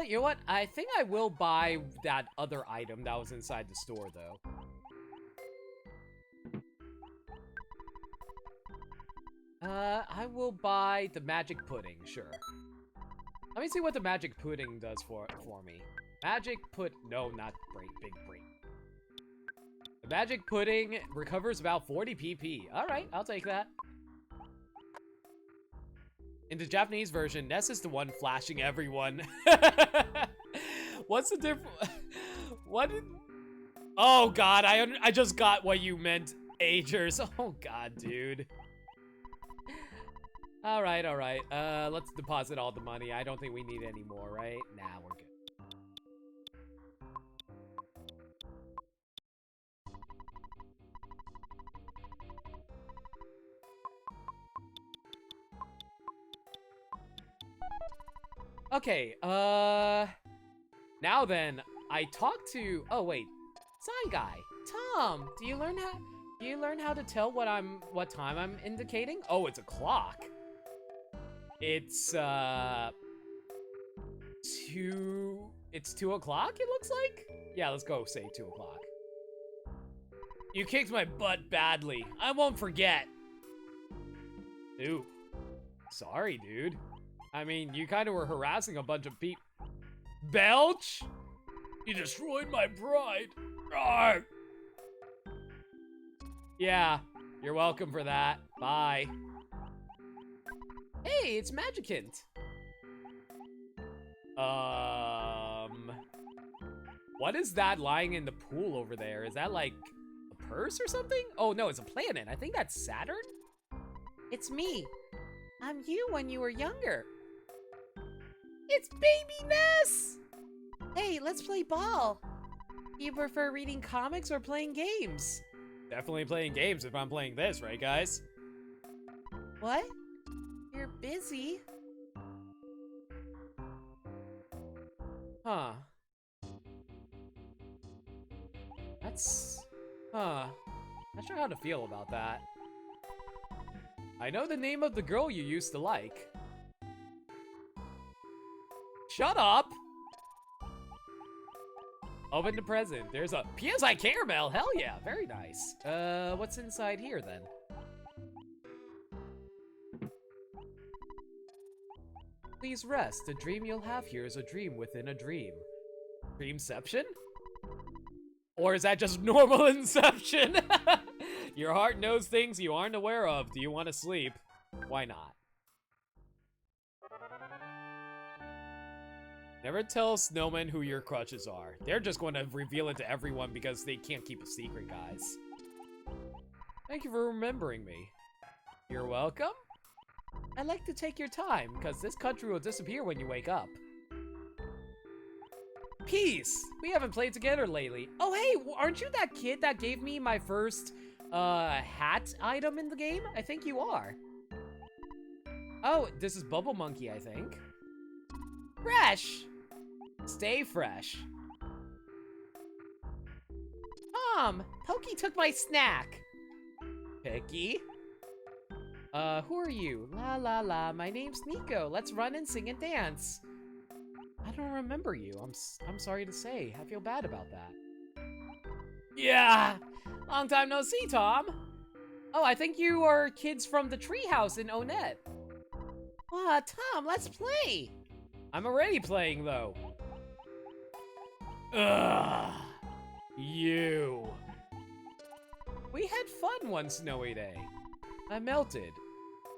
[SPEAKER 1] You know what? I think I will buy that other item that was inside the store, though. I will buy the magic pudding, sure. Let me see what the magic pudding does for me. No, not big brain. The magic pudding recovers about 40 PP. Alright, I'll take that. In the Japanese version, Ness is the one flashing everyone. What's the difference? Oh god, I just got what you meant, Agers. Oh god, dude. Alright, let's deposit all the money. I don't think we need any more, right? Nah, we're good. Okay, now then, I talked to... Oh, wait.
[SPEAKER 3] Sign guy. Tom, do you learn how to tell what time I'm indicating? Oh, it's a clock. It's 2 o'clock, it looks like? Yeah, let's go say 2 o'clock. You kicked my butt badly. I won't forget. Ooh. Sorry, dude. I mean, you kind of were harassing a bunch of people. Belch? You destroyed my pride. Arr! Yeah, you're welcome for that. Bye. Hey, it's Magicant. What is that lying in the pool over there? Is that like a purse or something? Oh no, it's a planet. I think that's Saturn? It's me. I'm you when you were younger. It's baby Ness! Hey, let's play ball. You prefer reading comics or playing games? Definitely playing games if I'm playing this, right guys? What? You're busy. Huh. Not sure how to feel about that. I know the name of the girl you used to like. Shut up! Open the present. There's a PSI caramel. Hell yeah, very nice. What's inside here then? Please rest. The dream you'll have here is a dream within a dream. Dreamception? Or is that just normal inception? Your heart knows things you aren't aware of. Do you want to sleep? Why not? Never tell snowmen who your crushes are. They're just going to reveal it to everyone because they can't keep a secret, guys. Thank you for remembering me. You're welcome. I'd like to take your time, because this country will disappear when you wake up. Peace! We haven't played together lately. Oh hey, aren't you that kid that gave me my first, hat item in the game? I think you are. Oh, this is Bubble Monkey, I think. Fresh! Stay fresh. Tom, Pokey took my snack. Picky? Who are you? La la la, my name's Nico. Let's run and sing and dance. I don't remember you. I'm sorry to say. I feel bad about that. Yeah! Long time no see, Tom. Oh, I think you are kids from the treehouse in Onett. Tom, let's play. I'm already playing, though. Ugh. You. We had fun one snowy day. I melted,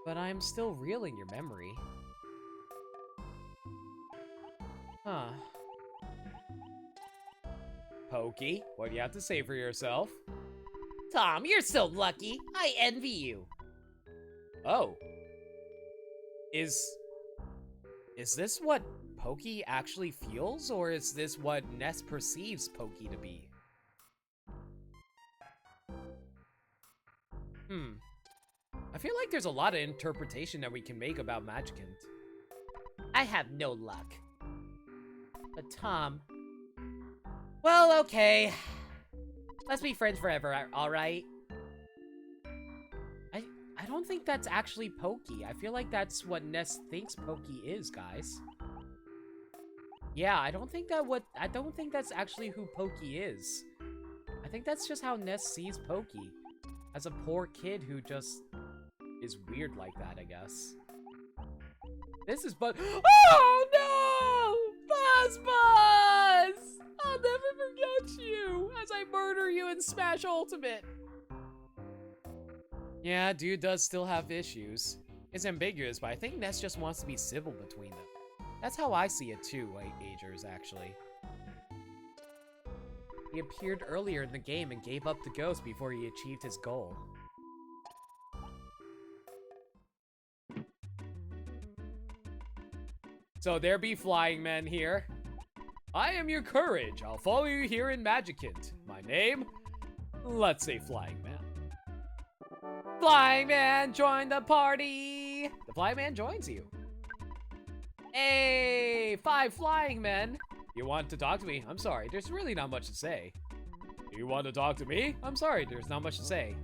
[SPEAKER 3] but I'm still reeling your memory. Huh. Pokey, what do you have to say for yourself? Tom, you're so lucky. I envy you. Oh. Is this what Pokey actually feels, or is this what Ness perceives Pokey to be? I feel like there's a lot of interpretation that we can make about Magicant. I have no luck. But Tom... Well, okay. Let's be friends forever, alright? I don't think that's actually Pokey. I feel like that's what Ness thinks Pokey is, guys. Yeah, I don't think that's actually who Pokey is. I think that's just how Ness sees Pokey. As a poor kid who just is weird like that, I guess. This is Oh no! Buzz! I'll never forget you as I murder you in Smash Ultimate. Yeah, dude does still have issues. It's ambiguous, but I think Ness just wants to be civil between them. That's how I see it too, Agers, actually. He appeared earlier in the game and gave up the ghost before he achieved his goal. So there be flying men here. I am your courage. I'll follow you here in Magicant. My name? Let's say Flying Man. Flying Man, join the party! The Flying Man joins you. Hey, 5 flying men. You want to talk to me? I'm sorry, there's really not much to say.
[SPEAKER 1] You want to talk to me? I'm sorry, there's not much to say.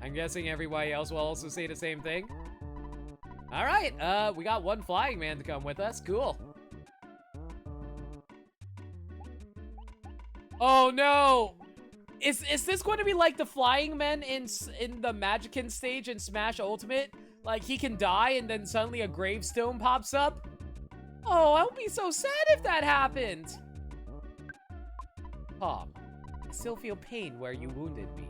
[SPEAKER 1] I'm guessing everybody else will also say the same thing. Alright, we got one flying man to come with us. Cool. Oh no! Is this going to be like the flying men in the Magickin stage in Smash Ultimate? Like, he can die and then suddenly a gravestone pops up? Oh, I would be so sad if that happened! Tom, I still feel pain where you wounded me.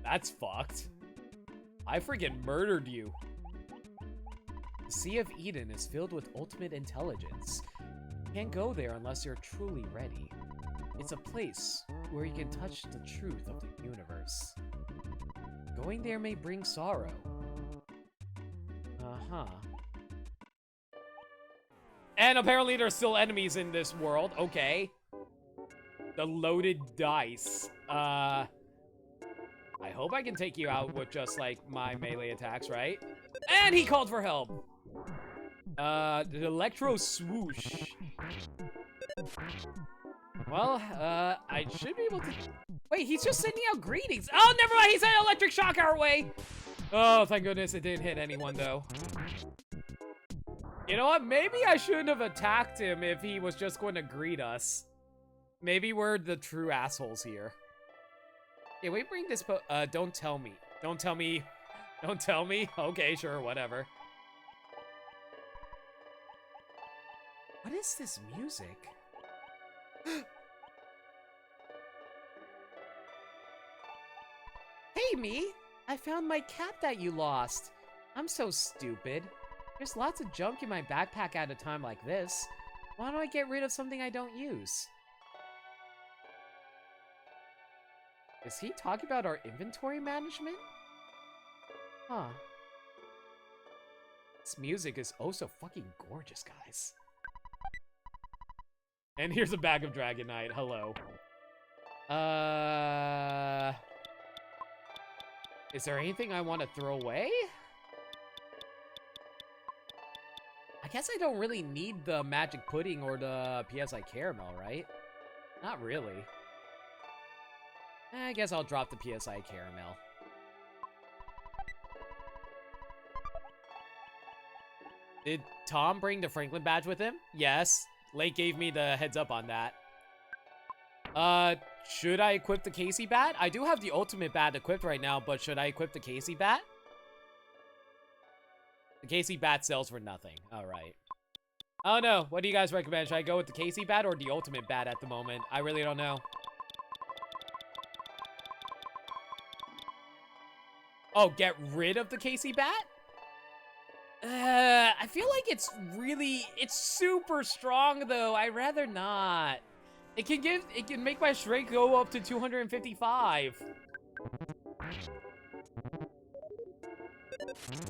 [SPEAKER 1] That's fucked. I freaking murdered you. The Sea of Eden is filled with ultimate intelligence. You can't go there unless you're truly ready. It's a place where you can touch the truth of the universe. Going there may bring sorrow. Uh-huh. And apparently there's still enemies in this world. Okay. The loaded dice. I hope I can take you out with just, like, my melee attacks, right? And he called for help! The Electro Swoosh. Well, I should be able to... Wait, he's just sending out greetings! Oh, never mind! He sent Electric Shock our way! Oh, thank goodness it didn't hit anyone, though. You know what? Maybe I shouldn't have attacked him if he was just going to greet us. Maybe we're the true assholes here. Yeah, we bring this don't tell me. Don't tell me. Don't tell me? Okay, sure, whatever. What is this music? Hey, me! I found my cap that you lost. I'm so stupid. There's lots of junk in my backpack at a time like this. Why don't I get rid of something I don't use? Is he talking about our inventory management? Huh. This music is oh so fucking gorgeous, guys. And here's a bag of Dragonite. Hello. Is there anything I want to throw away? I guess I don't really need the Magic Pudding or the PSI Caramel, right? Not really. I guess I'll drop the PSI Caramel. Did Tom bring the Franklin badge with him? Yes. Lake gave me the heads up on that. Should I equip the Casey bat? I do have the ultimate bat equipped right now, but should I equip the Casey bat? The Casey bat sells for nothing. Alright. Oh no, what do you guys recommend? Should I go with the Casey bat or the ultimate bat at the moment? I really don't know. Oh, get rid of the Casey bat? I feel like it's super strong though. I'd rather not. It can make my strength go up to 255.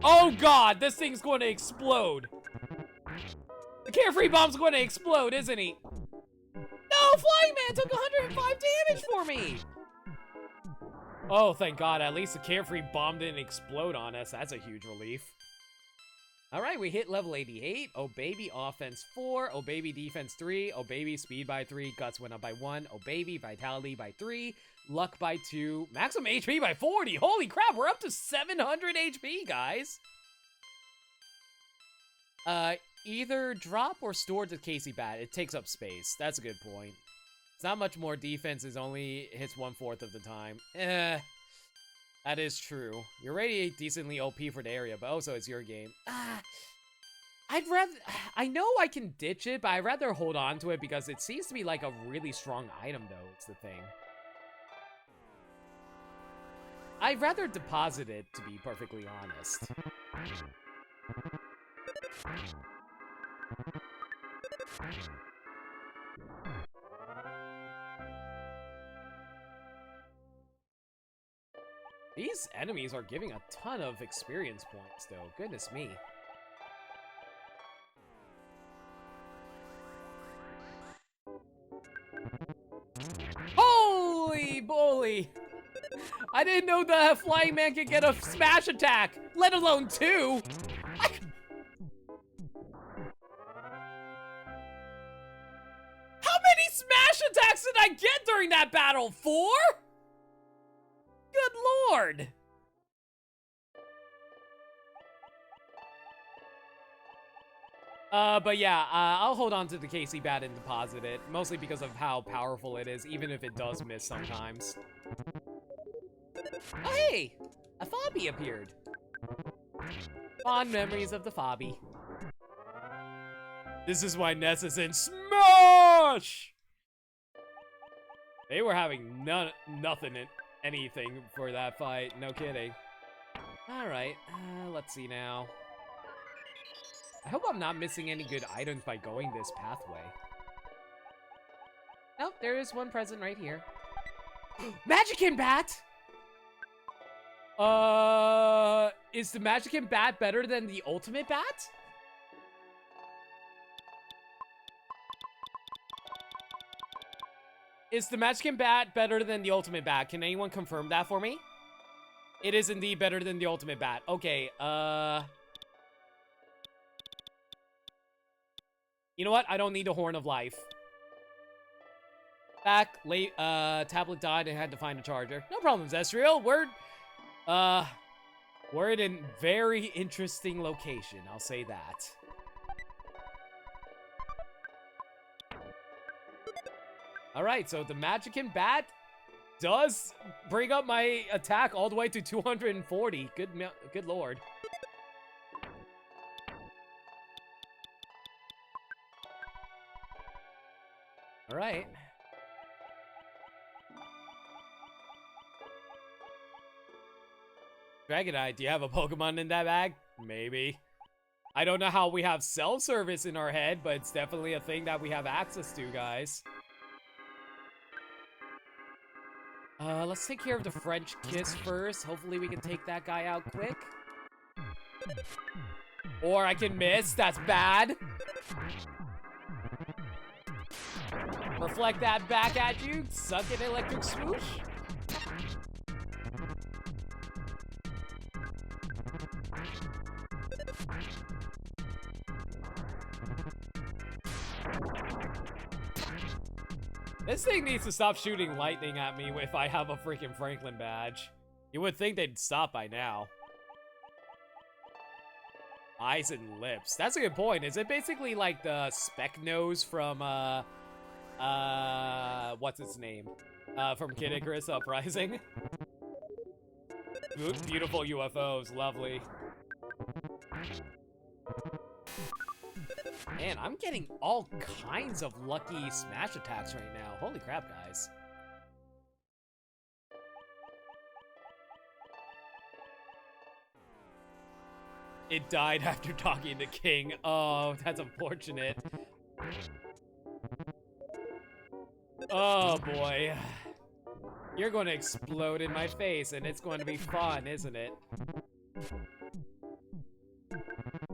[SPEAKER 1] Oh god, this thing's going to explode. The Carefree Bomb's going to explode, isn't he? No, Flying Man took 105 damage for me. Oh, thank god, at least the Carefree Bomb didn't explode on us. That's a huge relief. Alright, we hit level 88. Oh baby, offense 4. Oh baby, defense 3. Oh baby, speed by 3. Guts went up by 1. Oh baby, vitality by 3. Luck by 2. Maximum HP by 40. Holy crap, we're up to 700 HP, guys. Either drop or store the Casey bat. It takes up space. That's a good point. It's not much more defense. It only hits 1/4 of the time. That is true. You're already decently OP for the area, but also it's your game. I'd rather... I know I can ditch it, but I'd rather hold on to it because it seems to be like a really strong item, though. It's the thing. I'd rather deposit it, to be perfectly honest. These enemies are giving a ton of experience points, though. Goodness me. Holy moly! I didn't know the Flying Man could get a smash attack, let alone 2! How many smash attacks did I get during that battle? 4? Good lord. But yeah, I'll hold on to the KC Bat and deposit it, mostly because of how powerful it is, even if it does miss sometimes. Oh hey! A Fobby appeared. Fond memories of the Fobby. This is why Ness is in Smash! They were having nothing in anything for that fight, no kidding. Alright, let's see now. I hope I'm not missing any good items by going this pathway. Nope, there is one present right here. Magican Bat! Is the Magican Bat better than the Ultimate Bat? Is the Magican Bat better than the Ultimate Bat? Can anyone confirm that for me? It is indeed better than the Ultimate Bat. Okay, you know what? I don't need a Horn of Life. Back, late, tablet died and had to find a charger. No problem, Zestriel. We're in a very interesting location, I'll say that. Alright, so the Magican Bat does bring up my attack all the way to 240. Good lord. Alright. Dragonite, do you have a Pokemon in that bag? Maybe. I don't know how we have self-service in our head, but it's definitely a thing that we have access to, guys. Let's take care of the French Kiss first. Hopefully we can take that guy out quick. Or I can miss. That's bad. Reflect that back at you. Suck an electric swoosh. This thing needs to stop shooting lightning at me if I have a freaking Franklin badge. You would think they'd stop by now. Eyes and lips. That's a good point. Is it basically like the Speck Nose from, what's its name? From Kid Icarus Uprising? Beautiful UFOs. Lovely. Man, I'm getting all kinds of lucky smash attacks right now. Holy crap, guys. It died after talking to King. Oh, that's unfortunate. Oh, boy. You're going to explode in my face, and it's going to be fun, isn't it?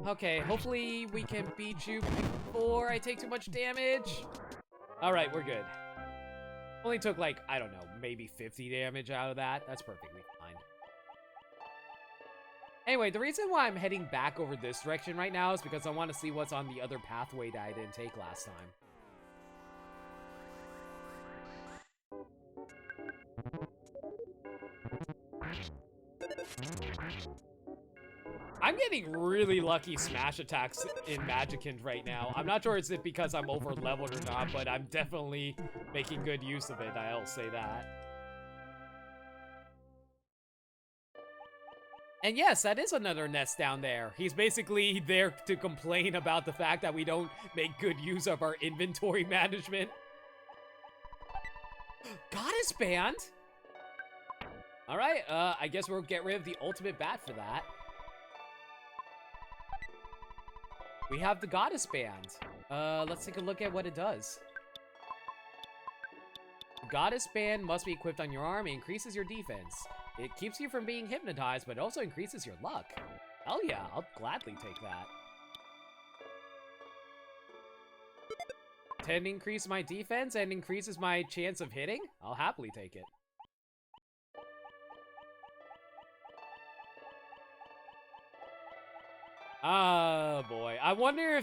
[SPEAKER 1] Okay, hopefully we can beat you before I take too much damage. Alright, we're good. Only took like, I don't know, maybe 50 damage out of that. That's perfectly fine. Anyway, the reason why I'm heading back over this direction right now is because I want to see what's on the other pathway that I didn't take last time. I'm getting really lucky smash attacks in Magikant right now. I'm not sure it's because I'm over leveled or not, but I'm definitely making good use of it, I'll say that. And yes, that is another Ness down there. He's basically there to complain about the fact that we don't make good use of our inventory management. Goddess Band? Alright, I guess we'll get rid of the Ultimate Bat for that. We have the Goddess Band. Let's take a look at what it does. The Goddess Band must be equipped on your arm. It increases your defense. It keeps you from being hypnotized, but it also increases your luck. Hell yeah, I'll gladly take that. 10 increase my defense and increases my chance of hitting? I'll happily take it. Oh boy, I wonder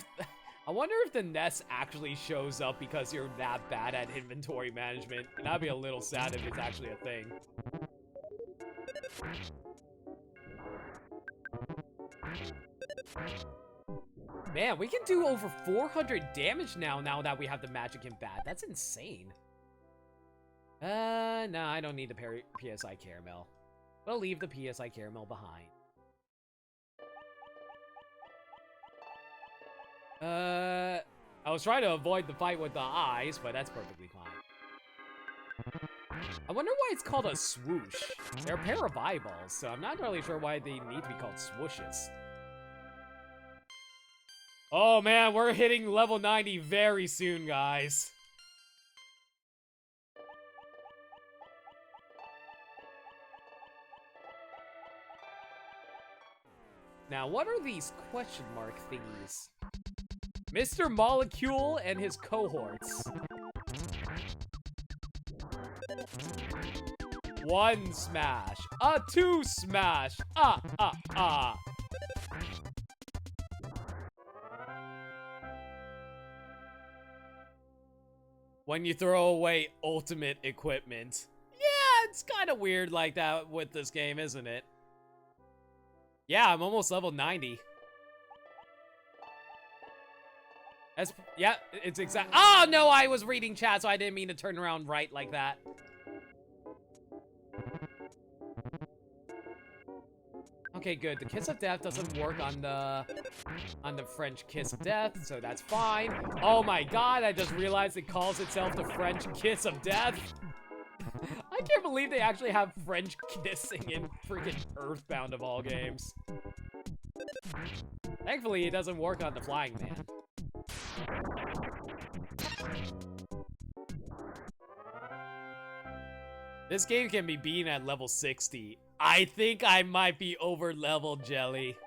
[SPEAKER 1] I wonder if the nest actually shows up because you're that bad at inventory management. And I'd be a little sad if it's actually a thing. Man, we can do over 400 damage now that we have the magic in bat. That's insane. No, I don't need the PSI Caramel. We'll leave the PSI Caramel behind. I was trying to avoid the fight with the eyes, but that's perfectly fine. I wonder why it's called a swoosh. They're a pair of eyeballs, so I'm not really sure why they need to be called swooshes. Oh man, we're hitting level 90 very soon, guys. Now, what are these question mark thingies? Mr. Molecule and his cohorts. One smash. A two smash. When you throw away ultimate equipment. Yeah, it's kind of weird like that with this game, isn't it? Yeah, I'm almost level 90. Yeah, it's exact. Oh, no, I was reading chat, so I didn't mean to turn around right like that. Okay, good. The Kiss of Death doesn't work on the French Kiss of Death, so that's fine. Oh my god, I just realized it calls itself the French Kiss of Death. I can't believe they actually have French kissing in freaking EarthBound of all games. Thankfully, it doesn't work on the Flying Man. This game can be beaten at level 60. I think I might be over level, Jelly.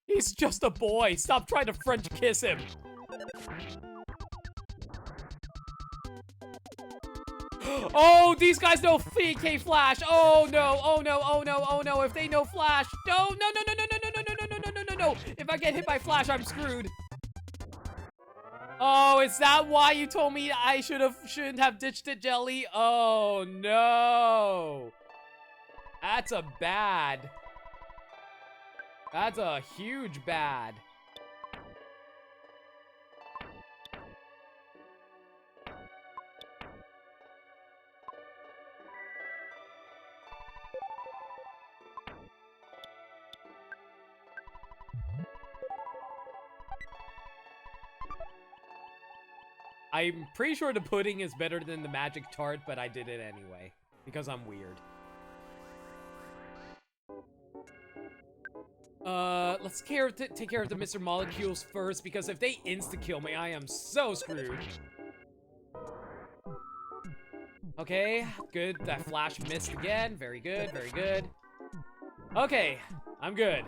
[SPEAKER 1] He's just a boy. Stop trying to French kiss him. Oh, these guys know PK Flash. Oh no, oh no, oh no, oh no. If they know Flash. No, no, no, no, no, no, no, no, no, no, no, no, no. If I get hit by Flash, I'm screwed. Oh, is that why you told me I shouldn't have ditched it, Jelly? Oh no. That's a bad. That's a huge bad. I'm pretty sure the pudding is better than the magic tart, but I did it anyway. Because I'm weird. Let's take care of the Mr. Molecules first, because if they insta-kill me, I am so screwed. Okay, good. That flash missed again. Very good, very good. Okay, I'm good.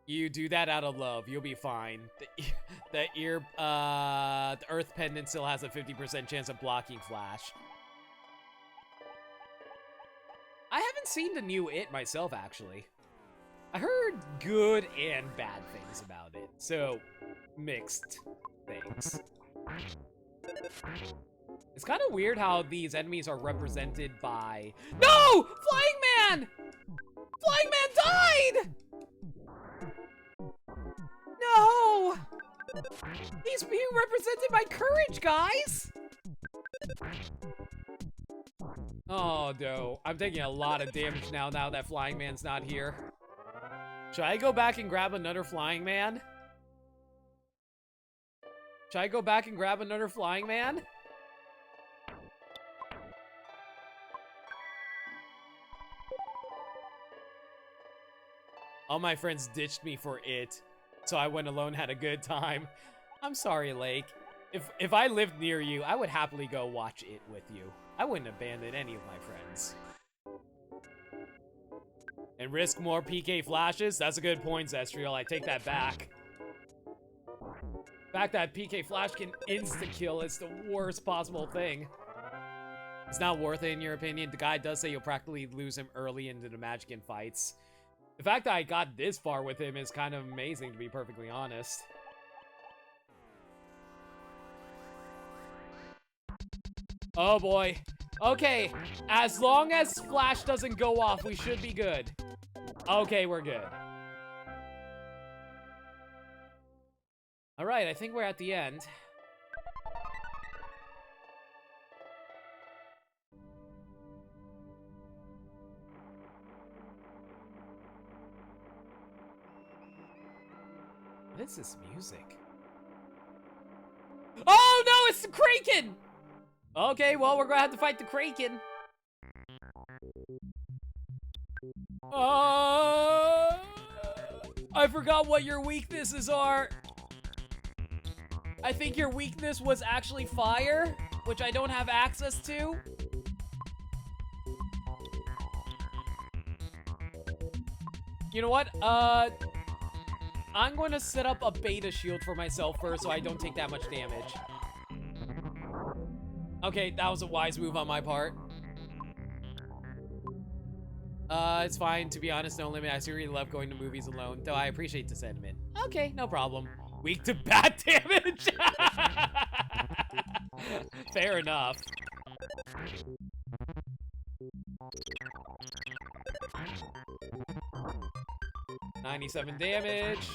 [SPEAKER 1] You do that out of love, you'll be fine. The Earth Pendant still has a 50% chance of blocking Flash. I haven't seen the new It myself, actually. I heard good and bad things about it, so mixed things. It's kind of weird how these enemies are represented by... No! Flying Man! Flying Man died! No! He's being represented by courage, guys! Oh, no. I'm taking a lot of damage now that Flying Man's not here. Should I go back and grab another Flying Man? Should I go back and grab another Flying Man? All my friends ditched me for It, so I went alone, had a good time. I'm sorry, Lake. If I lived near you, I would happily go watch It with you. I wouldn't abandon any of my friends. And risk more PK flashes? That's a good point, Zestriel. I take that back. The fact that PK Flash can insta-kill is the worst possible thing. It's not worth it in your opinion. The guy does say you'll practically lose him early into the Magican fights. The fact that I got this far with him is kind of amazing, to be perfectly honest. Oh boy. Okay, as long as Flash doesn't go off, we should be good. Okay, we're good. Alright, I think we're at the end. What is this music? Oh no, it's the Kraken! Okay, well, we're gonna have to fight the Kraken. I forgot what your weaknesses are. I think your weakness was actually fire, which I don't have access to. You know what? I'm going to set up a beta shield for myself first so I don't take that much damage. Okay, that was a wise move on my part. It's fine. To be honest, no limit. I seriously love going to movies alone, though I appreciate the sentiment. Okay, no problem. Weak to bat damage. Fair enough. $97 damage.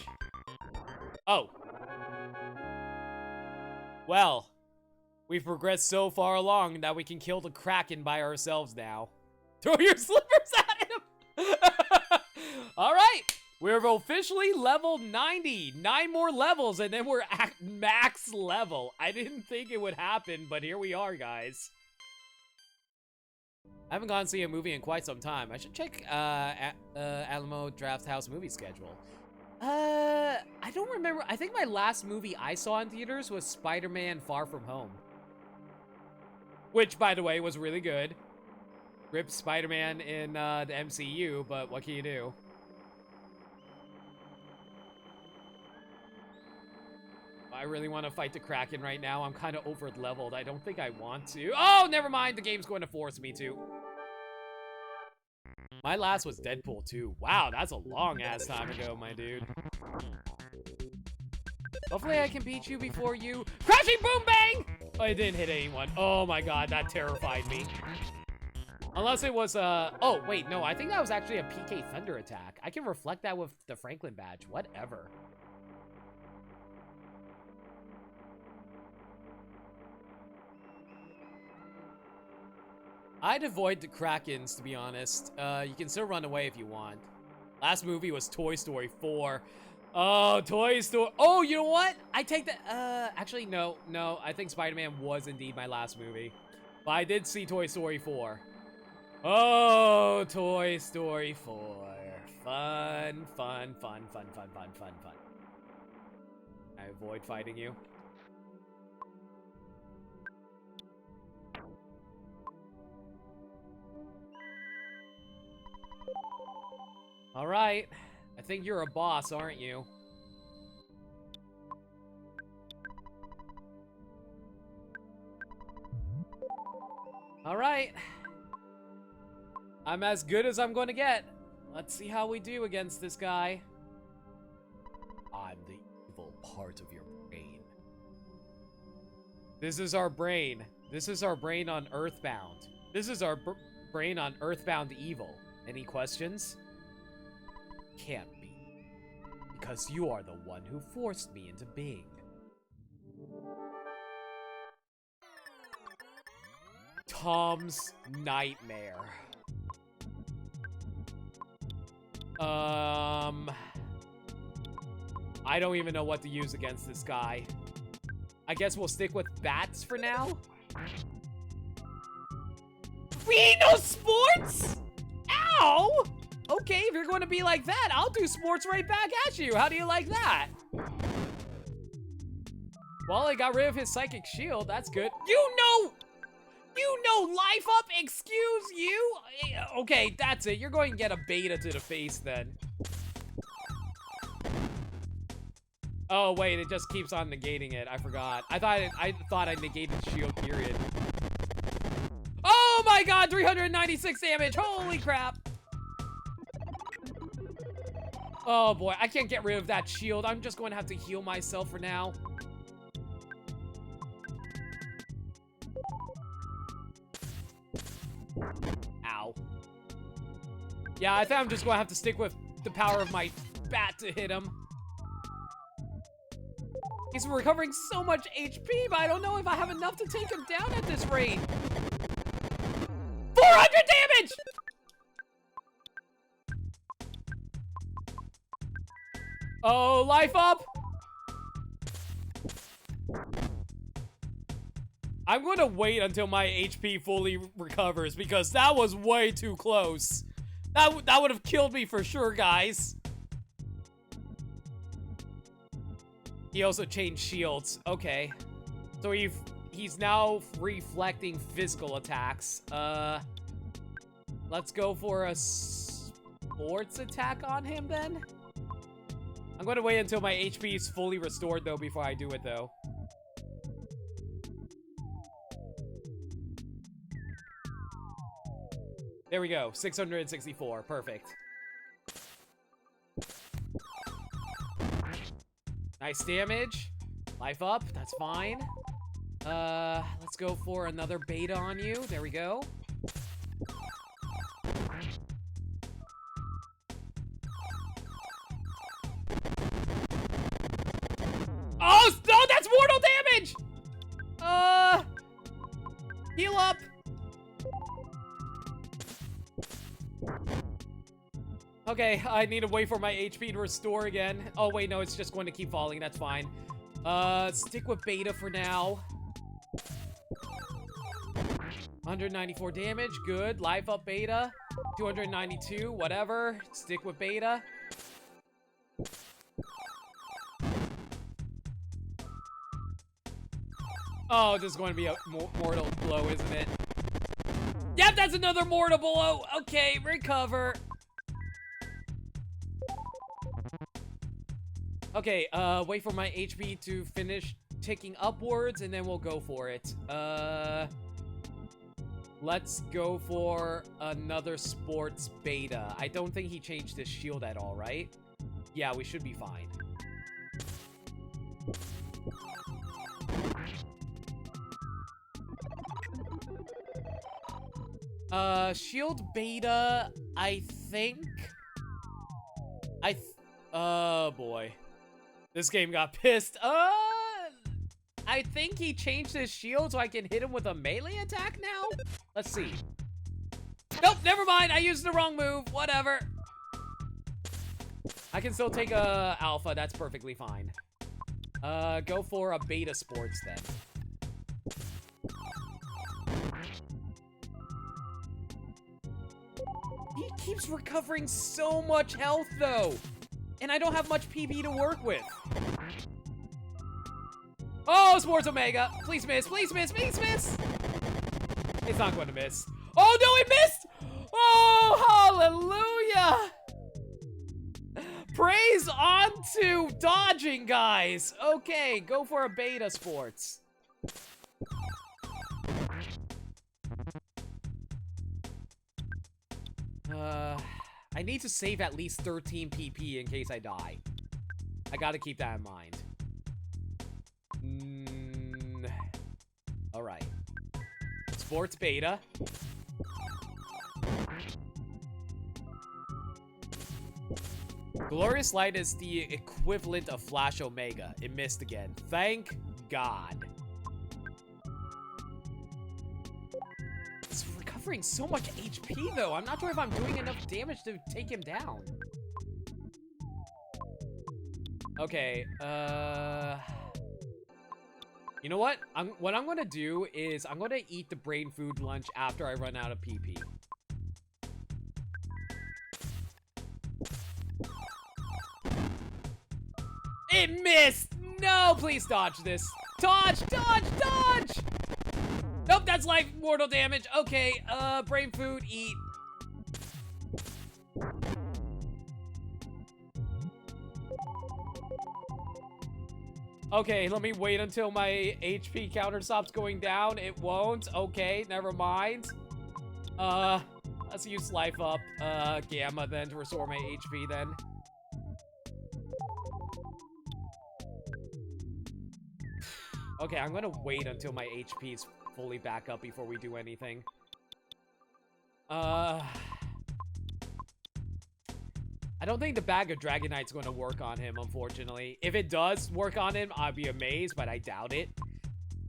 [SPEAKER 1] Oh. Well, we've progressed so far along that we can kill the Kraken by ourselves now. Throw your slippers at him! Alright, we're officially level 90. 9 more levels and then we're at max level. I didn't think it would happen, but here we are, guys. I haven't gone to see a movie in quite some time. I should check Alamo Drafthouse movie schedule. I don't remember. I think my last movie I saw in theaters was Spider-Man Far From Home. Which, by the way, was really good. Rip Spider-Man in the MCU, but what can you do? I really want to fight the Kraken right now. I'm kind of over-leveled. I don't think I want to. Oh, never mind. The game's going to force me to. My last was Deadpool 2. Wow, that's a long-ass time ago, my dude. Hopefully I can beat you before you... Crashing Boom Bang! Oh, it didn't hit anyone. Oh my god, that terrified me. Unless it was, oh, wait, no. I think that was actually a PK Thunder attack. I can reflect that with the Franklin badge. Whatever. I'd avoid the Krakens, to be honest. You can still run away if you want. Last movie was Toy Story 4. Oh, Toy Story. Oh, you know what? I take that. Actually, no. I think Spider-Man was indeed my last movie. But I did see Toy Story 4. Oh, Toy Story 4. Fun. I avoid fighting you. All right. I think you're a boss, aren't you? All right. I'm as good as I'm going to get. Let's see how we do against this guy. I'm the evil part of your brain. This is our brain. This is our brain on EarthBound. This is our brain on EarthBound Evil. Any questions? Can't be. Because you are the one who forced me into being. Tom's nightmare. I don't even know what to use against this guy. I guess we'll stick with bats for now. We no sports? Ow! Okay, if you're going to be like that, I'll do sports right back at you. How do you like that? Well, I got rid of his psychic shield. That's good. You know life up, excuse you? Okay, that's it. You're going to get a beta to the face then. Oh, wait, it just keeps on negating it. I forgot. I thought I negated shield, period. Oh my god, 396 damage. Holy crap. Oh boy, I can't get rid of that shield. I'm just going to have to heal myself for now. Ow. Yeah, I think I'm just going to have to stick with the power of my bat to hit him. He's recovering so much HP, but I don't know if I have enough to take him down at this rate. 400 damage! Oh, life up! I'm going to wait until my HP fully recovers because that was way too close. That would have killed me for sure, guys. He also changed shields. Okay. So he's now reflecting physical attacks. Let's go for a sports attack on him then. I'm going to wait until my HP is fully restored though before I do it though. There we go. 664. Perfect. Nice damage. Life up. That's fine. Let's go for another beta on you. There we go. Oh, no, that's mortal damage! Heal up. Okay, I need to wait for my HP to restore again. Oh, wait, no, it's just going to keep falling. That's fine. Stick with beta for now. 194 damage. Good. Life up beta. 292. Whatever. Stick with beta. Oh, this is going to be a mortal blow, isn't it? Yep, that's another mortal blow. Okay, recover. Okay, wait for my HP to finish ticking upwards, and then we'll go for it. Let's go for another sports beta. I don't think he changed his shield at all, right? Yeah, we should be fine. Shield beta, I think... oh boy. This game got pissed. I think he changed his shield so I can hit him with a melee attack now? Let's see. Nope, never mind. I used the wrong move. Whatever. I can still take a alpha. That's perfectly fine. Go for a beta sports then. He keeps recovering so much health though. And I don't have much PB to work with. Oh, Sports Omega. Please miss, please miss, please miss. It's not going to miss. Oh, no, it missed. Oh, hallelujah. Praise on to dodging, guys. Okay, go for a beta sports. I need to save at least 13 PP in case I die. I gotta keep that in mind. Alright. Sports beta. Glorious Light is the equivalent of Flash Omega. It missed again. Thank God. It's recovering so much HP though. I'm not sure if I'm doing enough damage to take him down. Okay, you know what? What I'm gonna do is I'm gonna eat the brain food lunch after I run out of PP. It missed! No, please dodge this. Dodge, dodge, dodge! Nope, that's life mortal damage. Okay, brain food, eat. Okay, let me wait until my HP counter stops going down. It won't. Okay, never mind. Let's use Life Up, Gamma then to restore my HP then. Okay, I'm gonna wait until my HP is fully back up before we do anything. I don't think the bag of Dragonite's going to work on him, unfortunately. If it does work on him, I'd be amazed, but I doubt it.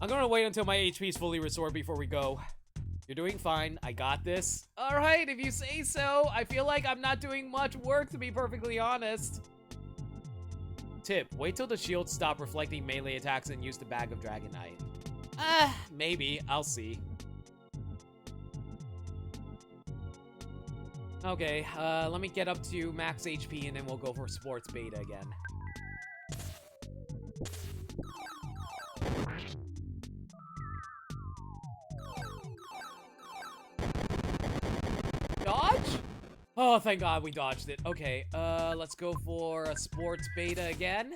[SPEAKER 1] I'm going to wait until my HP is fully restored before we go. You're doing fine. I got this. All right, if you say so. I feel like I'm not doing much work, to be perfectly honest. Tip, wait till the shields stop reflecting melee attacks and use the bag of Dragonite. Maybe. I'll see. Okay, let me get up to max HP and then we'll go for sports beta again. Dodge? Oh, thank God we dodged it. Okay, let's go for a sports beta again.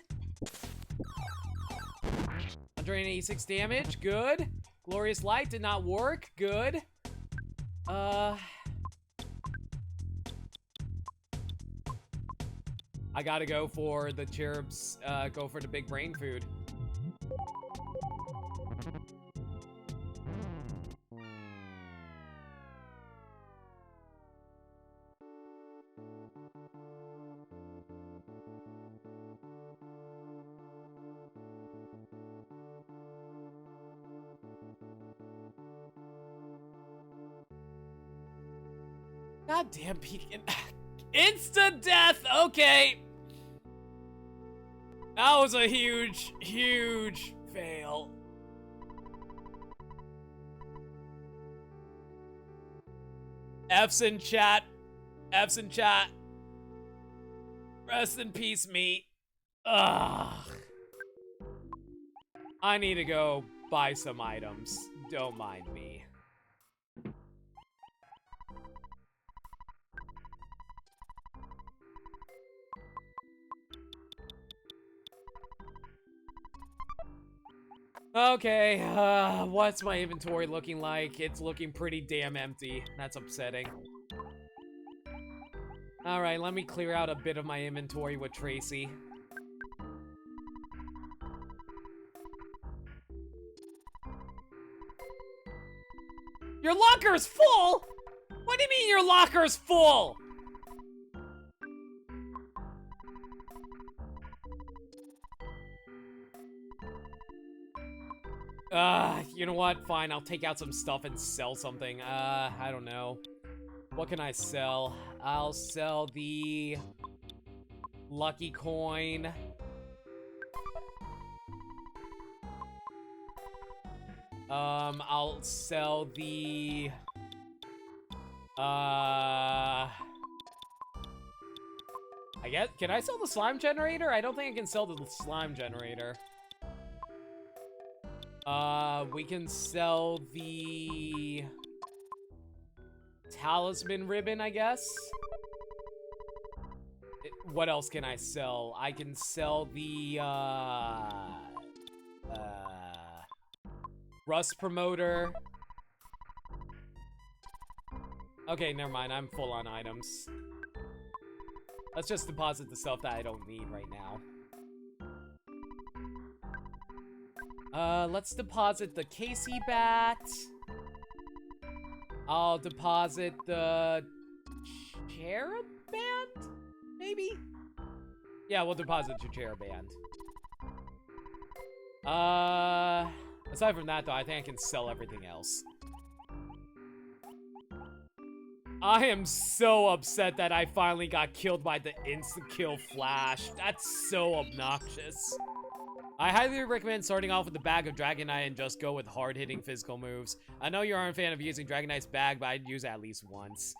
[SPEAKER 1] 186 damage, good. Glorious Light did not work, good. I gotta go for the cherubs, go for the big brain food. Goddamn Pekin. Instant death! Okay. That was a huge, huge fail. F's in chat. F's in chat. Rest in peace, me. Ugh. I need to go buy some items. Don't mind me. Okay, what's my inventory looking like? It's looking pretty damn empty. That's upsetting. Alright, let me clear out a bit of my inventory with Tracy. Your locker's full? What do you mean your locker's full? You know what? Fine, I'll take out some stuff and sell something. I don't know. What can I sell? I'll sell the lucky coin. I'll sell the I guess, can I sell the slime generator? I don't think I can sell the slime generator. We can sell the talisman ribbon, I guess. What else can I sell? I can sell the, rust promoter. Okay, never mind. I'm full on items. Let's just deposit the stuff that I don't need right now. Let's deposit the Casey bat. I'll deposit the cherub band? Maybe? Yeah, we'll deposit your cherub band. Aside from that, though, I think I can sell everything else. I am so upset that I finally got killed by the insta-kill flash. That's so obnoxious. I highly recommend starting off with the bag of Dragonite and just go with hard-hitting physical moves. I know you aren't a fan of using Dragonite's bag, but I'd use it at least once.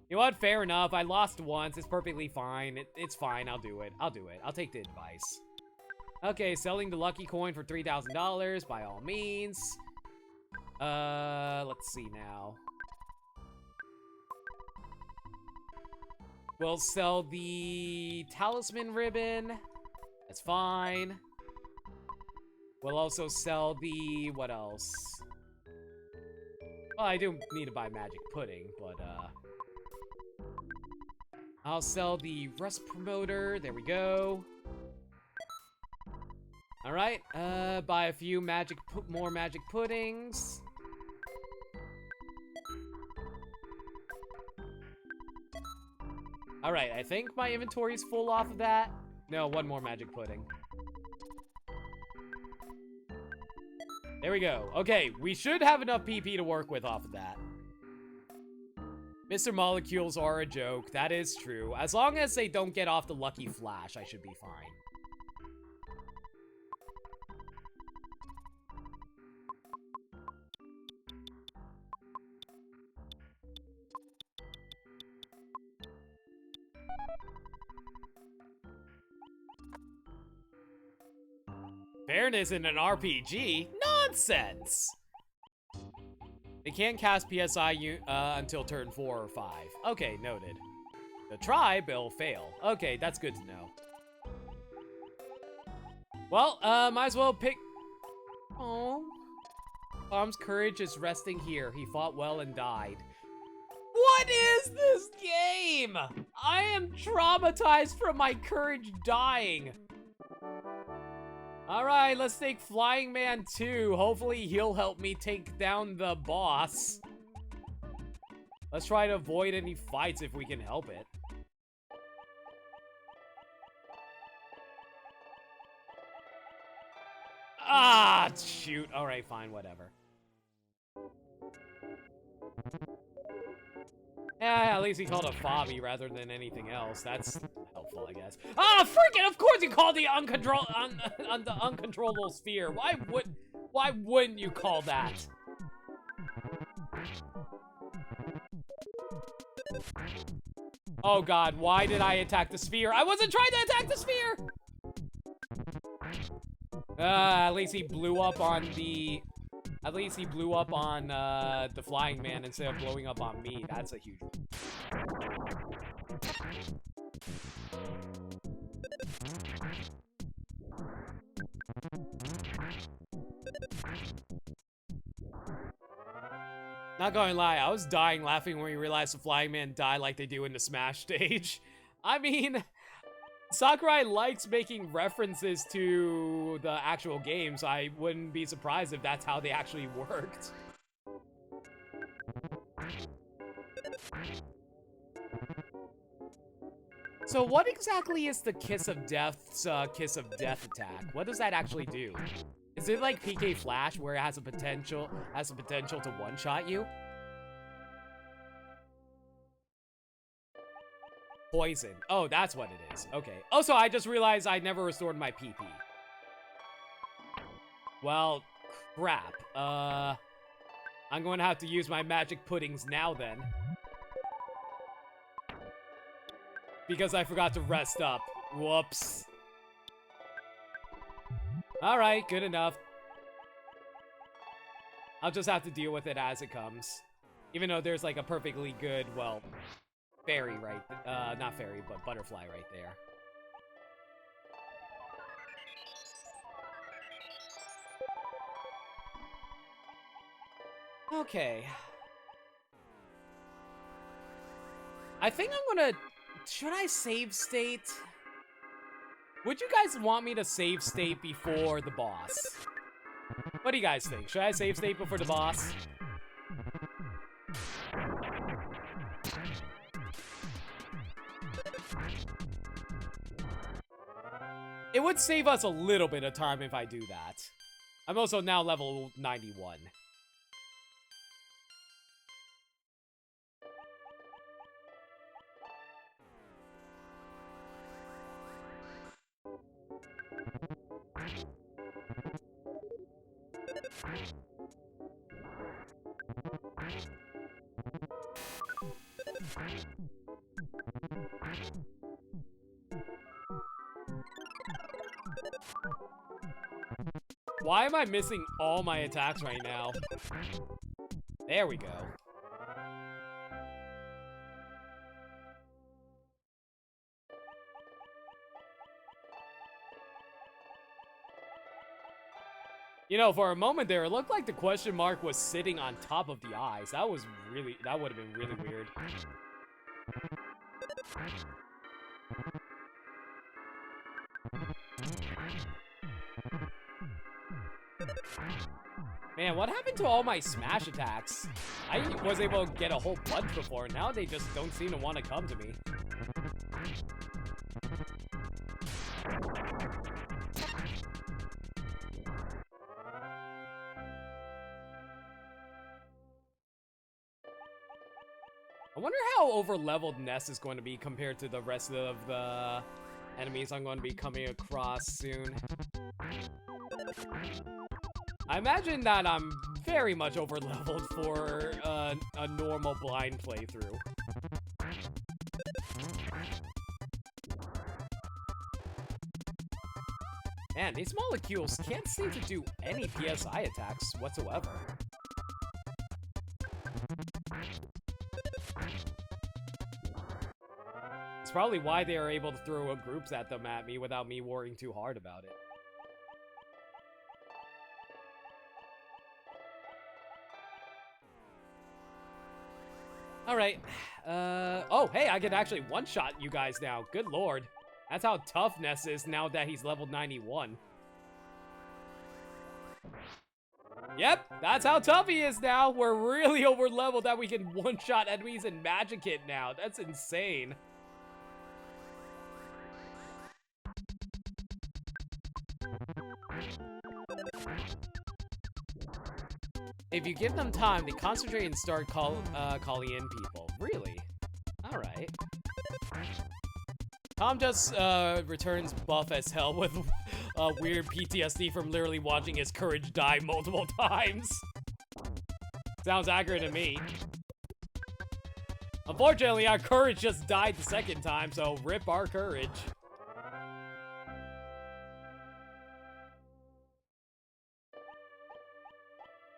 [SPEAKER 1] You know what? Fair enough. I lost once. It's perfectly fine. It's fine. I'll do it. I'll do it. I'll take the advice. Okay, selling the lucky coin for $3,000 by all means. Let's see now. We'll sell the talisman ribbon. That's fine. We'll also sell the... what else? Well, I do need to buy magic pudding, but, I'll sell the rust promoter. There we go. Alright, buy a few more magic puddings. Alright, I think my inventory's full off of that. No, one more magic pudding. There we go. Okay, we should have enough PP to work with off of that. Mr. Molecules are a joke. That is true. As long as they don't get off the Lucky Flash, I should be fine. Fairness in an RPG? Nonsense! They can't cast PSI until turn 4 or 5. Okay, noted. The try, they'll fail. Okay, that's good to know. Well, might as well pick... Oh. Tom's courage is resting here. He fought well and died. What is this game? I am traumatized from my courage dying. Alright, let's take Flying Man 2. Hopefully he'll help me take down the boss. Let's try to avoid any fights if we can help it. Ah, shoot. Alright, fine, whatever. Yeah, at least he called a Fobby rather than anything else. That's helpful, I guess. Ah, freaking! Of course you called the uncontrollable sphere. Why wouldn't you call that? Oh God, why did I attack the sphere? I wasn't trying to attack the sphere. At least he blew up on the. At least he blew up on the Flying Man instead of blowing up on me. That's a huge... Not gonna lie, I was dying laughing when we realized the Flying Man died like they do in the Smash stage. I mean... Sakurai likes making references to the actual games. I wouldn't be surprised if that's how they actually worked. So what exactly is the Kiss of Death's Kiss of Death attack? What does that actually do? Is it like PK Flash where it has a potential to one-shot you? Poison. Oh, that's what it is. Okay. Also, I just realized I never restored my PP. Well, crap. I'm going to have to use my magic puddings now then. Because I forgot to rest up. Whoops. Alright, good enough. I'll just have to deal with it as it comes. Even though there's like a perfectly good, well... fairy right, not fairy, but butterfly right there. Okay. I think I'm gonna... Should I save state? Would you guys want me to save state before the boss? What do you guys think? Should I save state before the boss? It would save us a little bit of time if I do that. I'm also now level 91. Why am I missing all my attacks right now? There we go. You know, for a moment there, it looked like the question mark was sitting on top of the eyes. That would have been really weird. Man, what happened to all my smash attacks? I was able to get a whole bunch before. Now they just don't seem to want to come to me. I wonder how over-leveled Ness is going to be compared to the rest of the enemies I'm going to be coming across soon. I imagine that I'm very much over-leveled for a normal blind playthrough. Man, these molecules can't seem to do any PSI attacks whatsoever. It's probably why they are able to throw groups at them at me without me worrying too hard about it. Alright. Oh, hey, I can actually one-shot you guys now. Good lord. That's how tough Ness is now that he's level 91. Yep, that's how tough he is now. We're really over-leveled that we can one-shot enemies in Magic Hit now. That's insane. If you give them time, they concentrate and start calling in people. Really? Alright. Tom just returns buff as hell with weird PTSD from literally watching his courage die multiple times. Sounds accurate to me. Unfortunately, our courage just died the second time, so rip our courage.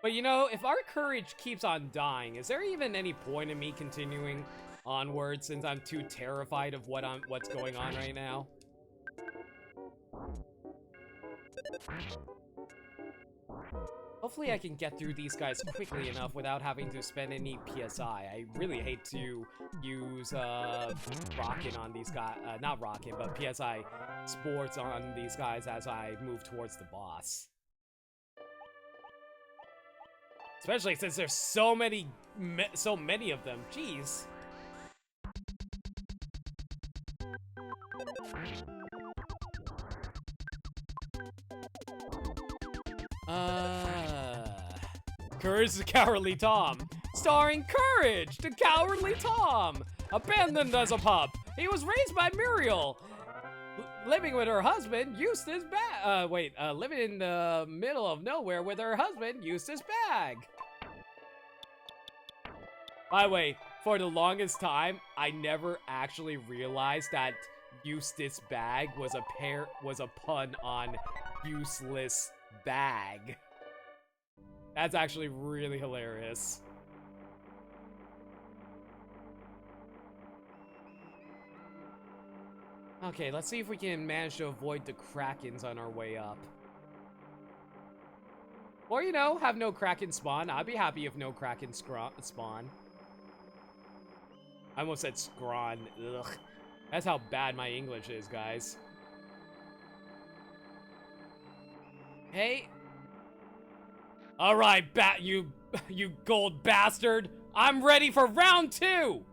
[SPEAKER 1] But you know, if our courage keeps on dying, is there even any point in me continuing onward since I'm too terrified of what's going on right now? Hopefully I can get through these guys quickly enough without having to spend any PSI. I really hate to use Rockin' on these guys, not Rockin', but PSI Sports on these guys as I move towards the boss. Especially since there's so many of them. Jeez. Courage the Cowardly Tom. Starring Courage the Cowardly Tom. Abandoned as a pup. He was raised by Muriel. Living with her husband, Eustace living in the middle of nowhere with her husband, Eustace Bag. By the way, for the longest time, I never actually realized that Eustace Bag was a pun on useless bag. That's actually really hilarious. Okay, let's see if we can manage to avoid the Krakens on our way up. Or, you know, have no Kraken spawn. I'd be happy if no Kraken spawn. I almost said scrawn. Ugh. That's how bad my English is, guys. Hey. Alright, you gold bastard. I'm ready for round 2!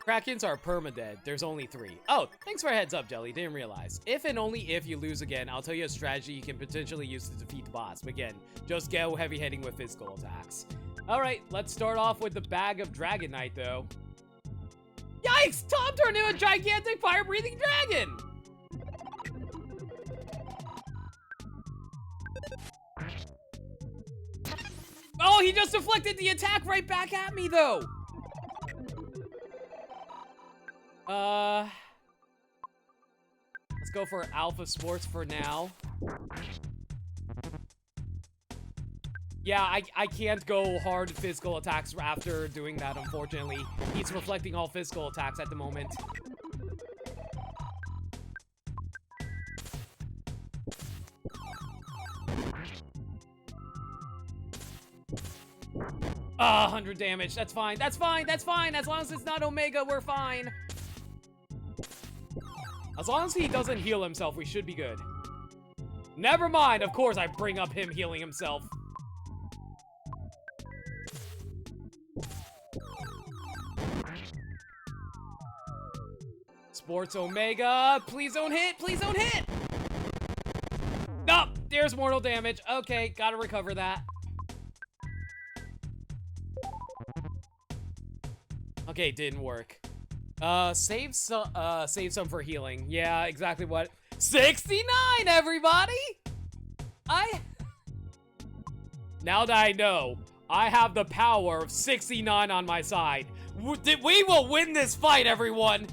[SPEAKER 1] Krakens are permadead. There's only 3. Oh, thanks for a heads up, Jelly. Didn't realize. If and only if you lose again, I'll tell you a strategy you can potentially use to defeat the boss. But again, just go heavy hitting with physical attacks. Alright, let's start off with the bag of Dragonite, though. Yikes! Tom turned into a gigantic fire-breathing dragon! Oh, he just deflected the attack right back at me, though! Let's go for Alpha Sports for now. Yeah, I can't go hard physical attacks after doing that, unfortunately. He's reflecting all physical attacks at the moment. Ah, 100 damage. That's fine. That's fine. That's fine. As long as it's not Omega, we're fine. As long as he doesn't heal himself, we should be good. Never mind. Of course, I bring up him healing himself. Sports Omega. Please don't hit. Please don't hit. Nope. There's mortal damage. Okay, gotta recover that. Okay, didn't work. Save some for healing. Yeah, exactly what. 69, everybody! Now that I know, I have the power of 69 on my side. We will win this fight, everyone!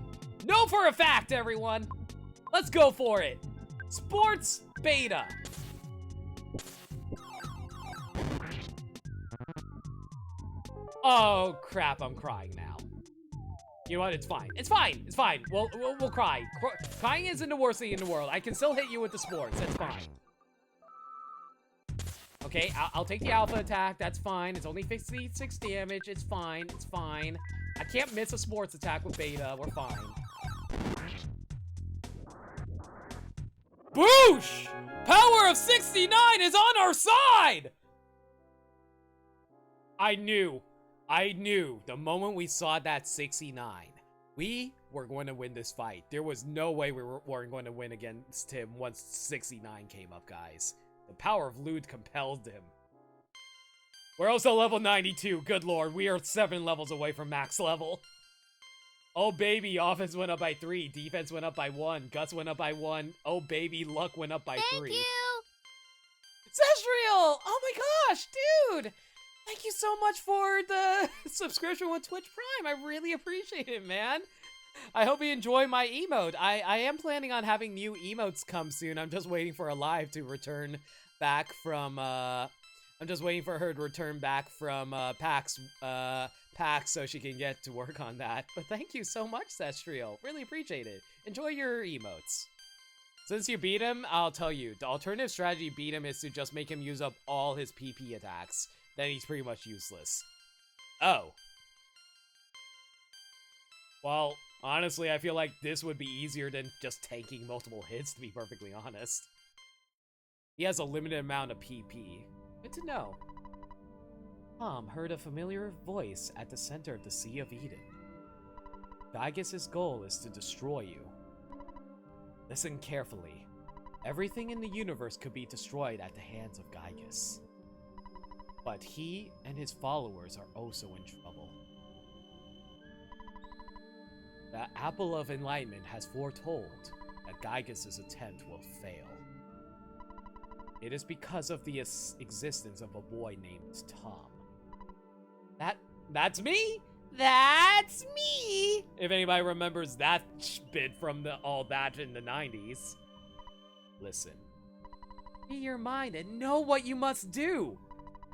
[SPEAKER 1] Know for a fact, everyone! Let's go for it! Sports Beta. Oh, crap, I'm crying now. You know what? It's fine. It's fine. It's fine. We'll cry. Crying isn't the worst thing in the world. I can still hit you with the sports. That's fine. Okay, I'll take the alpha attack. That's fine. It's only 56 damage. It's fine. It's fine. I can't miss a sports attack with beta. We're fine. Boosh! Power of 69 is on our side! I knew the moment we saw that 69, we were going to win this fight. There was no way we weren't going to win against him once 69 came up, guys. The power of Lude compelled him. We're also level 92. Good lord, we are 7 levels away from max level. Oh baby, offense went up by 3. Defense went up by 1. Guts went up by 1. Oh baby, luck went up by 3.
[SPEAKER 2] Thank you!
[SPEAKER 1] Zestriel! Oh my gosh, dude! Thank you so much for the subscription with Twitch Prime. I really appreciate it, man. I hope you enjoy my emote. I am planning on having new emotes come soon. I'm just waiting for Alive to return back from, I'm just waiting for her to return back from, PAX so she can get to work on that. But thank you so much, Zestriel. Really appreciate it. Enjoy your emotes. Since you beat him, I'll tell you, the alternative strategy to beat him is to just make him use up all his PP attacks. Then he's pretty much useless. Oh. Well, honestly, I feel like this would be easier than just tanking multiple hits, to be perfectly honest. He has a limited amount of PP. Good to know. Tom heard a familiar voice at the center of the Sea of Eden. Gygus' goal is to destroy you. Listen carefully. Everything in the universe could be destroyed at the hands of Gygus. But he and his followers are also in trouble. The Apple of Enlightenment has foretold that Gygus' attempt will fail. It is because of the existence of a boy named Tom. That's me? That's me! If anybody remembers that bit from all that in the 90s. Listen. Be your mind and know what you must do.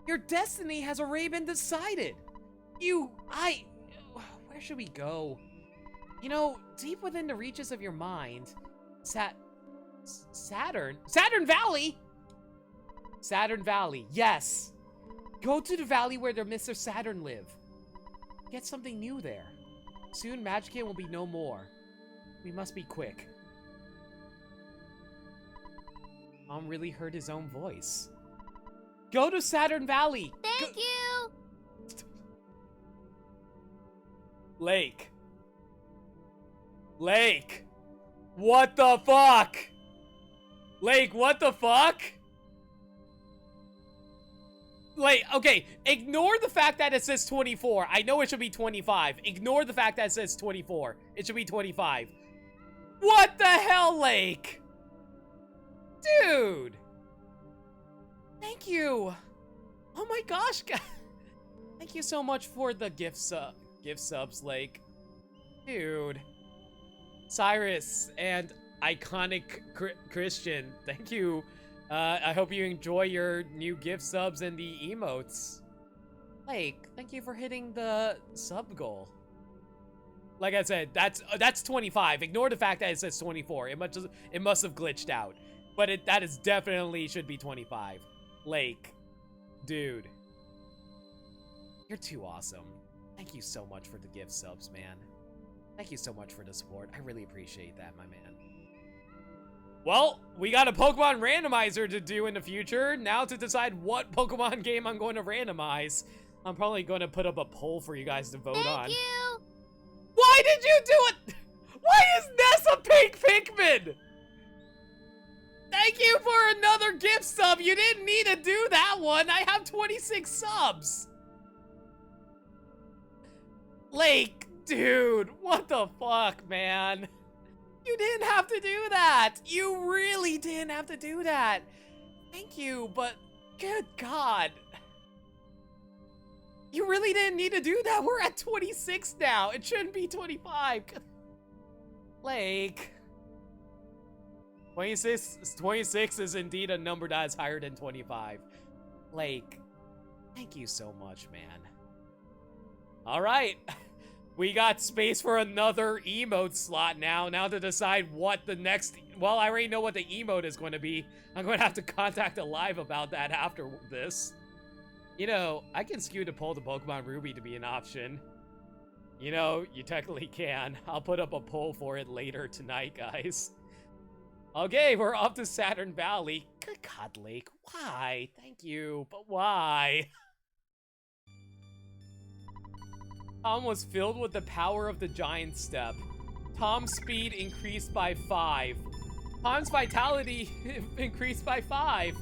[SPEAKER 1] Your destiny has already been decided. Where should we go? You know, deep within the reaches of your mind, Saturn Valley? Saturn Valley, yes. Go to the valley where the Mr. Saturn live. Get something new there. Soon Magicant will be no more. We must be quick. Tom really heard his own voice. Go to Saturn Valley!
[SPEAKER 2] Thank you!
[SPEAKER 1] Lake. What the fuck? Lake, what the fuck? Like, okay, ignore the fact that it says 24. I know it should be 25. Ignore the fact that it says 24. It should be 25. What the hell, Lake? Dude. Thank you. Oh my gosh, guys. Thank you so much for the gift subs, Lake. Dude. Cyrus and Iconic Christian, thank you. I hope you enjoy your new gift subs and the emotes. Lake, thank you for hitting the sub goal. Like I said, that's 25. Ignore the fact that it says 24. It must have glitched out. But that is definitely should be 25. Lake, dude.
[SPEAKER 3] You're too awesome. Thank you so much for the gift subs, man. Thank you so much for the support. I really appreciate that, my man. Well, we got a Pokemon randomizer to do in the future. Now to decide what Pokemon game I'm going to randomize. I'm probably going to put up a poll for you guys to vote on.
[SPEAKER 2] Thank you.
[SPEAKER 3] Why did you do it? Why is Ness a pink Pikmin? Thank you for another gift sub. You didn't need to do that one. I have 26 subs. Lake, dude, what the fuck, man? You didn't have to do that. You really didn't have to do that. Thank you, but good God. You really didn't need to do that. We're at 26 now. It shouldn't be 25. Lake. 26 is indeed a number that is higher than 25. Lake, thank you so much, man. All right. We got space for another emote slot now. Now to decide what the next... Well, I already know what the emote is going to be. I'm going to have to contact Alive about that after this. You know, I can skew to pull the Pokemon Ruby to be an option. You know, you technically can. I'll put up a poll for it later tonight, guys. Okay, we're up to Saturn Valley. Good God, Lake. Why? Thank you, but why? Tom was filled with the power of the Giant Step. Tom's speed increased by 5. Tom's vitality increased by 5.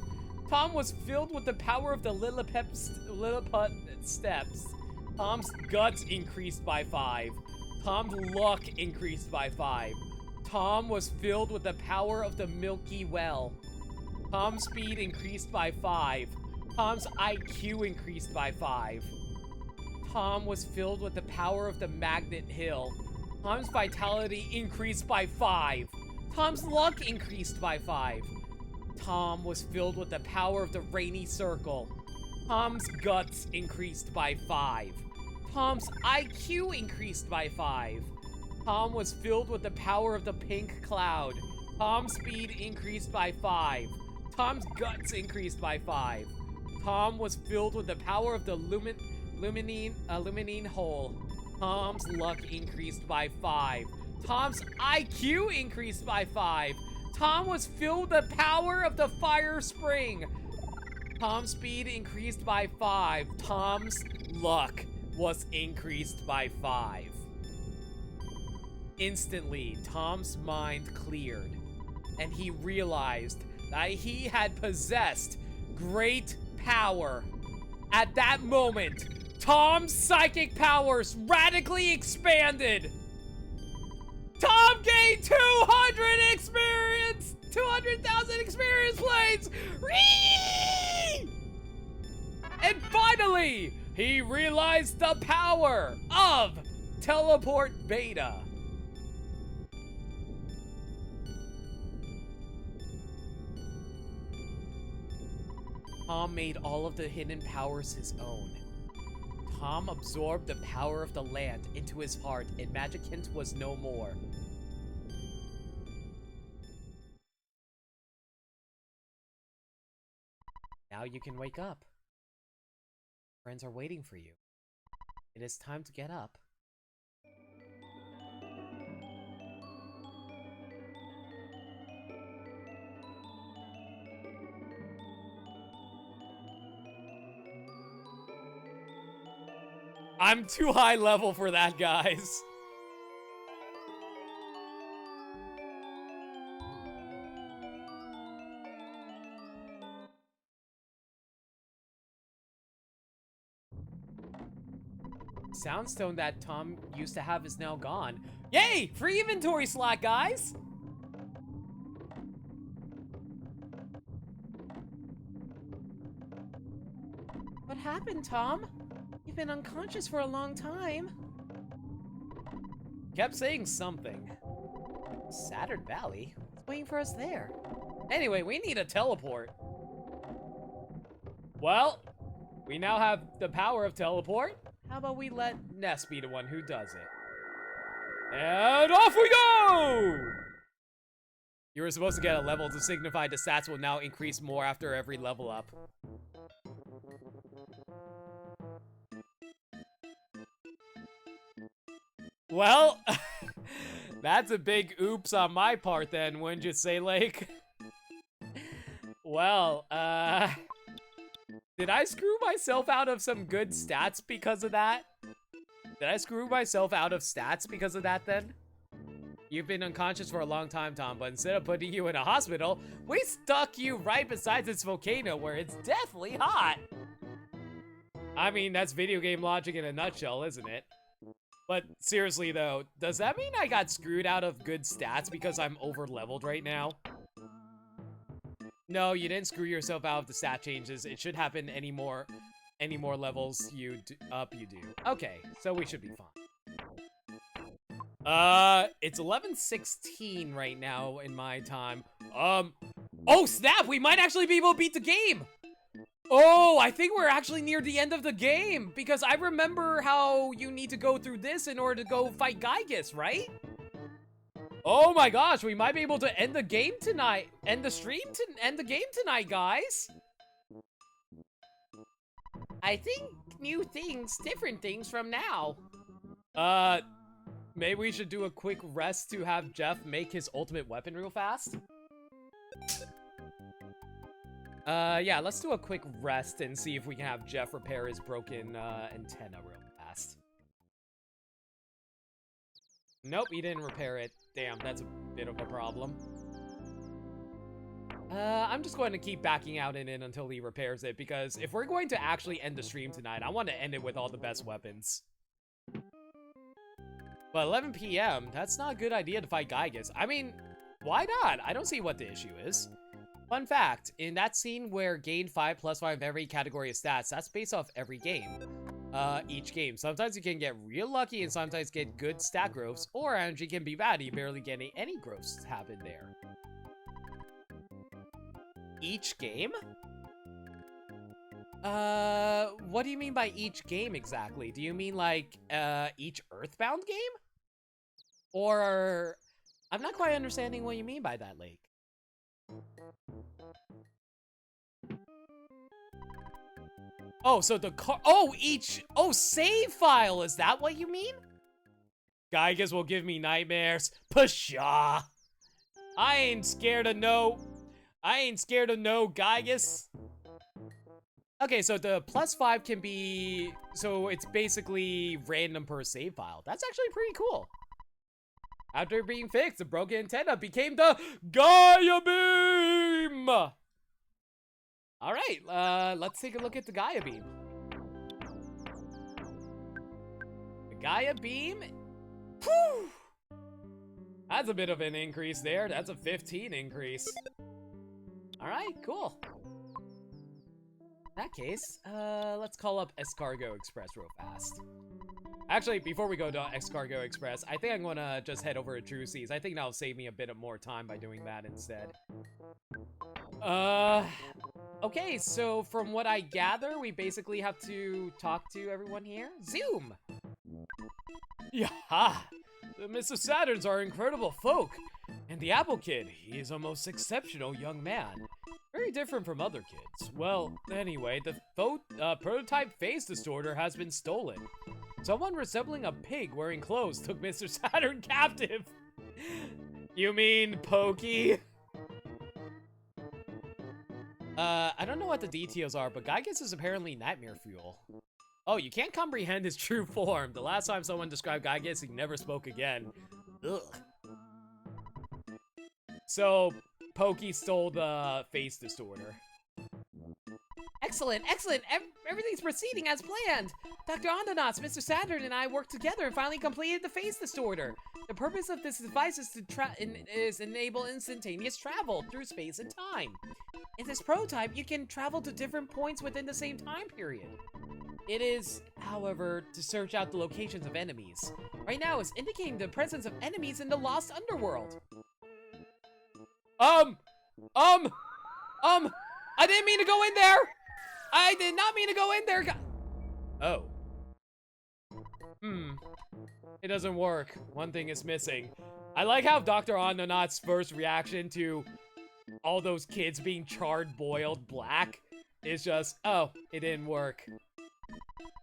[SPEAKER 3] Tom was filled with the power of the Lilliput Steps. Tom's guts increased by 5. Tom's luck increased by 5. Tom was filled with the power of the Milky Well. Tom's speed increased by 5. Tom's IQ increased by 5. Tom was filled with the power of the Magnet Hill. Tom's vitality increased by 5. Tom's luck increased by 5. Tom was filled with the power of the Rainy Circle. Tom's guts increased by 5. Tom's IQ increased by 5. Tom was filled with the power of the Pink Cloud. Tom's speed increased by 5. Tom's guts increased by 5. Tom was filled with the power of the Luminine Hole. Tom's luck increased by 5. Tom's IQ increased by 5. Tom was filled with the power of the Fire Spring. Tom's speed increased by 5. Tom's luck was increased by 5. Instantly, Tom's mind cleared, and he realized that he had possessed great power. At that moment, Tom's psychic powers radically expanded. Tom gained 200,000 experience points! Whee! And finally, he realized the power of Teleport Beta. Tom made all of the hidden powers his own. Tom absorbed the power of the land into his heart, and Magic Hint was no more. Now you can wake up. Friends are waiting for you. It is time to get up. I'm too high level for that, guys. Soundstone that Tom used to have is now gone. Yay! Free inventory slot, guys! What happened, Tom? You've been unconscious for a long time. Kept saying something. Saturn Valley? What's waiting for us there? Anyway, we need a teleport. Well, we now have the power of teleport. How about we let Ness be the one who does it? And off we go! You were supposed to get a level to signify the stats will now increase more after every level up.
[SPEAKER 1] Well, that's a big oops on my part then, wouldn't you say, Lake? Well, did I screw myself out of some good stats because of that? Did I screw myself out of stats because of that then? You've been unconscious for a long time, Tom, but instead of putting you in a hospital, we stuck you right beside this volcano where it's deathly hot. I mean, that's video game logic in a nutshell, isn't it? But seriously though, does that mean I got screwed out of good stats because I'm over-leveled right now? No, you didn't screw yourself out of the stat changes. It should happen any more levels you do. Okay, so we should be fine. It's 11:16 right now in my time. Oh snap! We might actually be able to beat the game. Oh, I think we're actually near the end of the game because I remember how you need to go through this in order to go fight Gygus, right? Oh my gosh, we might be able to end the game tonight. End the stream to end the game tonight, guys. I think new things, different things from now. Maybe we should do a quick rest to have Jeff make his ultimate weapon real fast. Yeah, let's do a quick rest and see if we can have Jeff repair his broken antenna real fast. Nope, he didn't repair it. Damn, that's a bit of a problem. I'm just going to keep backing out and in until he repairs it, because if we're going to actually end the stream tonight, I want to end it with all the best weapons. But 11 p.m., that's not a good idea to fight Gygus. I mean, why not? I don't see what the issue is. Fun fact, in that scene where gain 5+5 every category of stats, that's based off every game. Each game. Sometimes you can get real lucky and sometimes get good stat growths, or energy can be bad, you barely get any growths happen there. Each game? What do you mean by each game exactly? Do you mean like, each EarthBound game? Or, I'm not quite understanding what you mean by that, Lake. Oh, so the save file, is that what you mean? Gygus will give me nightmares. Pshaw. I ain't scared of no Gygus. Okay, so the +5 can be, so it's basically random per save file. That's actually pretty cool. After being fixed, the broken antenna became the Gaia Beam! Alright, let's take a look at the Gaia Beam. The Gaia Beam? Whew! That's a bit of an increase there. That's a 15 increase. Alright, cool. In that case, let's call up Escargo Express real fast. Actually, before we go to Escargo Express, I think I'm gonna just head over to True Seas. I think that'll save me a bit of more time by doing that instead. Okay, so from what I gather, we basically have to talk to everyone here. Zoom! Yaha! The Mr. Saturns are incredible folk. And the Apple Kid, he is a most exceptional young man. Very different from other kids. Well, anyway, the prototype face distorter has been stolen. Someone resembling a pig wearing clothes took Mr. Saturn captive. You mean Pokey? I don't know what the details are, but Gygus is apparently nightmare fuel. Oh, you can't comprehend his true form. The last time someone described Gygus, he never spoke again. Ugh. So, Pokey stole the face distorter. Excellent, excellent! Everything's proceeding as planned! Dr. Ondonauts, Mr. Saturn, and I worked together and finally completed the face distorter. The purpose of this device is to enable instantaneous travel through space and time. In this prototype, you can travel to different points within the same time period. It is, however, to search out the locations of enemies. Right now, it's indicating the presence of enemies in the Lost Underworld. I didn't mean to go in there! I did not mean to go in there! Oh. It doesn't work. One thing is missing. I like how Dr. Ondonaut's first reaction to all those kids being charred, boiled, black is just, oh, it didn't work.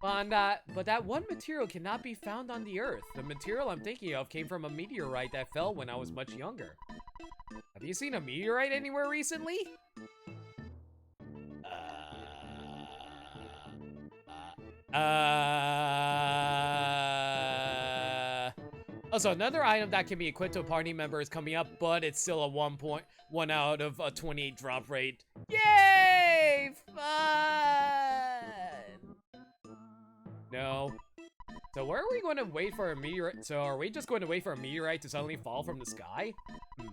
[SPEAKER 1] But that one material cannot be found on the Earth. The material I'm thinking of came from a meteorite that fell when I was much younger. Have you seen a meteorite anywhere recently? Also, another item that can be equipped to a party member is coming up, but it's still a 1.1 out of a 28 drop rate. Yay! Fun! No. So where are we going to wait for a meteorite? So are we just going to wait for a meteorite to suddenly fall from the sky? I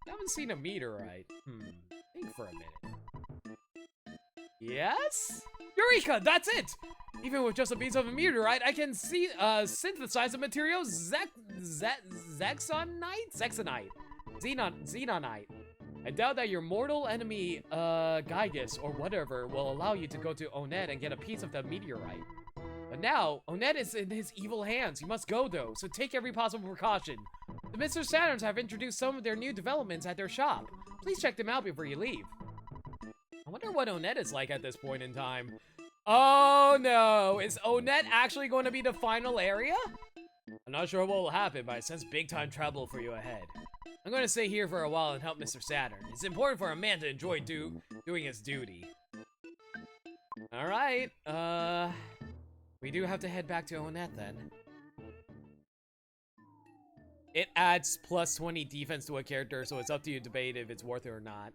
[SPEAKER 1] haven't seen a meteorite. Think for a minute. Yes? Eureka! That's it! Even with just a piece of a meteorite, I can see synthesize the material Xenonite. I doubt that your mortal enemy, Gygus, or whatever, will allow you to go to Onet and get a piece of the meteorite. But now, Onet is in his evil hands. You must go, though, so take every possible precaution. The Mr. Saturns have introduced some of their new developments at their shop. Please check them out before you leave. I wonder what Onet is like at this point in time. Oh no, is Onet actually going to be the final area? I'm not sure what will happen, but I sense big time trouble for you ahead. I'm going to stay here for a while and help Mr. Saturn. It's important for a man to enjoy doing his duty. Alright, we do have to head back to Onet then. It adds plus 20 defense to a character, so it's up to you to debate if it's worth it or not.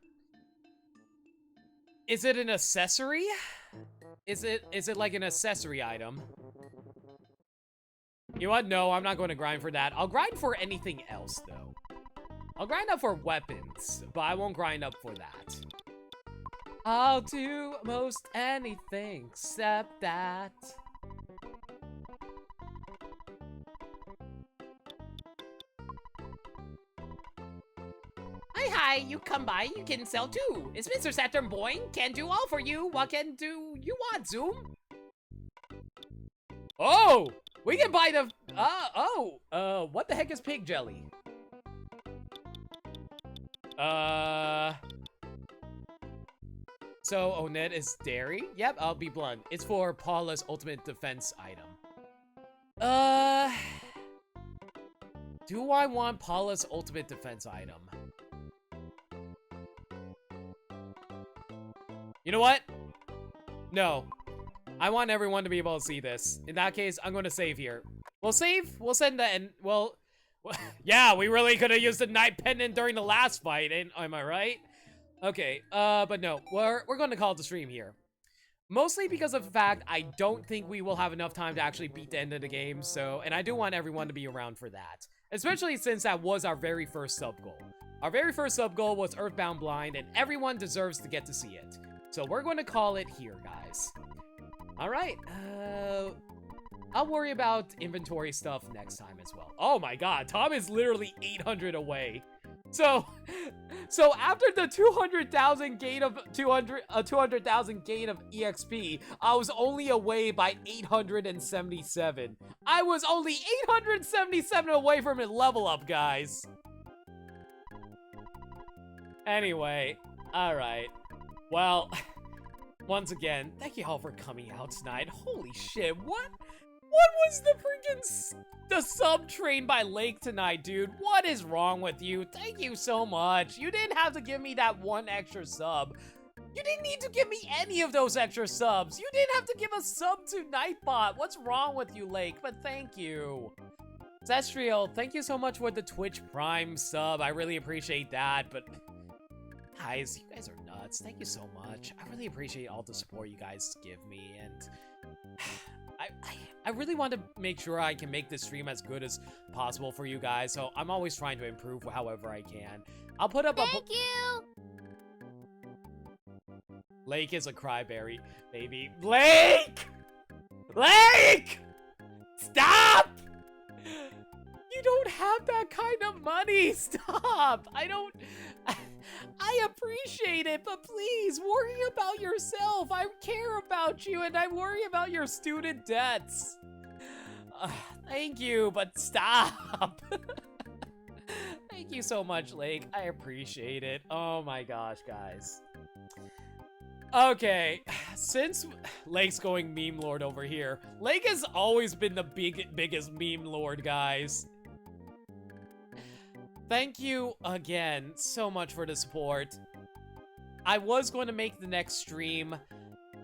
[SPEAKER 1] Is it an accessory? Is it like an accessory item? You know what? No, I'm not going to grind for that. I'll grind for anything else, though. I'll grind up for weapons, but I won't grind up for that. I'll do most anything except that. Hi, you come by, you can sell too. It's Mr. Saturn Boing, can do all for you. What can do you want, Zoom? Oh, we can buy the, what the heck is pig jelly? So Onet is dairy? Yep, I'll be blunt. It's for Paula's ultimate defense item. Do I want Paula's ultimate defense item? You know what? No. I want everyone to be able to see this. In that case, I'm going to save here. We'll save. We'll send the end. Well, yeah, we really could have used the night pendant during the last fight. Am I right? Okay. But no, we're going to call it the stream here. Mostly because of the fact I don't think we will have enough time to actually beat the end of the game. So, and I do want everyone to be around for that, especially since that was our very first sub goal. Our very first sub goal was EarthBound Blind, and everyone deserves to get to see it. So we're going to call it here, guys. All right. I'll worry about inventory stuff next time as well. Oh my god, Tom is literally 800 away. So after the 200,000 gain of 200,000 gain of EXP, I was only away by 877. I was only 877 away from a level up, guys. Anyway, all right. Well, once again, thank you all for coming out tonight. Holy shit, what was the sub train by Lake tonight, dude? What is wrong with you? Thank you so much. You didn't have to give me that one extra sub. You didn't need to give me any of those extra subs. You didn't have to give a sub to Nightbot. What's wrong with you, Lake? But thank you. Zestriel, thank you so much for the Twitch Prime sub. I really appreciate that, but guys, you guys are nuts. Thank you so much. I really appreciate all the support you guys give me, and I really want to make sure I can make this stream as good as possible for you guys, so I'm always trying to improve however I can. I'll put up
[SPEAKER 2] Thank you!
[SPEAKER 1] Lake is a cryberry, baby. Lake! Lake! Stop! You don't have that kind of money. Stop. I appreciate it, but please worry about yourself. I care about you and I worry about your student debts. Thank you, but stop. Thank you so much, Lake. I appreciate it. Oh my gosh, guys. Okay, since Lake's going meme lord over here, Lake has always been the biggest meme lord, guys. Thank you again so much for the support. I was going to make the next stream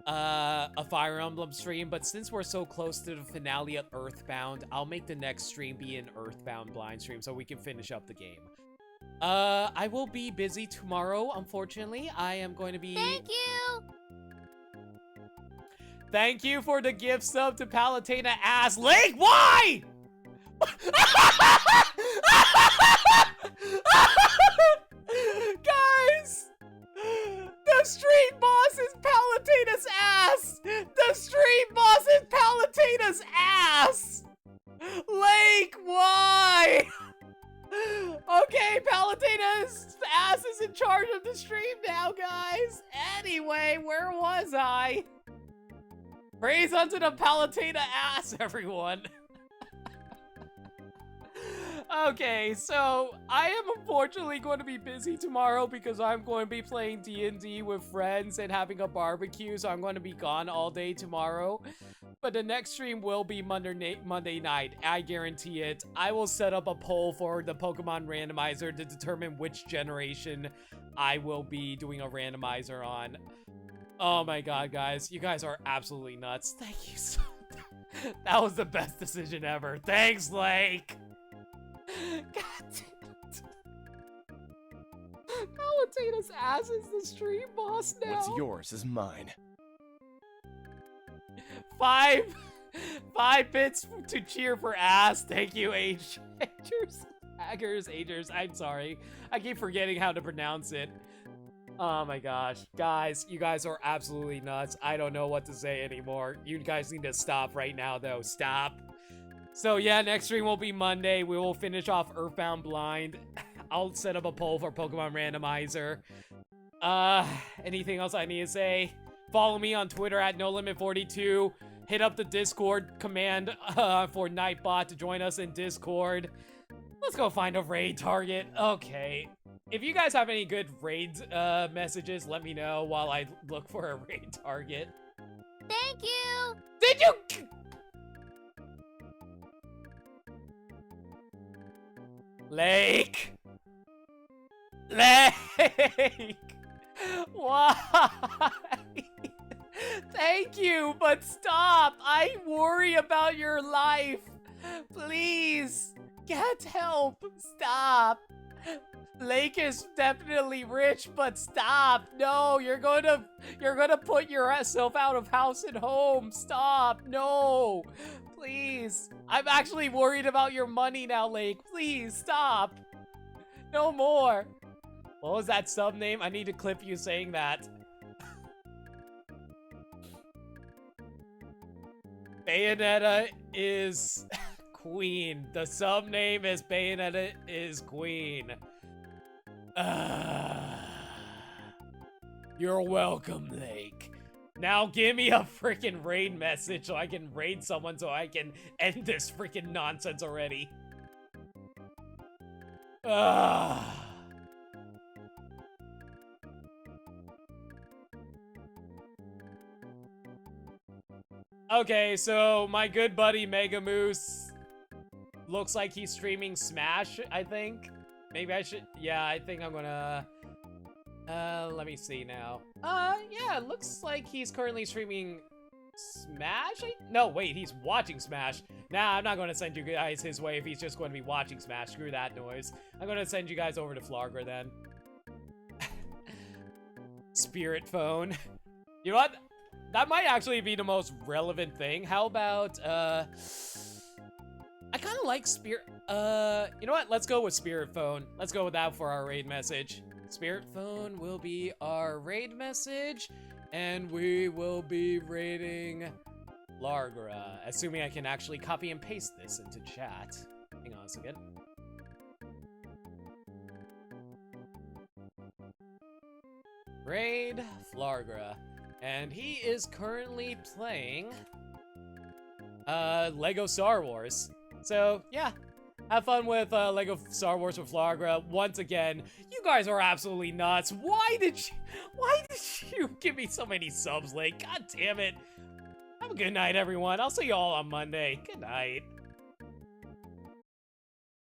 [SPEAKER 1] a Fire Emblem stream, but since we're so close to the finale of EarthBound, I'll make the next stream be an EarthBound blind stream so we can finish up the game. I will be busy tomorrow, unfortunately. I am going to be...
[SPEAKER 2] Thank you!
[SPEAKER 1] Thank you for the gift sub to Palutena Ass. Lake, why? Guys! The street boss is Palutena's ass! The street boss is Palutena's ass! Lake, why? Okay, Palutena's ass is in charge of the stream now, guys. Anyway, where was I? Praise unto the Palutena ass, everyone. Okay, so I am unfortunately going to be busy tomorrow because I'm going to be playing D&D with friends and having a barbecue, so I'm going to be gone all day tomorrow. But the next stream will be Monday night, I guarantee it. I will set up a poll for the Pokemon randomizer to determine which generation I will be doing a randomizer on. Oh my god, guys. You guys are absolutely nuts. Thank you so much. That was the best decision ever. Thanks, Lake! God damn it. Palutena's ass is the stream boss now.
[SPEAKER 4] What's yours is mine.
[SPEAKER 1] 5 bits to cheer for ass. Thank you, Agers. I'm sorry. I keep forgetting how to pronounce it. Oh my gosh. Guys, you guys are absolutely nuts. I don't know what to say anymore. You guys need to stop right now, though. Stop. So yeah, next stream will be Monday. We will finish off EarthBound Blind. I'll set up a poll for Pokemon Randomizer. Anything else I need to say? Follow me on Twitter at NoLimit42. Hit up the Discord command for Nightbot to join us in Discord. Let's go find a raid target. Okay. If you guys have any good raid messages, let me know while I look for a raid target.
[SPEAKER 2] Thank you!
[SPEAKER 1] Did you... Lake! Why? Thank you, but stop! I worry about your life. Please, get help. Stop. Lake is definitely rich, but stop. No, you're gonna put yourself out of house and home. Stop. No. Please. I'm actually worried about your money now, Lake. Please, stop. No more. What was that sub name? I need to clip you saying that. Bayonetta is queen. The sub name is Bayonetta is queen. You're welcome, Lake. Now give me a freaking raid message so I can raid someone so I can end this freaking nonsense already. Okay, so my good buddy Mega Moose looks like he's streaming Smash, I think. Maybe I should, yeah, I think I'm gonna, let me see now. Yeah, it looks like he's currently streaming Smash? No, wait, he's watching Smash. Nah, I'm not gonna send you guys his way if he's just going to be watching Smash. Screw that noise. I'm gonna send you guys over to Flargra then. Spirit phone. You know what? That might actually be the most relevant thing. How about, I kind of like Spirit, you know what? Let's go with Spirit phone. Let's go with that for our raid message. Spirit phone will be our raid message, and we will be raiding Flargra, assuming I can actually copy and paste this into chat. Hang on a second. Raid Flargra. And he is currently playing Lego Star Wars. So, yeah. Have fun with Lego Star Wars with Flargra. Once again, you guys are absolutely nuts. Why did you give me so many subs, Link? God damn it. Have a good night, everyone. I'll see you all on Monday. Good night.